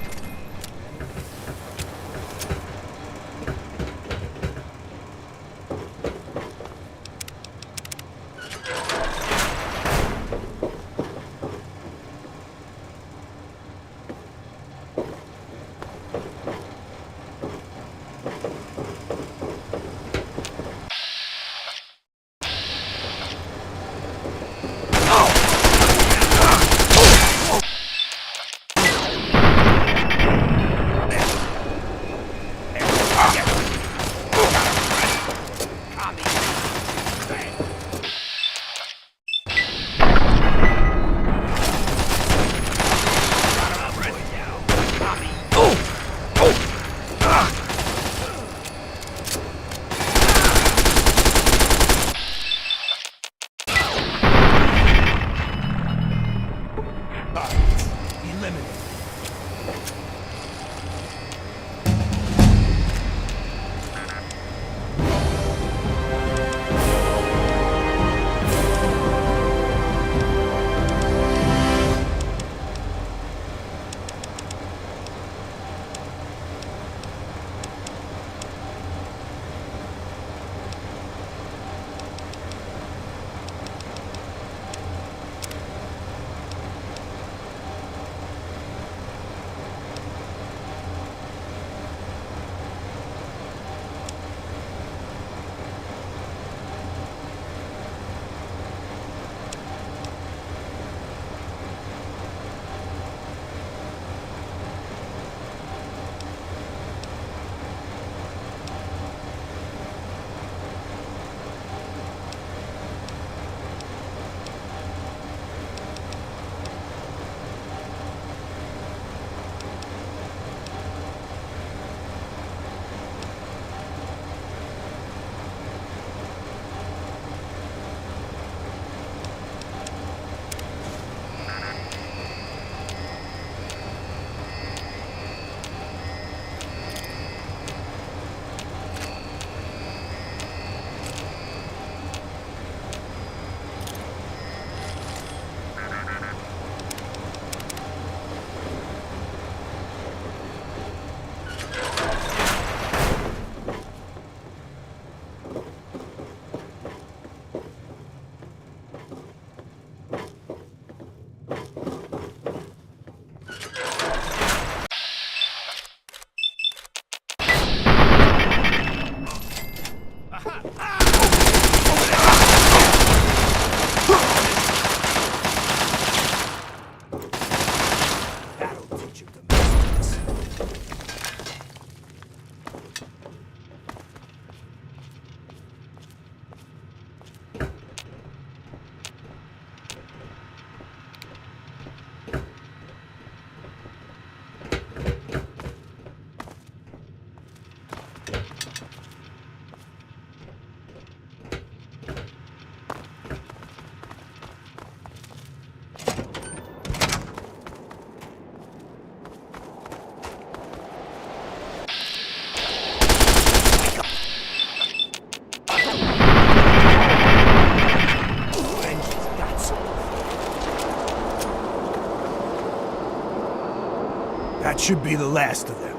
should be the last of them.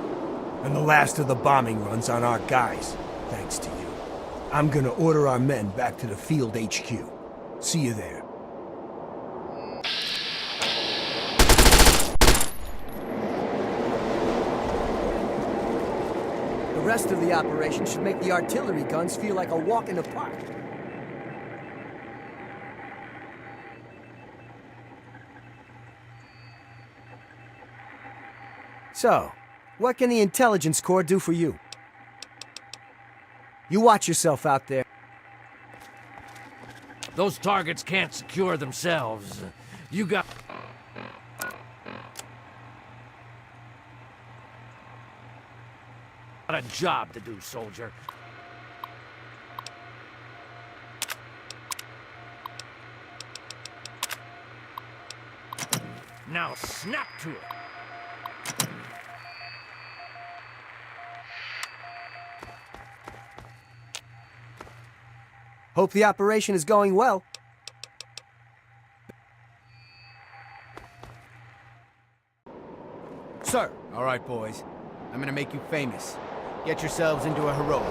And the last of the bombing runs on our guys, thanks to you. I'm gonna order our men back to the field HQ. See you there. The rest of the operation should make the artillery guns feel like a walk in the park. So, what can the Intelligence Corps do for you? You watch yourself out there. Those targets can't secure themselves. You got... a job to do, soldier. Now snap to it. Hope the operation is going well. Sir. All right, boys. I'm gonna make you famous. Get yourselves into a heroic.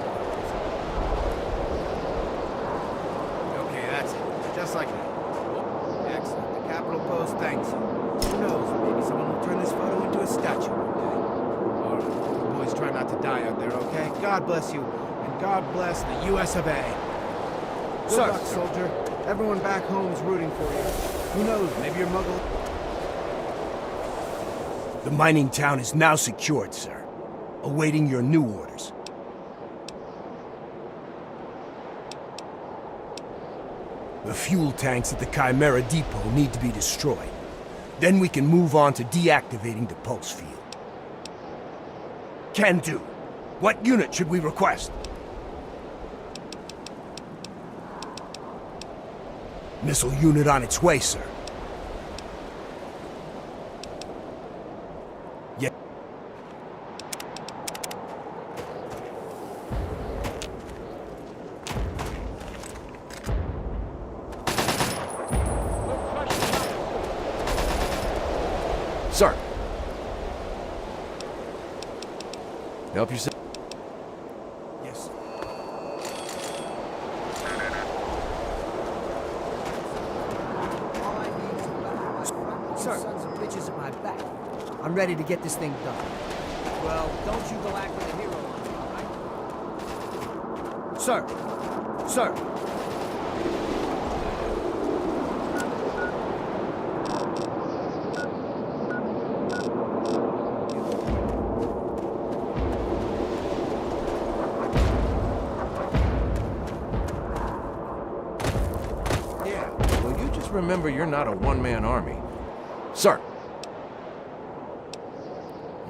Okay, that's it. Just like that. Excellent. The Capitol Post thanks you. Who knows? Maybe someone will turn this photo into a statue one day. All right. You boys try not to die out there, okay? God bless you. And God bless the US of A. Good luck, soldier. Everyone back home is rooting for you. Who knows? Maybe your muggle... The mining town is now secured, sir. Awaiting your new orders. The fuel tanks at the Chimera Depot need to be destroyed. Then we can move on to deactivating the pulse field. Can do. What unit should we request? Missile unit on its way, sir. Yeah. Sir. Help yourself. Yes, sir. Sir, sons of bitches at my back. I'm ready to get this thing done. Well, don't you go act like a hero on me, all right? Sir! Sir! Yeah, well, you just remember you're not a one-man army. Sir!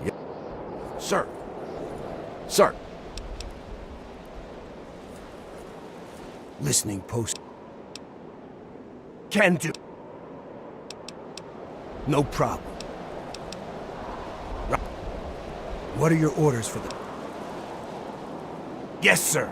Yep. Sir! Sir! Listening post. Can do. No problem. Right. What are your orders for the... Yes, sir.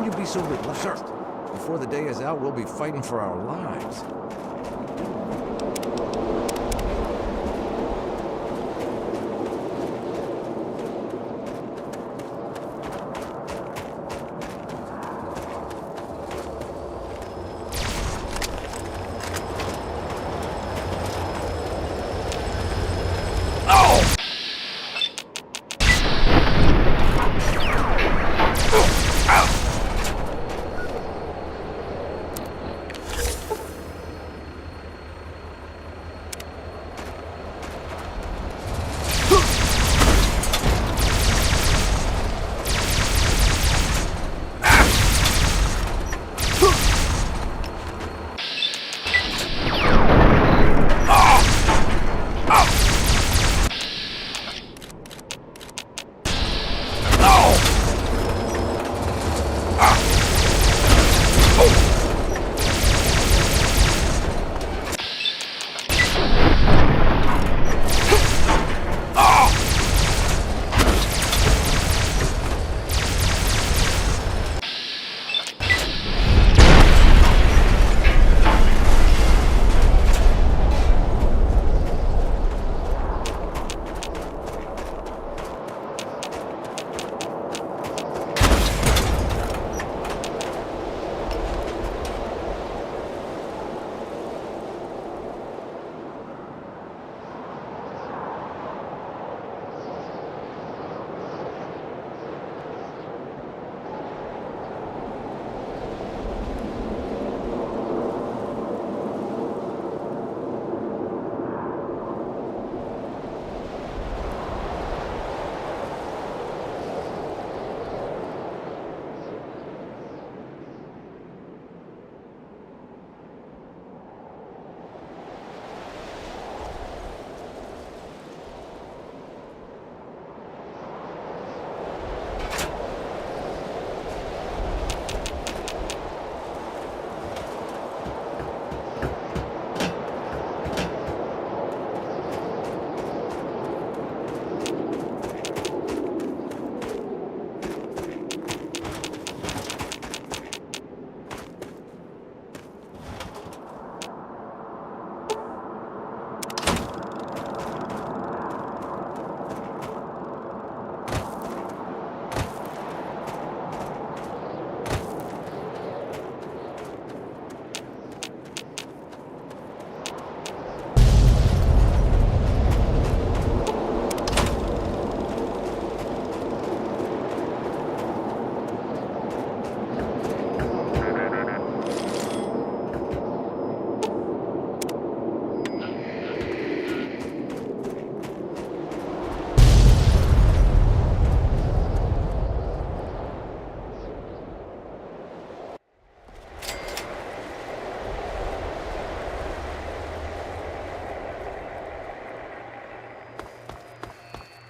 you be so relaxed? Sir, before the day is out, we'll be fighting for our lives.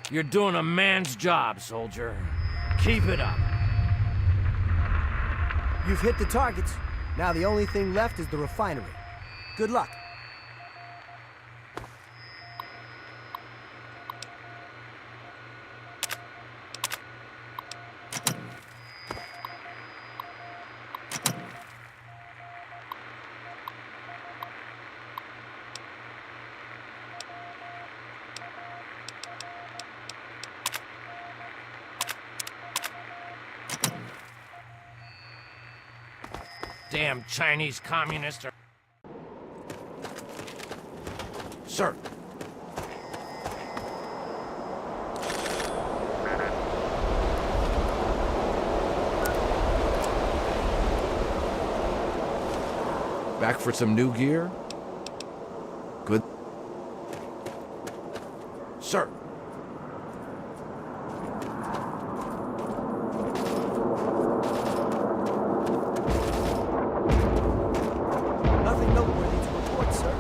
You're doing a man's job, soldier. Keep it up. You've hit the targets. Now the only thing left is the refinery. Good luck. Damn Chinese communists are... Sir. Back for some new gear? Good. Sir. Nothing noteworthy to report, sir.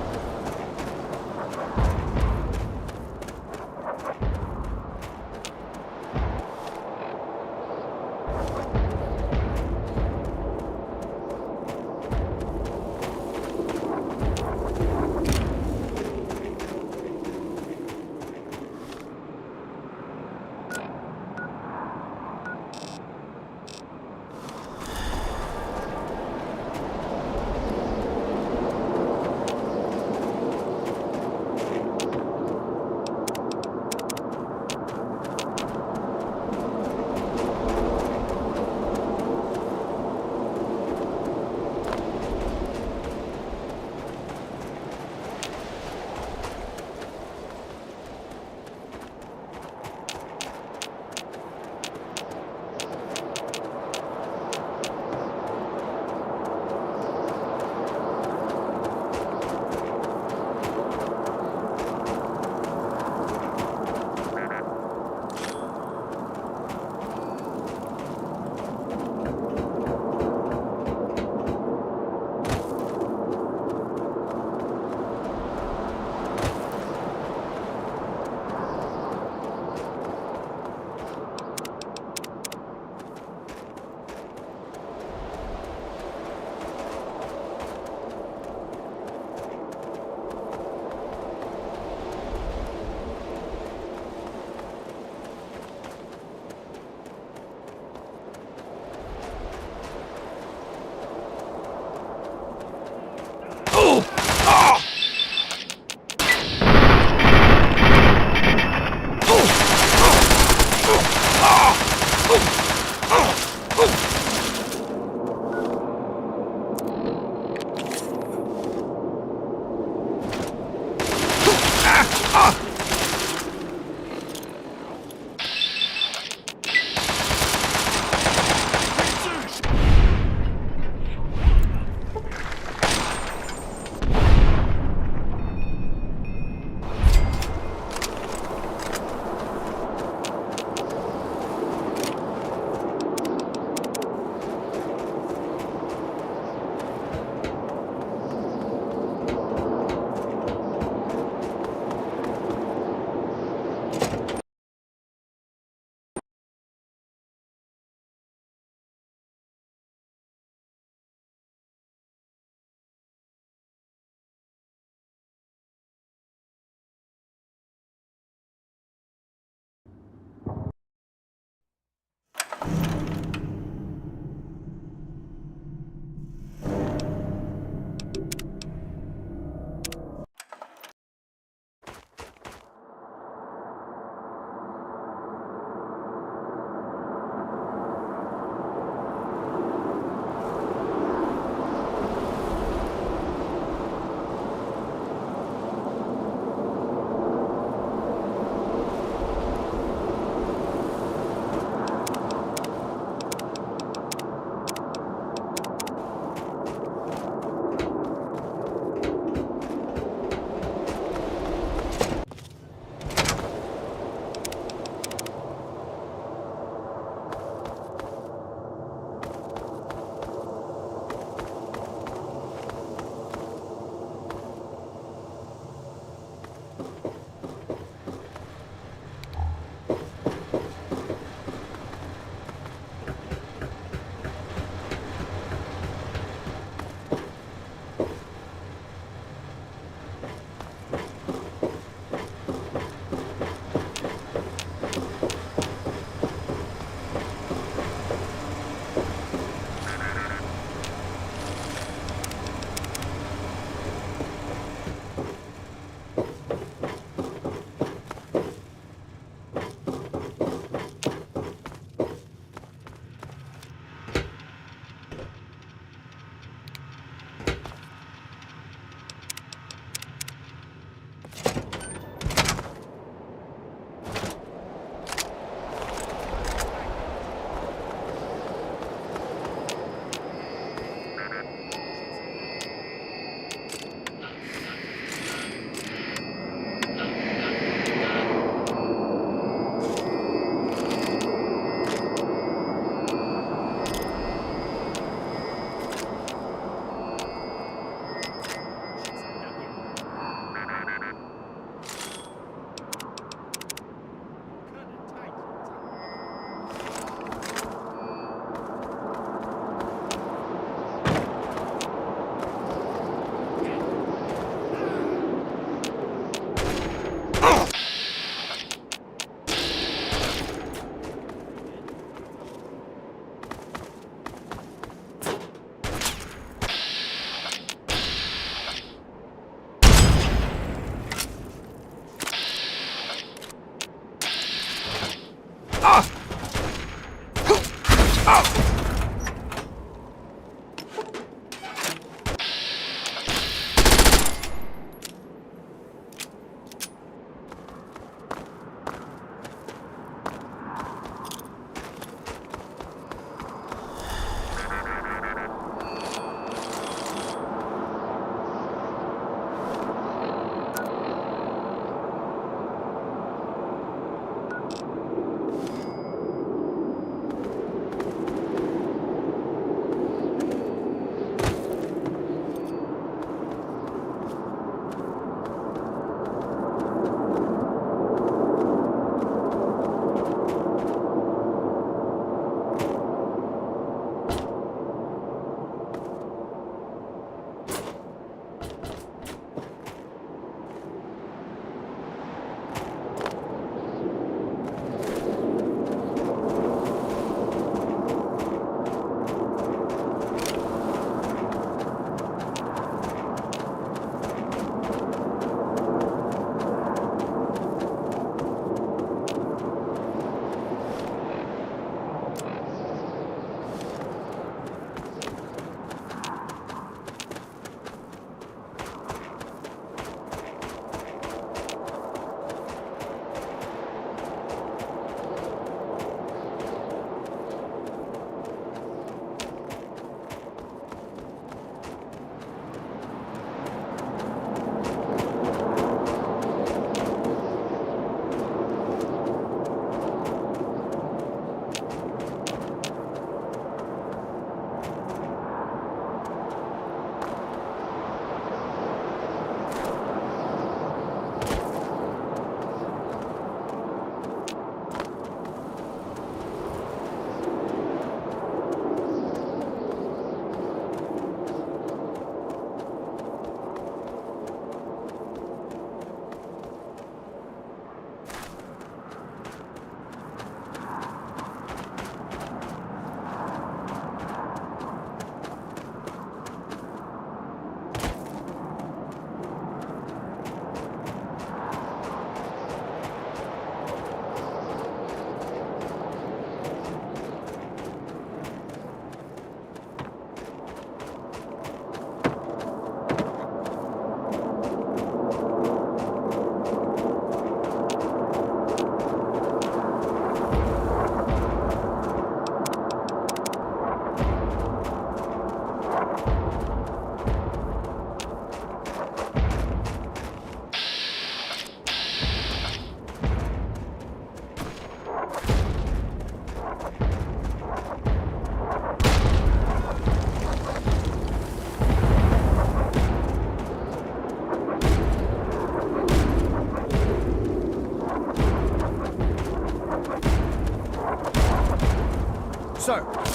sir.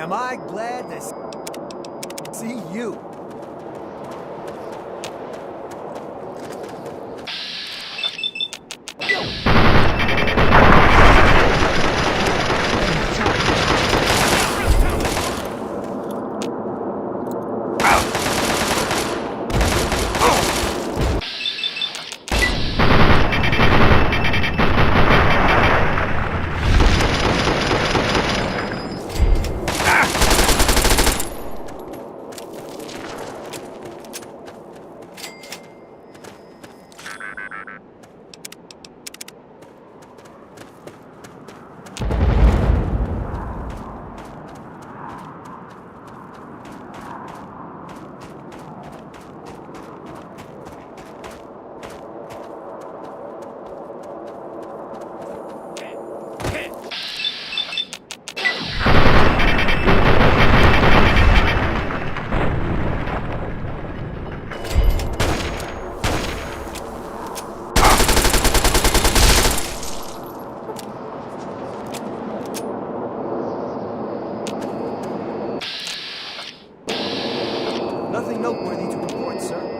Am I glad to see you? Nothing noteworthy to report, sir.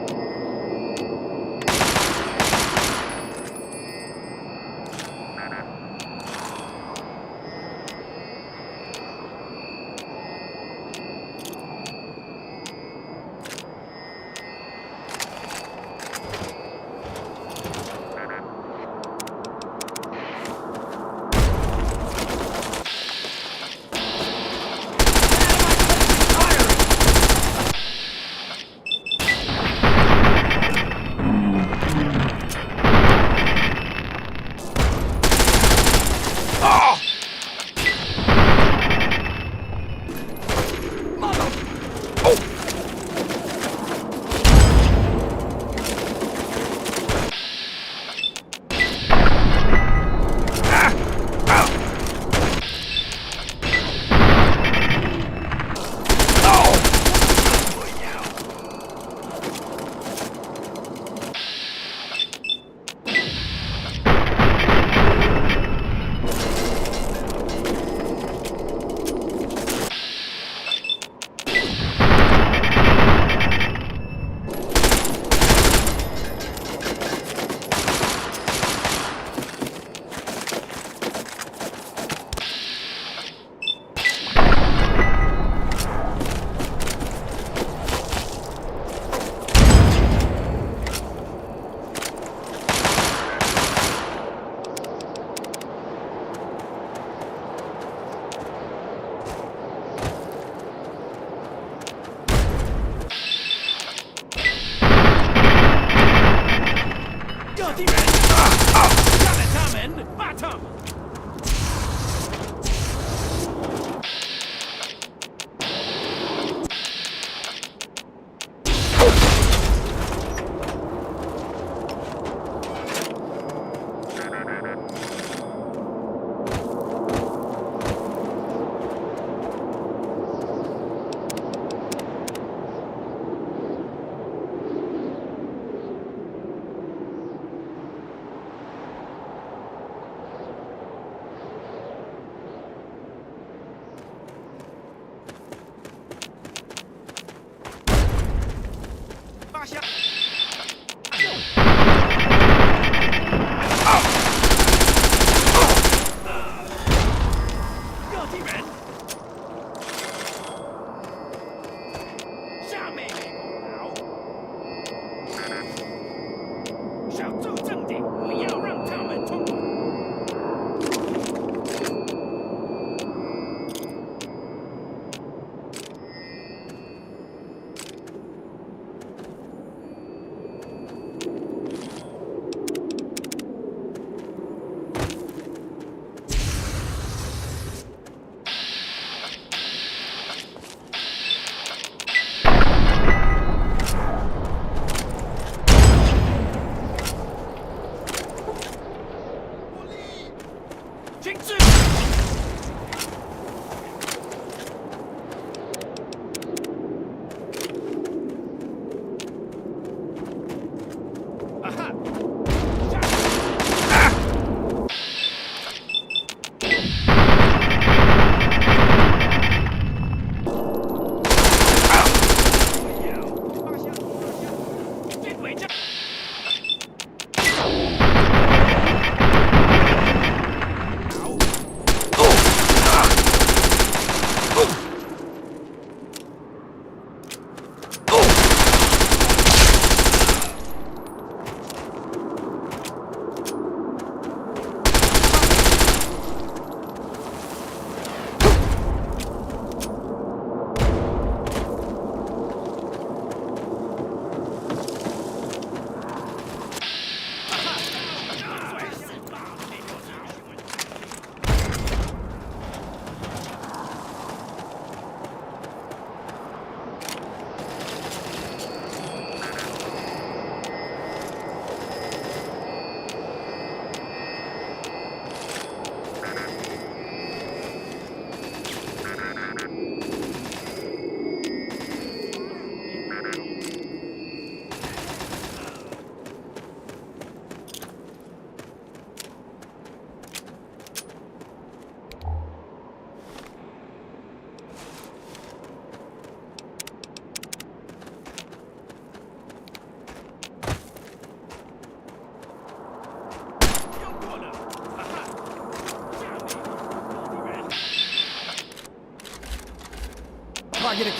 Targeted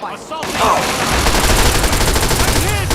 by assault. I'm hit!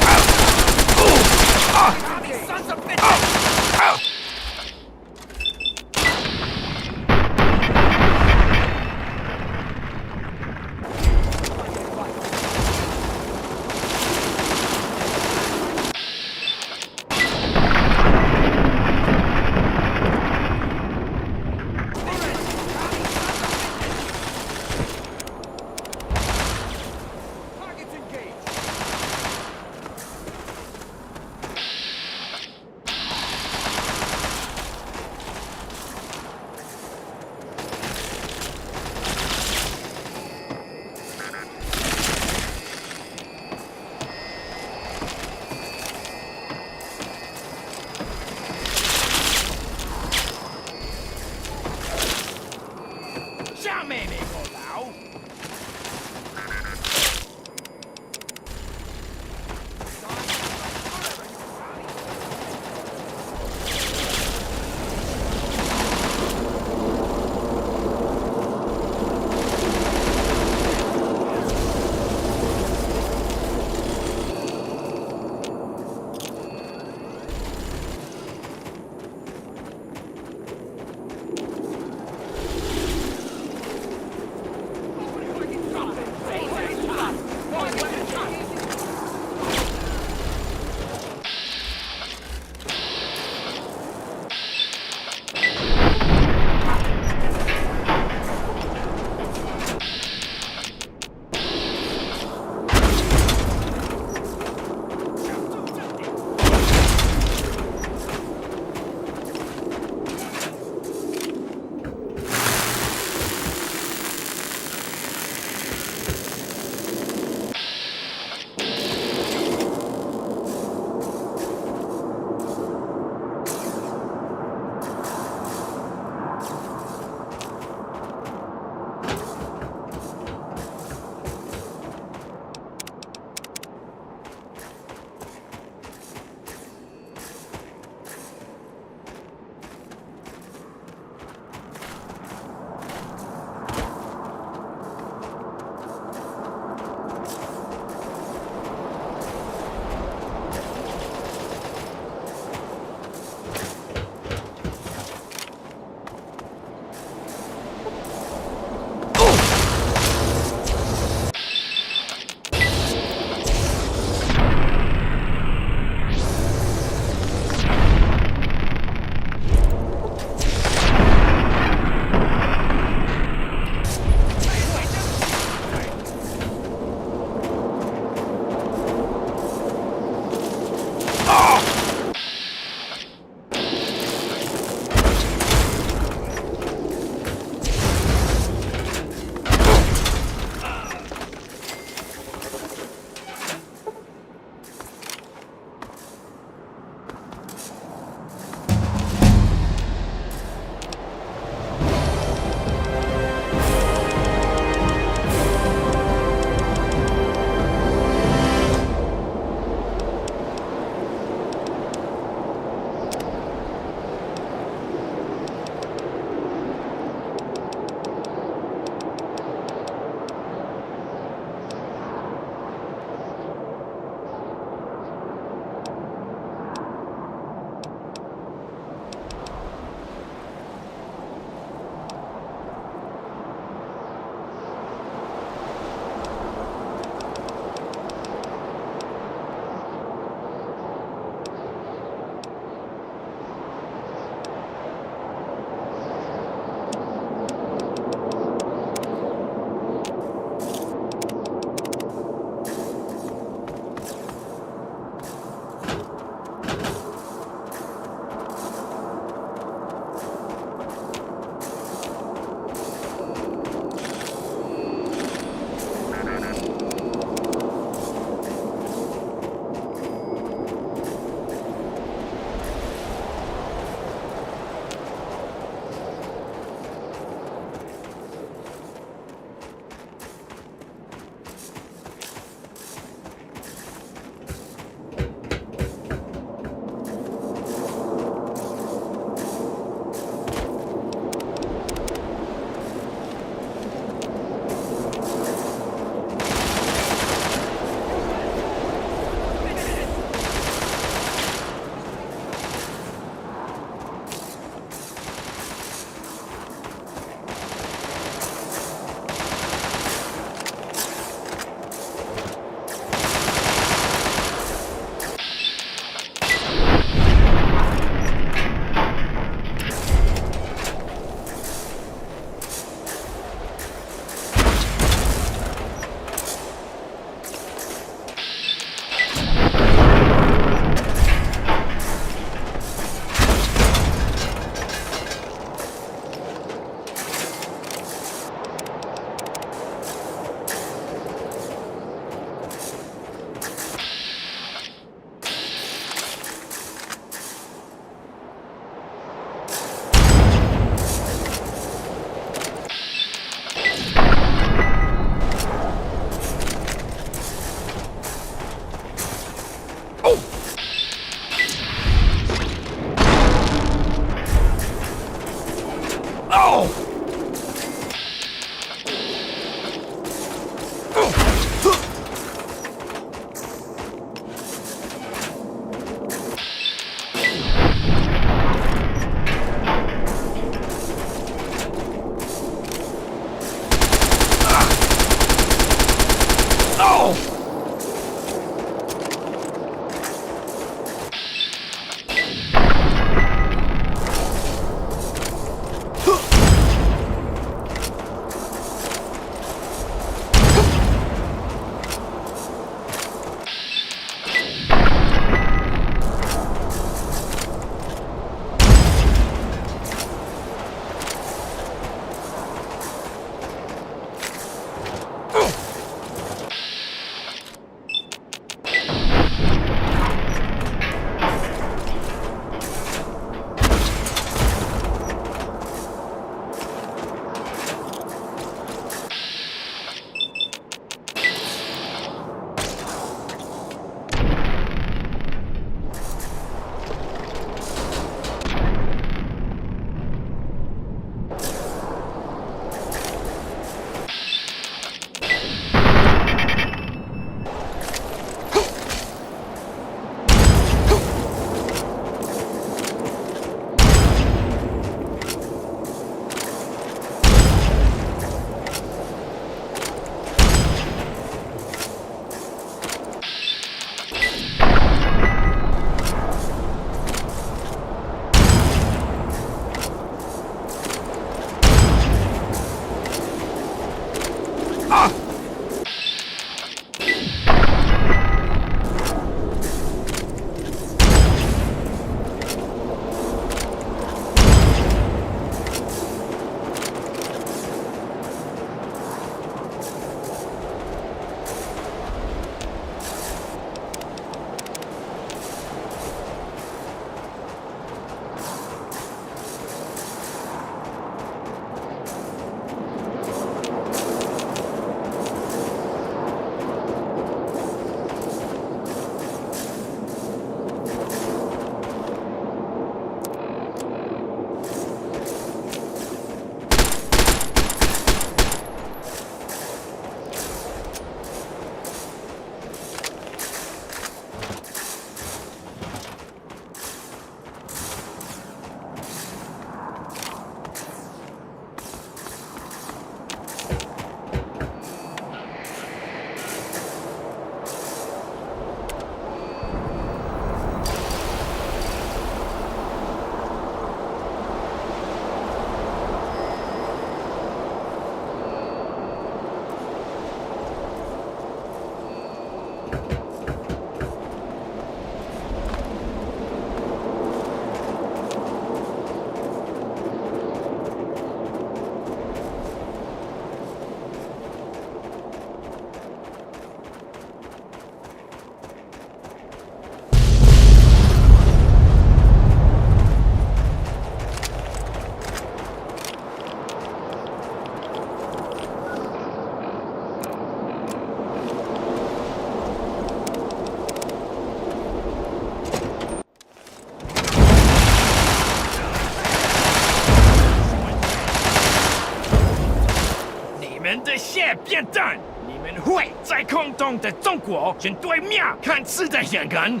蛋！你们会在空洞的中国选对面看似的眼人。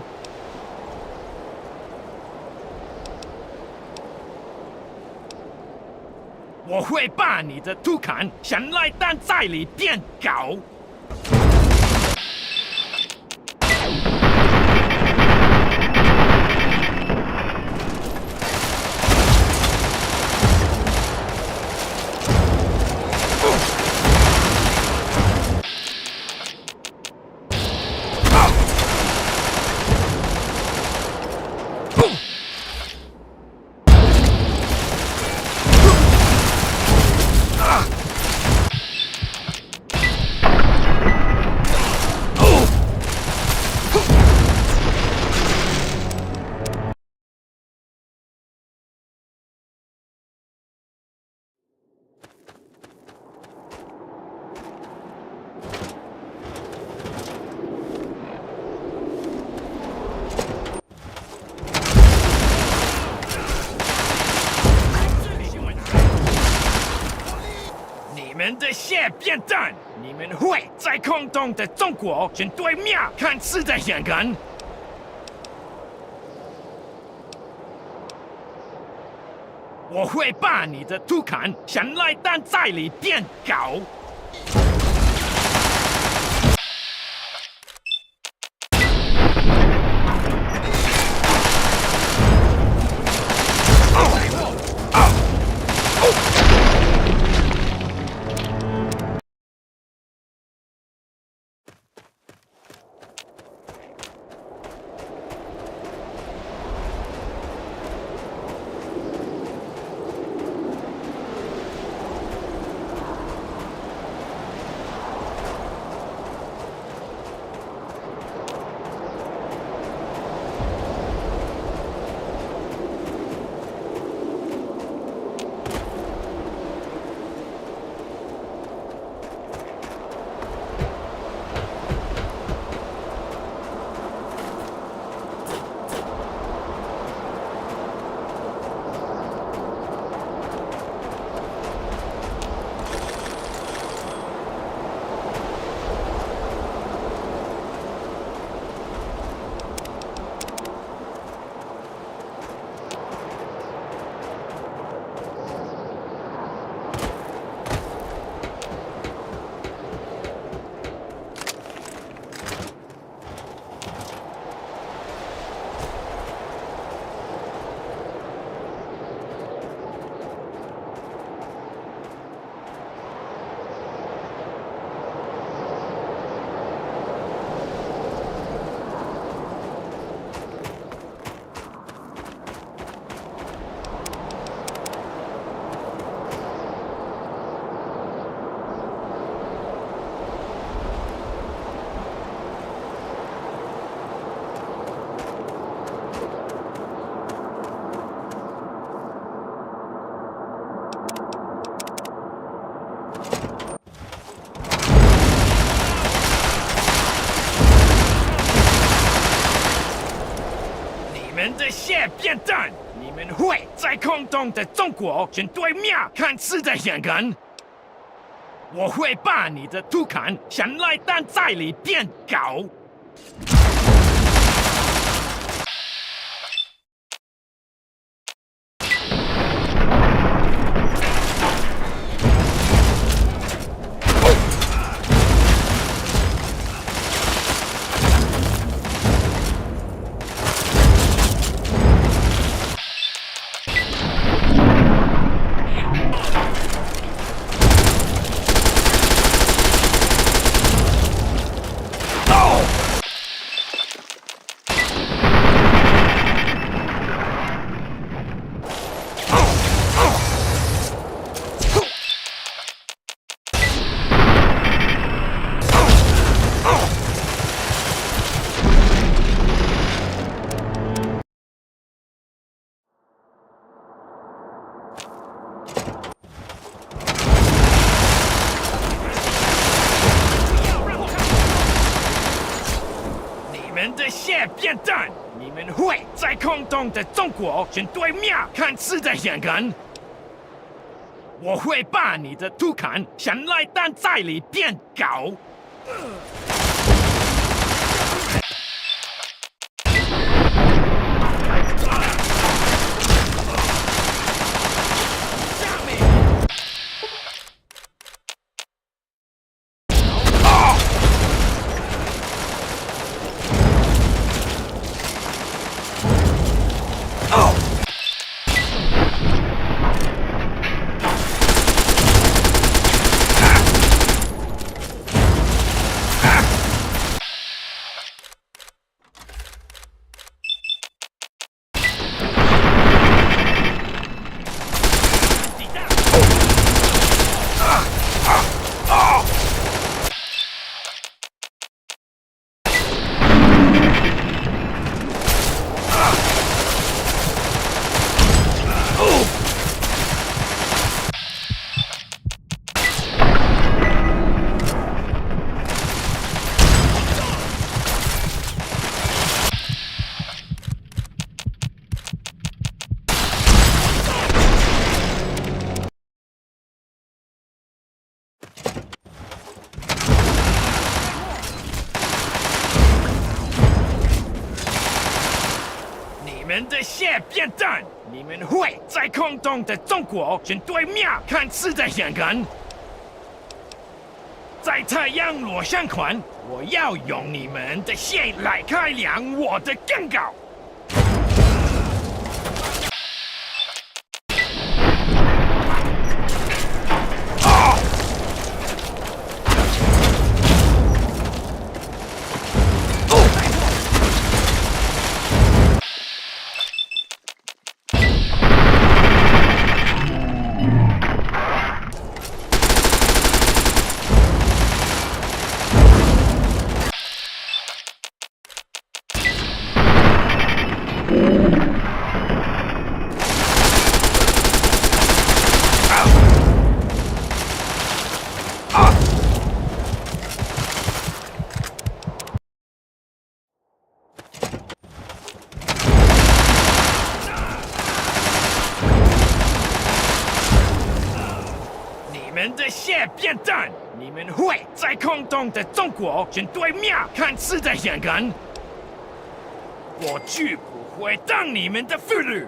我会把你的图砍下来，但在里变高。你们的血变淡，你们会在空洞的中国选对面看似的眼人。我会把你的图砍下来，但在里变高。你们的血变淡，你们会在空洞的中国选对面看似的眼人。我会把你的图砍下来，但在里变高。血变淡，你们会在空洞的中国选对面看似的眼人。我会把你的图砍像赖蛋在里变高。你们的血变淡，你们会在空洞的中国选对面看似的香港。在太阳落山前，我要用你们的血来开亮我的更高。你们的血变淡，你们会在空洞的中国选对面看似的香港。我绝不会当你们的俘虏。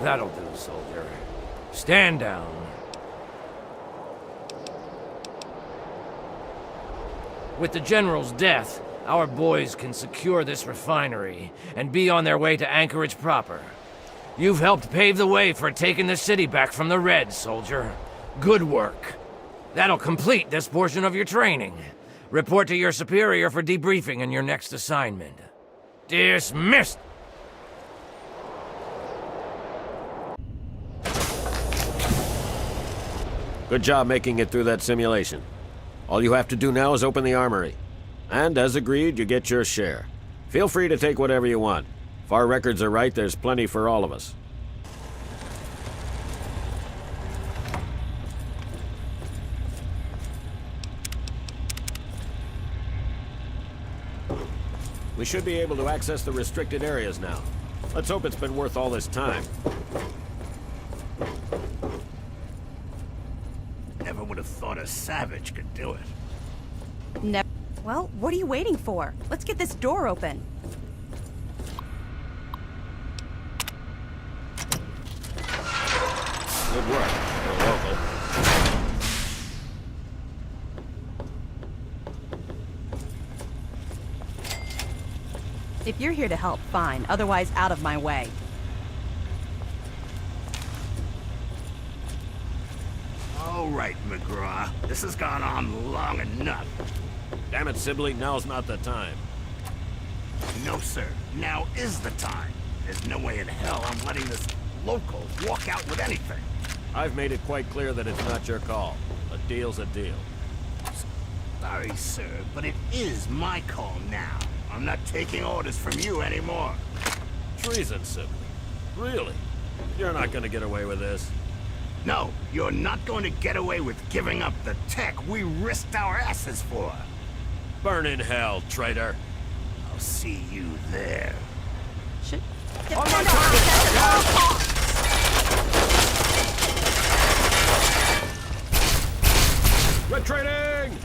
That'll do, soldier. Stand down. With the General's death, our boys can secure this refinery and be on their way to Anchorage proper. You've helped pave the way for taking the city back from the Reds, soldier. Good work. That'll complete this portion of your training. Report to your superior for debriefing in your next assignment. Dismissed! Good job making it through that simulation. All you have to do now is open the armory. And as agreed, you get your share. Feel free to take whatever you want. If our records are right, there's plenty for all of us. We should be able to access the restricted areas now. Let's hope it's been worth all this time. Never would have thought a savage could do it. Never. Well, what are you waiting for? Let's get this door open. Good work. We're local. If you're here to help, fine. Otherwise, out of my way. All right, McGraw. This has gone on long enough. Damn it, Sibley, now's not the time. No, sir. Now is the time. There's no way in hell I'm letting this local walk out with anything. I've made it quite clear that it's not your call. A deal's a deal. Sorry, sir, but it is my call now. I'm not taking orders from you anymore. Treason, Sibley. Really? You're not gonna get away with this. No, you're not going to get away with giving up the tech we risked our asses for. Burn in hell, traitor. I'll see you there. Shit. On my target! Retreating!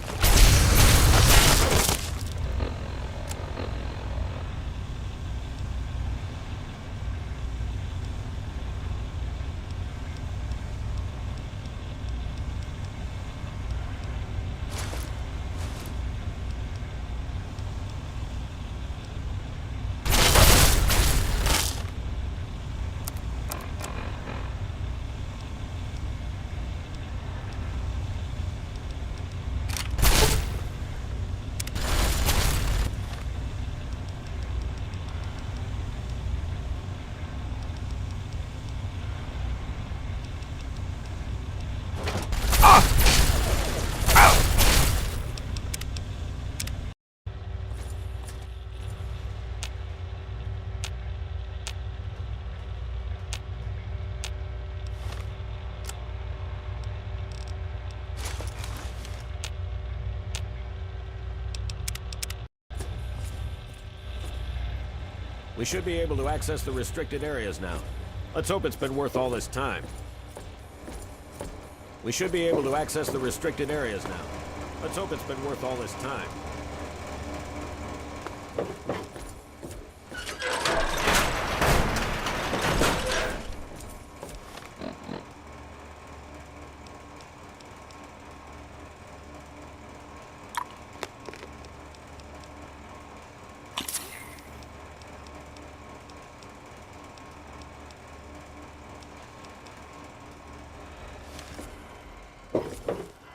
We should be able to access the restricted areas now. Let's hope it's been worth all this time. We should be able to access the restricted areas now. Let's hope it's been worth all this time.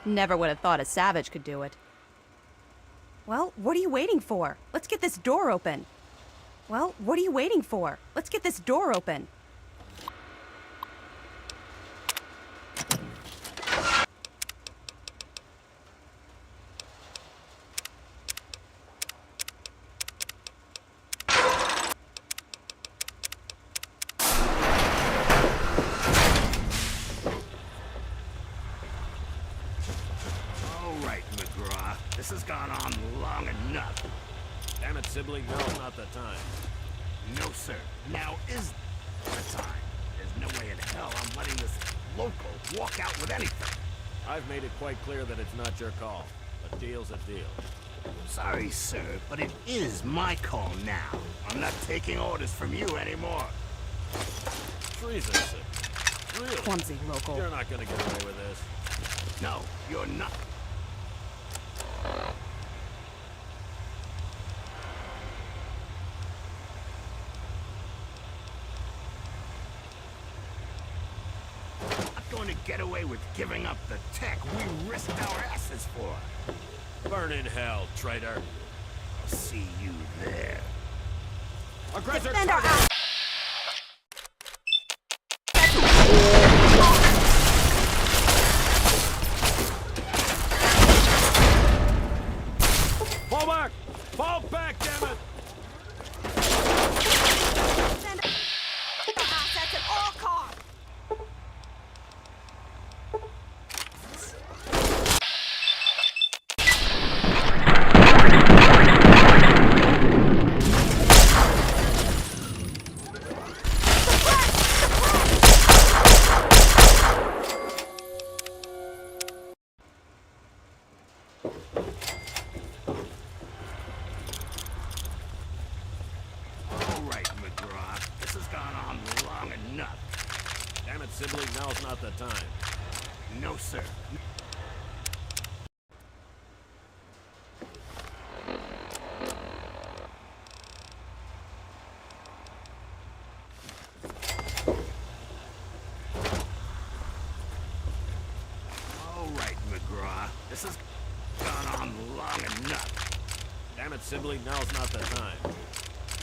Never would have thought a savage could do it. Well, what are you waiting for? Let's get this door open. Well, what are you waiting for? Let's get this door open. This has gone on long enough. Damn it, sibling, now's not the time. No, sir. Now is the time. There's no way in hell I'm letting this local walk out with anything. I've made it quite clear that it's not your call. A deal's a deal. Sorry, sir, but it is my call now. I'm not taking orders from you anymore. Treason, sir. Really? Clumsy local. You're not gonna get away with this. No, you're not. Going to get away with giving up the tech we risked our asses for. Burn in hell, traitor. I'll see you there. Aggressor Defend our ass. Fall back! Fall back, damn it! Defend our assets at all costs. Damn it, sibling, now's not the time. No, sir. All right, McGraw. This has gone on long enough. Damn it, sibling, now's not the time.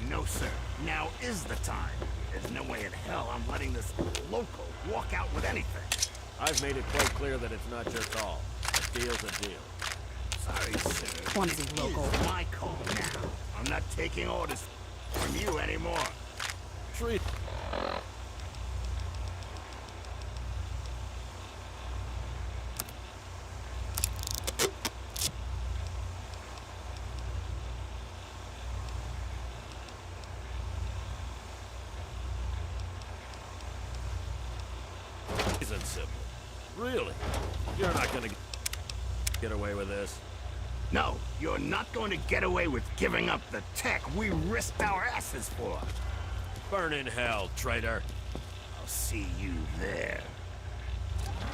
No, sir. Now is the time. There's no way in hell I'm letting this local walk out with anything. I've made it quite clear that it's not your call. A deal's a deal. Sorry, sir. Clumsy local. It is my call now. I'm not taking orders from you anymore. Treat. sibling. Really? You're not gonna get away with this. No, you're not going to get away with giving up the tech we risked our asses for. Burn in hell, traitor. I'll see you there.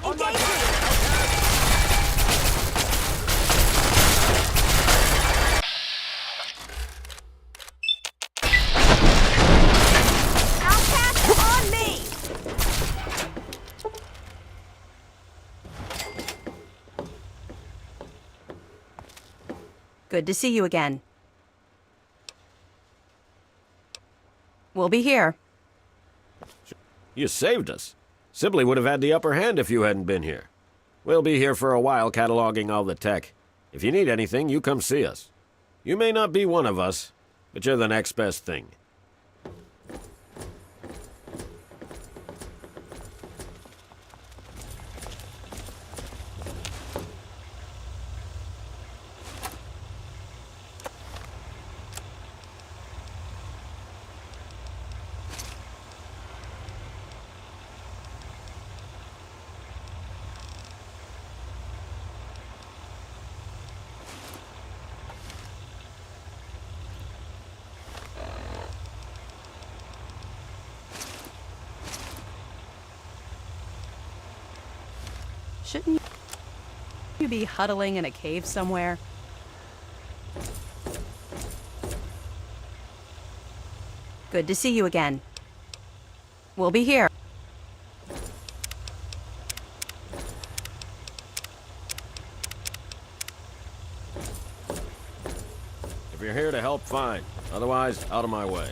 On my On me! Good to see you again. We'll be here. You saved us. Sibley would have had the upper hand if you hadn't been here. We'll be here for a while cataloging all the tech. If you need anything, you come see us. You may not be one of us, but you're the next best thing. Shouldn't you be huddling in a cave somewhere? Good to see you again. We'll be here. If you're here to help, fine. Otherwise, out of my way.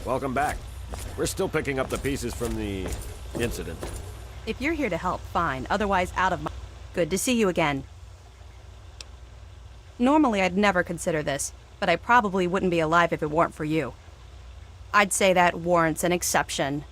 Welcome back. We're still picking up the pieces from the incident. If you're here to help, fine. Otherwise, out of my... Good to see you again. Normally, I'd never consider this, but I probably wouldn't be alive if it weren't for you. I'd say that warrants an exception.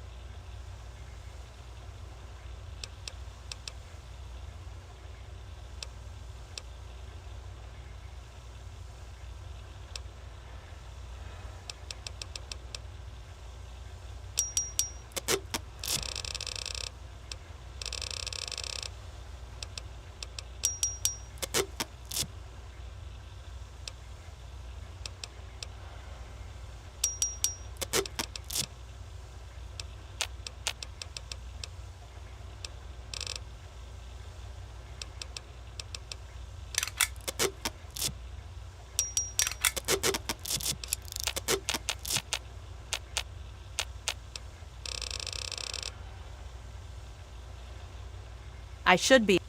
I should be.